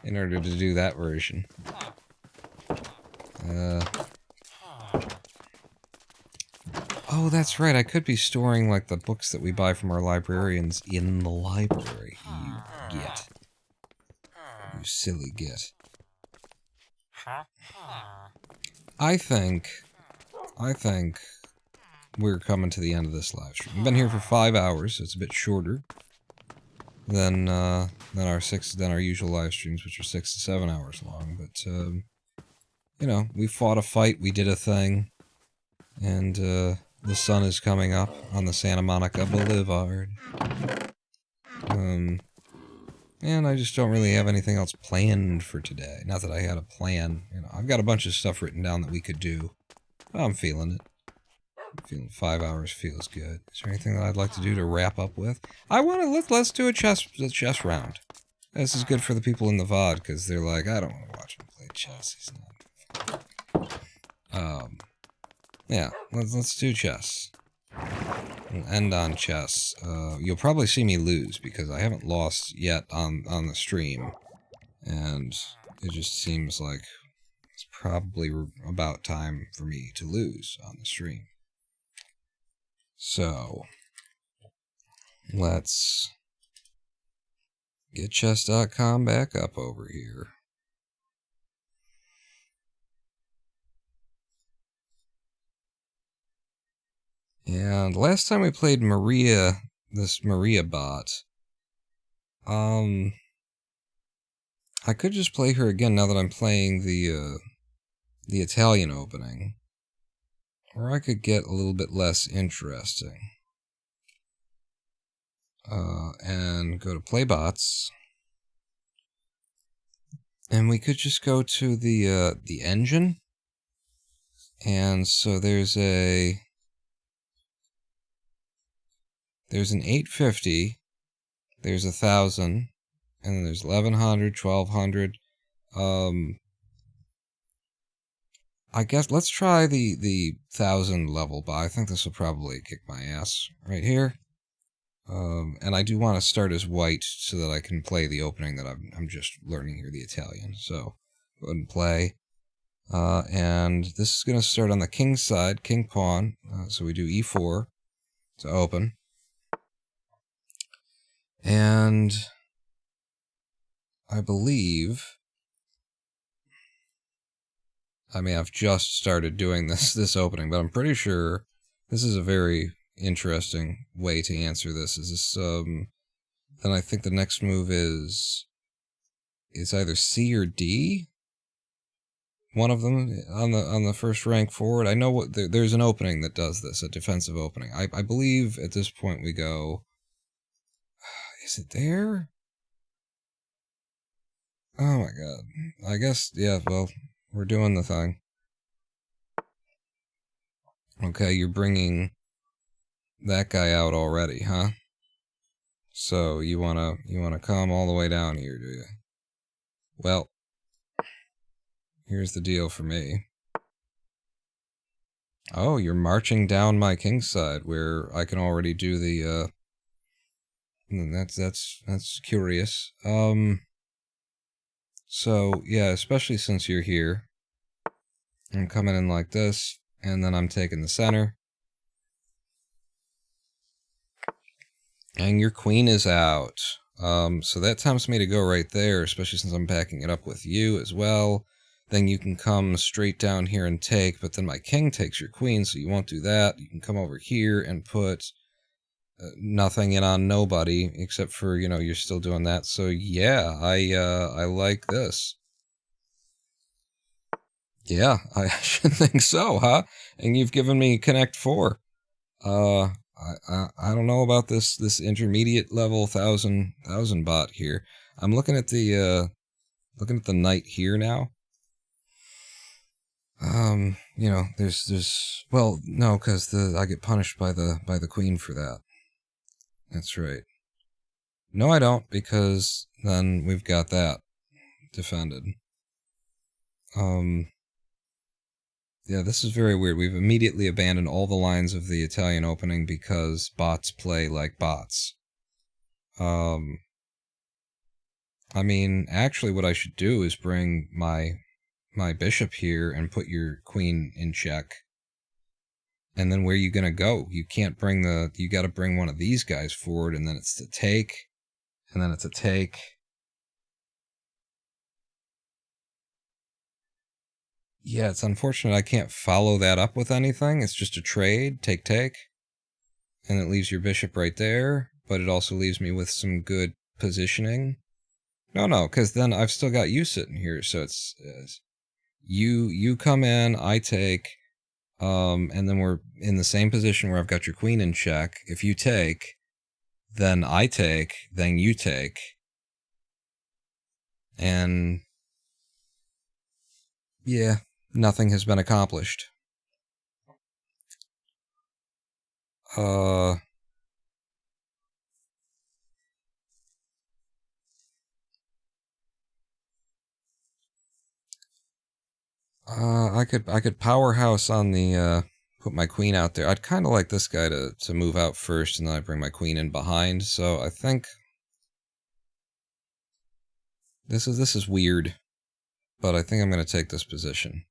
in order to do that version. Oh, that's right. I could be storing like the books that we buy from our librarians in the library. You git. You silly git. I think we're coming to the end of this live stream. We've been here for 5 hours, so it's a bit shorter than our usual live streams, which are 6 to 7 hours long. But you know, we fought a fight, we did a thing, and the sun is coming up on the Santa Monica Boulevard. And I just don't really have anything else planned for today. Not that I had a plan. You know, I've got a bunch of stuff written down that we could do. I'm feeling it. I'm feeling 5 hours feels good. Is there anything that I'd like to do to wrap up with? Let's do a chess round. This is good for the people in the VOD, because they're like, I don't want to watch him play chess. He's not. Yeah, let's do chess. We'll end on chess. You'll probably see me lose, because I haven't lost yet on the stream. And it just seems like it's probably about time for me to lose on the stream. So, let's get chess.com back up over here. And last time we played Maria, this Maria bot, I could just play her again now that I'm playing the Italian opening. Or I could get a little bit less interesting. And go to play bots. And we could just go to the engine. And so there's an 850, there's 1,000, and then there's 1,100, 1,200. I guess let's try the 1,000 level bot. I think this will probably kick my ass right here. And I do want to start as white so that I can play the opening that I'm just learning here, the Italian. So go ahead and play. And this is going to start on the king side, king pawn. So we do e4 to open. And I believe, I mean, I've just started doing this opening, but I'm pretty sure this is a very interesting way to answer this. Is this, then I think the next move is either C or D. One of them on the first rank forward. I know what there's an opening that does this, a defensive opening. I believe at this point we go. Is it there? Oh my god. I guess, yeah, well, we're doing the thing. Okay, you're bringing that guy out already, huh? So you wanna come all the way down here, do you? Well, here's the deal for me. Oh, you're marching down my king's side, where I can already do the, that's curious. So, yeah, especially since you're here. I'm coming in like this, and then I'm taking the center. And your queen is out. So that tempts me to go right there, especially since I'm backing it up with you as well. Then you can come straight down here and take, but then my king takes your queen, so you won't do that. You can come over here and put nothing in on nobody, except for, you know, you're still doing that. So yeah, I like this. Yeah, I should think so, huh? And you've given me Connect 4. I don't know about this intermediate level thousand bot here. I'm looking at the knight here now. You know, there's well, no, because I get punished by the queen for that. That's right. No, I don't, because then we've got that defended. Yeah, this is very weird. We've immediately abandoned all the lines of the Italian opening because bots play like bots. I mean, actually what I should do is bring my bishop here and put your queen in check. And then where are you going to go? You can't bring you got to bring one of these guys forward, and then it's to take, and then it's a take. Yeah, it's unfortunate I can't follow that up with anything. It's just a trade, take. And it leaves your bishop right there, but it also leaves me with some good positioning. No, because then I've still got you sitting here, so it's you come in, I take, and then we're in the same position where I've got your queen in check. If you take, then I take, then you take, and yeah, nothing has been accomplished. I could powerhouse on the put my queen out there. I'd kind of like this guy to move out first, and then I bring my queen in behind. So I think this is weird, but I think I'm going to take this position,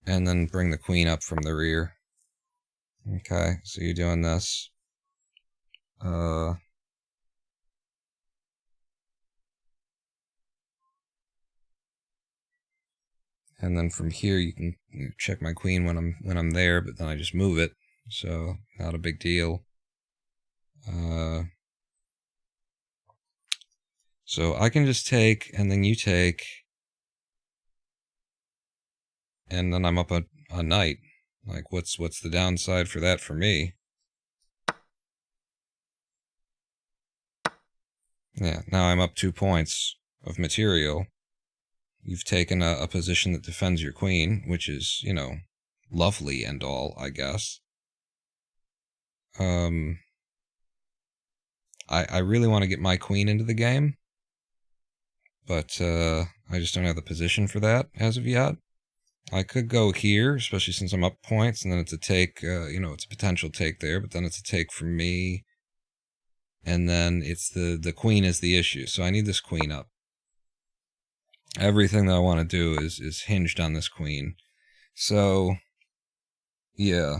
and then bring the queen up from the rear. Okay, so you're doing this. And then from here you can check my queen when I'm there, but then I just move it, so not a big deal. So I can just take, and then you take, and then I'm up a knight. Like, what's the downside for that for me? Yeah, now I'm up 2 points of material. You've taken a position that defends your queen, which is, you know, lovely and all, I guess. I really want to get my queen into the game, but I just don't have the position for that as of yet. I could go here, especially since I'm up points, and then it's a take, you know, it's a potential take there, but then it's a take from me, and then it's the queen is the issue, so I need this queen up. Everything that I want to do is hinged on this queen. So, yeah.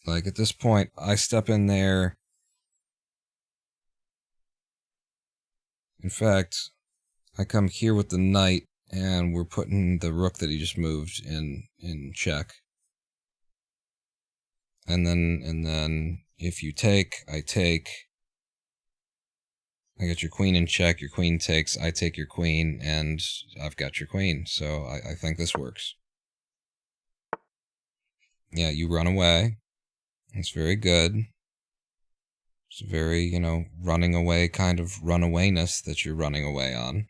Like, at this point, I step in there. In fact, I come here with the knight, and we're putting the rook that he just moved in check. And then if you take, I take. I got your queen in check, your queen takes, I take your queen, and I've got your queen. So I think this works. Yeah, you run away. It's very good. It's a very, you know, running away kind of runawayness that you're running away on.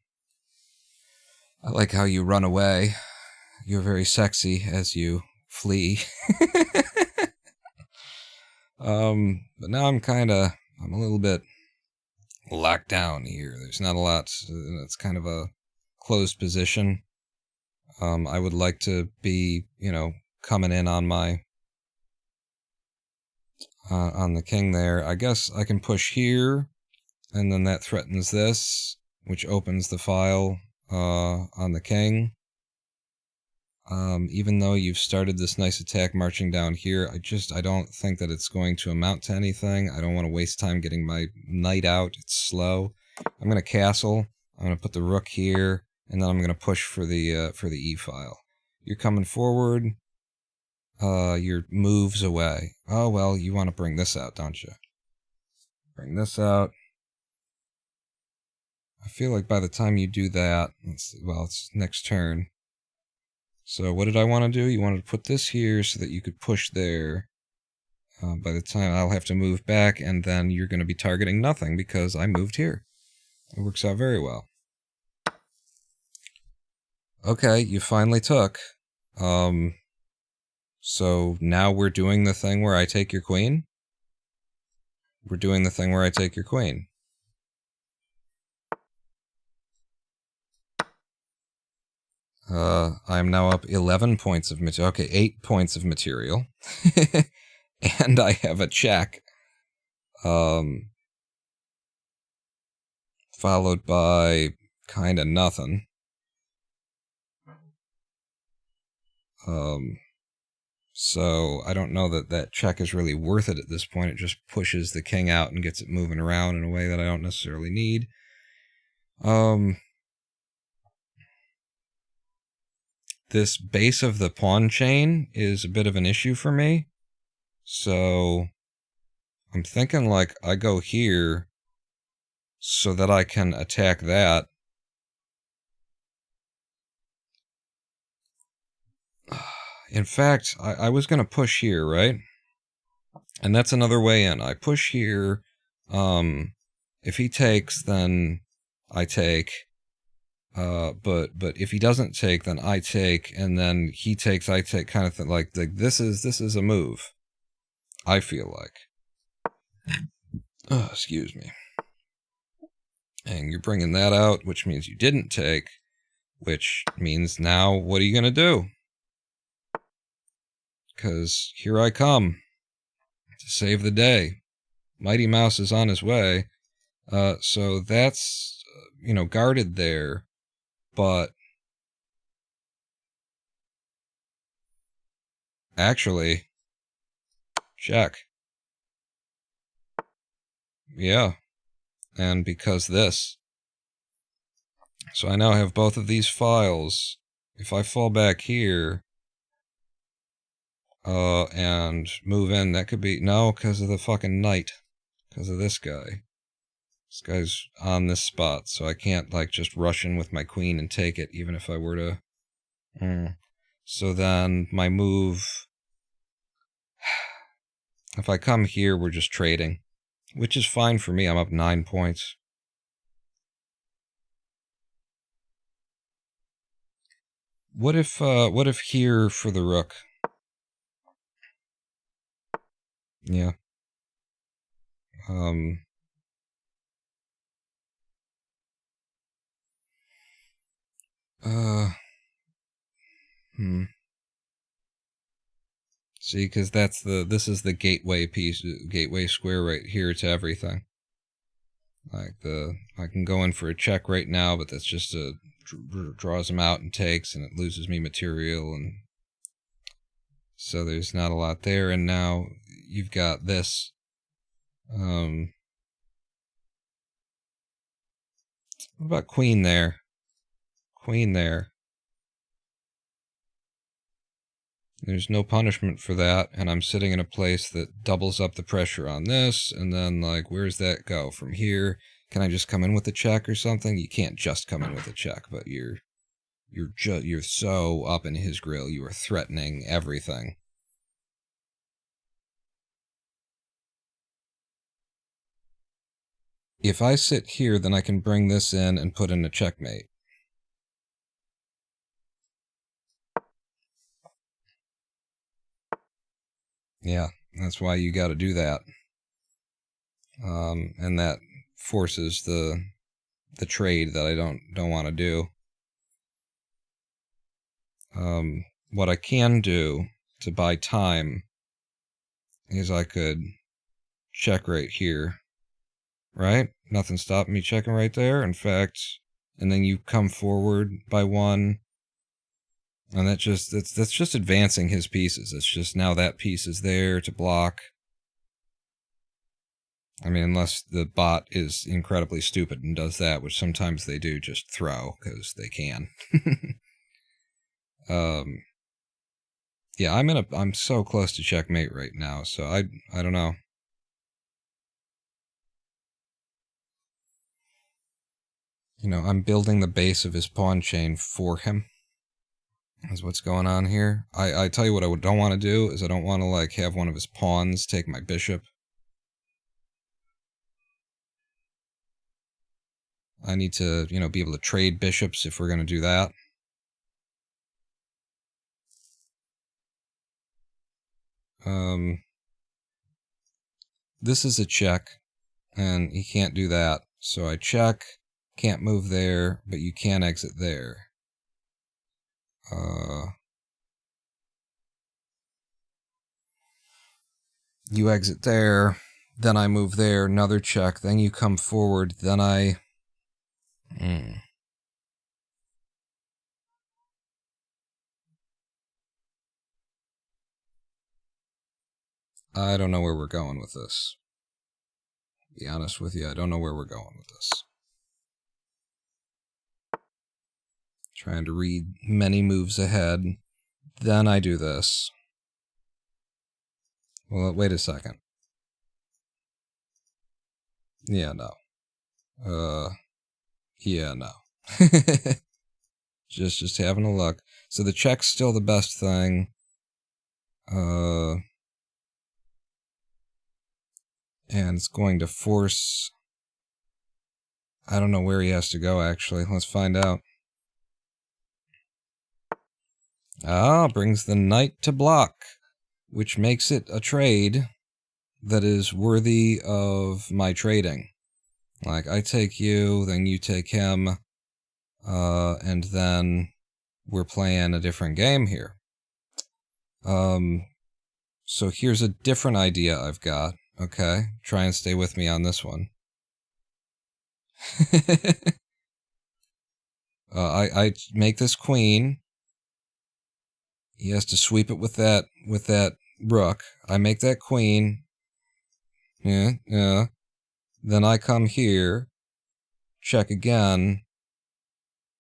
I like how you run away. You're very sexy as you flee. But now I'm a little bit locked down here. There's not a lot. It's kind of a closed position. I would like to be, you know, coming in on my on the king there. I guess I can push here, and then that threatens this, which opens the file on the king. Even though you've started this nice attack marching down here, I don't think that it's going to amount to anything. I don't want to waste time getting my knight out. It's slow. I'm going to castle. I'm going to put the rook here, and then I'm going to push for the e file. You're coming forward. Your moves away. Oh, well, you want to bring this out, don't you? Bring this out. I feel like by the time you do that, well, it's next turn. So what did I want to do? You wanted to put this here so that you could push there. By the time I'll have to move back, and then you're going to be targeting nothing because I moved here. It works out very well. Okay, you finally took. So now we're doing the thing where I take your queen? We're doing the thing where I take your queen. I'm now up 11 points of material. Okay, 8 points of material. And I have a check. Followed by kinda nothing. So I don't know that that check is really worth it at this point. It just pushes the king out and gets it moving around in a way that I don't necessarily need. This base of the pawn chain is a bit of an issue for me. So I'm thinking like I go here so that I can attack that. In fact, I was going to push here, right? And that's another way in. I push here. If he takes, then I take. But if he doesn't take, then I take, and then he takes, I take, kind of thing. Like this is a move. I feel like. Oh, excuse me. And you're bringing that out, which means you didn't take, which means now what are you gonna do? Because here I come to save the day. Mighty Mouse is on his way. So that's, guarded there. But actually, check. Yeah. And because this. So I now have both of these files. If I fall back here, and move in, that could be, no, because of the fucking knight. Because of this guy. This guy's on this spot, so I can't, like, just rush in with my queen and take it, even if I were to... So then, my move... If I come here, we're just trading. Which is fine for me, I'm up 9 points. What if here for the rook? Yeah. See, because this is the gateway piece, gateway square right here to everything. Like I can go in for a check right now, but that's just draws him out and takes, and it loses me material, and so there's not a lot there. And now you've got this. What about queen there? Queen there. There's no punishment for that, and I'm sitting in a place that doubles up the pressure on this, and then, like, where's that go? From here, can I just come in with a check or something? You can't just come in with a check, but you're so up in his grill, you are threatening everything. If I sit here, then I can bring this in and put in a checkmate. Yeah, that's why you got to do that. And that forces the trade that I don't want to do. What I can do to buy time is I could check right here. Right? Nothing stopping me checking right there. In fact, and then you come forward by one. And that's just advancing his pieces. It's just now that piece is there to block. I mean, unless the bot is incredibly stupid and does that, which sometimes they do, just throw, because they can. Yeah, I'm so close to checkmate right now, so I don't know. You know, I'm building the base of his pawn chain for him. Is what's going on here. I tell you what I don't want to do is I don't want to, like, have one of his pawns take my bishop. I need to, you know, be able to trade bishops if we're going to do that. This is a check, and he can't do that. So I check, can't move there, but you can exit there. You exit there, then I move there, another check, then you come forward, then I... I don't know where we're going with this. To be honest with you, I don't know where we're going with this. Trying to read many moves ahead. Then I do this. Well, wait a second. Yeah, no. Yeah, no. just having a look. So the check's still the best thing. And it's going to force... I don't know where he has to go, actually. Let's find out. Ah, brings the knight to block, which makes it a trade that is worthy of my trading. Like, I take you, then you take him, and then we're playing a different game here. So here's a different idea I've got. Okay, try and stay with me on this one. I make this queen. He has to sweep it with that rook. I make that queen. Yeah. Then I come here, check again,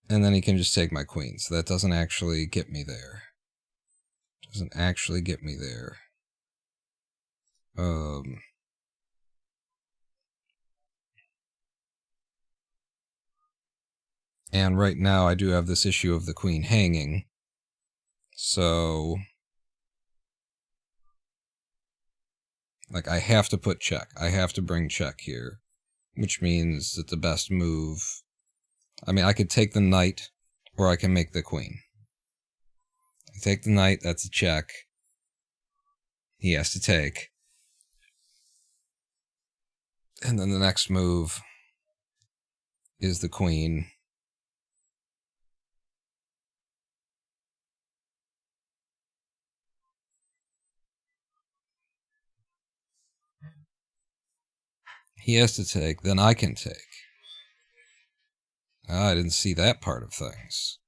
and then he can just take my queen. So that doesn't actually get me there. Doesn't actually get me there. And right now I do have this issue of the queen hanging. So, like, I have to put check. I have to bring check here. Which means that the best move... I mean, I could take the knight, or I can make the queen. I take the knight, that's a check. He has to take. And then the next move is the queen. He has to take, then I can take. I didn't see that part of things.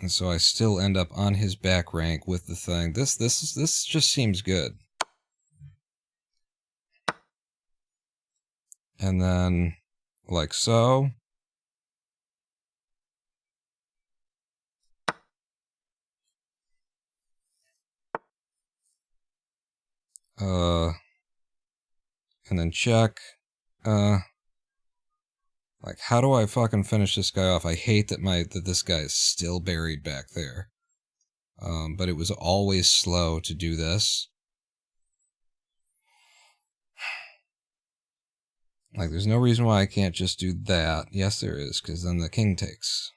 And so I still end up on his back rank with the thing. This just seems good. And then, like so. And then check. Like, how do I fucking finish this guy off? I hate that this guy is still buried back there. But it was always slow to do this. Like, there's no reason why I can't just do that. Yes, there is, because then the king takes.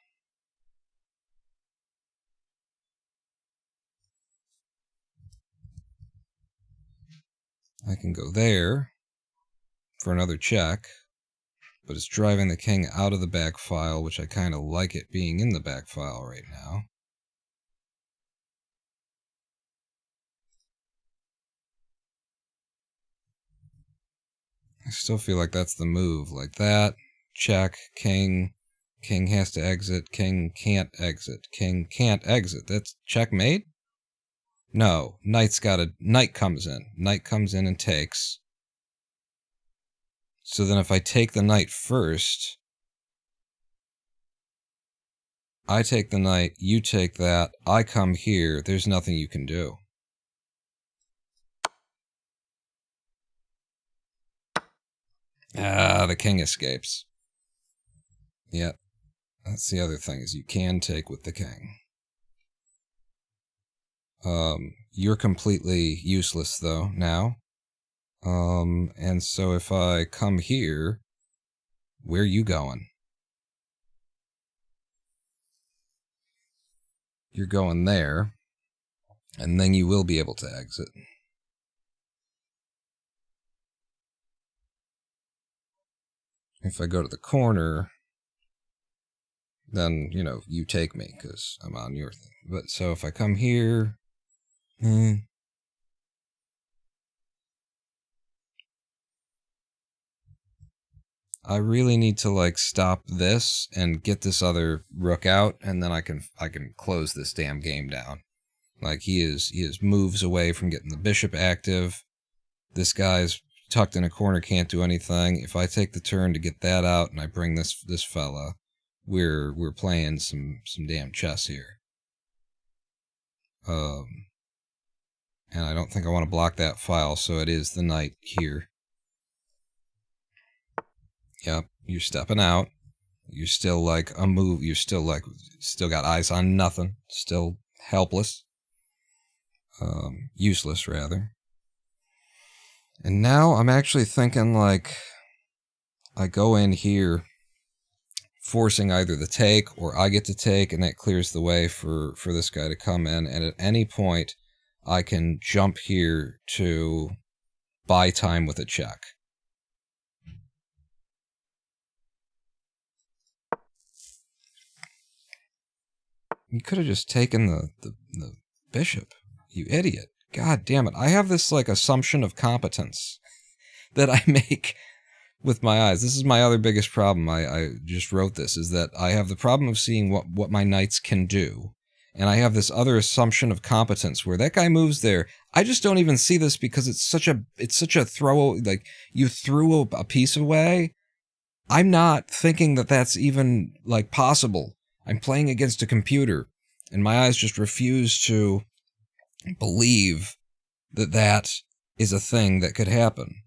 I can go there for another check. But it's driving the king out of the back file, which I kind of like it being in the back file right now. I still feel like that's the move. Like that, check, king, king has to exit, king can't exit, king can't exit. That's checkmate? No, knight comes in. Knight comes in and takes. So then if I take the knight first, I take the knight, you take that, I come here, there's nothing you can do. Ah, the king escapes. Yeah, that's the other thing, is you can take with the king. You're completely useless, though, now. And so if I come here, where are you going? You're going there, and then you will be able to exit. If I go to the corner, then, you know, you take me, because I'm on your thing. But, so if I come here... I really need to, like, stop this and get this other rook out, and then I can close this damn game down. Like, he is moves away from getting the bishop active. This guy's tucked in a corner, can't do anything. If I take the turn to get that out and I bring this fella, we're playing some damn chess here. And I don't think I want to block that file, so it is the knight here. Yep, you're stepping out. You're still like a move. You're still like, still got eyes on nothing. Still helpless. Useless, rather. And now I'm actually thinking, like, I go in here, forcing either the take or I get to take, and that clears the way for this guy to come in. And at any point, I can jump here to buy time with a check. You could have just taken the bishop, you idiot. God damn it. I have this, like, assumption of competence that I make with my eyes. This is my other biggest problem. I just wrote this, is that I have the problem of seeing what my knights can do. And I have this other assumption of competence where that guy moves there. I just don't even see this because it's such a throw, like, you threw a piece away. I'm not thinking that that's even, like, possible. I'm playing against a computer, and my eyes just refuse to believe that that is a thing that could happen.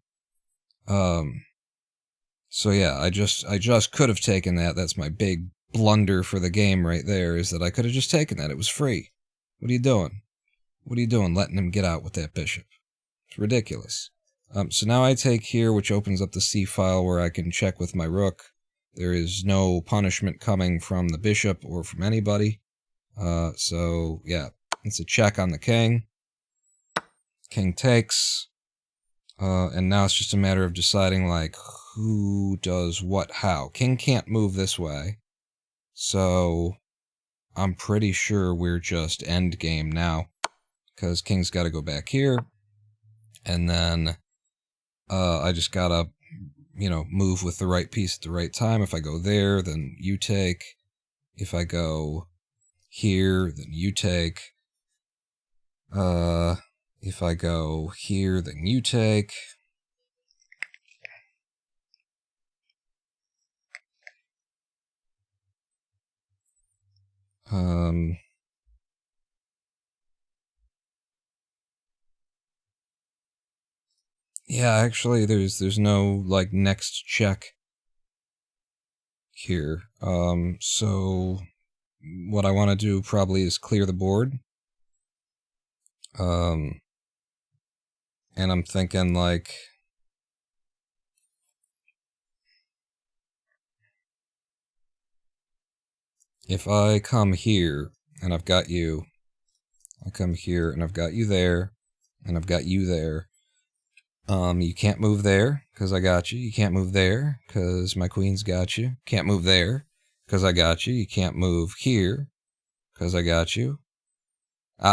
So yeah, I just could have taken that. That's my big blunder for the game right there, is that I could have just taken that. It was free. What are you doing? What are you doing letting him get out with that bishop? It's ridiculous. So now I take here, which opens up the C file where I can check with my rook. There is no punishment coming from the bishop or from anybody. So, yeah, it's a check on the king. King takes. And now it's just a matter of deciding, like, who does what how. King can't move this way. So, I'm pretty sure we're just endgame now. Because king's got to go back here. And then, I just gotta, you know, move with the right piece at the right time. If I go there, then you take. If I go here, then you take. If I go here, then you take. Yeah, actually, there's no, like, next check here. So what I want to do probably is clear the board. And I'm thinking, like, if I come here and I've got you, I come here and I've got you there, and I've got you there. You can't move there, because I got you. You can't move there, because my queen's got you. Can't move there, because I got you. You can't move here, because I got you.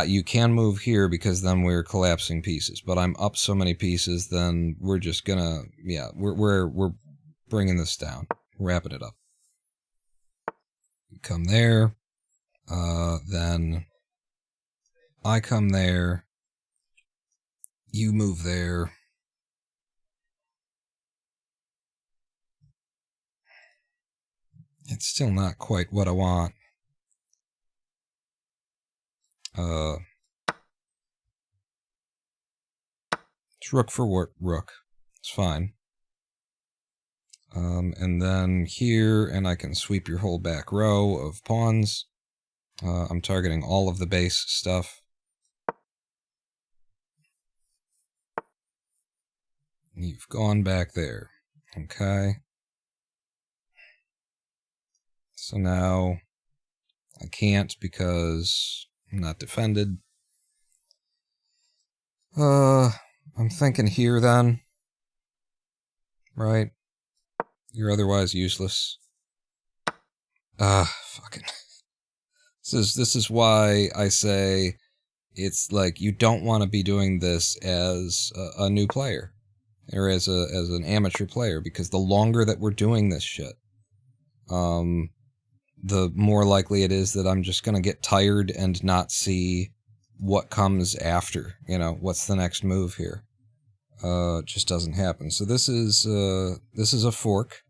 You can move here, because then we're collapsing pieces. But I'm up so many pieces, then we're just gonna, yeah, we're bringing this down. Wrapping it up. You come there. Then I come there. You move there. It's still not quite what I want. It's rook for rook. It's fine. And then here, and I can sweep your whole back row of pawns. I'm targeting all of the base stuff. You've gone back there. Okay. So now I can't because I'm not defended. I'm thinking here then. Right? You're otherwise useless. Fucking. This is why I say it's like you don't want to be doing this as a new player. Or as an amateur player, because the longer that we're doing this shit, the more likely it is that I'm just gonna get tired and not see what comes after. You know, what's the next move here? It just doesn't happen. So this is a fork.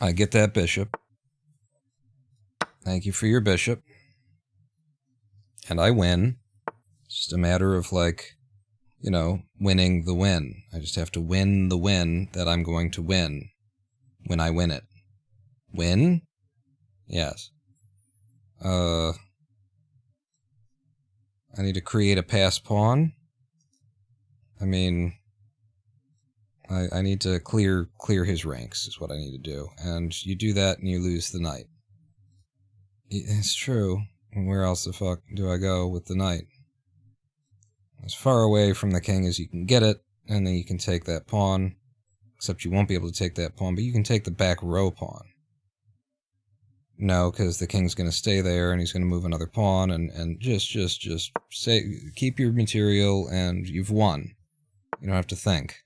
I get that bishop. Thank you for your bishop. And I win. It's just a matter of, like, you know, winning the win. I just have to win the win that I'm going to win when I win it. Win? Yes. I need to create a pass pawn. I mean, I need to clear his ranks is what I need to do. And you do that and you lose the knight. It's true. And where else the fuck do I go with the knight? As far away from the king as you can get it, and then you can take that pawn. Except you won't be able to take that pawn, but you can take the back row pawn. No, because the king's going to stay there, and he's going to move another pawn, and just say, keep your material, and you've won. You don't have to think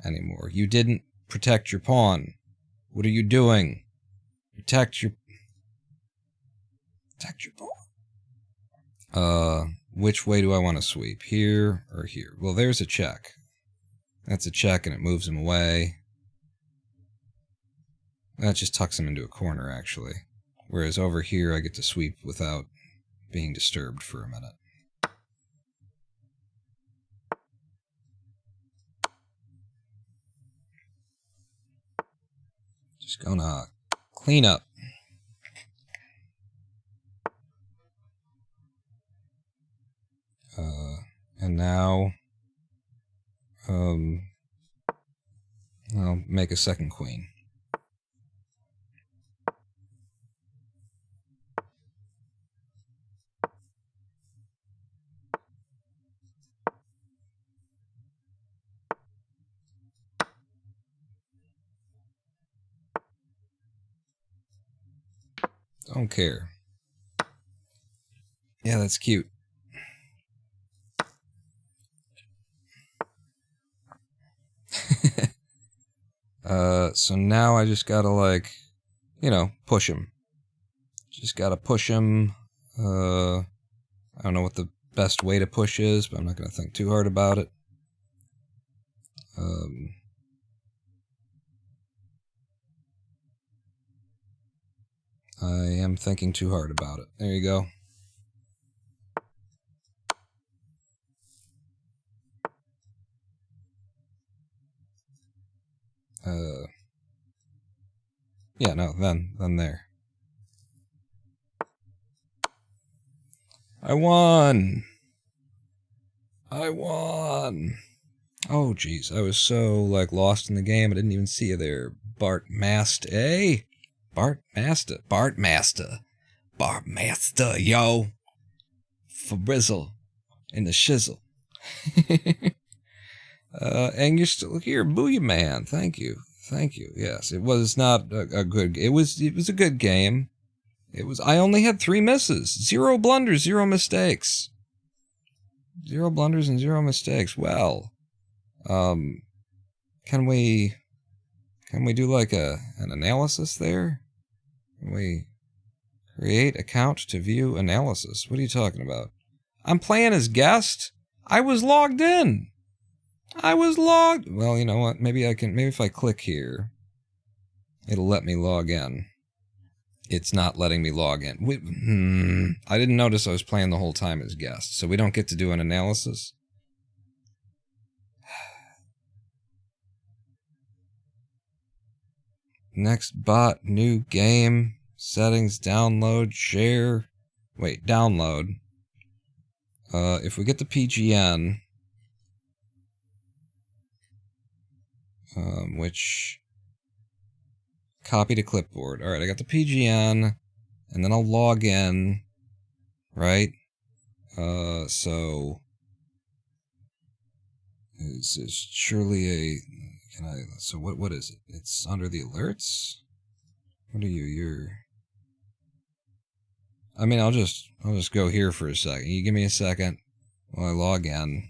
anymore. You didn't protect your pawn. What are you doing? Protect your pawn. Which way do I want to sweep? Here or here? Well, there's a check. That's a check, and it moves him away. That just tucks him into a corner, actually. Whereas over here, I get to sweep without being disturbed for a minute. Just gonna clean up. And now, I'll make a second queen. Don't care. Yeah, that's cute. So now I just gotta, like, you know, push him. Just gotta push him. I don't know what the best way to push is, but I'm not gonna think too hard about it. I am thinking too hard about it. There you go. Yeah, no, then there. I won! I won! Oh, jeez, I was so, like, lost in the game, I didn't even see you there. Bart Mast, eh? Bart Master, yo! For Brizzle. In the shizzle. And you're still here, Booyah Man. Thank you. Yes, it was not a good. It was a good game. I only had 3 misses, 0 blunders, 0 mistakes. 0 blunders and 0 mistakes. Well, can we do like an analysis there? Can we create account to view analysis? What are you talking about? I'm playing as guest. I was logged in. Well, you know what? Maybe if I click here, it'll let me log in. It's not letting me log in. I didn't notice I was playing the whole time as guest, so we don't get to do an analysis. Next bot, new game, settings, download, share. Wait, download. If we get the PGN, which copy to clipboard. All right, I got the PGN, and then I'll log in, right? So is surely a. Can I? So what is it? It's under the alerts. What are you? You're. I mean, I'll just go here for a second. You give me a second while I log in.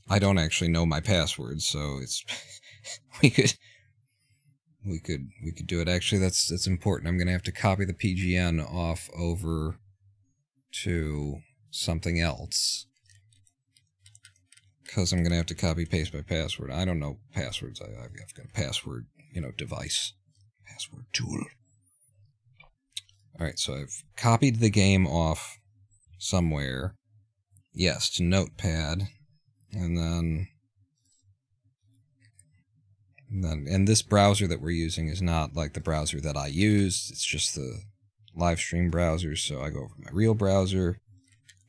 I don't actually know my password, so it's we could do it. Actually, that's important. I'm gonna have to copy the PGN off over to something else because I'm gonna have to copy paste my password. I don't know passwords. I've got a password, device, password tool. All right, so I've copied the game off somewhere. Yes, to Notepad. And then this browser that we're using is not like the browser that I used. It's just the live stream browser. So I go over to my real browser,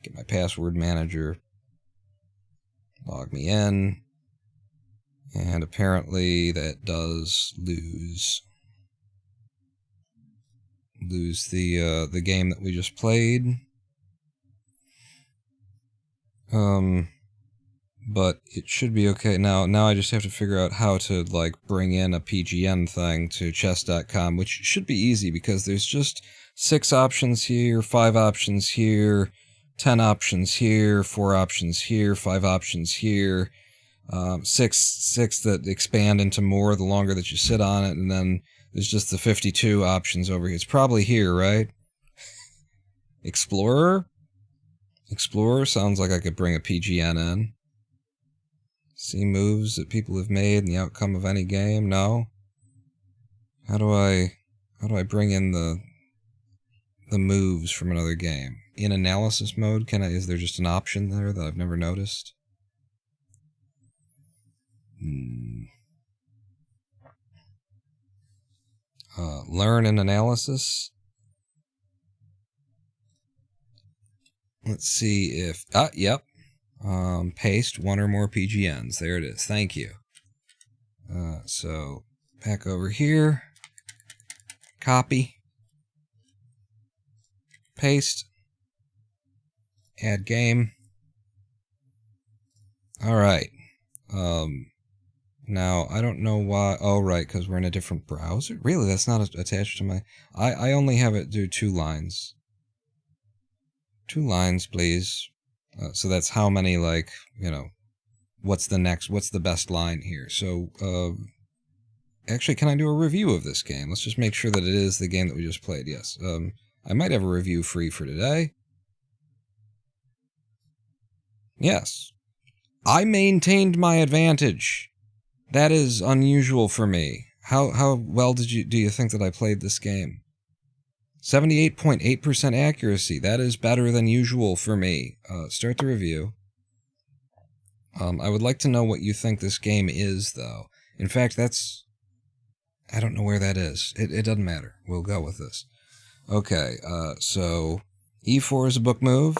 get my password manager, log me in, and apparently that does lose the game that we just played. But it should be okay. Now I just have to figure out how to, like, bring in a PGN thing to chess.com, which should be easy because there's just 6 options here, 5 options here, 10 options here, 4 options here, 5 options here, 6 that expand into more the longer that you sit on it, and then there's just the 52 options over here. It's probably here, right? Explorer? Explorer sounds like I could bring a PGN in. See moves that people have made and the outcome of any game? No? How do I bring in the moves from another game? In analysis mode, is there just an option there that I've never noticed? Learn and analysis? Let's see if... yep. Paste 1 or more PGNs. There it is. Thank you. So, back over here. Copy. Paste. Add game. Alright. Now, I don't know why... Oh, right, because we're in a different browser? Really? That's not attached to my... I only have it do 2 lines. 2 lines, please. So that's how many, like, what's the best line here? So, actually, can I do a review of this game? Let's just make sure that it is the game that we just played, yes. I might have a review free for today. Yes. I maintained my advantage. That is unusual for me. How well do you think that I played this game? 78.8% accuracy. That is better than usual for me. Start the review. I would like to know what you think this game is, though. In fact, I don't know where that is. It doesn't matter. We'll go with this. Okay, so E4 is a book move.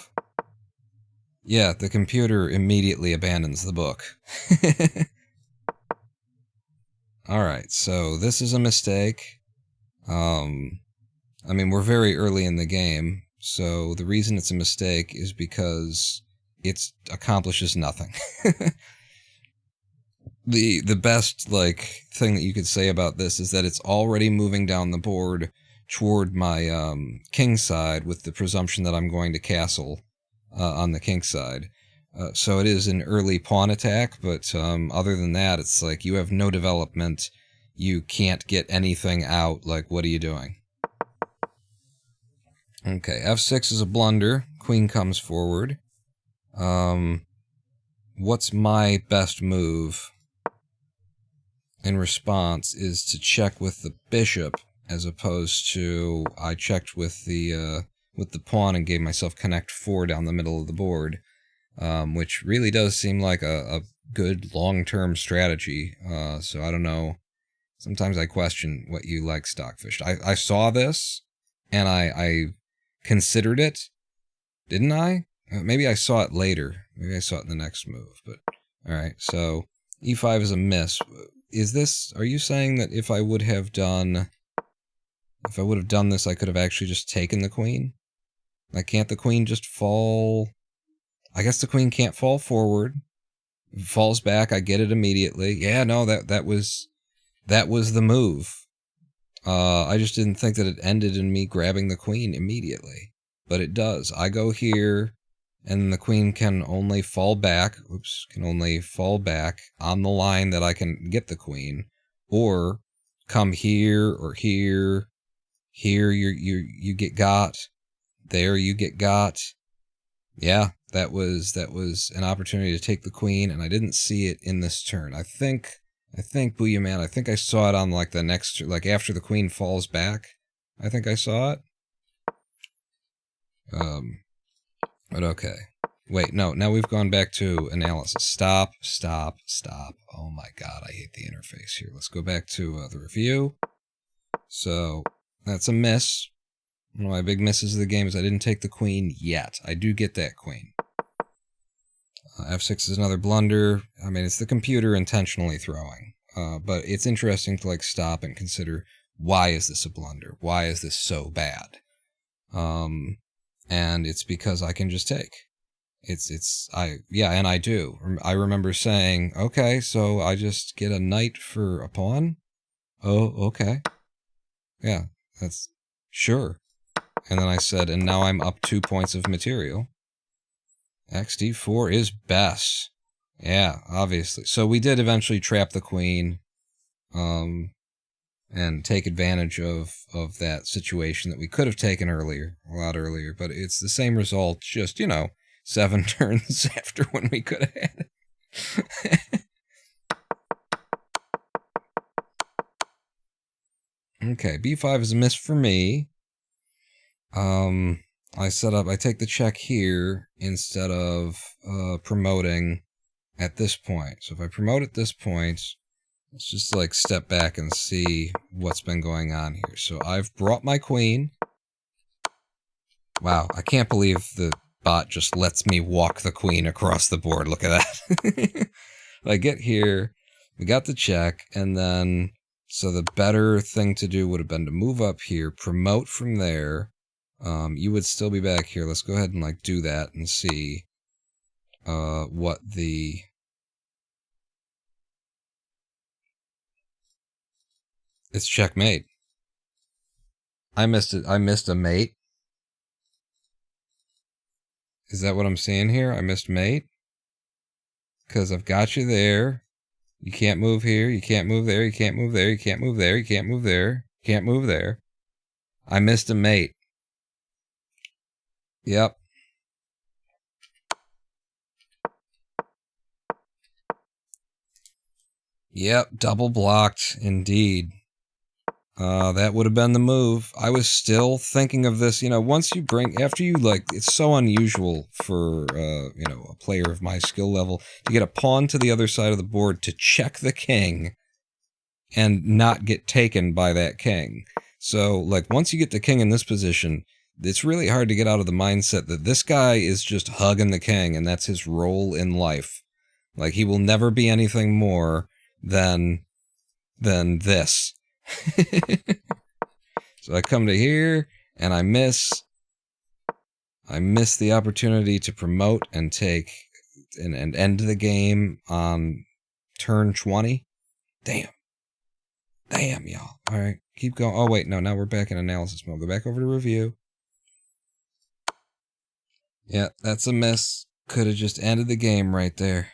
Yeah, the computer immediately abandons the book. Alright, so this is a mistake. I mean, we're very early in the game, so the reason it's a mistake is because it accomplishes nothing. The best, like, thing that you could say about this is that it's already moving down the board toward my king side with the presumption that I'm going to castle on the king side. So it is an early pawn attack, but other than that, it's like you have no development, you can't get anything out, like, what are you doing? Okay, f6 is a blunder. Queen comes forward. What's my best move in response is to check with the bishop as opposed to I checked with the pawn and gave myself connect 4 down the middle of the board, which really does seem like a good long-term strategy. So I don't know. Sometimes I question what you like Stockfish. I saw this, and I considered it, didn't I? Maybe I saw it later. Maybe I saw it in the next move. But all right, so e5 is a miss. Is this? Are you saying that if I would have done this, I could have actually just taken the queen? Like, can't the queen just fall? I guess the queen can't fall forward. If it falls back, I get it immediately. Yeah, no, that was the move. I just didn't think that it ended in me grabbing the queen immediately. But it does. I go here, and the queen can only fall back. Oops, can only fall back on the line that I can get the queen, or come here or here. Here you get got. There you get got. Yeah, that was an opportunity to take the queen, and I didn't see it in this turn. I think Booyah Man, I think I saw it on like the next, like after the queen falls back. I think I saw it. But okay. Wait, no, now we've gone back to analysis. Stop. Oh my god, I hate the interface here. Let's go back to the review. So, that's a miss. One of my big misses of the game is I didn't take the queen yet. I do get that queen. F6 is another blunder. I mean, it's the computer intentionally throwing. But it's interesting to like stop and consider, why is this a blunder? Why is this so bad? And it's because I can just take. And I do. I remember saying, okay, so I just get a knight for a pawn? Oh, okay. Yeah, that's sure. And then I said, and now I'm up 2 points of material. XD4 is best. Yeah, obviously. So we did eventually trap the queen, and take advantage of that situation that we could have taken earlier, a lot earlier. But it's the same result, just, 7 turns after when we could have had it. Okay, B5 is a miss for me. I take the check here instead of promoting at this point. So if I promote at this point, let's just like step back and see what's been going on here. So I've brought my queen. Wow, I can't believe the bot just lets me walk the queen across the board. Look at that. I get here, we got the check, and then, so the better thing to do would have been to move up here, promote from there. You would still be back here. Let's go ahead and like do that and see what the... It's checkmate. I missed it. I missed a mate. Is that what I'm seeing here? I missed mate? Because I've got you there. You can't move here. You can't move there. You can't move there. You can't move there. You can't move there. You can't move there. I missed a mate. Yep. Yep, double blocked, indeed. That would have been the move. I was still thinking of this, once you after you, it's so unusual for, a player of my skill level to get a pawn to the other side of the board to check the king and not get taken by that king. So, once you get the king in this position, it's really hard to get out of the mindset that this guy is just hugging the king and that's his role in life. He will never be anything more than this. So I come to here and I miss the opportunity to promote and take and end the game on turn 20. Damn, y'all. All right, keep going. Oh wait, no, now we're back in analysis mode. Go back over to review. Yeah, that's a miss. Could have just ended the game right there.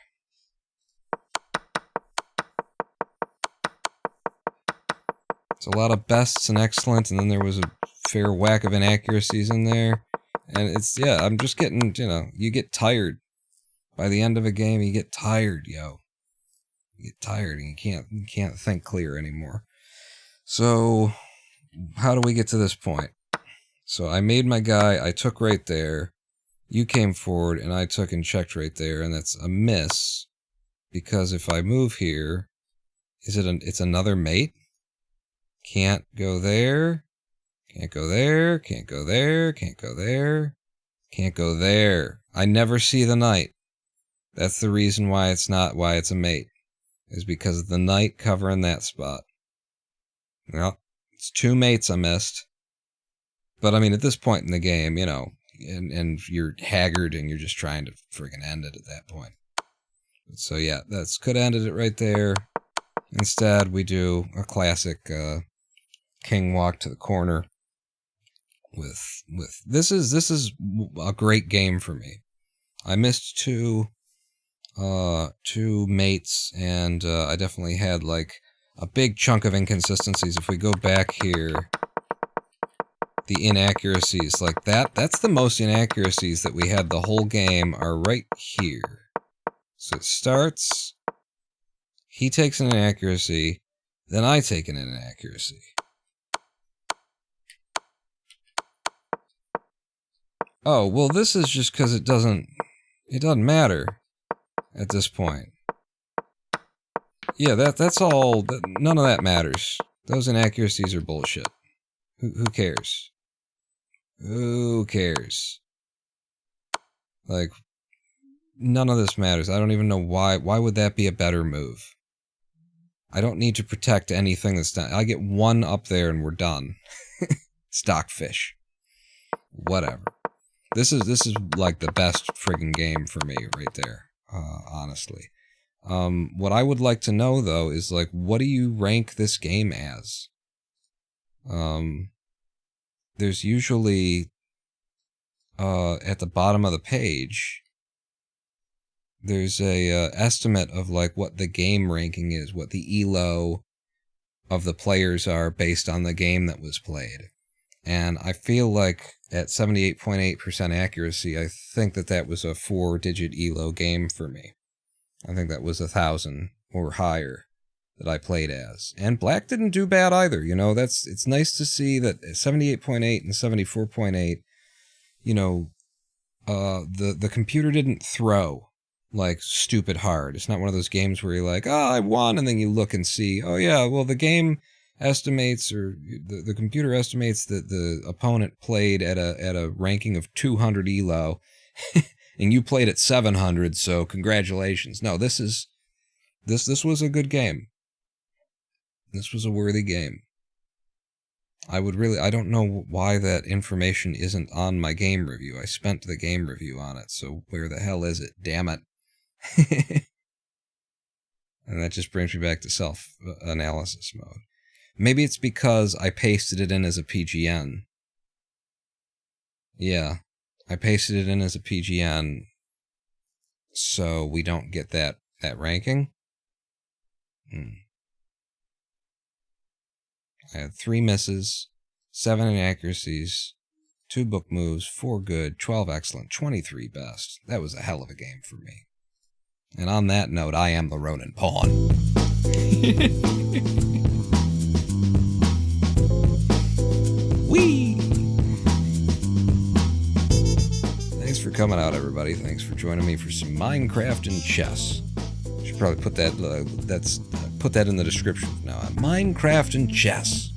It's a lot of bests and excellent, and then there was a fair whack of inaccuracies in there. And I'm just getting, you get tired. By the end of a game, you get tired, yo. You get tired, and you can't think clear anymore. So, how do we get to this point? So I made my guy, I took right there. You came forward, and I took and checked right there, and that's a miss. because if I move here, it's another mate? Can't go there. Can't go there. Can't go there. Can't go there. Can't go there. I never see the knight. That's the reason why it's a mate. Is because of the knight covering that spot. Well, it's 2 mates I missed. But I mean, at this point in the game, you know, and you're haggard and you're just trying to friggin' end it at that point. So yeah, that's could have ended it right there. Instead, we do a classic king walk to the corner. With this is a great game for me. I missed two mates, and I definitely had like a big chunk of inconsistencies. If we go back here, the inaccuracies like that's the most inaccuracies that we had the whole game are right here. So it starts, he takes an inaccuracy, then I take an inaccuracy. Oh, well, this is just because it doesn't matter at this point. Yeah, that's all, none of that matters. Those inaccuracies are bullshit. Who cares? Who cares? Like, none of this matters. I don't even know why. Why would that be a better move? I don't need to protect anything that's done. I get 1 up there and we're done. Stockfish. Whatever. This is like the best friggin' game for me right there, honestly. What I would like to know, though, is, like, what do you rank this game as? There's usually, at the bottom of the page, there's a estimate of, like, what the game ranking is, what the ELO of the players are based on the game that was played. And I feel like at 78.8% accuracy, I think that was a 4-digit ELO game for me. I think that was 1,000 or higher that I played as. And Black didn't do bad either, you know, it's nice to see that 78.8 and 74.8, you know, the computer didn't throw like stupid hard. It's not one of those games where you're like, oh, I won, and then you look and see, oh yeah, well the game estimates, or the computer estimates that the opponent played at a ranking of 200 ELO, and you played at 700, so congratulations. No, this was a good game. This was a worthy game. I don't know why that information isn't on my game review. I spent the game review on it, so where the hell is it? Damn it. And that just brings me back to self-analysis mode. Maybe it's because I pasted it in as a PGN. Yeah, I pasted it in as a PGN, so we don't get that ranking. I had 3 misses, 7 inaccuracies, 2 book moves, 4 good, 12 excellent, 23 best. That was a hell of a game for me. And on that note, I am the Ronin Pawn. Whee! Thanks for coming out, everybody. Thanks for joining me for some Minecraft and chess. Should probably put that put that in the description from now on. Minecraft and chess.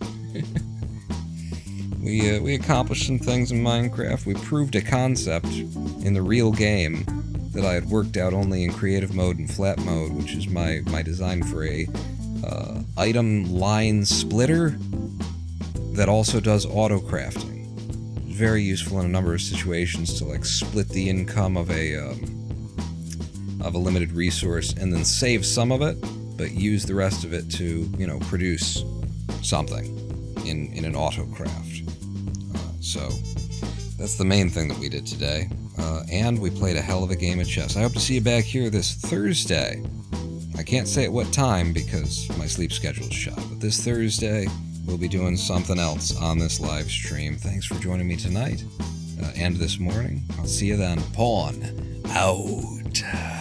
We accomplished some things in Minecraft. We proved a concept in the real game that I had worked out only in creative mode and flat mode, which is my design for a item line splitter that also does auto crafting. Very useful in a number of situations to like split the income of a limited resource and then save some of it, but use the rest of it to, you know, produce something in an auto craft. So that's the main thing that we did today. And we played a hell of a game of chess. I hope to see you back here this Thursday. I can't say at what time because my sleep schedule is shot, but this Thursday we'll be doing something else on this live stream. Thanks for joining me tonight and this morning. I'll see you then. Pawn out.